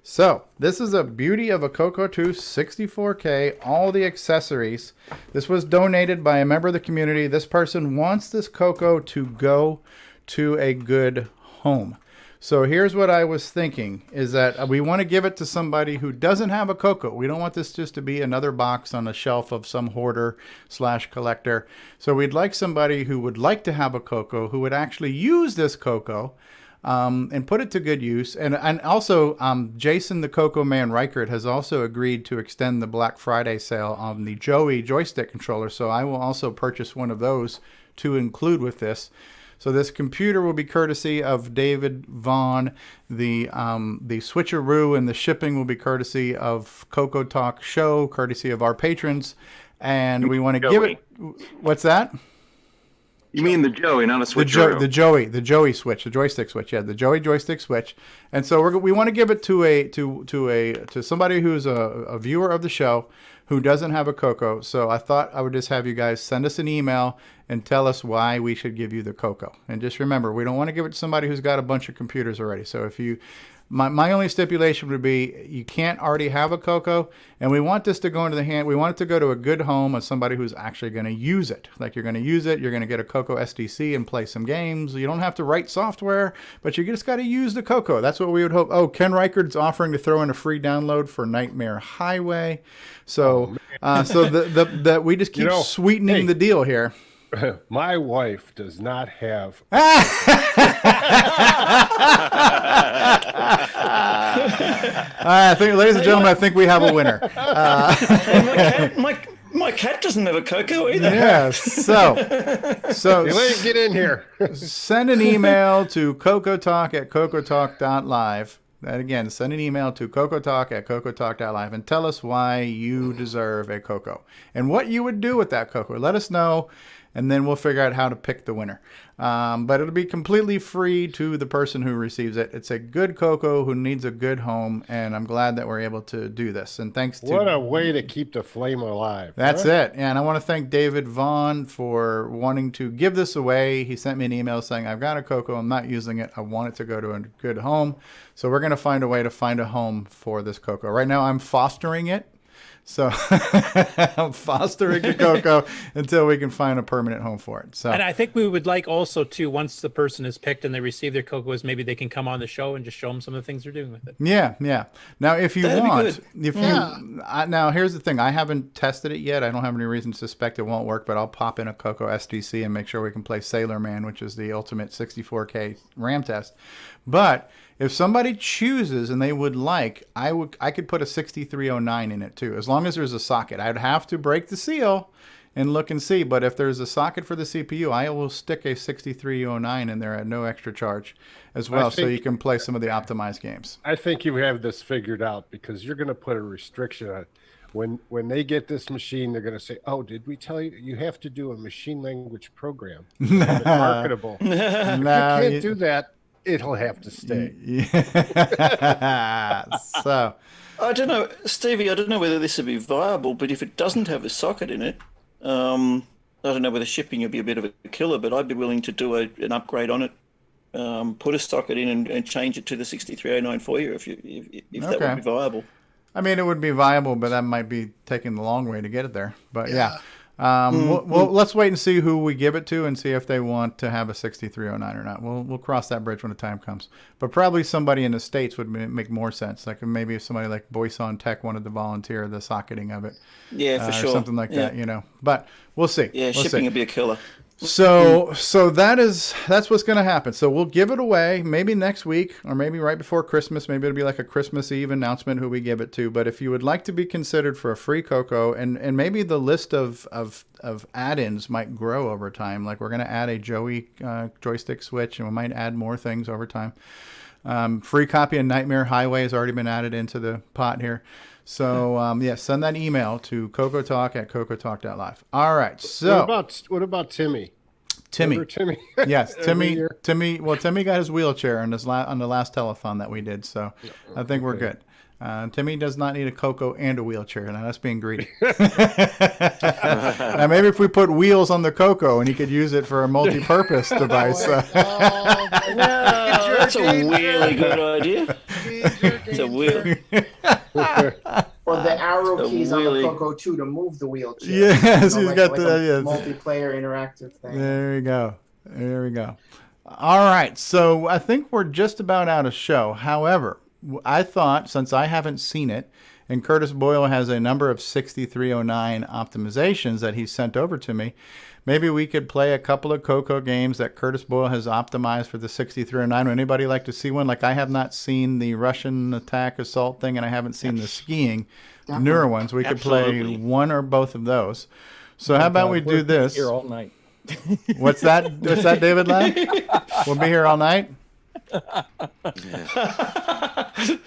Speaker 1: So this is a beauty of a CoCo 2 64K, all the accessories. This was donated by a member of the community. This person wants this CoCo to go to a good home. So here's what I was thinking, is that we want to give it to somebody who doesn't have a CoCo. We don't want this just to be another box on a shelf of some hoarder / collector. So we'd like somebody who would like to have a CoCo, who would actually use this CoCo and put it to good use. And also, Jason the CoCo Man Reichert has also agreed to extend the Black Friday sale on the Joey joystick controller. So I will also purchase one of those to include with this. So this computer will be courtesy of David Vaughn. The switcheroo and the shipping will be courtesy of CoCoTALK Show, courtesy of our patrons. And we want to give it... What's that?
Speaker 17: You mean the Joey, not a switcheroo?
Speaker 1: The Joey switch, the joystick switch. Yeah, the Joey joystick switch. And so we want to give it to somebody who's a viewer of the show who doesn't have a CoCo. So I thought I would just have you guys send us an email and tell us why we should give you the CoCo. And just remember, we don't want to give it to somebody who's got a bunch of computers already. So if you... My only stipulation would be you can't already have a CoCo, and we want this to go into the hand. We want it to go to a good home of somebody who's actually going to use it. Like you're going to use it, you're going to get a CoCo SDC and play some games. You don't have to write software, but you just got to use the CoCo. That's what we would hope. Oh, Ken Reichard's offering to throw in a free download for Nightmare Highway. So, that we just keep sweetening the deal here.
Speaker 14: My wife does not have.
Speaker 1: I think, ladies and gentlemen, I think we have a winner.
Speaker 7: My cat doesn't have a CoCo either.
Speaker 1: Yes. So
Speaker 14: get in here.
Speaker 1: Send an email to CoCoTalk@CoCoTalk.live. That again, send an email to CoCoTalk@CoCoTalk.live and tell us why you deserve a CoCo and what you would do with that CoCo. Let us know. and then we'll figure out how to pick the winner. But it'll be completely free to the person who receives it. It's a good CoCo who needs a good home, and I'm glad that we're able to do this. And thanks to...
Speaker 14: What a way to keep the flame alive.
Speaker 1: That's it. And I want to thank David Vaughn for wanting to give this away. He sent me an email saying, I've got a CoCo, I'm not using it. I want it to go to a good home. So we're going to find a way to find a home for this CoCo. Right now I'm fostering it. So I'm fostering the CoCo until we can find a permanent home for it. So,
Speaker 6: and I think we would like also to, once the person is picked and they receive their CoCos, maybe they can come on the show and just show them some of the things they're doing with it.
Speaker 1: Yeah. Now, if you want, now here's the thing. I haven't tested it yet. I don't have any reason to suspect it won't work, but I'll pop in a CoCo SDC and make sure we can play Sailor Man, which is the ultimate 64K RAM test. But if somebody chooses and they would like, I could put a 6309 in it too, as long as there's a socket. I'd have to break the seal and look and see, but if there's a socket for the CPU, I will stick a 6309 in there at no extra charge as well, so you can play some of the optimized games.
Speaker 14: I think you have this figured out, because you're going to put a restriction on it. When they get this machine, they're going to say, "Oh, did we tell you you have to do a machine language program? It's marketable." If you can't do that, it'll have to stay.
Speaker 1: So
Speaker 7: I don't know, Stevie, I don't know whether this would be viable, but if it doesn't have a socket in it, I don't know whether shipping would be a bit of a killer, but I'd be willing to do an upgrade on it. Put a socket in and change it to the 6309 for you if that would be viable.
Speaker 1: I mean, it would be viable, but that might be taking the long way to get it there. But yeah. Let's wait and see who we give it to and see if they want to have a 6309 or not. We'll cross that bridge when the time comes. But probably somebody in the States would make more sense. Like maybe if somebody like Boyson Tech wanted to volunteer the socketing of it.
Speaker 7: Yeah, for sure.
Speaker 1: Or something like that, But we'll see.
Speaker 7: Yeah, shipping would be a killer.
Speaker 1: So that's what's going to happen. So we'll give it away maybe next week or maybe right before Christmas. Maybe it'll be like a Christmas Eve announcement who we give it to. But if you would like to be considered for a free CoCo, and maybe the list of add-ins might grow over time. Like we're going to add a Joey joystick switch, and we might add more things over time. Free copy of Nightmare Highway has already been added into the pot here. So, send that email to CoCoTalk@CoCoTalk.live. All right. So
Speaker 14: what about Timmy?
Speaker 1: Timmy.
Speaker 14: Timmy.
Speaker 1: Yes, Timmy. Well, Timmy got his wheelchair on the last telethon that we did. So I think we're good. Timmy does not need a CoCo and a wheelchair. Now that's being greedy. Now maybe if we put wheels on the CoCo and he could use it for a multi-purpose device.
Speaker 7: That's a really good idea. It's a wheel.
Speaker 11: Or the arrow keys on the CoCo too to move the wheelchair.
Speaker 1: Yes, he's got the
Speaker 11: multiplayer interactive thing.
Speaker 1: There we go. All right, so I think we're just about out of show. However, I thought, since I haven't seen it, and Curtis Boyle has a number of 6309 optimizations that he sent over to me, maybe we could play a couple of CoCo games that Curtis Boyle has optimized for the 6309. Would anybody like to see one? Like, I have not seen the Russian attack assault thing, and I haven't seen the skiing, the newer ones. We could play one or both of those. So how about we do this?
Speaker 15: Here all night.
Speaker 1: What's that? What's that, David Lamb? We'll be here all night.
Speaker 15: Yeah,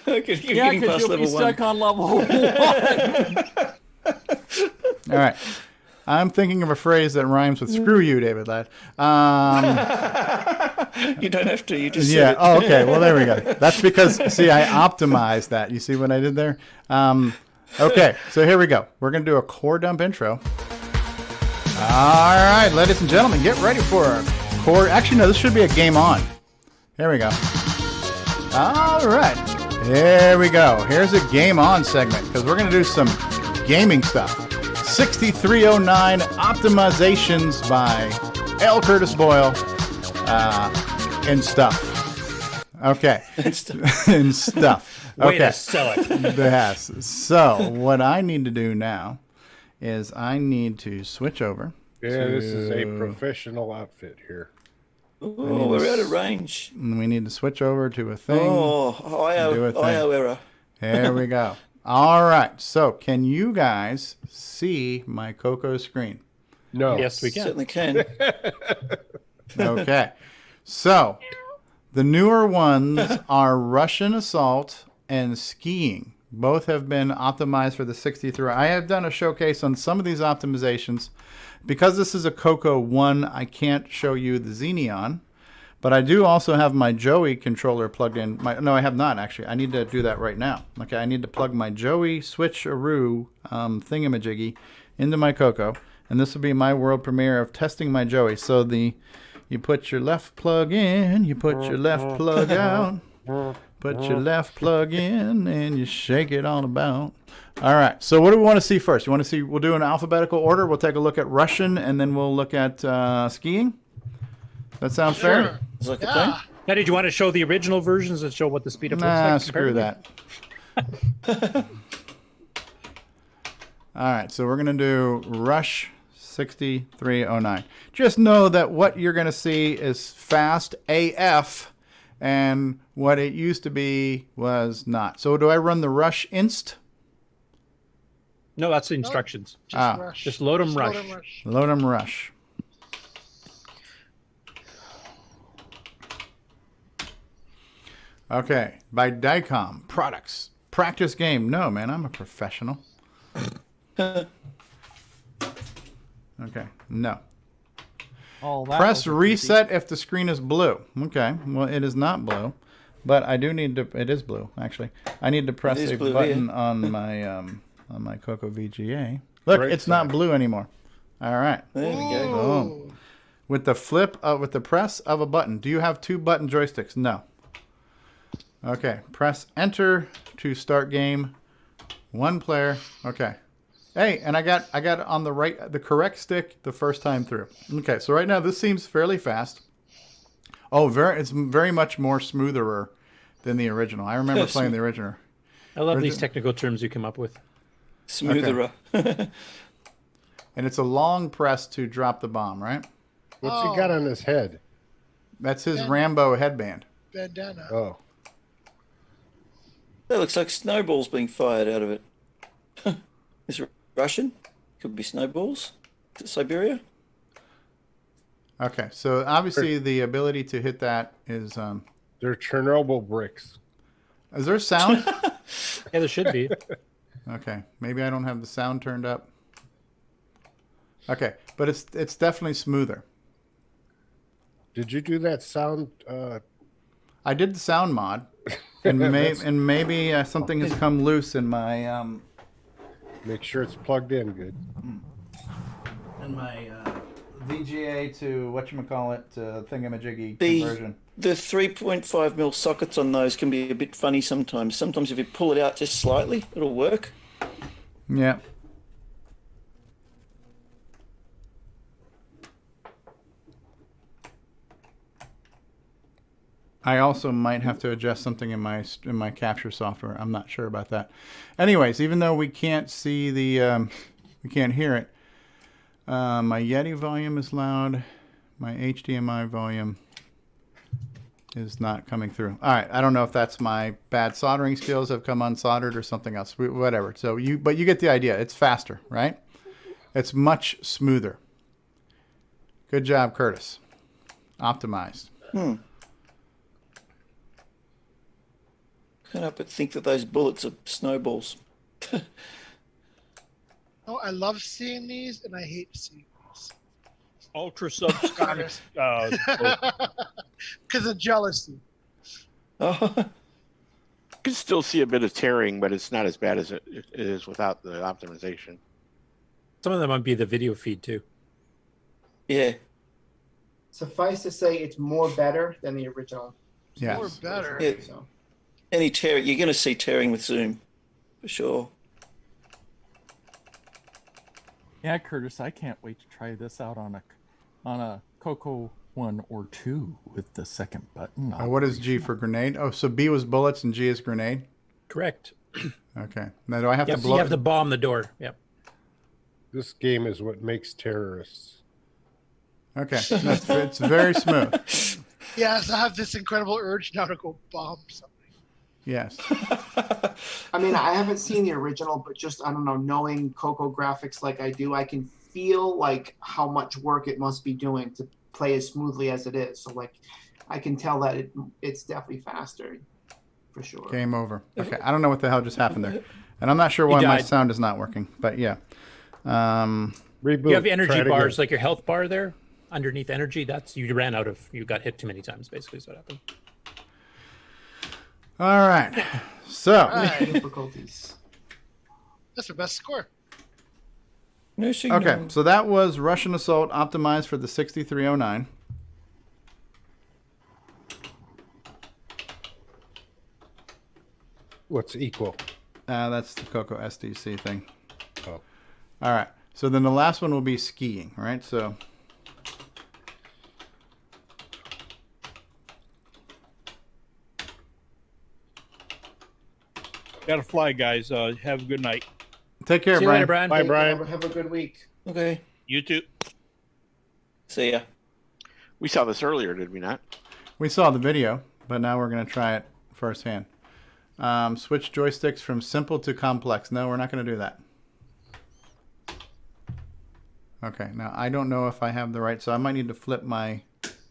Speaker 15: because you'll be stuck on level 1.
Speaker 1: All right. I'm thinking of a phrase that rhymes with "screw you, David Ladd."
Speaker 7: You don't have to. You just
Speaker 1: yeah. Oh, okay. Well, there we go. That's because I optimized that. You see what I did there? Okay. So here we go. We're gonna do a core dump intro. All right, ladies and gentlemen, get ready for a core. Actually, no. This should be a game on. Here we go. All right. Here we go. Here's a game on segment because we're going to do some gaming stuff. 6309 optimizations by L. Curtis Boyle and stuff. Okay. And stuff. Okay.
Speaker 6: Way to sell it.
Speaker 1: Yes. So what I need to do now is I need to switch over.
Speaker 14: Yeah, this is a professional outfit here.
Speaker 7: Oh, we're out of range.
Speaker 1: We need to switch over to a thing.
Speaker 7: IO error.
Speaker 1: There we go. All right. So, can you guys see my CoCo screen?
Speaker 14: No.
Speaker 6: Yes, we can.
Speaker 7: Certainly can.
Speaker 1: Okay. So, the newer ones are Russian assault and skiing. Both have been optimized for the 63. I have done a showcase on some of these optimizations. Because this is a CoCo 1, I can't show you the Xeneon. But I do also have my Joey controller plugged in. No, I have not, actually. I need to do that right now. Okay, I need to plug my Joey switcheroo thingamajiggy into my CoCo. And this will be my world premiere of testing my Joey. So you put your left plug in, you put your left plug out. Put your left plug in and you shake it all about. All right. So what do we want to see first? You want to see? We'll do an alphabetical order. We'll take a look at Russian and then we'll look at skiing. That sound fair?
Speaker 6: Like now, did you want to show the original versions and show what the speed up looks
Speaker 1: Nah,
Speaker 6: like?
Speaker 1: screw that. All right. So we're gonna do Rush 6309. Just know that what you're gonna see is fast AF. And what it used to be was not. So do I run the Rush Inst?
Speaker 6: No, that's the instructions.
Speaker 5: Just rush.
Speaker 6: Just load them, rush.
Speaker 1: Load 'em rush. Okay, by Dicom products. Practice game. No, man, I'm a professional. Okay, no. Press reset if the screen is blue. Okay, well, it is not blue, but I do need to. It is blue, actually. I need to press a button on my CoCo VGA. Look, it's not blue anymore. All right.
Speaker 7: There we go.
Speaker 1: Boom. With the flip with the press of a button. Do you have 2 button joysticks? No. Okay. Press enter to start game. 1 player. Okay. Hey, and I got on the correct stick the first time through. Okay, so right now this seems fairly fast. Oh, it's very much more smoother than the original. I remember playing the original.
Speaker 6: I love these technical terms you come up with.
Speaker 7: Smoother.
Speaker 1: Okay. And it's a long press to drop the bomb, right?
Speaker 14: What's he got on his head?
Speaker 1: That's his Rambo headband.
Speaker 5: Bandana.
Speaker 14: Oh.
Speaker 7: That looks like snowballs being fired out of it. Is it Russian? Could be snowballs. Is it Siberia?
Speaker 1: Okay, so obviously the ability to hit that is...
Speaker 14: They're Chernobyl bricks.
Speaker 1: Is there sound?
Speaker 6: Yeah, there should be.
Speaker 1: Okay, maybe I don't have the sound turned up. Okay, but it's definitely smoother.
Speaker 14: Did you do that sound?
Speaker 1: I did the sound mod, and maybe something has come loose in my...
Speaker 14: Make sure it's plugged in good.
Speaker 1: In my VGA to whatchamacallit thingamajiggy conversion.
Speaker 7: The 3.5mm sockets on those can be a bit funny sometimes. Sometimes if you pull it out just slightly, it'll work.
Speaker 1: Yeah. I also might have to adjust something in my capture software. I'm not sure about that. Anyways, even though we can't see we can't hear it, my Yeti volume is loud. My HDMI volume is not coming through. All right, I don't know if that's my bad soldering skills have come unsoldered or something else. Whatever. So but you get the idea. It's faster, right? It's much smoother. Good job, Curtis. Optimized.
Speaker 7: Can't help but think that those bullets are snowballs.
Speaker 5: Oh, I love seeing these, and I hate seeing these.
Speaker 3: Ultra subsonic.
Speaker 5: Because of jealousy.
Speaker 9: You can still see a bit of tearing, but it's not as bad as it is without the optimization.
Speaker 6: Some of them might be the video feed too.
Speaker 7: Yeah.
Speaker 11: Suffice to say, it's more better than the original.
Speaker 1: Yeah.
Speaker 5: More better.
Speaker 7: Yeah.
Speaker 11: So.
Speaker 7: Any tearing, you're going to see tearing with Zoom, for sure.
Speaker 15: Yeah, Curtis, I can't wait to try this out on a CoCo 1 or 2 with the second button.
Speaker 1: What is G for grenade? Oh, so B was bullets and G is grenade?
Speaker 6: Correct.
Speaker 1: Okay. Now do I have to blow?
Speaker 6: You have to bomb the door. Yep.
Speaker 14: This game is what makes terrorists.
Speaker 1: Okay. It's very smooth.
Speaker 5: Yes, I have this incredible urge now to go bomb something.
Speaker 1: Yes.
Speaker 11: I mean, I haven't seen the original, but just, I don't know, knowing CoCo graphics like I do, I can feel like how much work it must be doing to play as smoothly as it is. So like, I can tell that it's definitely faster for sure.
Speaker 1: Game over. Okay, I don't know what the hell just happened there, and I'm not sure why my sound is not working. But yeah,
Speaker 14: reboot.
Speaker 6: You have energy bars, like your health bar there underneath energy. That's you ran out of. You got hit too many times. Basically, is what happened.
Speaker 1: All right. So
Speaker 5: difficulties. That's the best score.
Speaker 7: No signal.
Speaker 1: Okay, so that was Russian Assault optimized for the 6309.
Speaker 14: What's equal?
Speaker 1: That's the CoCo SDC thing.
Speaker 14: Oh.
Speaker 1: All right. So then the last one will be skiing, right? So
Speaker 3: Gotta fly, guys. Have a good night.
Speaker 1: Take care,
Speaker 6: See you
Speaker 1: Brian.
Speaker 6: later, Brian.
Speaker 14: Bye, Brian.
Speaker 11: Have a good week.
Speaker 7: Okay.
Speaker 3: You too.
Speaker 7: See ya.
Speaker 9: We saw this earlier, did we not?
Speaker 1: We saw the video, but now we're going to try it firsthand. Switch joysticks from simple to complex. No, we're not going to do that. Okay, now I don't know if I have the right, so I might need to flip my.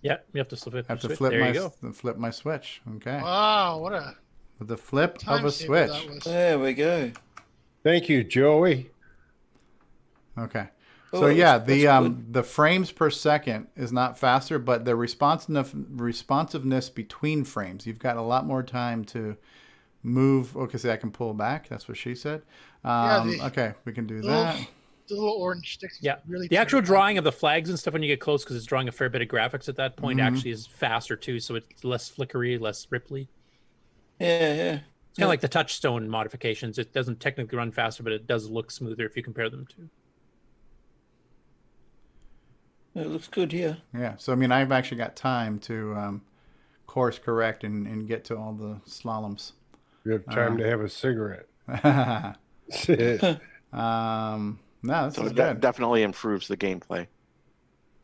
Speaker 6: Yeah, you have to flip it.
Speaker 1: I have to
Speaker 6: switch.
Speaker 1: flip
Speaker 6: there
Speaker 1: my
Speaker 6: you go.
Speaker 1: flip my switch. Okay.
Speaker 2: Wow, what a
Speaker 1: With the flip of
Speaker 2: time
Speaker 1: a
Speaker 2: saver
Speaker 1: switch.
Speaker 2: that was.
Speaker 7: There we go.
Speaker 14: Thank you, Joey.
Speaker 1: Okay.
Speaker 7: Oh,
Speaker 1: So yeah,
Speaker 7: that's good.
Speaker 1: the frames per second is not faster, but the responsiveness between frames, you've got a lot more time to move. Okay, see, I can pull back. That's what she said. Okay, we can do that.
Speaker 2: The little orange sticks.
Speaker 6: Yeah,
Speaker 2: Really
Speaker 6: the actual
Speaker 2: turn it
Speaker 6: drawing of the flags and stuff when you get close, because it's drawing a fair bit of graphics at that point,
Speaker 1: Mhm.
Speaker 6: actually is faster too, so it's less flickery, less ripply.
Speaker 7: Yeah.
Speaker 6: It's kind of like the touchstone modifications. It doesn't technically run faster, but it does look smoother if you compare them to.
Speaker 7: It looks good here.
Speaker 1: Yeah. So I mean, I've actually got time to course correct and get to all the slaloms.
Speaker 14: You have time to have a cigarette.
Speaker 1: No, this
Speaker 9: So
Speaker 1: is
Speaker 9: it
Speaker 1: good.
Speaker 9: definitely improves the gameplay.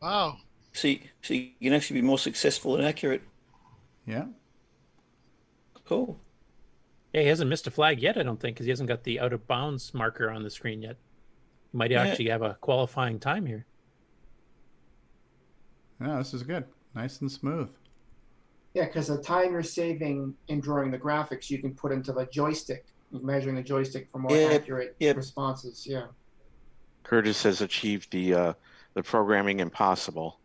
Speaker 2: Wow.
Speaker 7: See, you can actually be more successful and accurate.
Speaker 1: Yeah.
Speaker 7: Cool.
Speaker 6: Yeah, he hasn't missed a flag yet, I don't think, because he hasn't got the out of bounds marker on the screen yet. He might
Speaker 7: Yeah.
Speaker 6: actually have a qualifying time here.
Speaker 1: Yeah, this is good. Nice and smooth.
Speaker 11: Yeah, because the time you're saving in drawing the graphics, you can put into the joystick, measuring the joystick for more accurate responses. Yeah.
Speaker 9: Curtis has achieved the programming impossible.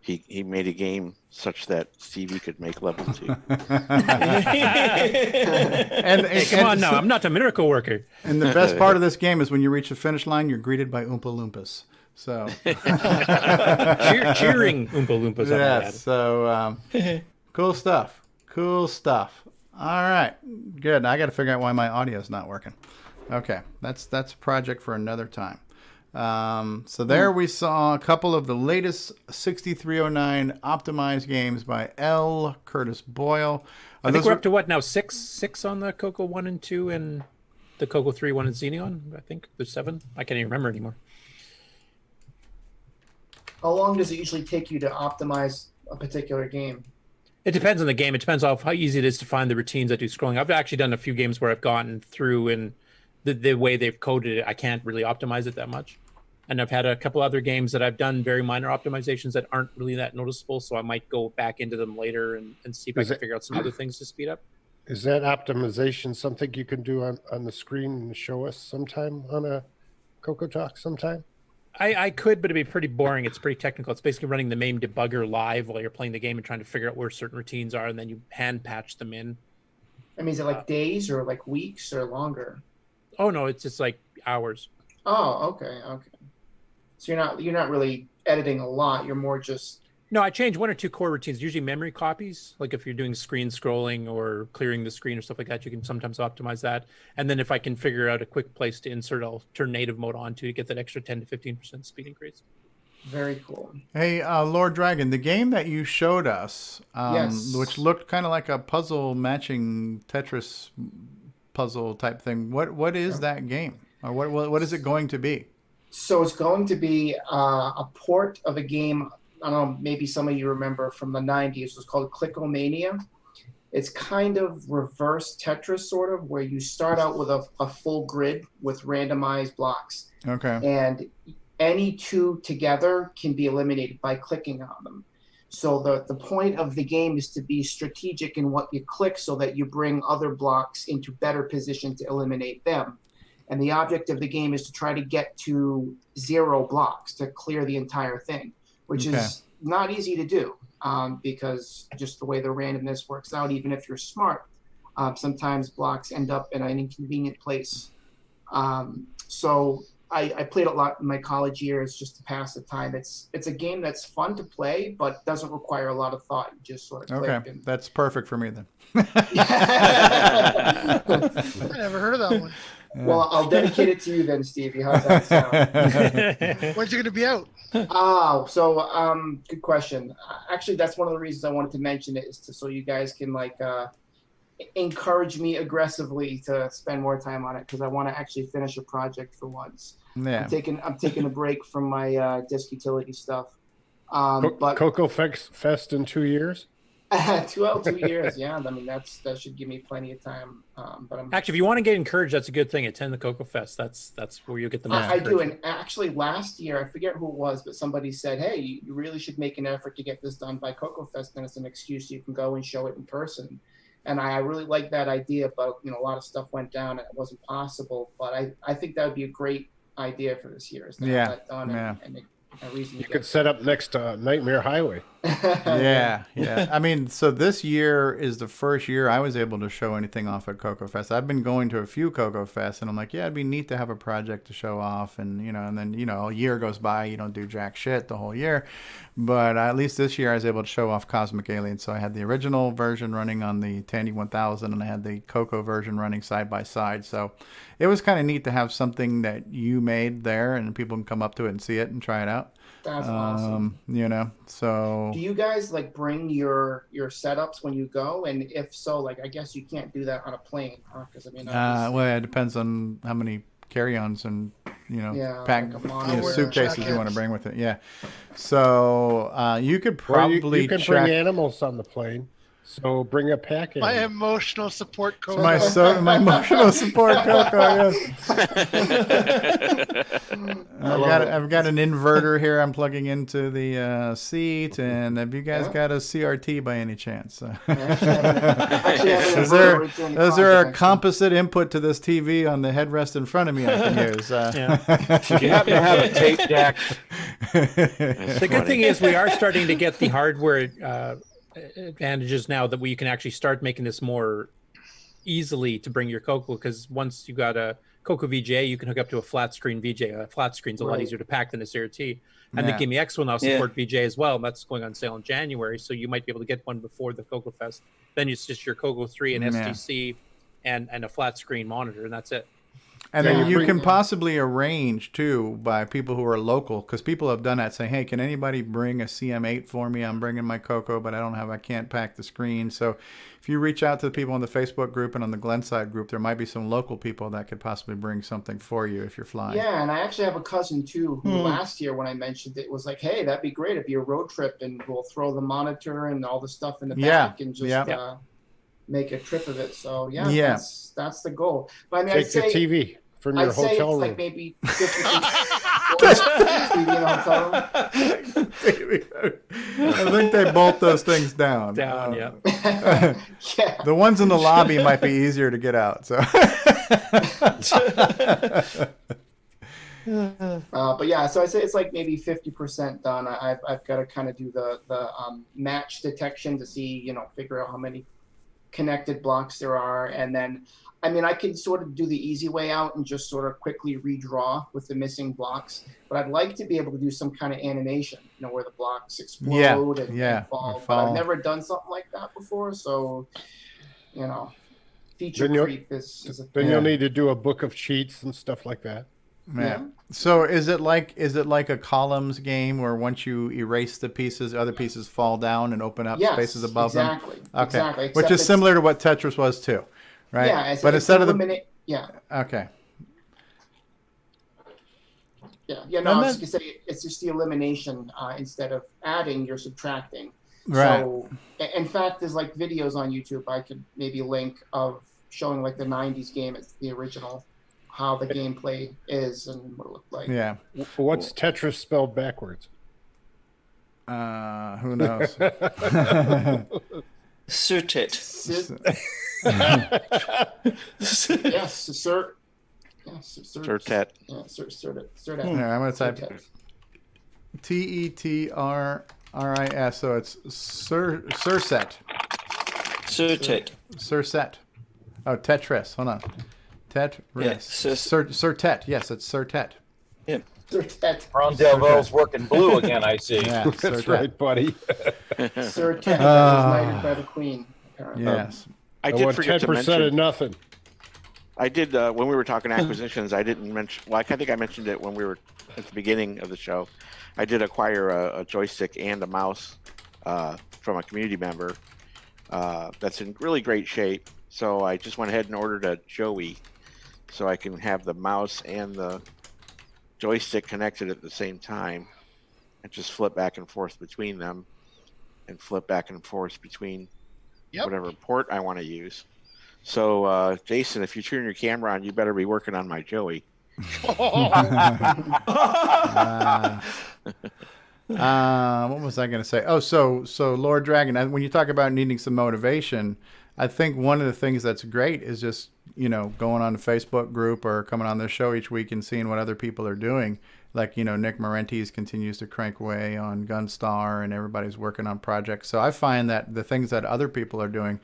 Speaker 9: He made a game such that Stevie could make level 2.
Speaker 6: Hey, come on now, I'm not a miracle worker.
Speaker 1: And the best part of this game is when you reach the finish line, you're greeted by Oompa Loompas. So
Speaker 6: cheering Oompa Loompas.
Speaker 1: Yes. So cool stuff. Cool stuff. All right. Good. I got to figure out why my audio is not working. Okay. That's a project for another time. So there we saw a couple of the latest 6309 optimized games by L. Curtis Boyle.
Speaker 6: I think we're up to what now? Six on the CoCo 1 and 2 and the CoCo 3, 1 and Xenon. I think there's 7. I can't even remember anymore.
Speaker 11: How long does it usually take you to optimize a particular game?
Speaker 6: It depends on the game. It depends on how easy it is to find the routines that do scrolling. I've actually done a few games where I've gotten through and the way they've coded it, I can't really optimize it that much. And I've had a couple other games that I've done very minor optimizations that aren't really that noticeable. So I might go back into them later and see if I can figure out some other things to speed up.
Speaker 14: Is that optimization something you can do on the screen and show us sometime on a CoCoTALK sometime?
Speaker 6: I could, but it'd be pretty boring. It's pretty technical. It's basically running the MAME debugger live while you're playing the game and trying to figure out where certain routines are, and then you hand patch them in.
Speaker 11: I mean, is it like days or like weeks or longer?
Speaker 6: Oh no, it's just like hours.
Speaker 11: Oh, okay. So you're not really editing a lot. You're more just.
Speaker 6: No, I change 1 or 2 core routines, usually memory copies. Like if you're doing screen scrolling or clearing the screen or stuff like that, you can sometimes optimize that. And then if I can figure out a quick place to insert, I'll turn native mode on to get that extra 10 to 15% speed increase.
Speaker 11: Very cool.
Speaker 1: Hey, Lord Dragon, the game that you showed us,
Speaker 11: Yes.
Speaker 1: which looked kind of like a puzzle matching Tetris puzzle type thing. What is that game? Or what is it going to be?
Speaker 11: So it's going to be a port of a game. I don't know, maybe some of you remember from the 90s. It was called Clickomania. It's kind of reverse Tetris, sort of, where you start out with a full grid with randomized blocks.
Speaker 1: Okay.
Speaker 11: And any two together can be eliminated by clicking on them. So the point of the game is to be strategic in what you click so that you bring other blocks into better position to eliminate them. And the object of the game is to try to get to 0 blocks, to clear the entire thing, which is not easy to do because just the way the randomness works out, even if you're smart, sometimes blocks end up in an inconvenient place. So I played a lot in my college years just to pass the time. It's a game that's fun to play, but doesn't require a lot of thought. You just sort of click.
Speaker 1: Okay, that's perfect for me then.
Speaker 5: I never heard of that one.
Speaker 11: Well, I'll dedicate it to you then, Stevie. How's that sound?
Speaker 5: When's it going to be out?
Speaker 11: Good question. Actually, that's one of the reasons I wanted to mention it, is so you guys can encourage me aggressively to spend more time on it, because I want to actually finish a project for once.
Speaker 1: Yeah.
Speaker 11: I'm taking a break from my disk utility stuff. But
Speaker 14: Coco Fest in 2 years.
Speaker 11: 2 years, yeah. I mean, that should give me plenty of time. But
Speaker 6: Actually, if you want to get encouraged, that's a good thing. Attend the CoCo Fest. That's where you'll get the most.
Speaker 11: I do, and actually, last year I forget who it was, but somebody said, "Hey, you really should make an effort to get this done by CoCo Fest, and it's an excuse you can go and show it in person." And I really like that idea, but a lot of stuff went down and it wasn't possible. But I think that would be a great idea for this year. Is to have that done and a reason
Speaker 14: you could set up next to Nightmare Highway.
Speaker 1: Yeah. I mean, so this year is the first year I was able to show anything off at CoCo Fest. I've been going to a few CoCo Fests, and I'm like, yeah, it'd be neat to have a project to show off. And, and then, a year goes by, you don't do jack shit the whole year. But at least this year I was able to show off Cosmic Alien. So I had the original version running on the Tandy 1000, and I had the CoCo version running side by side. So it was kind of neat to have something that you made there, and people can come up to it and see it and try it out.
Speaker 11: That's awesome.
Speaker 1: So
Speaker 11: do you guys bring your setups when you go? And if so, I guess you can't do that on a plane, huh? Because
Speaker 1: well, it depends on how many carry-ons and pack suitcases you want to bring with it. Yeah. So you could probably
Speaker 14: you can bring animals on the plane. So bring a pack in.
Speaker 5: My emotional support Coco.
Speaker 1: My emotional support Coco, yes. I've got an inverter here I'm plugging into the seat, and have you guys got a CRT by any chance? Is there a composite input to this TV on the headrest in front of me I can use?
Speaker 17: You happen to have a tape deck.
Speaker 6: The good thing is we are starting to get the hardware advantages now that we can actually start making this more easily to bring your CoCo, because once you got a CoCo VGA, you can hook up to a flat screen VGA. A flat screen's a lot easier to pack than a CRT. And the Gimme X will now support VGA as well. That's going on sale in January, so you might be able to get one before the CoCo Fest. Then it's just your CoCo 3 and STC and a flat screen monitor, and that's it.
Speaker 1: And then you can possibly arrange, too, by people who are local, because people have done that, saying, hey, can anybody bring a CM8 for me? I'm bringing my CoCo, but I can't pack the screen. So if you reach out to the people on the Facebook group and on the Glenside group, there might be some local people that could possibly bring something for you if you're flying.
Speaker 11: Yeah, and I actually have a cousin, too, who last year when I mentioned it was like, hey, that'd be great. It'd be a road trip, and we'll throw the monitor and all the stuff in the back and just make a trip of it. So, that's the goal. But I mean,
Speaker 14: Take the TV from your hotel room.
Speaker 11: Like maybe 50 I
Speaker 1: think they bolt those things down.
Speaker 11: Yeah.
Speaker 1: The ones in the lobby might be easier to get out. So.
Speaker 11: But yeah, so I say it's like maybe 50% done. I've got to kind of do the match detection to see, figure out how many connected blocks there are, and then I can sort of do the easy way out and just sort of quickly redraw with the missing blocks, but I'd like to be able to do some kind of animation, where the blocks explode and fall. But I've never done something like that before, so feature creep is a thing.
Speaker 14: Then you'll need to do a book of cheats and stuff like that.
Speaker 1: Yeah. So is it like a columns game where once you erase the pieces, other pieces fall down and open up spaces above them? Okay.
Speaker 11: Exactly.
Speaker 1: Which is similar to what Tetris was too, right?
Speaker 11: Yeah.
Speaker 1: But instead of
Speaker 11: Okay. Yeah. No, I was just gonna say it's just the elimination instead of adding, you're subtracting.
Speaker 1: Right.
Speaker 11: So, in fact, there's videos on YouTube I could maybe link of showing the '90s game. It's the original. How the gameplay is and what it looked like.
Speaker 1: Yeah.
Speaker 14: What's Tetris spelled backwards?
Speaker 1: Who knows?
Speaker 7: Surtet.
Speaker 11: Yes, sir.
Speaker 9: Surtet.
Speaker 11: Yeah, Surtet.
Speaker 1: Yeah, I'm gonna type Tetris. So it's Surset.
Speaker 7: Surtet.
Speaker 1: Surset. Oh, Tetris. Hold on. Tetris.
Speaker 7: Yeah,
Speaker 1: Surtet. Yes, it's Surtet.
Speaker 7: Yeah.
Speaker 11: Surtet.
Speaker 4: Ron Delvau's working blue again, I see.
Speaker 1: Yeah,
Speaker 14: That's
Speaker 1: Surtet.
Speaker 14: right, buddy.
Speaker 11: Surtet that was knighted by the queen. Apparently.
Speaker 1: Yes.
Speaker 9: I
Speaker 14: I
Speaker 9: did
Speaker 14: want
Speaker 9: forget to
Speaker 14: 10%
Speaker 9: mention.
Speaker 14: of nothing.
Speaker 9: I did when we were talking acquisitions. I didn't mention. Well, I think I mentioned it when we were at the beginning of the show. I did acquire a joystick and a mouse from a community member. That's in really great shape. So I just went ahead and ordered a Joey, so I can have the mouse and the joystick connected at the same time, and just flip back and forth between them, and flip back and forth between whatever port I want to use. So, Jason, if you turn your camera on, you better be working on my Joey.
Speaker 1: What was I going to say? Oh, so Lord Dragon, when you talk about needing some motivation, I think one of the things that's great is just, going on the Facebook group or coming on this show each week and seeing what other people are doing. Like, Nick Marentes continues to crank away on Gunstar and everybody's working on projects. So I find that the things that other people are doing,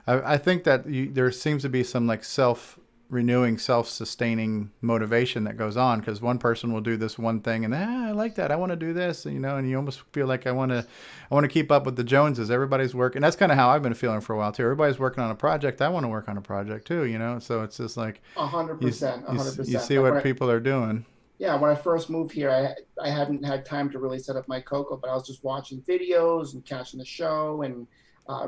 Speaker 1: I think that there seems to be some like self-renewing, self-sustaining motivation that goes on, because one person will do this one thing and I like that, I want to do this, and you almost feel like I want to keep up with the Joneses. Everybody's working. That's kind of how I've been feeling for a while too. Everybody's working on a project. I want to work on a project too. So it's just like
Speaker 11: 100%.
Speaker 1: You see what people are doing.
Speaker 11: Yeah, when I first moved here, I hadn't had time to really set up my CoCo, but I was just watching videos and catching the show and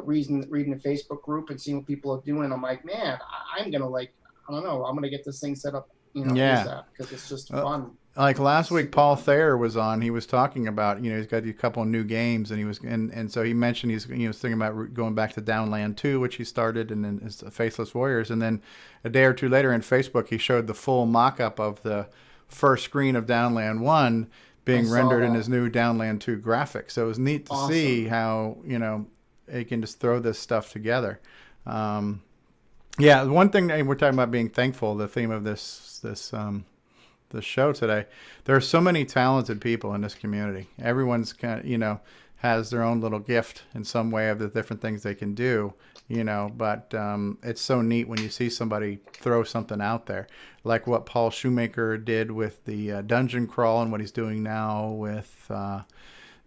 Speaker 11: reading the Facebook group and seeing what people are doing. I'm like, man, I'm gonna I'm gonna get this thing set up, because it's just fun.
Speaker 1: Like last week, Paul Thayer was on. He was talking about, he's got a couple of new games, and he was, and so he mentioned he's, thinking about going back to Downland 2, which he started, and then his Faceless Warriors, and then a day or two later in Facebook, he showed the full mock-up of the first screen of Downland 1 being rendered in his new Downland 2 graphics. So it was neat to see how, he can just throw this stuff together. Yeah, one thing that we're talking about being thankful, the theme of this show today, there are so many talented people in this community. Everyone's kind of, has their own little gift in some way of the different things they can do, but it's so neat when you see somebody throw something out there, like what Paul Shoemaker did with the dungeon crawl and what he's doing now with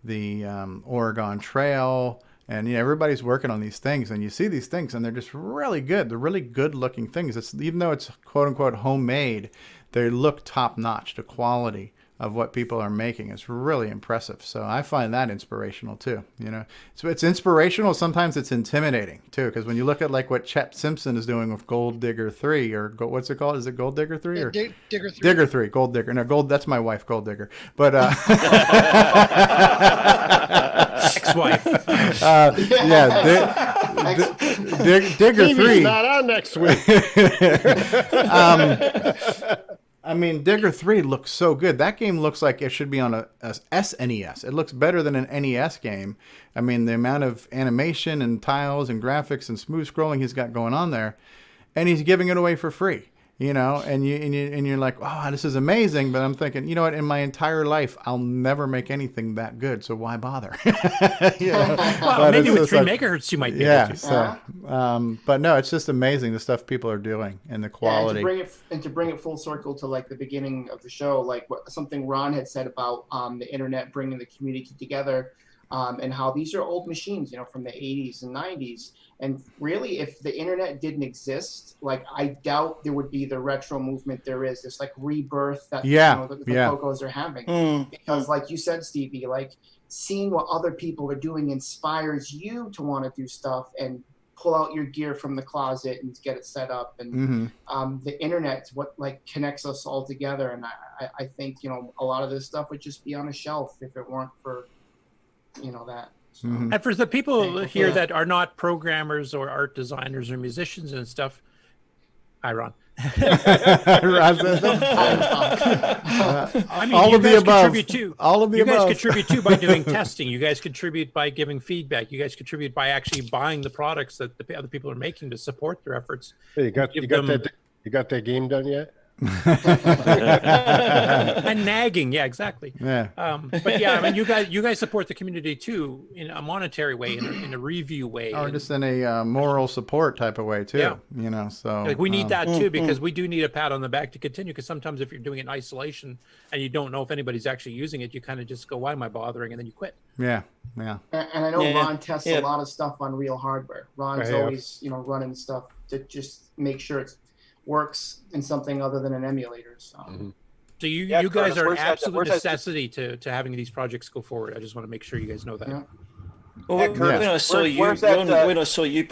Speaker 1: the Oregon Trail. And everybody's working on these things, and you see these things, and they're just really good. They're really good-looking things. Even though it's quote-unquote homemade, they look top-notch. The quality of what people are making is really impressive. So I find that inspirational too. It's inspirational. Sometimes it's intimidating too, because when you look at like what Chet Simpson is doing with Gold Digger 3, or what's it called? Is it Gold Digger 3 or
Speaker 5: Digger 3?
Speaker 1: Digger 3, Gold Digger. No, Gold. That's my wife, Gold Digger. But
Speaker 6: ex-wife.
Speaker 1: Digger 3.
Speaker 14: Not on next week.
Speaker 1: Digger 3 looks so good. That game looks like it should be on a SNES. It looks better than an NES game. The amount of animation and tiles and graphics and smooth scrolling he's got going on there, and he's giving it away for free. And you're like, oh, this is amazing. But I'm thinking, you know what? In my entire life, I'll never make anything that good. So why bother?
Speaker 6: Well, maybe with 3 megahertz you might be able to.
Speaker 1: So, but no, it's just amazing the stuff people are doing and the quality.
Speaker 11: And to bring it full circle to like the beginning of the show, like something Ron had said about the internet bringing the community together. And how these are old machines, from the 80s and 90s. And really, if the internet didn't exist, like I doubt there would be the retro movement there is. This like rebirth that the CoCos are having. Because like you said, Stevie, like seeing what other people are doing inspires you to want to do stuff and pull out your gear from the closet and get it set up. And the internet's what like connects us all together. And I think, a lot of this stuff would just be on a shelf if it weren't for that. So.
Speaker 6: And for the people here that are not programmers or art designers or musicians and stuff, hi Ron.
Speaker 1: Ron says,
Speaker 6: I mean,
Speaker 1: all
Speaker 6: you
Speaker 1: of the
Speaker 6: guys
Speaker 1: above.
Speaker 6: contribute too.
Speaker 1: All of the
Speaker 6: you
Speaker 1: above.
Speaker 6: guys contribute too by doing testing. You guys contribute by giving feedback. You guys contribute by actually buying the products that the other people are making to support their efforts.
Speaker 14: Hey, you got that game done yet?
Speaker 6: And nagging, yeah, exactly.
Speaker 1: Yeah.
Speaker 6: But yeah, I mean, you guys support the community too in a monetary way, in a review way,
Speaker 1: or just in a moral support type of way too.
Speaker 6: Yeah.
Speaker 1: You know, so
Speaker 6: like we need that too, because we do need a pat on the back to continue. Because sometimes if you're doing it in isolation and you don't know if anybody's actually using it, you kind of just go, "Why am I bothering?" and then you quit.
Speaker 1: Yeah, yeah.
Speaker 11: And I know Ron tests a lot of stuff on real hardware. Ron's always, running stuff to just make sure it works in something other than an emulator. So,
Speaker 6: so you guys are an absolute necessity to having these projects go forward. I just want to make sure you guys know that.
Speaker 7: Yeah. Well, when I saw when I saw you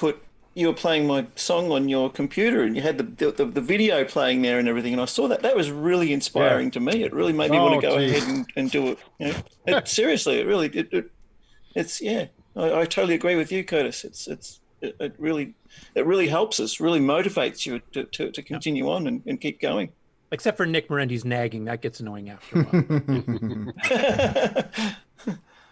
Speaker 7: were playing my song on your computer and you had the video playing there and everything, and I saw that was really inspiring to me. It really made me want to go ahead and do it. You know? Seriously, it really it's I totally agree with you, Curtis. It really helps us, really motivates you to continue on and keep going.
Speaker 6: Except for Nick Morendi's nagging, that gets annoying after a while.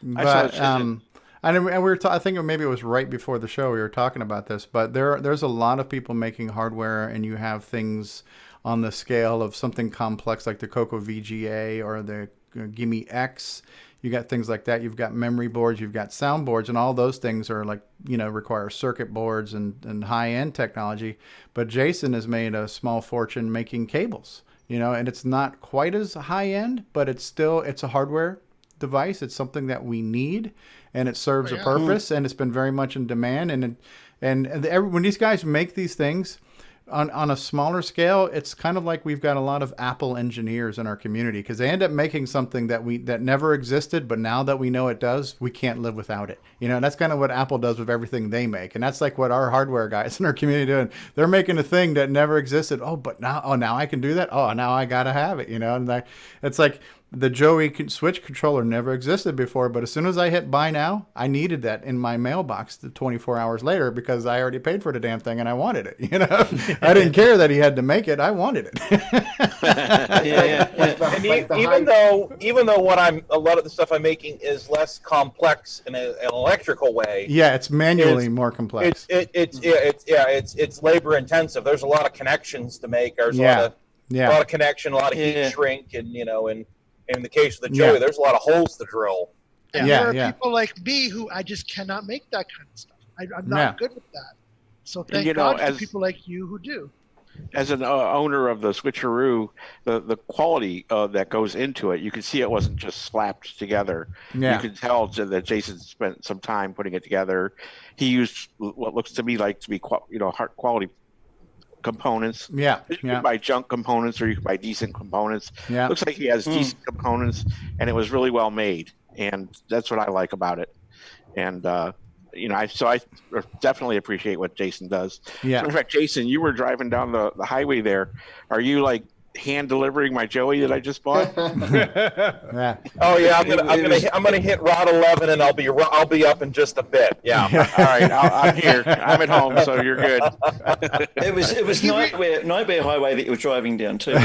Speaker 1: But and we were I think maybe it was right before the show we were talking about this, but there's a lot of people making hardware, and you have things on the scale of something complex like the CoCo VGA or the Gimme X. You got things like that. You've got memory boards, you've got sound boards, and all those things are like, require circuit boards and high-end technology. But Jason has made a small fortune making cables, and it's not quite as high-end, but it's a hardware device. It's something that we need, and it serves a purpose, and it's been very much in demand. And when these guys make these things, on a smaller scale, it's kind of like we've got a lot of Apple engineers in our community, because they end up making something that never existed, but now that we know it does, we can't live without it. That's kind of what Apple does with everything they make, and that's like what our hardware guys in our community doing. They're making a thing that never existed. But now I can do that. Now I gotta have it. And it's like the Joey Switch controller never existed before, but as soon as I hit buy now, I needed that in my mailbox 24 hours later because I already paid for the damn thing and I wanted it. I didn't care that he had to make it. I wanted it.
Speaker 8: And even though a lot of the stuff I'm making is less complex in an electrical way.
Speaker 1: Yeah, it's manually more complex.
Speaker 8: It's labor intensive. There's a lot of connections to make. There's a lot of connection, a lot of heat shrink, and in the case of the Joey, there's a lot of holes to drill.
Speaker 5: And there are people like me who I just cannot make that kind of stuff. I'm not good with that. So thank God for people like you who do.
Speaker 9: As an owner of the Switcheroo, the quality that goes into it, you can see it wasn't just slapped together.
Speaker 1: Yeah.
Speaker 9: You can tell that Jason spent some time putting it together. He used what looks to me like to be quality components.
Speaker 1: Yeah.
Speaker 9: You can buy junk components or you can buy decent components.
Speaker 1: Yeah.
Speaker 9: Looks like he has decent components, and it was really well made, and that's what I like about it. And I definitely appreciate what Jason does.
Speaker 1: Yeah.
Speaker 9: In fact, Jason, you were driving down the highway there. Are you like hand delivering my Joey that I just bought?
Speaker 1: Yeah.
Speaker 8: Oh yeah, I'm gonna hit Route 11 and I'll be up in just a bit. Yeah.
Speaker 9: All right, I'm here. I'm at home, so you're good.
Speaker 7: It was Nightmare Highway that you were driving down too.
Speaker 8: I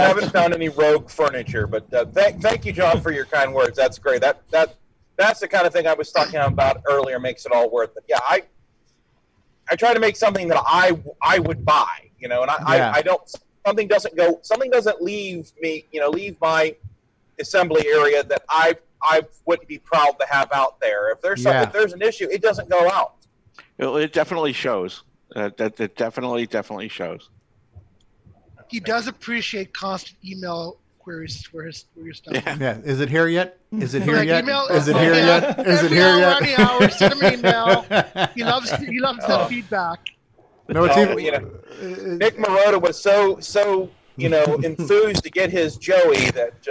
Speaker 8: haven't found any rogue furniture, but thank you, John, for your kind words. That's great. That's the kind of thing I was talking about earlier. Makes it all worth it. Yeah, I try to make something that I would buy. And I don't. Something doesn't leave me. Leave my assembly area that I would be proud to have out there. If there's if there's an issue, it doesn't go out.
Speaker 9: It definitely shows. That definitely shows.
Speaker 5: He does appreciate constant email queries for your stuff.
Speaker 1: Yeah. Is it here yet? Is it here
Speaker 5: Like,
Speaker 1: yet?
Speaker 5: email-
Speaker 1: Is it here yet? Is it
Speaker 5: every
Speaker 1: here
Speaker 5: hour,
Speaker 1: yet?
Speaker 5: Any hour, send him an email. He loves that feedback.
Speaker 1: No, it's even.
Speaker 8: Nick Marotta was so enthused to get his Joey that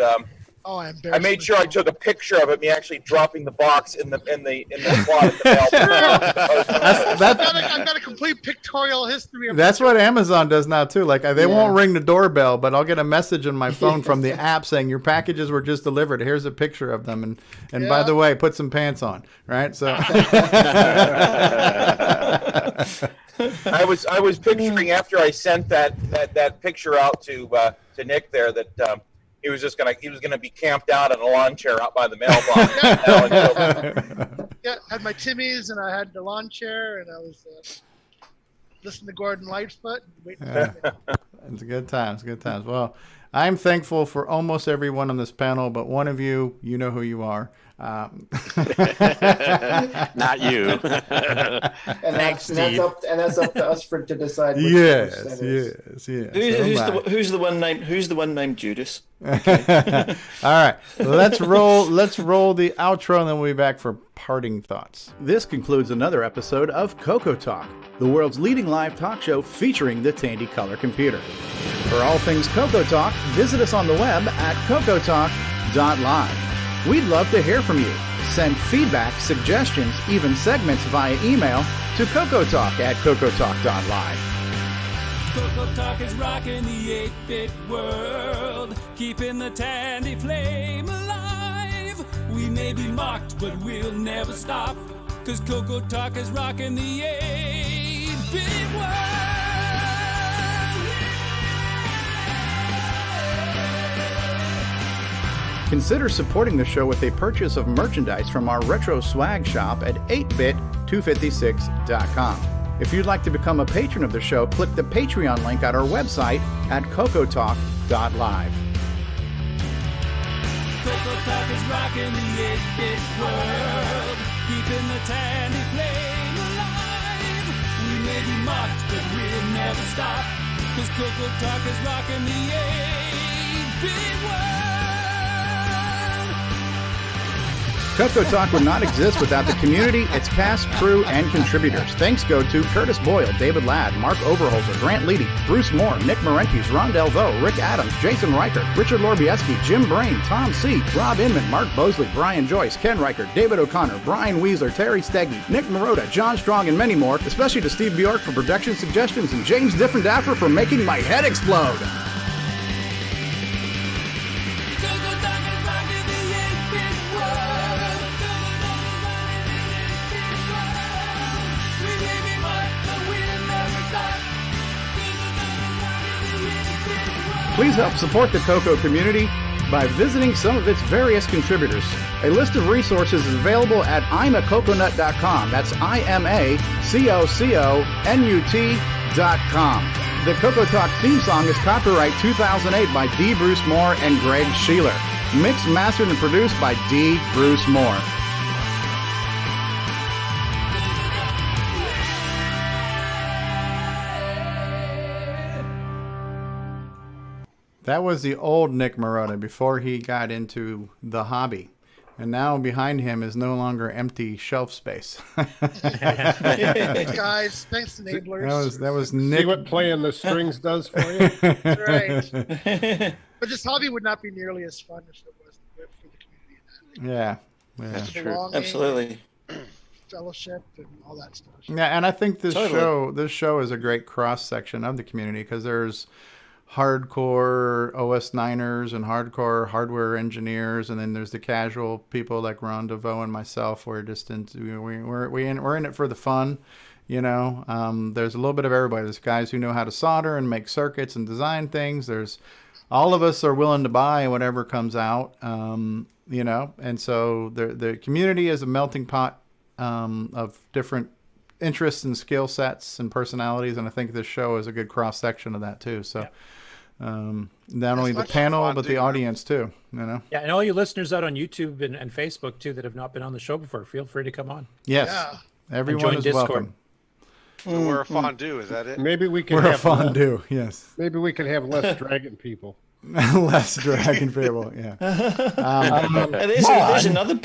Speaker 8: I made sure I took a picture of him. He actually dropping the box in the slot in the mail.
Speaker 5: I've got a complete pictorial history of
Speaker 1: That's what Amazon does now too. Like they won't ring the doorbell, but I'll get a message on my phone from the app saying your packages were just delivered. Here's a picture of them, and by the way, put some pants on, right? So
Speaker 8: I was picturing after I sent that picture out to Nick there that he was gonna be camped out in a lawn chair out by the mailbox.
Speaker 5: Yeah, had my Timmies and I had the lawn chair and I was listening to Gordon Lightfoot. Waiting
Speaker 1: It's good times, good times. Well, I'm thankful for almost everyone on this panel, but one of you, you know who you are.
Speaker 9: Not you.
Speaker 11: And that's up to us to decide. Which
Speaker 1: Yes.
Speaker 7: Who's the one named Judas?
Speaker 1: Okay. All right, let's roll the outro, and then we'll be back for parting thoughts. This concludes another episode of CoCoTALK, the world's leading live talk show featuring the Tandy color computer. For all things CoCoTALK, visit us on the web at cocotalk.live. We'd love to hear from you. Send feedback, suggestions, even segments via email to cocotalk@cocotalk.live.
Speaker 10: CoCoTALK is rocking the 8-bit world, keeping the Tandy flame alive. We may be mocked, but we'll never stop, 'cause CoCoTALK is rocking the 8-bit world.
Speaker 1: Consider supporting the show with a purchase of merchandise from our retro swag shop at 8bit256.com. If you'd like to become a patron of the show, click the Patreon link at our website at cocotalk.live.
Speaker 10: CoCoTALK is rocking the 8-bit world, keeping the Tandy flame alive. We may be mocked, but we'll never stop, 'cause CoCoTALK is rocking the 8-bit world.
Speaker 1: CoCoTALK would not exist without the community, its cast, crew, and contributors. Thanks go to Curtis Boyle, David Ladd, Mark Overholzer, Grant Leedy, Bruce Moore, Nick Marentes, Ron Delvaux, Rick Adams, Jason Reichert, Richard Lorbieski, Jim Brain, Tom C., Rob Inman, Mark Bosley, Brian Joyce, Ken Reichert, David O'Connor, Brian Weasler, Terry Steggy, Nick Marotta, John Strong, and many more, especially to Steve Bjork for production suggestions and James Diffendaffer for making my head explode. Please help support the CoCo community by visiting some of its various contributors. A list of resources is available at imacoconut.com. That's IMACOCONUT.com. The CoCoTALK theme song is copyright 2008 by D. Bruce Moore and Greg Sheeler. Mixed, mastered, and produced by D. Bruce Moore. That was the old Nick Marotta before he got into the hobby. And now behind him is no longer empty shelf space.
Speaker 5: Thanks, guys. Thanks, enablers.
Speaker 1: That was Nick.
Speaker 14: See what playing the strings does for you?
Speaker 5: Right. But this hobby would not be nearly as fun if it wasn't for the community.
Speaker 1: Yeah.
Speaker 5: That's
Speaker 7: true. Absolutely.
Speaker 5: Fellowship and all that stuff.
Speaker 1: Yeah, and I think this show is a great cross section of the community, because there's hardcore OS 9ers and hardcore hardware engineers, and then there's the casual people like Ron DeVoe and myself. We're just we're in it for the fun, you know. There's a little bit of everybody. There's guys who know how to solder and make circuits and design things. There's all of us are willing to buy whatever comes out, you know. And so the community is a melting pot of different interests and skill sets and personalities, and I think this show is a good cross section of that too. So not only the panel but the audience too, you know.
Speaker 6: Yeah, and all you listeners out on YouTube and Facebook too that have not been on the show before, feel free to come on.
Speaker 1: Yes, everyone is
Speaker 6: Discord.
Speaker 1: welcome.
Speaker 21: So we're a fondue, is that it?
Speaker 14: Maybe we can
Speaker 1: We're a
Speaker 14: have
Speaker 1: fondue, yes.
Speaker 14: Maybe we can have less dragon people.
Speaker 1: Less dragon people, yeah.
Speaker 7: And there's another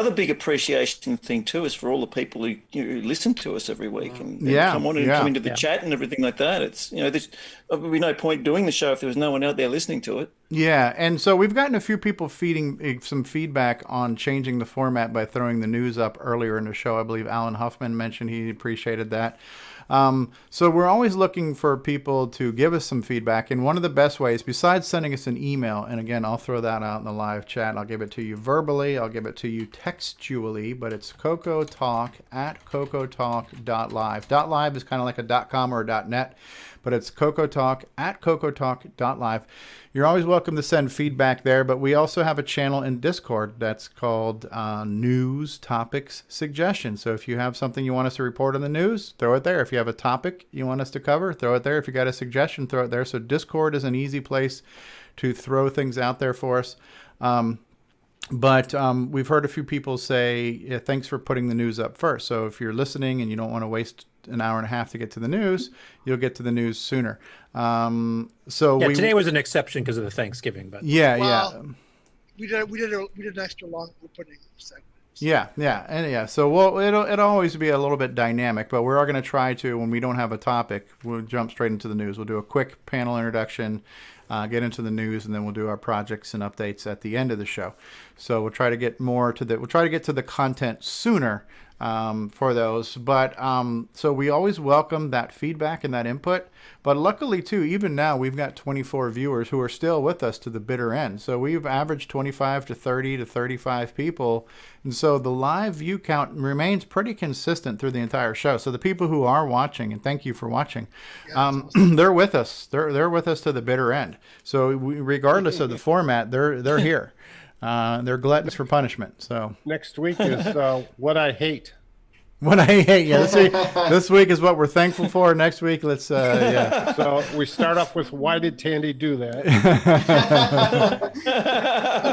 Speaker 7: big appreciation thing too, is for all the people who listen to us every week and come on and come into the chat and everything like that. It's there's would be no point doing the show if there was no one out there listening to it.
Speaker 1: Yeah, and so we've gotten a few people feeding some feedback on changing the format by throwing the news up earlier in the show. I believe Alan Huffman mentioned he appreciated that. So we're always looking for people to give us some feedback. And one of the best ways, besides sending us an email, and again, I'll throw that out in the live chat. I'll give it to you verbally. I'll give it to you textually, but it's CoCoTalk at CoCoTalk.live. .live is kind of like a .com or a .net, but it's CoCoTalk at CoCoTalk.live. You're always welcome to send feedback there, but we also have a channel in Discord that's called News Topics Suggestions. So if you have something you want us to report on the news, throw it there. If you have a topic you want us to cover, throw it there. If you got a suggestion, throw it there. So Discord is an easy place to throw things out there for us. But we've heard a few people say, yeah, thanks for putting the news up first. So if you're listening and you don't want to waste an hour and a half to get to the news, you'll get to the news sooner.
Speaker 6: Today was an exception because of the Thanksgiving, but
Speaker 5: we did an extra long opening segment.
Speaker 1: So it'll always be a little bit dynamic, but we're all going to try to, when we don't have a topic, we'll jump straight into the news. We'll do a quick panel introduction, get into the news, and then we'll do our projects and updates at the end of the show. So we'll try to get to the content sooner for those. But so we always welcome that feedback and that input. But luckily, too, even now, we've got 24 viewers who are still with us to the bitter end. So we've averaged 25 to 30 to 35 people. And so the live view count remains pretty consistent through the entire show. So the people who are watching, and thank you for watching, they're with us. They're with us to the bitter end. So regardless of the format, they're here. They're gluttons for punishment. So
Speaker 14: next week is what I hate.
Speaker 1: What I hate. Yeah, this week is what we're thankful for. Next week, let's
Speaker 14: So we start off with why did Tandy do that?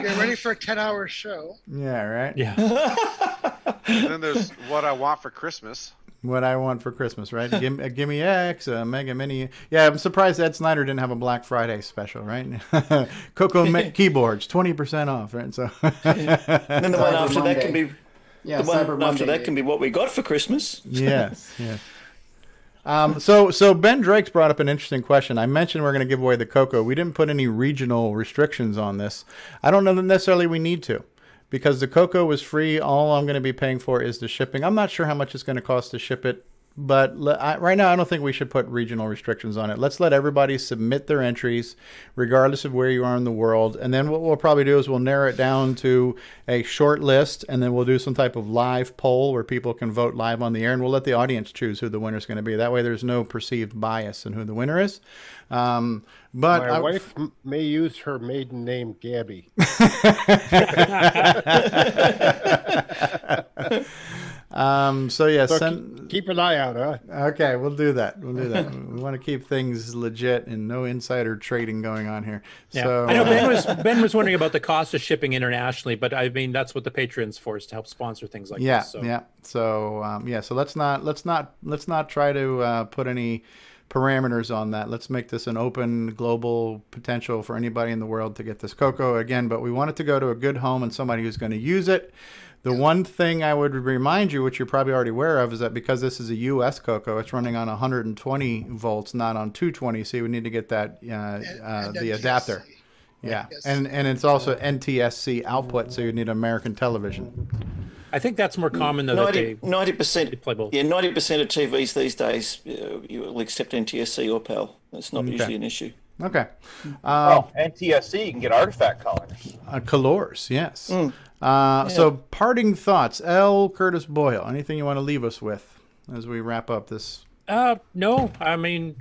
Speaker 5: Get ready for a 10-hour show.
Speaker 1: Yeah. Right.
Speaker 6: Yeah.
Speaker 21: And then there's what I want for Christmas.
Speaker 1: What I want for Christmas, right? Gimme X, Mega Mini. Yeah, I'm surprised Ed Snyder didn't have a Black Friday special, right? CoCo keyboards, 20% off, right? So.
Speaker 7: And then the one after that can be.
Speaker 11: Yeah,
Speaker 7: the one after that can be what we got for Christmas.
Speaker 1: Yes. So Ben Drake's brought up an interesting question. I mentioned we're going to give away the CoCo. We didn't put any regional restrictions on this. I don't know that necessarily we need to, because the CoCo was free. All I'm going to be paying for is the shipping. I'm not sure how much it's going to cost to ship it, but right now I don't think we should put regional restrictions on it. Let's let everybody submit their entries, regardless of where you are in the world. And then what we'll probably do is we'll narrow it down to a short list, and then we'll do some type of live poll where people can vote live on the air, and we'll let the audience choose who the winner is going to be. That way there's no perceived bias in who the winner is. But
Speaker 14: my wife may use her maiden name, Gabby. Keep an eye out, huh?
Speaker 1: Okay, we'll do that. We want to keep things legit and no insider trading going on here.
Speaker 6: Yeah.
Speaker 1: So
Speaker 6: I know Ben was wondering about the cost of shipping internationally, but I mean that's what the Patreon's for, is to help sponsor things like this. So.
Speaker 1: So let's not try to put any parameters on that. Let's make this an open global potential for anybody in the world to get this CoCo again, but we want it to go to a good home and somebody who's going to use it. The one thing I would remind you, which you're probably already aware of, is that because this is a US CoCo, it's running on 120 volts, not on 220. So you would need to get that the adapter. Yeah, and it's also NTSC output, so you need American television.
Speaker 6: I think that's more common than
Speaker 7: 90%.
Speaker 6: Play both.
Speaker 7: Yeah, 90% of TVs these days you will accept NTSC or PAL. That's not usually an issue.
Speaker 1: Okay.
Speaker 8: NTSC, you can get artifact colors.
Speaker 1: Colors, yes. So parting thoughts, L. Curtis Boyle. Anything you want to leave us with as we wrap up this?
Speaker 6: No, I mean,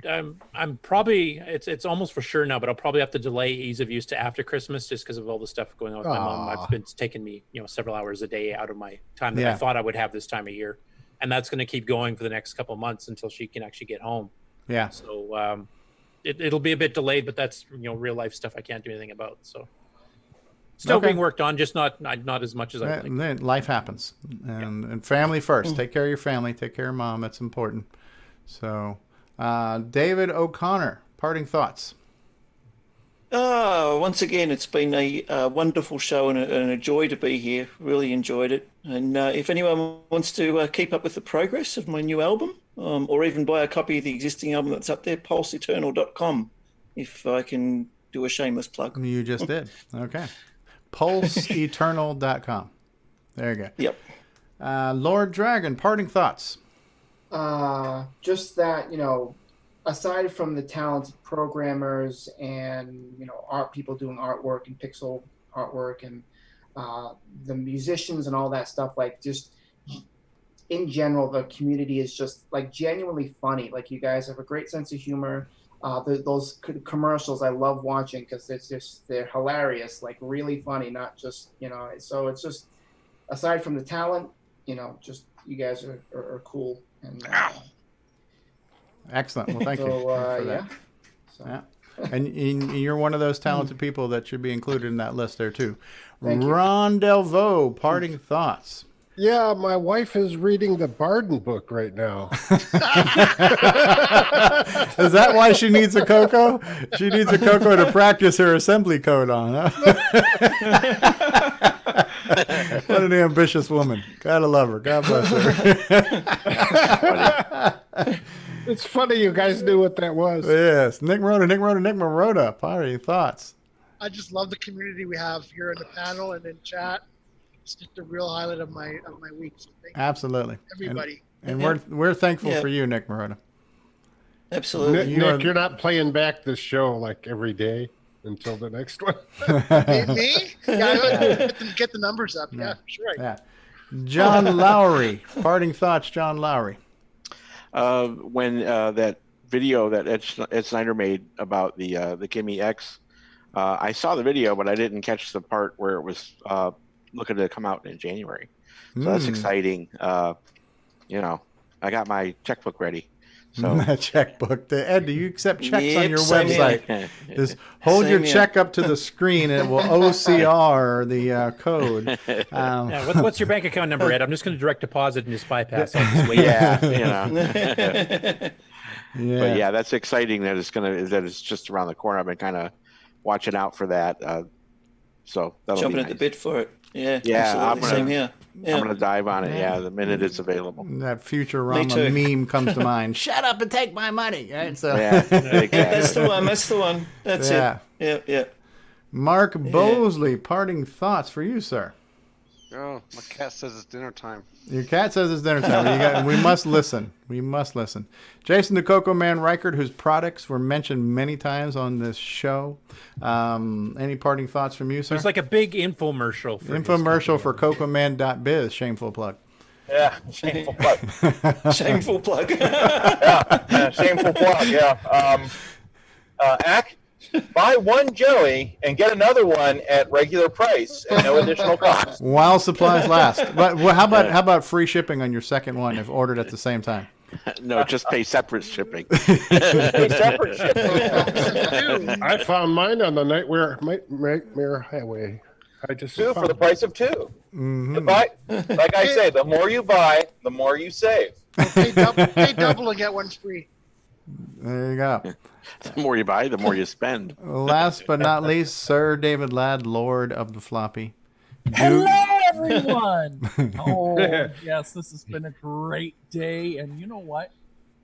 Speaker 6: I'm probably, it's almost for sure now, but I'll probably have to delay ease of use to after Christmas just because of all the stuff going on with my mom. It's taken me, several hours a day out of my time that I thought I would have this time of year. And that's going to keep going for the next couple of months until she can actually get home.
Speaker 1: Yeah.
Speaker 6: So, it'll be a bit delayed, but that's, real life stuff I can't do anything about. So still being worked on, just not as much as I think.
Speaker 1: Life happens, and family first. Take care of your family. Take care of mom. That's important. So, David O'Connor, parting thoughts.
Speaker 7: Once again, it's been a wonderful show and a joy to be here. Really enjoyed it. And if anyone wants to keep up with the progress of my new album, or even buy a copy of the existing album that's up there, pulseeternal.com, if I can do a shameless plug.
Speaker 1: You just did. Okay. pulseeternal.com. There you go.
Speaker 7: Yep.
Speaker 1: Lord Dragon, parting thoughts.
Speaker 11: Just that, aside from the talented programmers and, art people doing artwork and pixel artwork and the musicians and all that stuff, like just in general, the community is just like genuinely funny. Like you guys have a great sense of humor. Those commercials I love watching because they're hilarious, like really funny, not just, so it's just, aside from the talent, just you guys are cool. And,
Speaker 1: excellent. Well, thank you for that.
Speaker 11: Yeah. So.
Speaker 1: Yeah. And you're one of those talented people that should be included in that list there too.
Speaker 11: Thank you.
Speaker 1: Ron Delvaux, parting thoughts.
Speaker 14: Yeah, my wife is reading the Barden book right now.
Speaker 1: Is that why she needs a CoCo? She needs a CoCo to practice her assembly code on, huh? What an ambitious woman. Gotta love her. God bless her.
Speaker 14: It's funny you guys knew what that was.
Speaker 1: Yes. Nick Marotta, parting thoughts.
Speaker 5: I just love the community we have here in the panel and in chat. It's just a real highlight of my week. So thank
Speaker 1: Absolutely.
Speaker 5: everybody.
Speaker 1: And we're thankful for you, Nick Marotta.
Speaker 7: Absolutely.
Speaker 14: Nick, you're not playing back this show like every day until the next one.
Speaker 5: Me? Yeah, get the numbers up. Yeah, sure.
Speaker 1: Yeah. John Lowry, parting thoughts, John Lowry.
Speaker 9: When that video that Ed Snyder made about the Gimme X, I saw the video, but I didn't catch the part where it was looking to come out in January. So that's exciting. I got my checkbook ready. So
Speaker 1: checkbook. Ed, do you accept checks on your
Speaker 7: same
Speaker 1: website?
Speaker 7: here.
Speaker 1: Just hold your
Speaker 7: Same
Speaker 1: check up to the screen and it will OCR the code.
Speaker 6: Yeah, what's your bank account number, Ed? I'm just going to direct deposit and just bypass. I'll just wait.
Speaker 9: Yeah. But yeah, that's exciting that it's just around the corner. I've been kind of watching out for that. So that'll
Speaker 7: Jumping
Speaker 9: be
Speaker 7: at
Speaker 9: nice.
Speaker 7: the bit for it. Yeah,
Speaker 9: Yeah,
Speaker 7: absolutely. Same here. Yeah.
Speaker 9: I'm gonna dive on it. Yeah, the minute it's available.
Speaker 1: That Futurama meme comes to mind. Shut up and take my money. Right? So
Speaker 7: That's the one. That's the one. That's
Speaker 1: Yeah.
Speaker 7: it. Yeah.
Speaker 1: Mark Bosley, parting thoughts for you, sir.
Speaker 21: Oh, my cat says it's dinner time.
Speaker 1: Your cat says it's dinner time. We must listen. We must listen. Jason the Coco Man Reichert, whose products were mentioned many times on this show. Any parting thoughts from you, sir?
Speaker 6: It's like a big infomercial.
Speaker 1: For CocoMan.biz. Shameful plug.
Speaker 8: Yeah, shameful plug.
Speaker 7: Shameful plug.
Speaker 8: Shameful plug. Yeah. Buy one Joey and get another one at regular price and no additional cost.
Speaker 1: While supplies last. But how about free shipping on your second one if ordered at the same time?
Speaker 9: No, just pay separate shipping.
Speaker 8: Pay separate shipping.
Speaker 14: I found mine on the Nightmare Highway. I just
Speaker 8: two for the price of two.
Speaker 1: Mm-hmm.
Speaker 8: Like I say, the more you buy, the more you save.
Speaker 5: Pay double and get one free.
Speaker 1: There you go.
Speaker 9: The more you buy, the more you spend.
Speaker 1: Last but not least, Sir David Ladd, Lord of the Floppy.
Speaker 15: Hello, everyone. Oh, yes, this has been a great day. And you know what?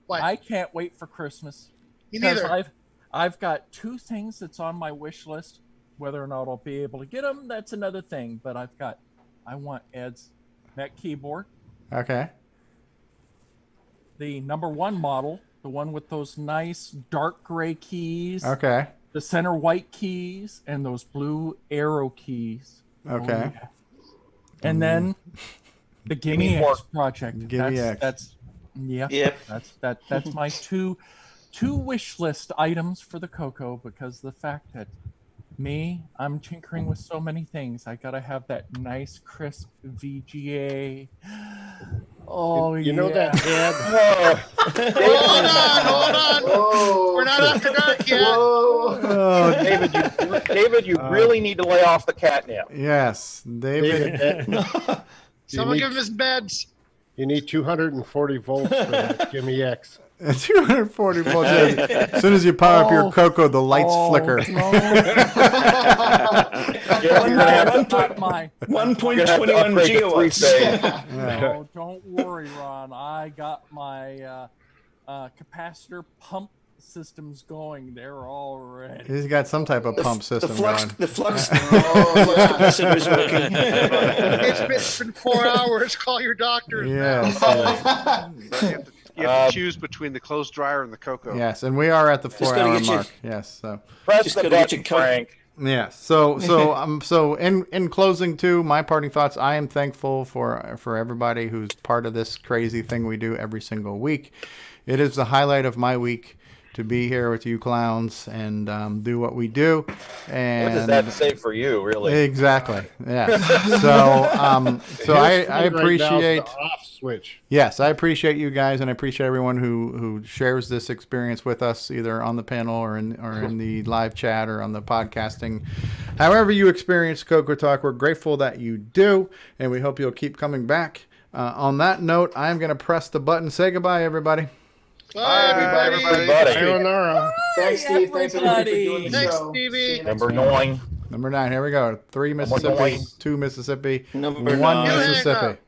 Speaker 15: I can't wait for Christmas.
Speaker 5: Me neither.
Speaker 15: I've got two things that's on my wish list. Whether or not I'll be able to get them, that's another thing. But I want Ed's Mech keyboard.
Speaker 1: Okay.
Speaker 15: The #1 model, the one with those nice dark gray keys.
Speaker 1: Okay.
Speaker 15: The center white keys and those blue arrow keys.
Speaker 1: Okay.
Speaker 15: Oh, yeah. And then the Gimme X project.
Speaker 1: Gimme X.
Speaker 15: That's my two wish list items for the CoCo, because the fact that I'm tinkering with so many things. I gotta have that nice crisp VGA. Oh,
Speaker 14: you know that, Dad?
Speaker 5: Hold on. Whoa. We're not after dark yet.
Speaker 1: Oh,
Speaker 8: David, you really need to lay off the catnip.
Speaker 1: Yes, David.
Speaker 5: Someone give him his beds.
Speaker 14: You need 240 volts for that Gimme X.
Speaker 1: 240 volts. As soon as you power up your CoCo, the lights flicker.
Speaker 7: 1.21 gigawatts.
Speaker 15: No, don't worry, Ron. I got my capacitor pump systems going. They're all ready.
Speaker 1: He's got some type of pump system going.
Speaker 7: The flux capacitor is working.
Speaker 5: It's been 4 hours. Call your doctor.
Speaker 1: Yes.
Speaker 21: You have to choose between the clothes dryer and the CoCo.
Speaker 1: Yes, and we are at the
Speaker 7: Just gotta
Speaker 1: 4-hour
Speaker 7: get your-
Speaker 1: mark. Yes, so.
Speaker 8: Press
Speaker 7: Just
Speaker 8: the
Speaker 7: gotta get
Speaker 8: button,
Speaker 7: your coat.
Speaker 8: Frank.
Speaker 1: Yeah. So in closing too, my parting thoughts. I am thankful for everybody who's part of this crazy thing we do every single week. It is the highlight of my week to be here with you clowns and do what we do. And
Speaker 8: What does that say for you, really?
Speaker 1: Exactly. Yeah. So I appreciate
Speaker 14: the off switch.
Speaker 1: Yes, I appreciate you guys, and I appreciate everyone who shares this experience with us, either on the panel or in the live chat or on the podcasting. However you experience CoCoTALK, we're grateful that you do, and we hope you'll keep coming back. On that note, I'm going to press the button. Say goodbye, everybody.
Speaker 8: Bye, everybody.
Speaker 14: Sayonara.
Speaker 11: Thanks, Steve. Thanks, everybody, for doing the
Speaker 5: Thanks,
Speaker 11: show.
Speaker 5: Stevie.
Speaker 11: See you next
Speaker 8: Number
Speaker 11: week.
Speaker 8: 9.
Speaker 1: Number 9. Here we go. 3 Mississippi, 2 Mississippi,
Speaker 7: Number
Speaker 1: 1
Speaker 7: 9.
Speaker 1: Mississippi.